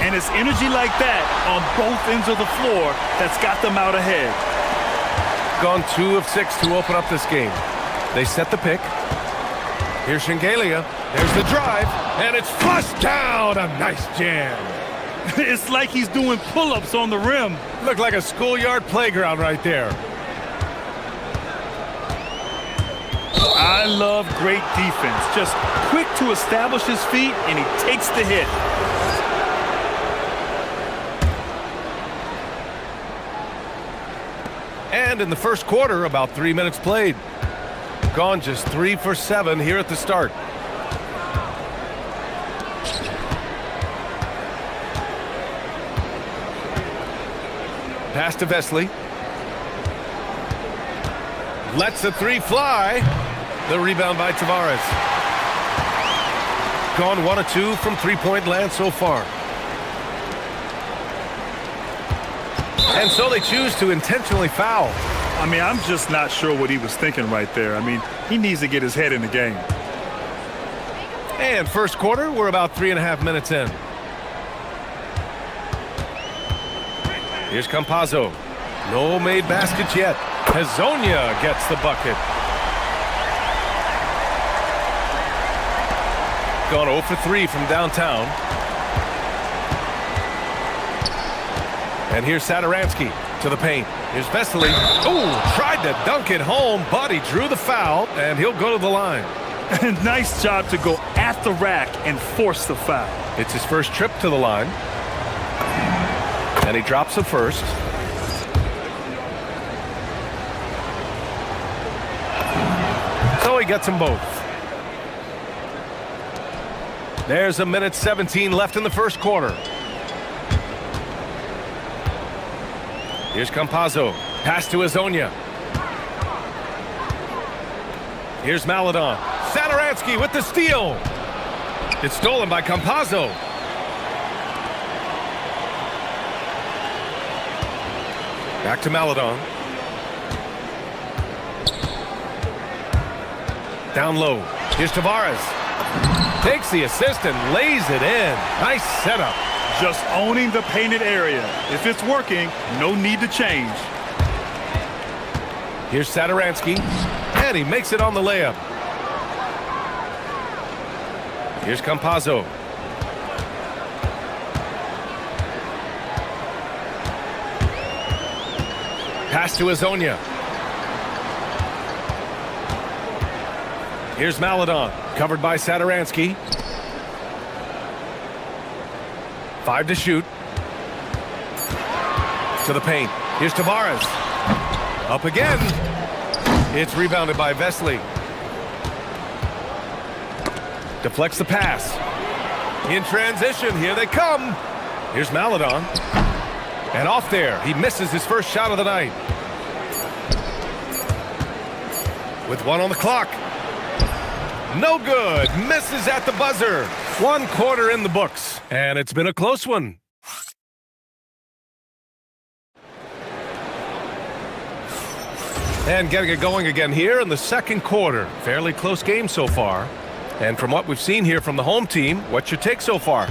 And it's energy like that on both ends of the floor that's got them out ahead. Gone 2 of 6 to open up this game. They set the pick. Here's Shengelia. There's the drive. And it's flushed down. A nice jam. It's like he's doing pull-ups on the rim. Looked like a schoolyard playground right there. I love great defense. Just quick to establish his feet, and he takes the hit. And in the first quarter, about 3 minutes played. Gone just 3 for 7 here at the start. Pass to Vesely. Lets the three fly. The rebound by Tavares. Gone 1 of 2 from three-point land so far. And so they choose to intentionally foul. I mean, I'm just not sure what he was thinking right there. I mean, he needs to get his head in the game. And first quarter, we're about 3.5 minutes in. Here's Campazzo. No made baskets yet. Hazonia gets the bucket. Gone 0 for 3 from downtown. And here's Sadaransky to the paint. Here's Vesely. Oh, tried to dunk it home, but he drew the foul, and he'll go to the line. Nice job to go at the rack and force the foul. It's his first trip to the line. And he drops the first. So he gets them both. There's a minute 17 left in the first quarter. Here's Campazzo. Pass to Hazonia. Here's Maladon. Sadaransky with the steal. It's stolen by Campazzo. Back to Maladon. Down low. Here's Tavares. Takes the assist and lays it in. Nice setup. Just owning the painted area. If it's working, no need to change. Here's Satoransky, and he makes it on the layup. Here's Campazzo. Pass to Azonia. Here's Maladon, covered by Satoransky. 5 to shoot. To the paint. Here's Tavares. Up again. It's rebounded by Vesely. Deflects the pass. In transition, here they come. Here's Maladon. And off there, he misses his first shot of the night. With 1 on the clock. No good. Misses at the buzzer. 1 quarter in the books. And it's been a close one. And getting it going again here in the second quarter. Fairly close game so far. And from what we've seen here from the home team, what's your take so far?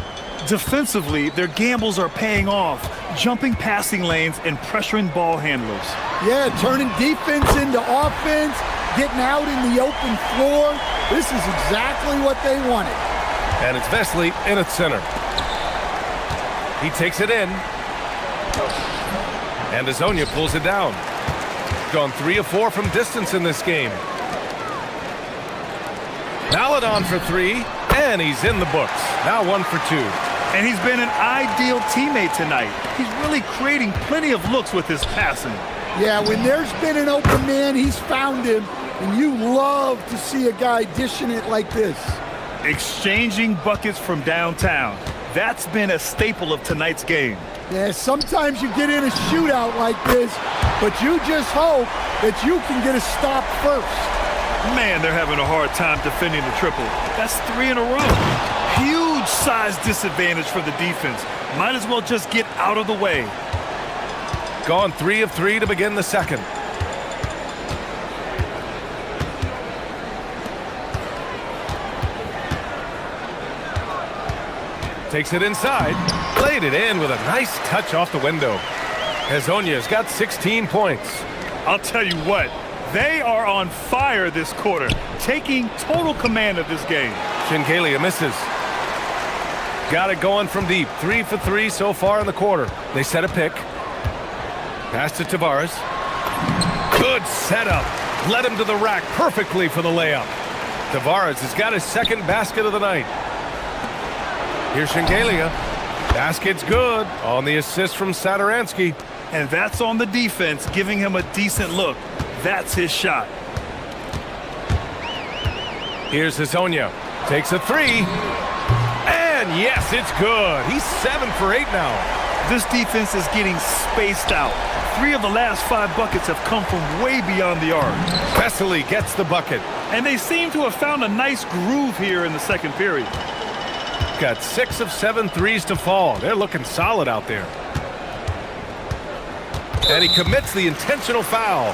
Defensively, their gambles are paying off. Jumping passing lanes and pressuring ball handlers. Yeah, turning defense into offense, getting out in the open floor. This is exactly what they wanted. And it's Vesely in at center. He takes it in. And Azonia pulls it down. Gone 3 of 4 from distance in this game. Maladon for 3, and he's in the books. Now 1 for 2. And he's been an ideal teammate tonight. He's really creating plenty of looks with his passing. Yeah, when there's been an open man, he's found him, and you love to see a guy dishing it like this. Exchanging buckets from downtown. That's been a staple of tonight's game. Yeah, sometimes you get in a shootout like this, but you just hope that you can get a stop first. Man, they're having a hard time defending the triple. That's 3 in a row. Huge size disadvantage for the defense. Might as well just get out of the way. Gone 3 of 3 to begin the second. Takes it inside. Played it in with a nice touch off the window. Azonia's got 16 points. I'll tell you what. They are on fire this quarter, taking total command of this game. Shingalia misses. Got it going from deep. 3 for 3 so far in the quarter. They set a pick. Pass to Tavares. Good setup. Led him to the rack perfectly for the layup. Tavares has got his second basket of the night. Here's Shingalia. Basket's good on the assist from Satoransky. And that's on the defense, giving him a decent look. That's his shot. Here's Azonia. Takes a 3. And yes, it's good. He's 7 for 8 now. This defense is getting spaced out. 3 of the last 5 buckets have come from way beyond the arc. Vesely gets the bucket. And they seem to have found a nice groove here in the second period. Got 6 of 7 threes to fall. They're looking solid out there. And he commits the intentional foul.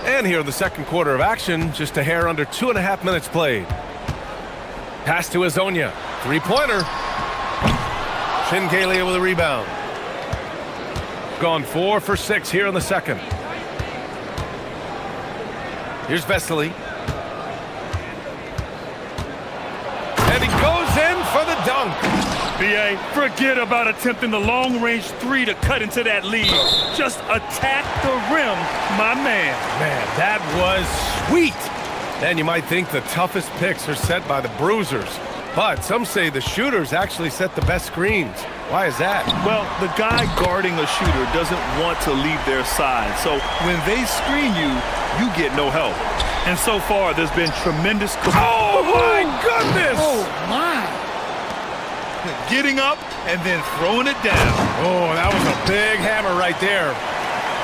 And here in the second quarter of action, just a hair under 2.5 minutes played. Pass to Azonia. 3-pointer. Shingalia with a rebound. Gone 4 for 6 here in the second. Here's Vesely. And he goes in for the dunk. B.A., forget about attempting the long-range 3 to cut into that lead. Just attack the rim, my man. Man, that was sweet. And you might think the toughest picks are set by the bruisers. But some say the shooters actually set the best screens. Why is that? Well, the guy guarding a shooter doesn't want to leave their side. So when they screen you, you get no help. And so far, there's been tremendous... Oh, my goodness! Oh, my. Getting up and then throwing it down. Oh, that was a big hammer right there.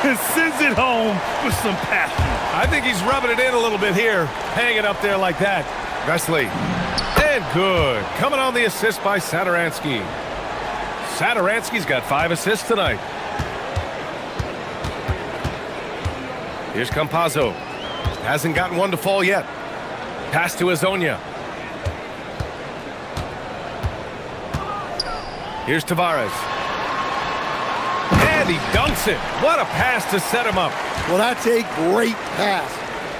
And sends it home with some passion. I think he's rubbing it in a little bit here. Hanging up there like that. Vesely. And good. Coming on the assist by Satoransky. Satoransky's got 5 assists tonight. Here's Campazzo. Hasn't gotten one to fall yet. Pass to Azonia. Here's Tavares. And he dunks it. What a pass to set him up. Well, that's a great pass.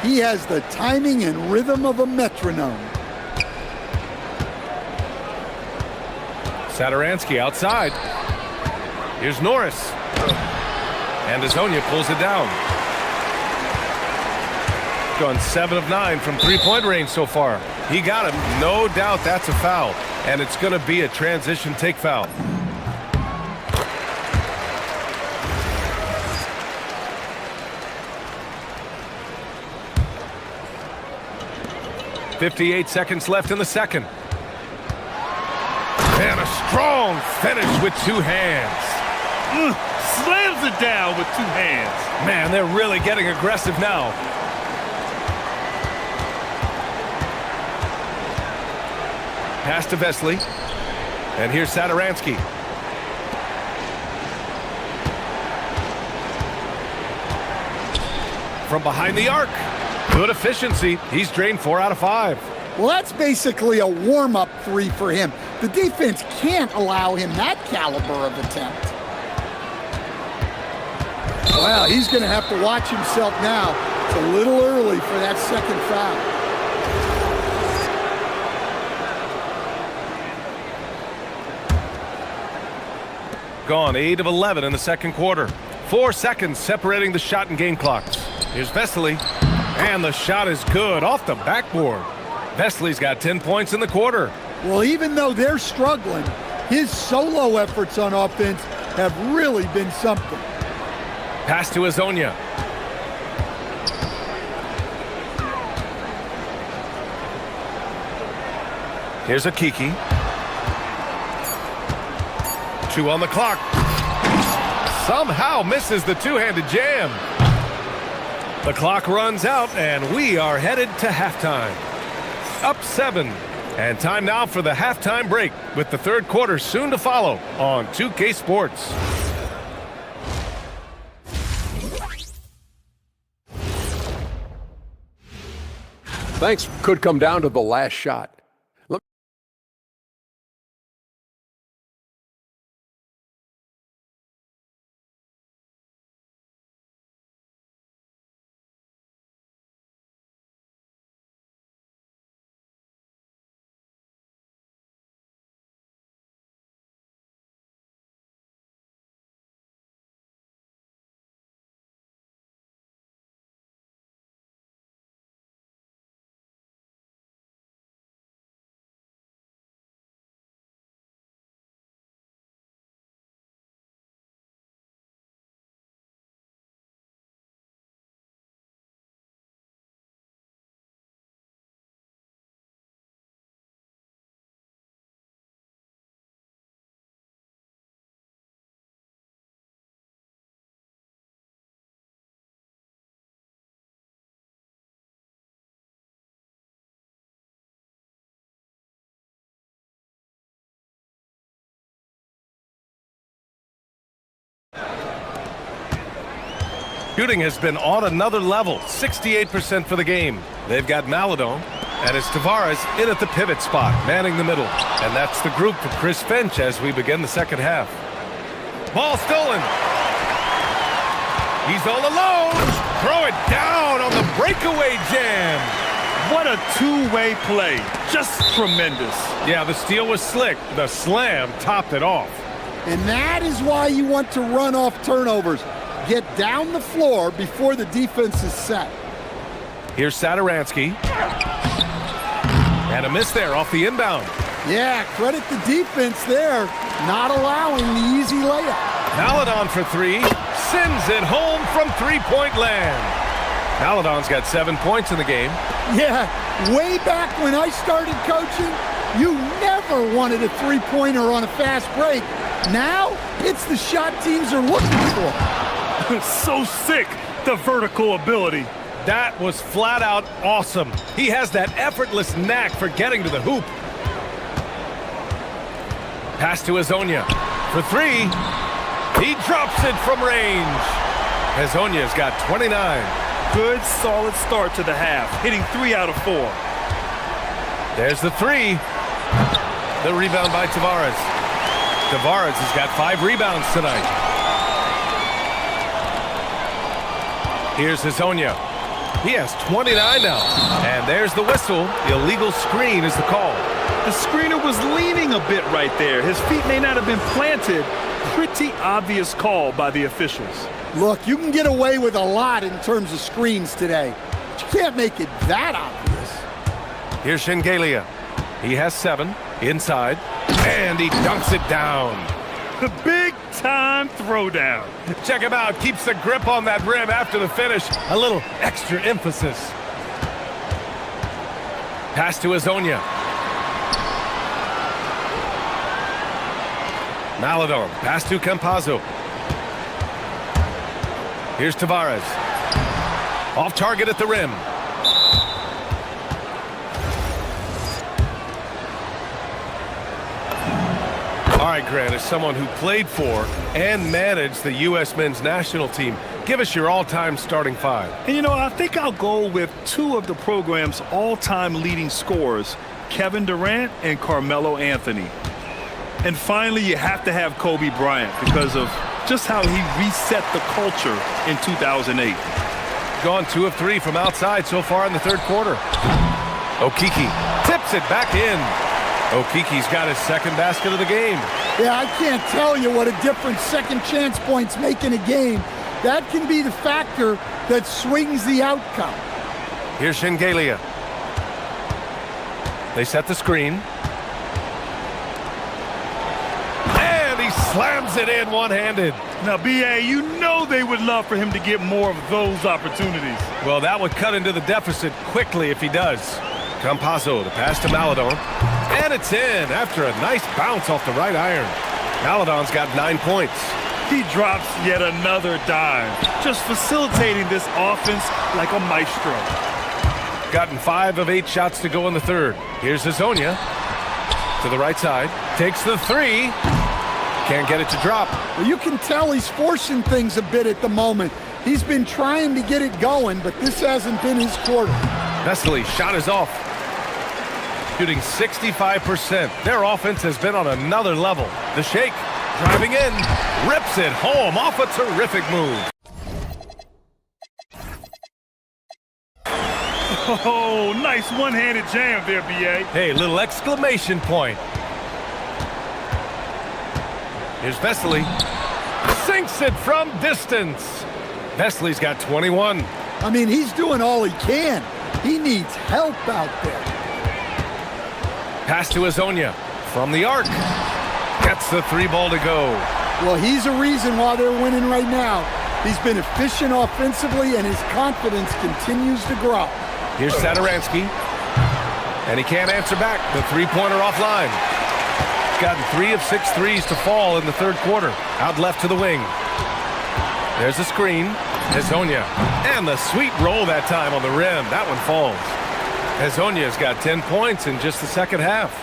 He has the timing and rhythm of a metronome. Satoransky outside. Here's Norris. And Azonia pulls it down. Gone 7 of 9 from three-point range so far. He got him. No doubt that's a foul. And it's going to be a transition take foul. .58 seconds left in the second. And a strong finish with two hands. Slams it down with two hands. Man, they're really getting aggressive now. Pass to Vesely. And here's Satoransky. From behind the arc. Good efficiency. He's drained 4 out of 5. Well, that's basically a warm-up three for him. The defense can't allow him that caliber of attempt. Well, he's going to have to watch himself now. It's a little early for that second foul. Gone 8 of 11 in the second quarter. 4 seconds separating the shot and game clocks. Here's Vesely. And the shot is good off the backboard. Vesely's got 10 points in the quarter. Well, even though they're struggling, his solo efforts on offense have really been something. Pass to Azonia. Here's a Kiki. 2 on the clock. Somehow misses the two-handed jam. The clock runs out, and we are headed to halftime. Up 7. And time now for the halftime break, with the third quarter soon to follow on 2K Sports. Thanks could come down to the last shot. Shooting has been on another level, 68% for the game. They've got Maladon, and it's Tavares in at the pivot spot, manning the middle. And that's the group for Chris Finch as we begin the second half. Ball stolen. He's all alone. Throw it down on the breakaway jam. What a two-way play. Just tremendous. Yeah, the steal was slick. The slam topped it off. And that is why you want to run off turnovers. Get down the floor before the defense is set. Here's Satoransky. And a miss there off the inbound. Yeah, credit the defense there, not allowing the easy layup. Maladon for 3. Sends it home from three-point land. Maladon's got 7 points in the game. Yeah, way back when I started coaching, you never wanted a three-pointer on a fast break. Now, it's the shot teams are looking for. So sick, the vertical ability. That was flat out awesome. He has that effortless knack for getting to the hoop. Pass to Azonia for 3. He drops it from range. Azonia's got 29. Good, solid start to the half, hitting 3 out of 4. There's the three. The rebound by Tavares. Tavares has got 5 rebounds tonight. Here's Hazonia. He has 29 now. And there's the whistle. Illegal screen is the call. The screener was leaning a bit right there. His feet may not have been planted. Pretty obvious call by the officials. Look, you can get away with a lot in terms of screens today. But you can't make it that obvious. Here's Shengelia. He has 7 inside, and he dunks it down. The big-time throwdown. Check him out. Keeps the grip on that rim after the finish. A little extra emphasis. Pass to Hazonia. Maladon. Pass to Campazzo. Here's Tavares. Off target at the rim. All right, Grant, as someone who played for and managed the U.S. men's national team, give us your all-time starting 5. And you know, I think I'll go with 2 of the program's all-time leading scorers, Kevin Durant and Carmelo Anthony. And finally, you have to have Kobe Bryant because of just how he reset the culture in 2008. Gone 2 of 3 from outside so far in the third quarter. Okiki tips it back in. Okiki's got his 2nd basket of the game. Yeah, I can't tell you what a difference second chance points make in a game. That can be the factor that swings the outcome. Here's Shengelia. They set the screen. And he slams it in one-handed. Now, B.A., you know they would love for him to get more of those opportunities. Well, that would cut into the deficit quickly if he does. Campazzo, the pass to Maladon. And it's in after a nice bounce off the right iron. Maladon's got 9 points. He drops yet another dime, just facilitating this offense like a maestro. Gotten 5 of 8 shots to go in the third. Here's Hazonia to the right side. Takes the 3. Can't get it to drop. Well, you can tell he's forcing things a bit at the moment. He's been trying to get it going, but this hasn't been his quarter. Vesely, shot is off. Shooting 65%. Their offense has been on another level. The shake, driving in, rips it home off a terrific move. Oh, nice one-handed jam there, B.A. Hey, little exclamation point. Here's Vesely. Sinks it from distance. Vesely's got 21. I mean, he's doing all he can. He needs help out there. Pass to Hazonia from the arc. Gets the 3 ball to go. Well, he's a reason why they're winning right now. He's been efficient offensively, and his confidence continues to grow. Here's Satoransky. And he can't answer back. The 3-pointer offline. He's gotten 3 of 6 threes to fall in the third quarter. Out left to the wing. There's the screen. Hazonia. And the sweet roll that time on the rim. That one falls. Hazonia's got 10 points in just the second half.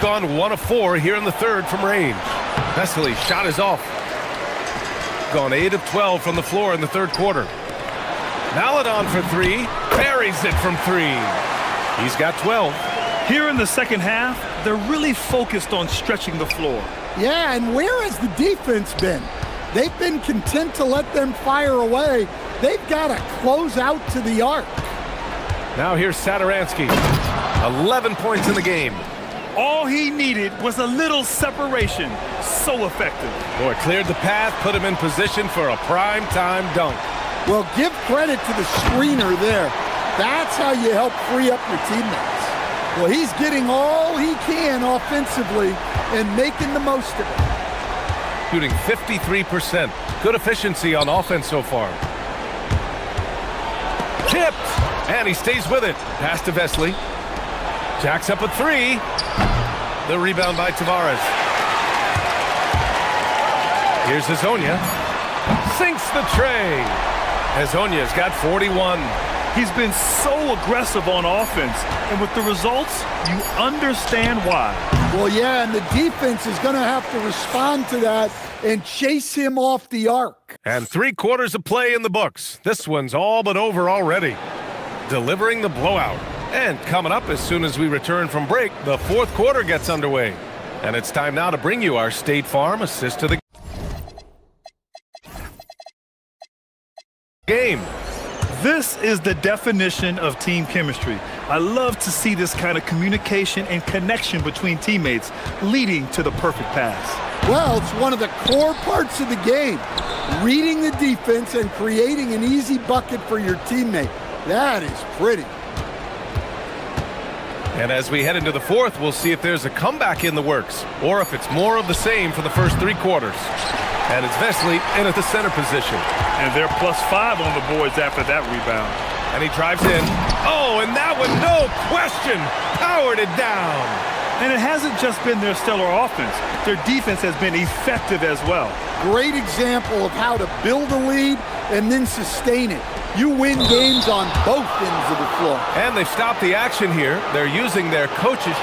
Gone 1 of 4 here in the third from range. Vesely, shot is off. Gone 8 of 12 from the floor in the third quarter. Maladon for 3. Buries it from 3. He's got 12. Here in the second half, they're really focused on stretching the floor. Yeah, and where has the defense been? They've been content to let them fire away. They've got to close out to the arc. Now here's Satoransky. 11 points in the game. All he needed was a little separation. So effective. Boy, cleared the path, put him in position for a prime-time dunk. Well, give credit to the screener there. That's how you help free up your teammates. Well, he's getting all he can offensively and making the most of it. Shooting 53%. Good efficiency on offense so far. Tipped! And he stays with it. Pass to Vesely. Jacks up a 3. The rebound by Tavares. Here's Hazonia. Sinks the tray. Hazonia's got 41. He's been so aggressive on offense, and with the results, you understand why. Well, yeah, and the defense is going to have to respond to that and chase him off the arc. And 3 quarters of play in the books. This one's all but over already. Delivering the blowout. And coming up as soon as we return from break, the fourth quarter gets underway. And it's time now to bring you our State Farm assist to the game. This is the definition of team chemistry. I love to see this kind of communication and connection between teammates leading to the perfect pass. Well, it's one of the core parts of the game. Reading the defense and creating an easy bucket for your teammate. That is pretty. And as we head into the fourth, we'll see if there's a comeback in the works or if it's more of the same for the first three quarters. And it's Vesely in at the center position. And they're +5 on the boards after that rebound. And he drives in. Oh, and that one, no question, powered it down. And it hasn't just been their stellar offense. Their defense has been effective as well. Great example of how to build a lead and then sustain it. You win games on both ends of the floor. And they've stopped the action here. They're using their coaches.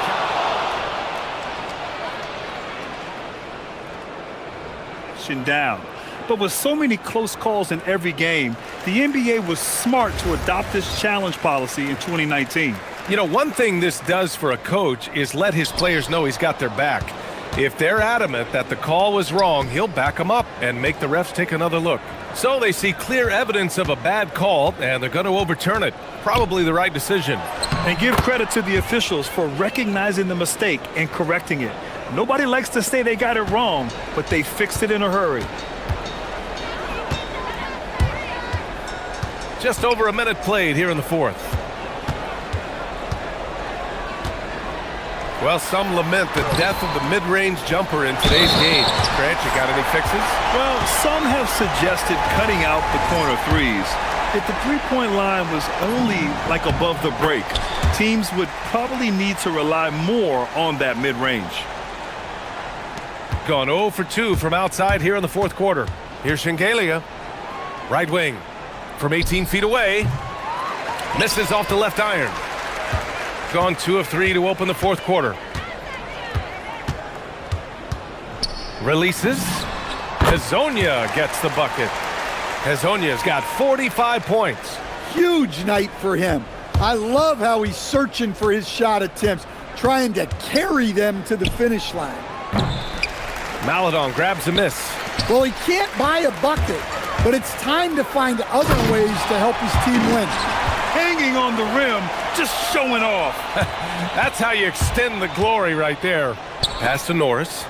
Down. But with so many close calls in every game, the NBA was smart to adopt this challenge policy in 2019. You know, one thing this does for a coach is let his players know he's got their back. If they're adamant that the call was wrong, he'll back them up and make the refs take another look. So they see clear evidence of a bad call, and they're going to overturn it. Probably the right decision. And give credit to the officials for recognizing the mistake and correcting it. Nobody likes to say they got it wrong, but they fixed it in a hurry. Just over a minute played here in the fourth. Well, some lament the death of the mid-range jumper in today's game. Grant, you got any fixes? Well, some have suggested cutting out the corner threes. If the three-point line was only like above the break, teams would probably need to rely more on that mid-range. Gone 0 for 2 from outside here in the fourth quarter. Here's Shengelia. Right wing. From 18 feet away. Misses off the left iron. Gone 2 of 3 to open the fourth quarter. Releases. Hezonja gets the bucket. Hezonja's got 45 points. Huge night for him. I love how he's searching for his shot attempts, trying to carry them to the finish line. Maladon grabs a miss. Well, he can't buy a bucket, but it's time to find other ways to help his team win. Hanging on the rim, just showing off. That's how you extend the glory right there. Pass to Norris.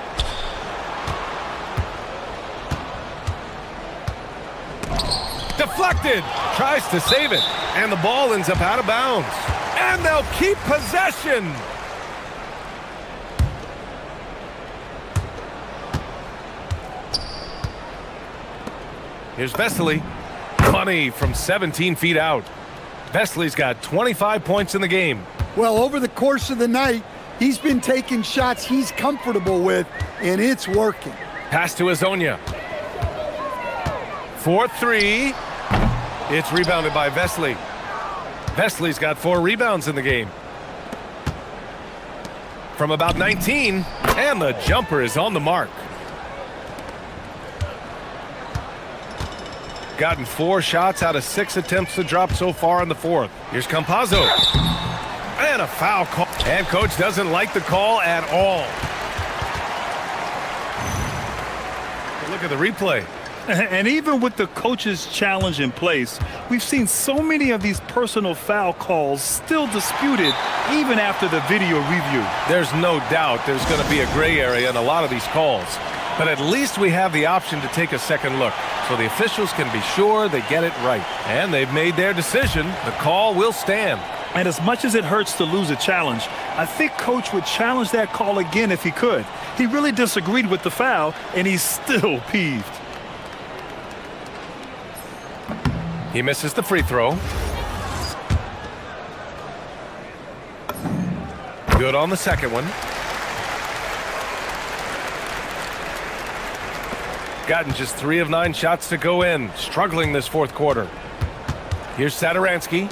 Deflected. Tries to save it. And the ball ends up out of bounds. And they'll keep possession. Here's Vesely. Money from 17 feet out. Vesely's got 25 points in the game. Well, over the course of the night, he's been taking shots he's comfortable with, and it's working. Pass to Hezonja. 4-3. It's rebounded by Vesely. Vesely's got 4 rebounds in the game. From about 19, and the jumper is on the mark. Gotten 4 shots out of 6 attempts to drop so far in the fourth. Here's Campazzo. And a foul call. And coach doesn't like the call at all. Look at the replay. And even with the coach's challenge in place, we've seen so many of these personal foul calls still disputed even after the video review. There's no doubt there's going to be a gray area in a lot of these calls. But at least we have the option to take a second look, so the officials can be sure they get it right. And they've made their decision. The call will stand. And as much as it hurts to lose a challenge, I think Coach would challenge that call again if he could. He really disagreed with the foul, and he's still peeved. He misses the free throw. Good on the second one. Gotten just 3 of 9 shots to go in. Struggling this fourth quarter. Here's Satoransky.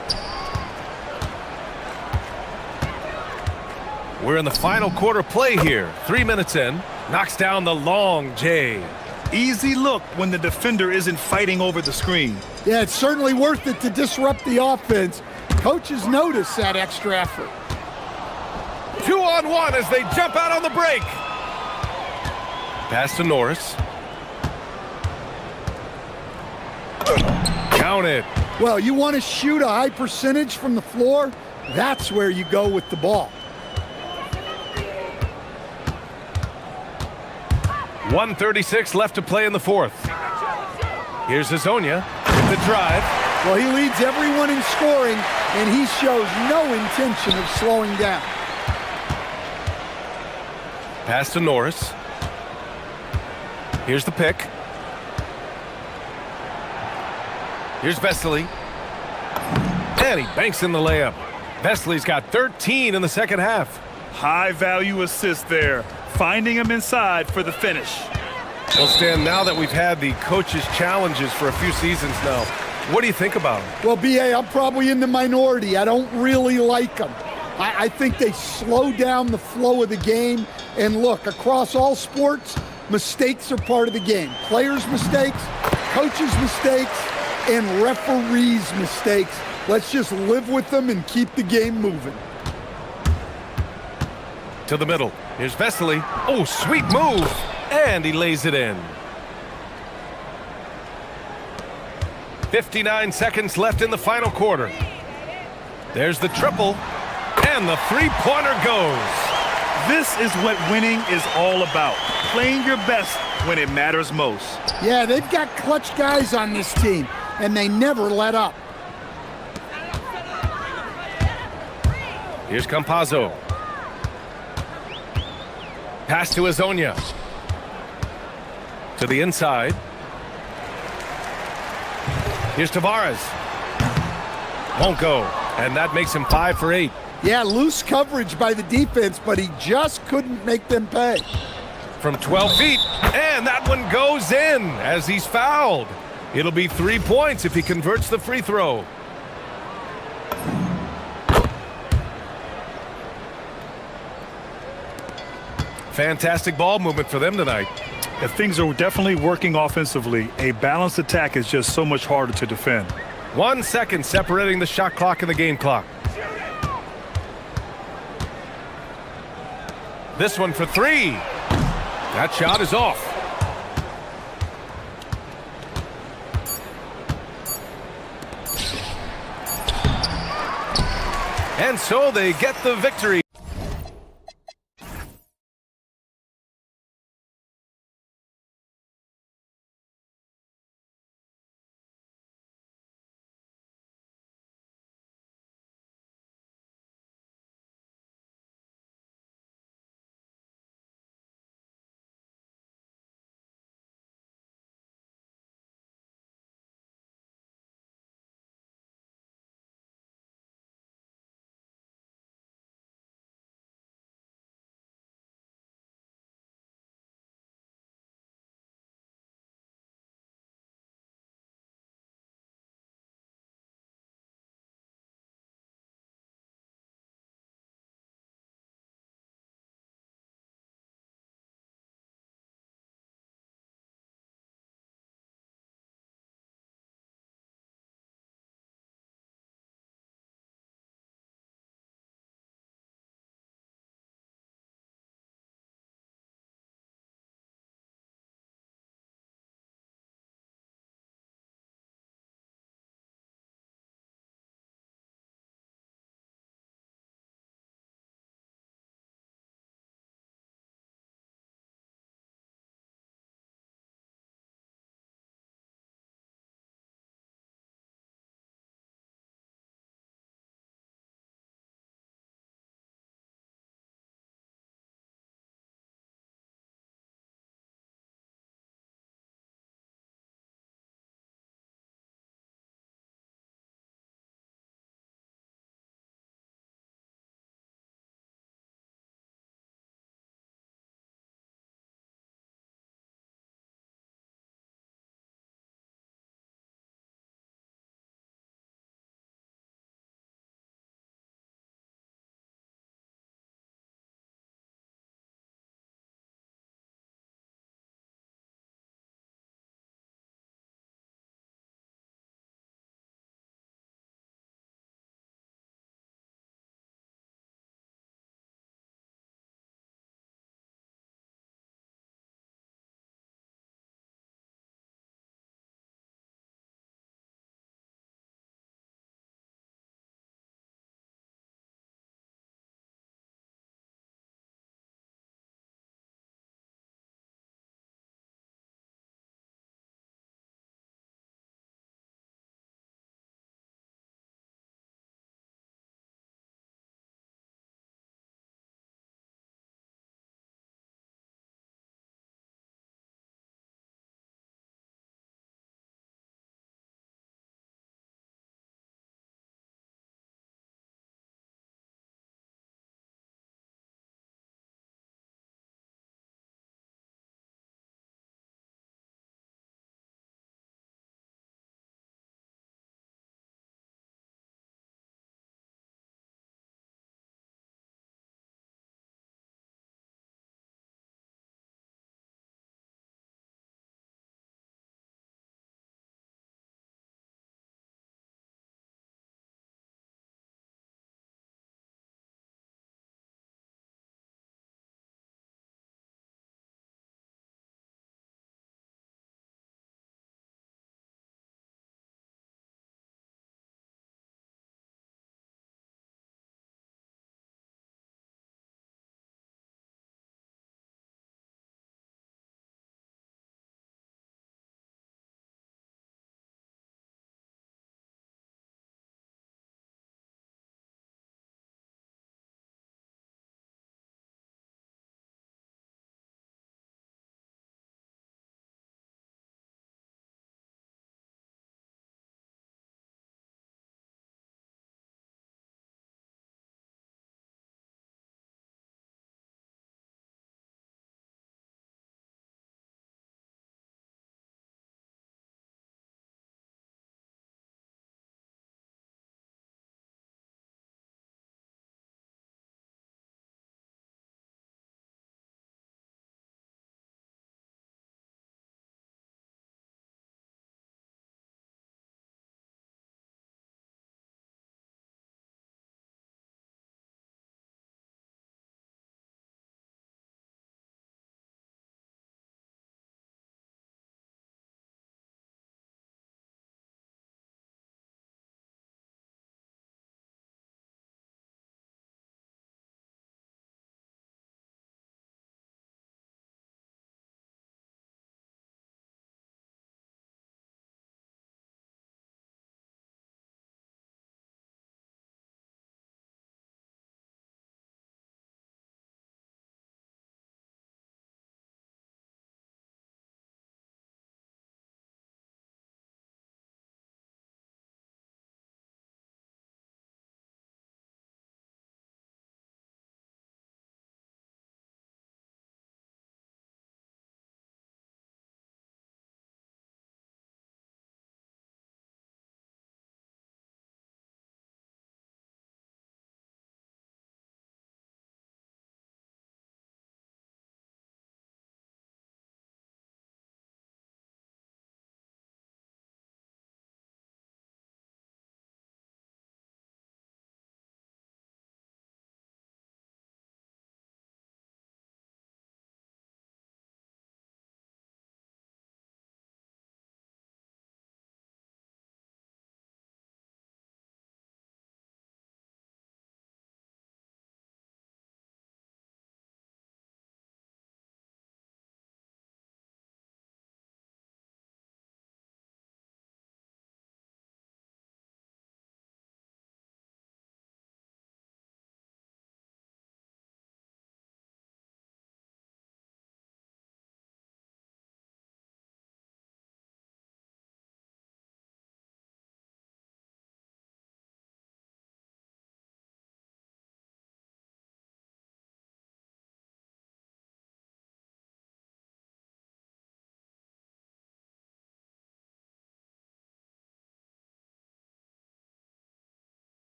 We're in the final quarter play here. 3 minutes in. Knocks down the long J. Easy look when the defender isn't fighting over the screen. Yeah, it's certainly worth it to disrupt the offense, Coaches notice that extra effort. 2-on-1 as they jump out on the break. Pass to Norris. Count it. Well, you want to shoot a high percentage from the floor? That's where you go with the ball. 1:36 left to play in the fourth. Here's Hazonia with the drive. Well, he leads everyone in scoring, and he shows no intention of slowing down. Pass to Norris. Here's the pick. Here's Vesely. And he banks in the layup. Vesely's got 13 in the second half. High-value assist there, finding him inside for the finish. Well, Stan, now that we've had the coaches' challenges for a few seasons now, what do you think about them? Well, B.A., I'm probably in the minority. I don't really like them. I think they slow down the flow of the game. And look, across all sports, mistakes are part of the game. Players' mistakes, coaches' mistakes, and referees' mistakes. Let's just live with them and keep the game moving. To the middle. Here's Vesely. Oh, sweet move. And he lays it in. 59 seconds left in the final quarter. There's the triple. And the three-pointer goes. This is what winning is all about. Playing your best when it matters most. Yeah, they've got clutch guys on this team, and they never let up. Here's Campazzo. Pass to Hazonia. To the inside. Here's Tavares. Won't go. And that makes him 5 for 8. Yeah, loose coverage by the defense, but he just couldn't make them pay. From 12 feet. And that one goes in as he's fouled. It'll be 3 points if he converts the free throw. Fantastic ball movement for them tonight. If things are definitely working offensively, a balanced attack is just so much harder to defend. 1 second separating the shot clock and the game clock. This one for 3. That shot is off. And so they get the victory.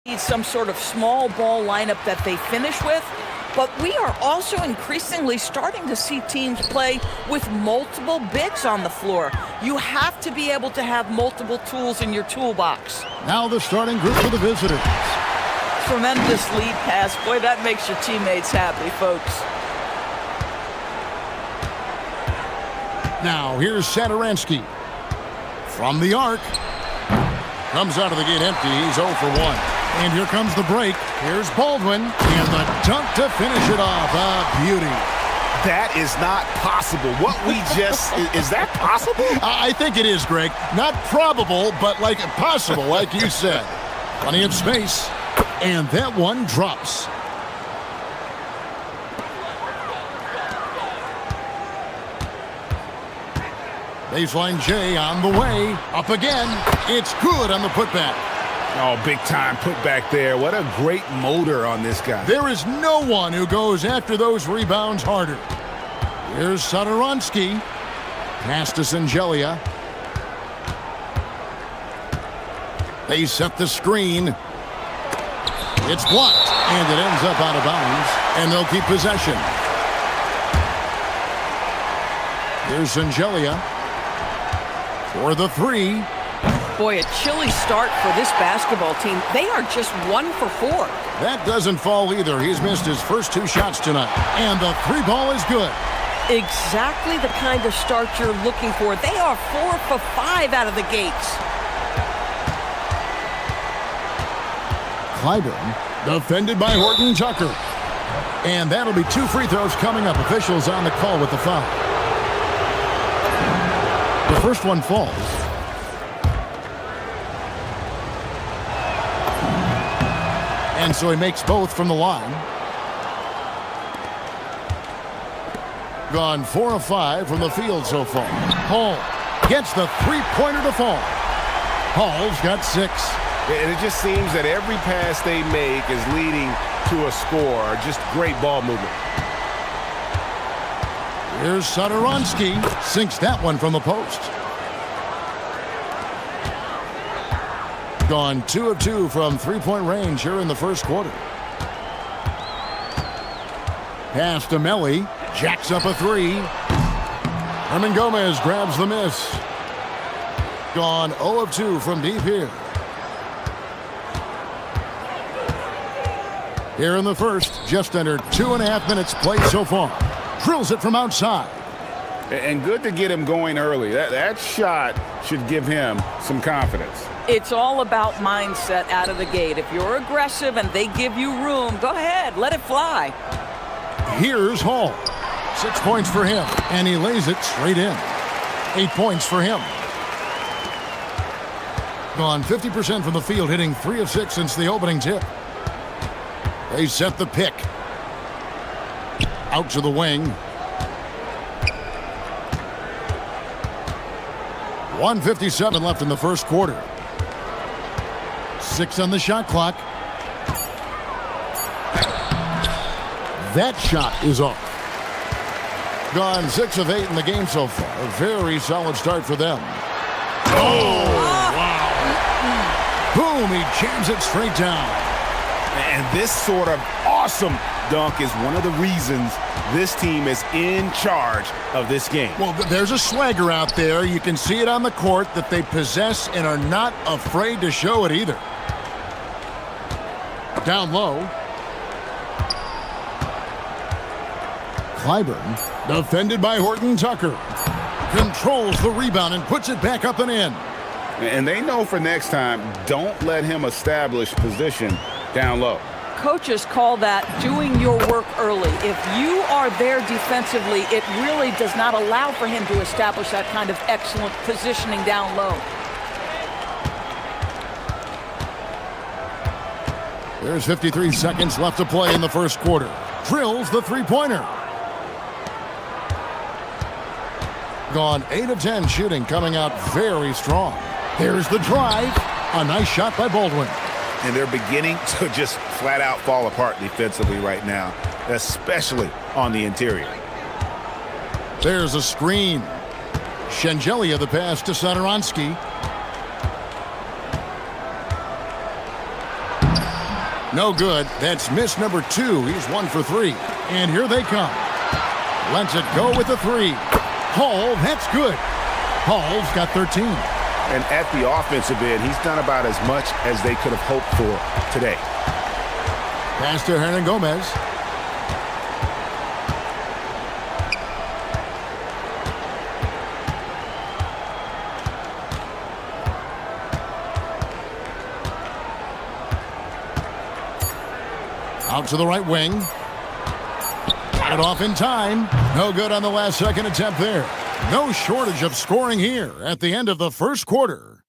Need some sort of small ball lineup that they finish with. But we are also increasingly starting to see teams play with multiple bigs on the floor. You have to be able to have multiple tools in your toolbox. Now the starting group for the visitors. Tremendous lead pass. Boy, that makes your teammates happy, folks. Now here's Satoransky. From the arc. Comes out of the gate empty. He's 0 for 1. And here comes the break. Here's Baldwin. And the dunk to finish it off. A beauty. That is not possible. What we just... is that possible? I think it is, Greg. Not probable, but like possible, like you said. Plenty of space. And that one drops. Baseline J on the way. Up again. It's good on the putback. Oh, big time putback there. What a great motor on this guy. There is no one who goes after those rebounds harder. Here's Satoransky. Pass to Singelia. They set the screen. It's blocked, and it ends up out of bounds, and they'll keep possession. Here's Singelia for the three. Boy, a chilly start for this basketball team. They are just 1 for 4. That doesn't fall either. He's missed his first 2 shots tonight, and the 3 ball is good. Exactly the kind of start you're looking for. They are 4 for 5 out of the gates. Clyburn defended by Horton Tucker. And that'll be 2 free throws coming up. Officials on the call with the foul. The first one falls. And so he makes both from the line. Gone 4 of 5 from the field so far. Hall gets the three-pointer to fall. Hall's got 6. And it just seems that every pass they make is leading to a score. Just great ball movement. Here's Satoransky. Sinks that one from the post. Gone 2 of 2 from three-point range here in the first quarter. Pass to Melly. Jacks up a 3. Herman Gomez grabs the miss. Gone 0 of 2 from deep here. Here in the first, just under 2.5 minutes played so far. Drills it from outside. And good to get him going early. That shot should give him some confidence. It's all about mindset out of the gate. If you're aggressive and they give you room, go ahead, let it fly. Here's Hall. 6 points for him, and he lays it straight in. 8 points for him. Gone 50% from the field, hitting 3 of 6 since the opening tip. They set the pick. Out to the wing. 1:57 left in the first quarter. 6 on the shot clock. That shot is off. Gone 6 of 8 in the game so far. A very solid start for them. Oh, wow. Boom, he jams it straight down. And this sort of awesome dunk is one of the reasons this team is in charge of this game. Well, there's a swagger out there. You can see it on the court that they possess and are not afraid to show it either. Down low. Clyburn, defended by Horton Tucker. Controls the rebound and puts it back up and in. And they know for next time, don't let him establish position down low. Coaches call that doing your work early. If you are there defensively, it really does not allow for him to establish that kind of excellent positioning down low. There's 53 seconds left to play in the first quarter. Drills the three-pointer. Gone 8 of 10 shooting, coming out very strong. Here's the drive. A nice shot by Baldwin. And they're beginning to just flat out fall apart defensively right now, especially on the interior. There's a screen. Singelia the pass to Satoransky. No good. That's miss number 2. He's 1 for 3. And here they come. Lets it go with the 3. Hall, that's good. Hall's got 13. And at the offensive end, he's done about as much as they could have hoped for today. Pass to Hernan Gomez. Out to the right wing. Got it off in time. No good on the last second attempt there. No shortage of scoring here at the end of the first quarter.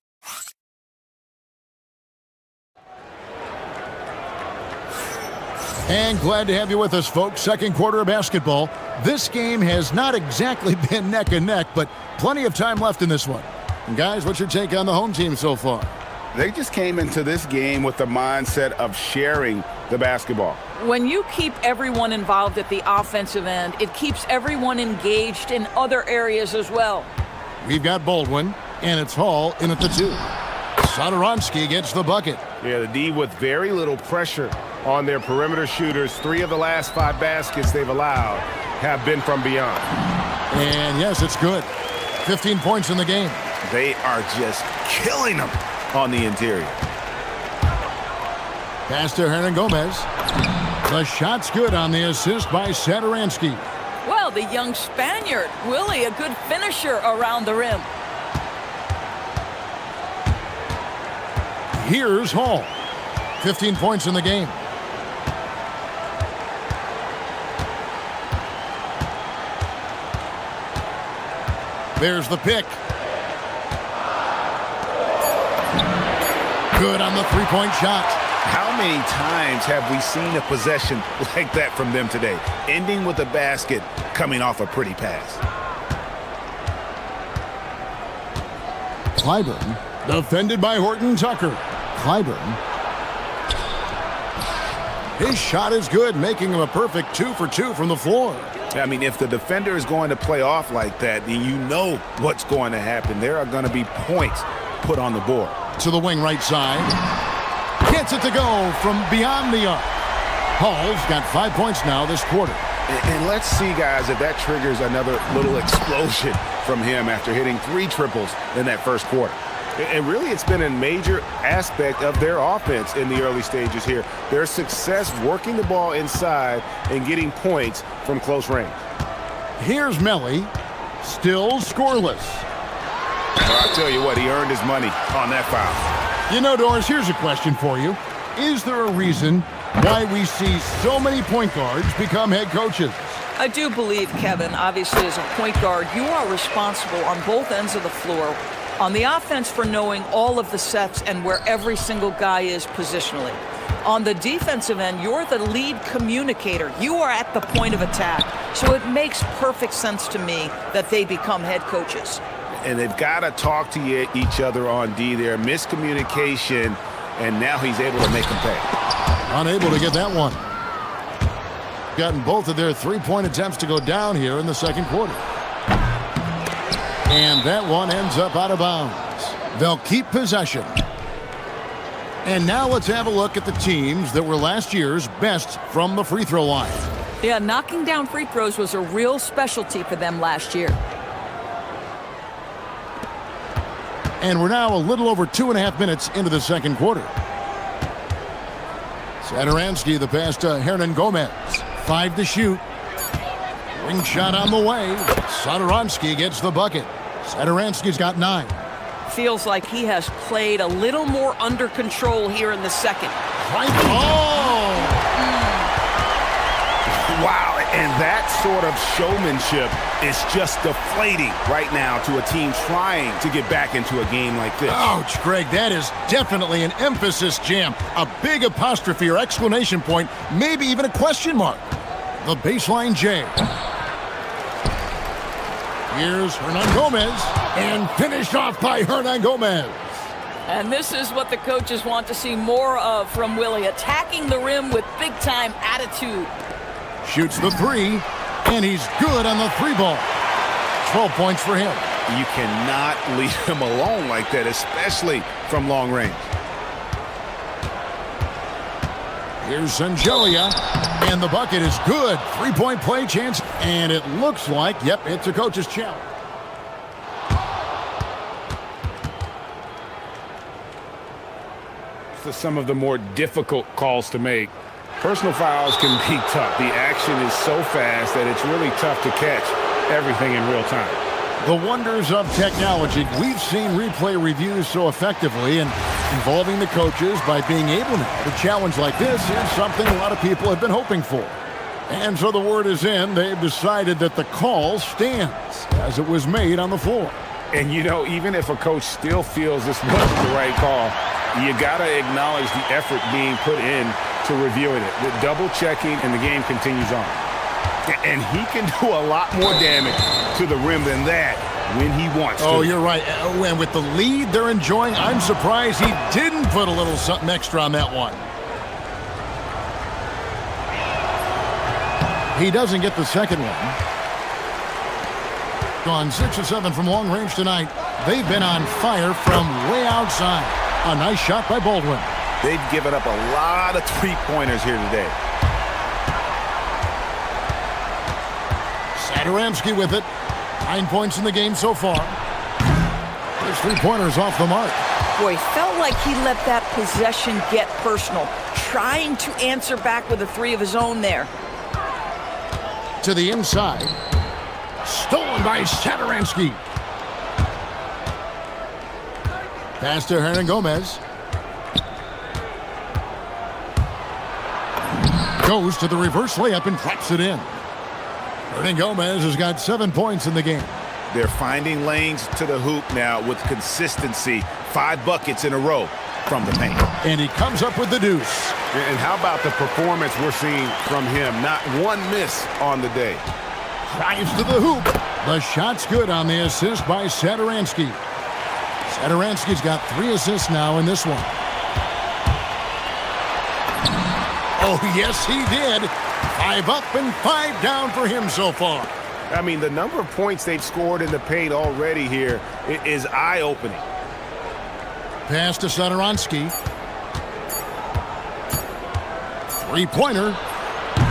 And glad to have you with us, folks. Second quarter of basketball. This game has not exactly been neck and neck, but plenty of time left in this one. And guys, what's your take on the home team so far? They just came into this game with the mindset of sharing the basketball. When you keep everyone involved at the offensive end, it keeps everyone engaged in other areas as well. We've got Baldwin, and it's Hall in at the 2. Satoransky gets the bucket. Yeah, the D with very little pressure on their perimeter shooters. 3 of the last 5 baskets they've allowed have been from beyond. And yes, it's good. 15 points in the game. They are just killing them on the interior. Pass to Hernan Gomez. The shot's good on the assist by Satoransky. Well, the young Spaniard, Willie, a good finisher around the rim. Here's Hall. 15 points in the game. There's the pick. Good on the three-point shot. How many times have we seen a possession like that from them today? Ending with a basket, coming off a pretty pass. Clyburn, defended by Horton Tucker. Clyburn. His shot is good, making him a perfect 2 for 2 from the floor. I mean, if the defender is going to play off like that, then you know what's going to happen. There are going to be points put on the board. To the wing right side. Gets it to go from beyond the arc. Hall's got 5 points now this quarter. And let's see, guys, if that triggers another little explosion from him after hitting 3 triples in that first quarter. And really, it's been a major aspect of their offense in the early stages here. Their success working the ball inside and getting points from close range. Here's Melly, still scoreless. Well, I'll tell you what, he earned his money on that foul. You know, Doris, here's a question for you. Is there a reason why we see so many point guards become head coaches? I do believe, Kevin, obviously as a point guard, you are responsible on both ends of the floor. On the offense for knowing all of the sets and where every single guy is positionally. On the defensive end, you're the lead communicator. You are at the point of attack. So it makes perfect sense to me that they become head coaches. And they've got to talk to each other on D there. Miscommunication, and now he's able to make them pay. Unable to get that one. Gotten both of their three-point attempts to go down here in the second quarter. And that one ends up out of bounds. They'll keep possession. And now let's have a look at the teams that were last year's best from the free throw line. Yeah, knocking down free throws was a real specialty for them last year. And we're now a little over 2.5 minutes into the second quarter. Satoransky, the pass to Hernan Gomez. 5 to shoot. Ring shot on the way. Satoransky gets the bucket. Satoransky's got 9. Feels like he has played a little more under control here in the second. Oh! Wow, and that sort of showmanship is just deflating right now to a team trying to get back into a game like this. Ouch, Greg, that is definitely an emphasis jam. A big apostrophe or exclamation point, maybe even a question mark. The baseline J. Here's Hernan Gomez, and finished off by Hernan Gomez. And this is what the coaches want to see more of from Willie, attacking the rim with big-time attitude. Shoots the 3, and he's good on the 3 ball. 12 points for him. You cannot leave him alone like that, especially from long range. Here's Sangelia, and the bucket is good. Three-point play chance, and it looks like, yep, it's a coach's challenge. To some of the more difficult calls to make. Personal fouls can be tough. The action is so fast that it's really tough to catch everything in real time. The wonders of technology. We've seen replay reviews so effectively, and involving the coaches by being able to challenge like this is something a lot of people have been hoping for. And so the word is in. They've decided that the call stands as it was made on the floor. And, you know, even if a coach still feels this wasn't the right call, you got to acknowledge the effort being put in to reviewing it. The double-checking, and the game continues on. And he can do a lot more damage to the rim than that when he wants to. Oh, you're right. And with the lead they're enjoying, I'm surprised he didn't put a little something extra on that one. He doesn't get the second one. Gone 6 of 7 from long range tonight. They've been on fire from way outside. A nice shot by Baldwin. They've given up a lot of three-pointers here today. Satoransky with it. 9 points in the game so far. His three-pointers off the mark. Boy, felt like he let that possession get personal, trying to answer back with a three of his own there. To the inside. Stolen by Satoransky. Pass to Hernan Gomez. Goes to the reverse layup and claps it in. Hernan Gomez has got 7 points in the game. They're finding lanes to the hoop now with consistency. 5 buckets in a row from the paint. And he comes up with the deuce. And how about the performance we're seeing from him? Not one miss on the day. Drives to the hoop. The shot's good on the assist by Satoransky. Satoransky's got 3 assists now in this one. Oh, yes, he did. 5 up and 5 down for him so far. I mean, the number of points they've scored in the paint already here is eye-opening. Pass to Satoransky. Three-pointer.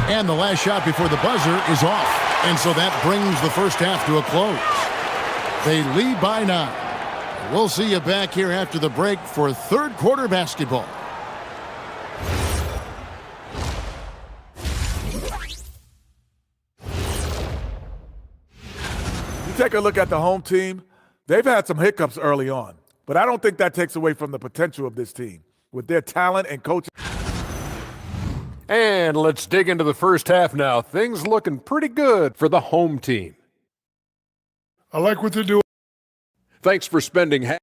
And the last shot before the buzzer is off. And so that brings the first half to a close. They lead by 9. We'll see you back here after the break for third quarter basketball. Take a look at the home team. They've had some hiccups early on, but I don't think that takes away from the potential of this team with their talent and coaching. And let's dig into the first half now. Things looking pretty good for the home team. I like what they're doing. Thanks for spending half.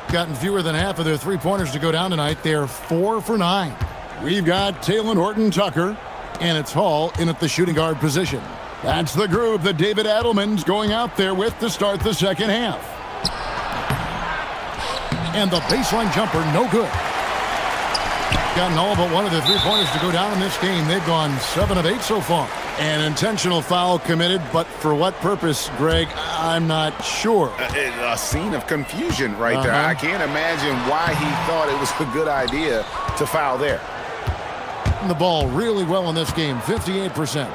Gotten fewer than half of their three-pointers to go down tonight. They're 4 for 9. We've got Taylor Horton-Tucker, and it's Hall in at the shooting guard position. That's the group that David Adelman's going out there with to start the second half. And the baseline jumper, no good. Gotten all but one of their three-pointers to go down in this game. They've gone 7 of 8 so far. An intentional foul committed, but for what purpose, Greg, I'm not sure. A scene of confusion right there. I can't imagine why he thought it was a good idea to foul there. The ball really well in this game, 58%.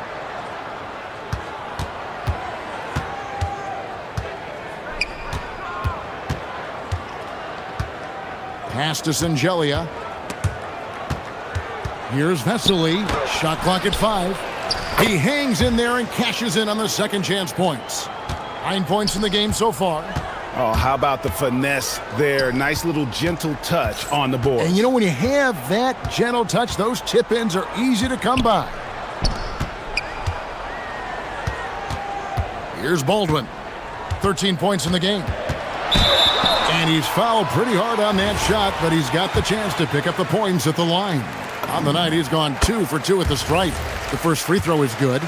Pass to Singelia. Here's Vesely. Shot clock at 5. He hangs in there and cashes in on the second chance points. 9 points in the game so far. Oh, how about the finesse there? Nice little gentle touch on the board. And you know, when you have that gentle touch, those tip-ins are easy to come by. Here's Baldwin. 13 points in the game. And he's fouled pretty hard on that shot, but he's got the chance to pick up the points at the line. On the night, he's gone 2 for 2 at the stripe. The first free throw is good.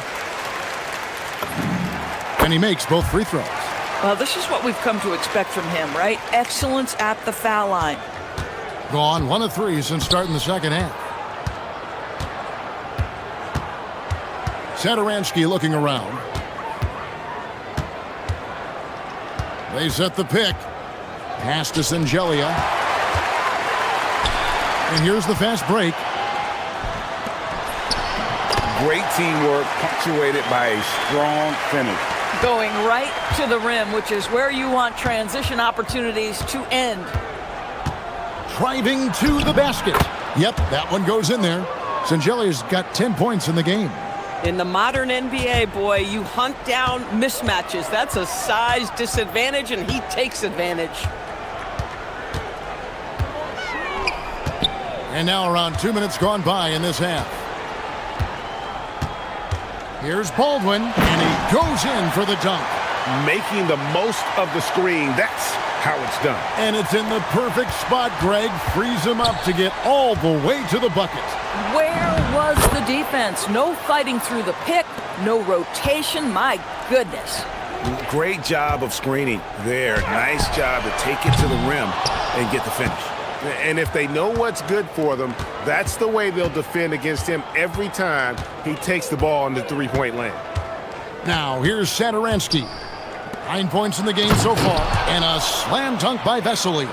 And he makes both free throws. Well, this is what we've come to expect from him, right? Excellence at the foul line. Gone 1 of 3 since starting the second half. Satoransky looking around. They set the pick. Pass to Singelia. And here's the fast break. Great teamwork punctuated by a strong finish. Going right to the rim, which is where you want transition opportunities to end. Driving to the basket. Yep, that one goes in there. Singelia's got 10 points in the game. In the modern NBA, boy, you hunt down mismatches. That's a size disadvantage, and he takes advantage. And now around 2 minutes gone by in this half. Here's Baldwin, and he goes in for the dunk. Making the most of the screen. That's how it's done. And it's in the perfect spot. Greg frees him up to get all the way to the bucket. Where was the defense? No fighting through the pick, no rotation. My goodness. Great job of screening there. Nice job to take it to the rim and get the finish. And if they know what's good for them, that's the way they'll defend against him every time he takes the ball in the three-point lane. Now, here's Satoransky. 9 points in the game so far, and a slam dunk by Vesely.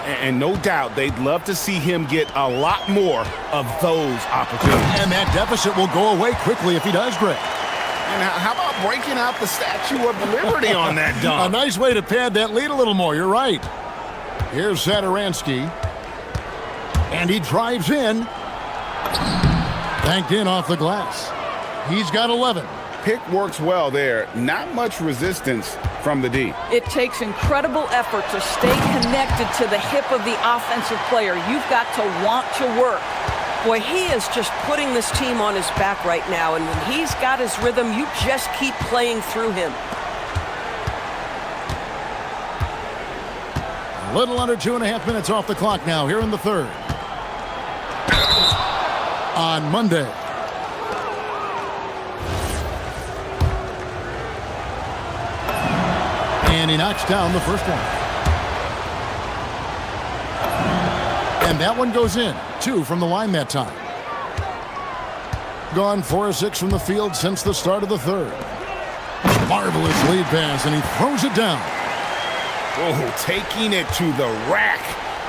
And no doubt they'd love to see him get a lot more of those opportunities. And that deficit will go away quickly if he does, Greg. And how about breaking out the Statue of Liberty on that dunk? A nice way to pad that lead a little more. You're right. Here's Satoransky. And he drives in. Banked in off the glass. He's got 11. Pick works well there. Not much resistance from the D. It takes incredible effort to stay connected to the hip of the offensive player. You've got to want to work. Boy, he is just putting this team on his back right now, and when he's got his rhythm, you just keep playing through him. A little under 2.5 minutes off the clock now here in the third. On Monday. And he knocks down the first one. And that one goes in. 2 from the line that time. Gone 4 of 6 from the field since the start of the third. Marvelous lead pass, and he throws it down. Oh, taking it to the rack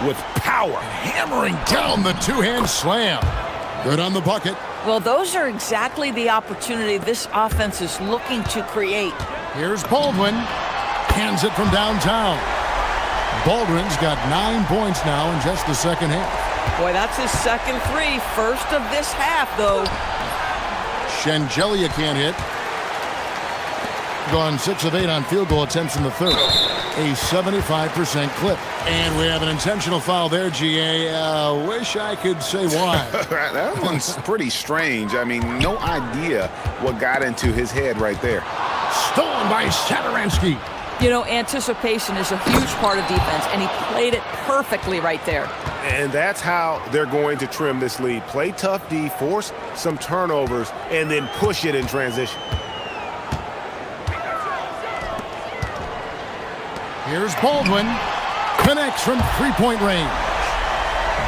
with power. Hammering down the two-hand slam. Good on the bucket. Well, those are exactly the opportunity this offense is looking to create. Here's Baldwin. Hands it from downtown. Baldwin's got 9 points now in just the second half. Boy, that's his second three. First of this half, though. Singelia can't hit. Gone 6 of 8 on field goal attempts in the third. A 75% clip. And we have an intentional foul there, GA. Wish I could say why. That one's pretty strange. I mean, no idea what got into his head right there. Stolen by Satoransky. You know, anticipation is a huge part of defense, and he played it perfectly right there. And that's how they're going to trim this lead. Play tough D, force some turnovers, and then push it in transition. Here's Baldwin. Connects from three-point range.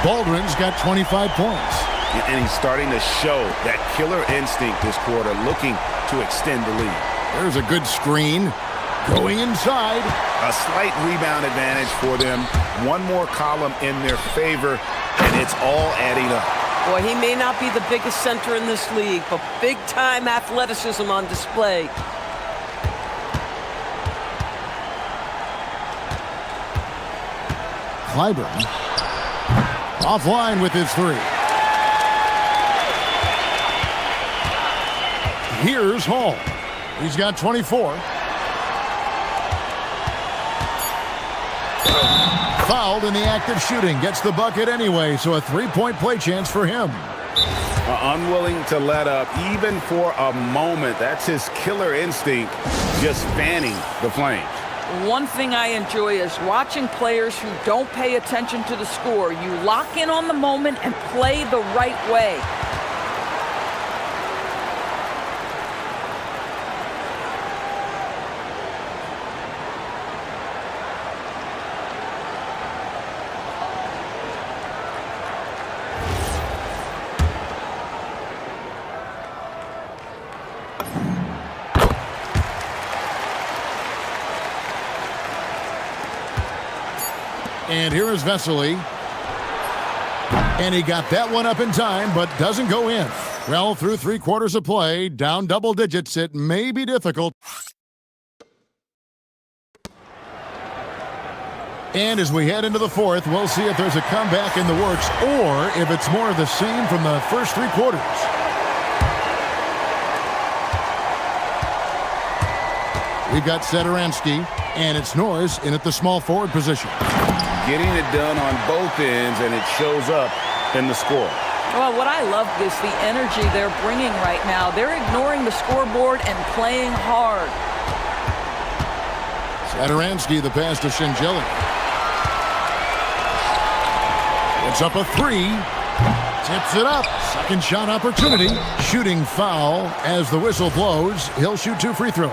Baldwin's got 25 points. And he's starting to show that killer instinct this quarter, looking to extend the lead. There's a good screen. Going inside. A slight rebound advantage for them. One more column in their favor, and it's all adding up. Boy, he may not be the biggest center in this league, but big-time athleticism on display. Clyburn Offline with his three. Here's Hall. He's got 24. Fouled in the act of shooting. Gets the bucket anyway, so a three-point play chance for him. Unwilling to let up even for a moment. That's his killer instinct, just fanning the flames. One thing I enjoy is watching players who don't pay attention to the score. You lock in on the moment and play the right way. And here is Vesely. And he got that one up in time, but doesn't go in. Well, through 3 quarters of play, down double digits, it may be difficult. And as we head into the fourth, we'll see if there's a comeback in the works or if it's more of the same from the first 3 quarters. We've got Sederansky, and it's Norris in at the small forward position. Getting it done on both ends, and it shows up in the score. Well, what I love is the energy they're bringing right now. They're ignoring the scoreboard and playing hard. Sederansky, the pass to Shingeli. It's up a 3. Tips it up. Second shot opportunity. Shooting foul as the whistle blows. He'll shoot 2 free throws.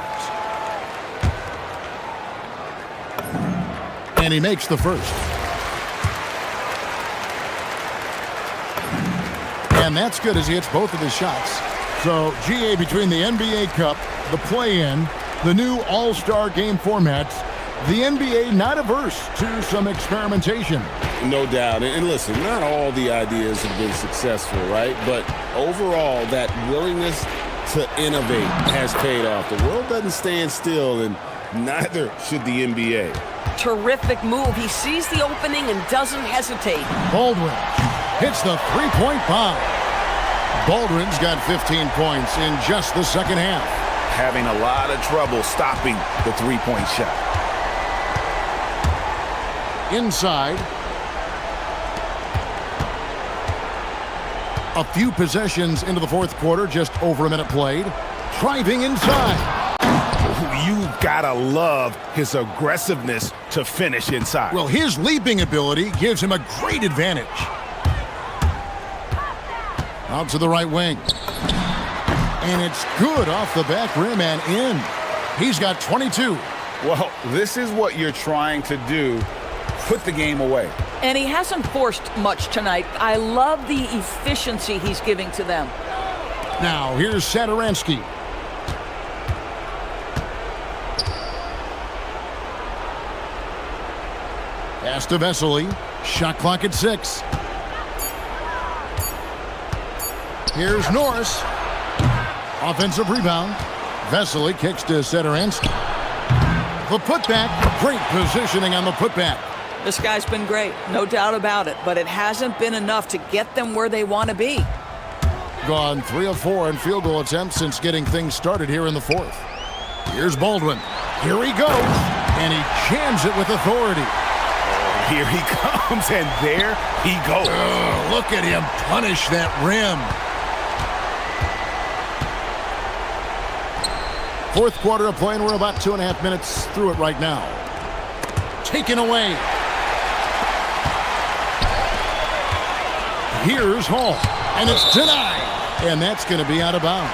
And he makes the first. And that's good as he hits both of his shots. So, GA, between the NBA Cup, the play-in, the new All-Star game formats, the NBA not averse to some experimentation. No doubt. And listen, not all the ideas have been successful, right? But overall, that willingness to innovate has paid off. The world doesn't stand still, and neither should the NBA. Terrific move. He sees the opening and doesn't hesitate. Baldwin hits the three-point bomb. Baldwin's got 15 points in just the second half. Having a lot of trouble stopping the three-point shot. Inside. A few possessions into the fourth quarter, just over a minute played. Driving inside. You've got to love his aggressiveness to finish inside. Well, his leaping ability gives him a great advantage. Out to the right wing. And it's good off the back rim and in. He's got 22. Well, this is what you're trying to do. Put the game away. And he hasn't forced much tonight. I love the efficiency he's giving to them. Now, here's Sederansky. Pass to Vesely. Shot clock at 6. Here's Norris. Offensive rebound. Vesely kicks to Sederansky. The putback. Great positioning on the putback. This guy's been great, no doubt about it, but it hasn't been enough to get them where they want to be. Gone 3 of 4 in field goal attempts since getting things started here in the fourth. Here's Baldwin. Here he goes. And he jams it with authority. Here he comes, and there he goes. Oh, look at him punish that rim. Fourth quarter of play, and we're about 2.5 minutes through it right now. Taken away. Here's Hall, and it's denied. And that's going to be out of bounds.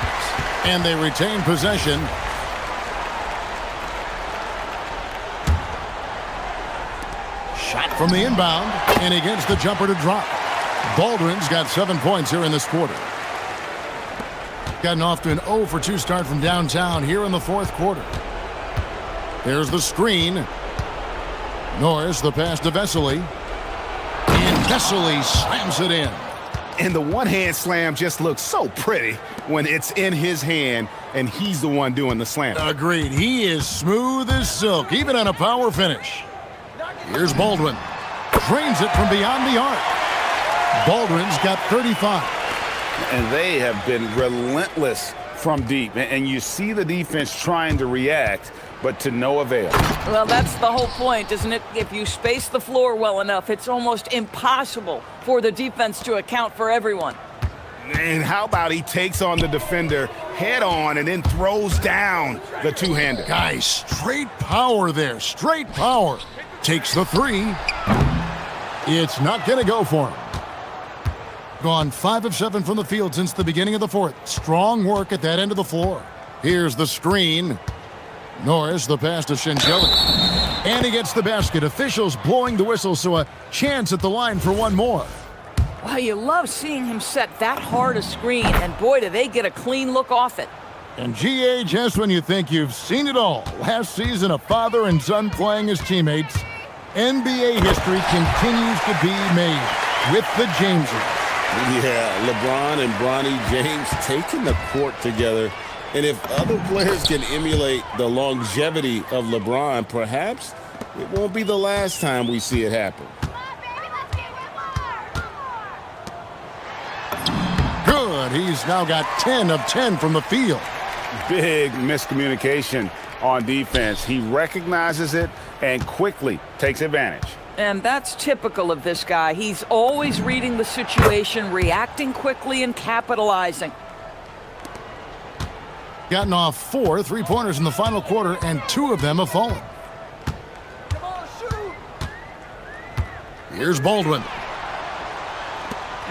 And they retain possession. Shot from the inbound, and he gets the jumper to drop. Baldwin's got 7 points here in this quarter. Gotten off to an 0 for 2 start from downtown here in the fourth quarter. There's the screen. Norris, the pass to Vesely. And Vesely slams it in. And the one-hand slam just looks so pretty when it's in his hand and he's the one doing the slam. Agreed. He is smooth as silk, even on a power finish. Here's Baldwin. Drains it from beyond the arc. Baldwin's got 35. And they have been relentless from deep. And you see the defense trying to react, but to no avail. Well, that's the whole point, isn't it? If you space the floor well enough, it's almost impossible for the defense to account for everyone. And how about he takes on the defender head on and then throws down the two-hander. Guys, straight power there, straight power. Takes the three. It's not going to go for him. Gone 5 of 7 from the field since the beginning of the fourth. Strong work at that end of the floor. Here's the screen. Norris, the pass to Shingeli. And he gets the basket. Officials blowing the whistle, so a chance at the line for one more. Well, you love seeing him set that hard a screen, and boy, do they get a clean look off it. And GA, just when you think you've seen it all, last season a father and son playing as teammates, NBA history continues to be made with the Jameses. Yeah, LeBron and Bronny James taking the court together. And if other players can emulate the longevity of LeBron, perhaps it won't be the last time we see it happen. Good. He's now got 10 of 10 from the field. Big miscommunication on defense. He recognizes it and quickly takes advantage. And that's typical of this guy. He's always reading the situation, reacting quickly, and capitalizing. Gotten off 4 3-pointers in the final quarter, and 2 of them have fallen. Here's Baldwin.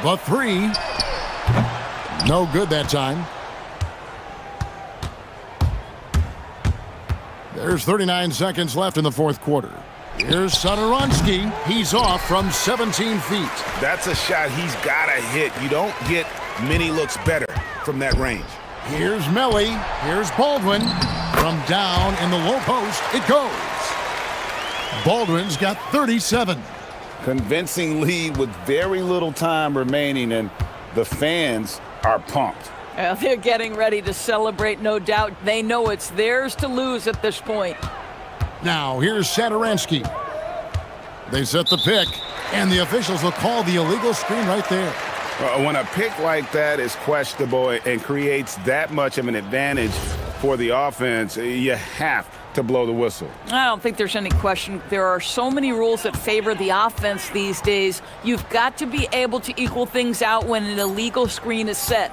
The 3. No good that time. There's 39 seconds left in the fourth quarter. Here's Satoransky. He's off from 17 feet. That's a shot he's got to hit. You don't get many looks better from that range. Here's Melly. Here's Baldwin. From down in the low post, it goes. Baldwin's got 37. Convincing lead with very little time remaining, and the fans are pumped. Well, they're getting ready to celebrate, no doubt. They know it's theirs to lose at this point. Now, here's Satoransky. They set the pick, and the officials will call the illegal screen right there. When a pick like that is questionable and creates that much of an advantage for the offense, you have to blow the whistle. I don't think there's any question. There are so many rules that favor the offense these days. You've got to be able to equal things out when an illegal screen is set.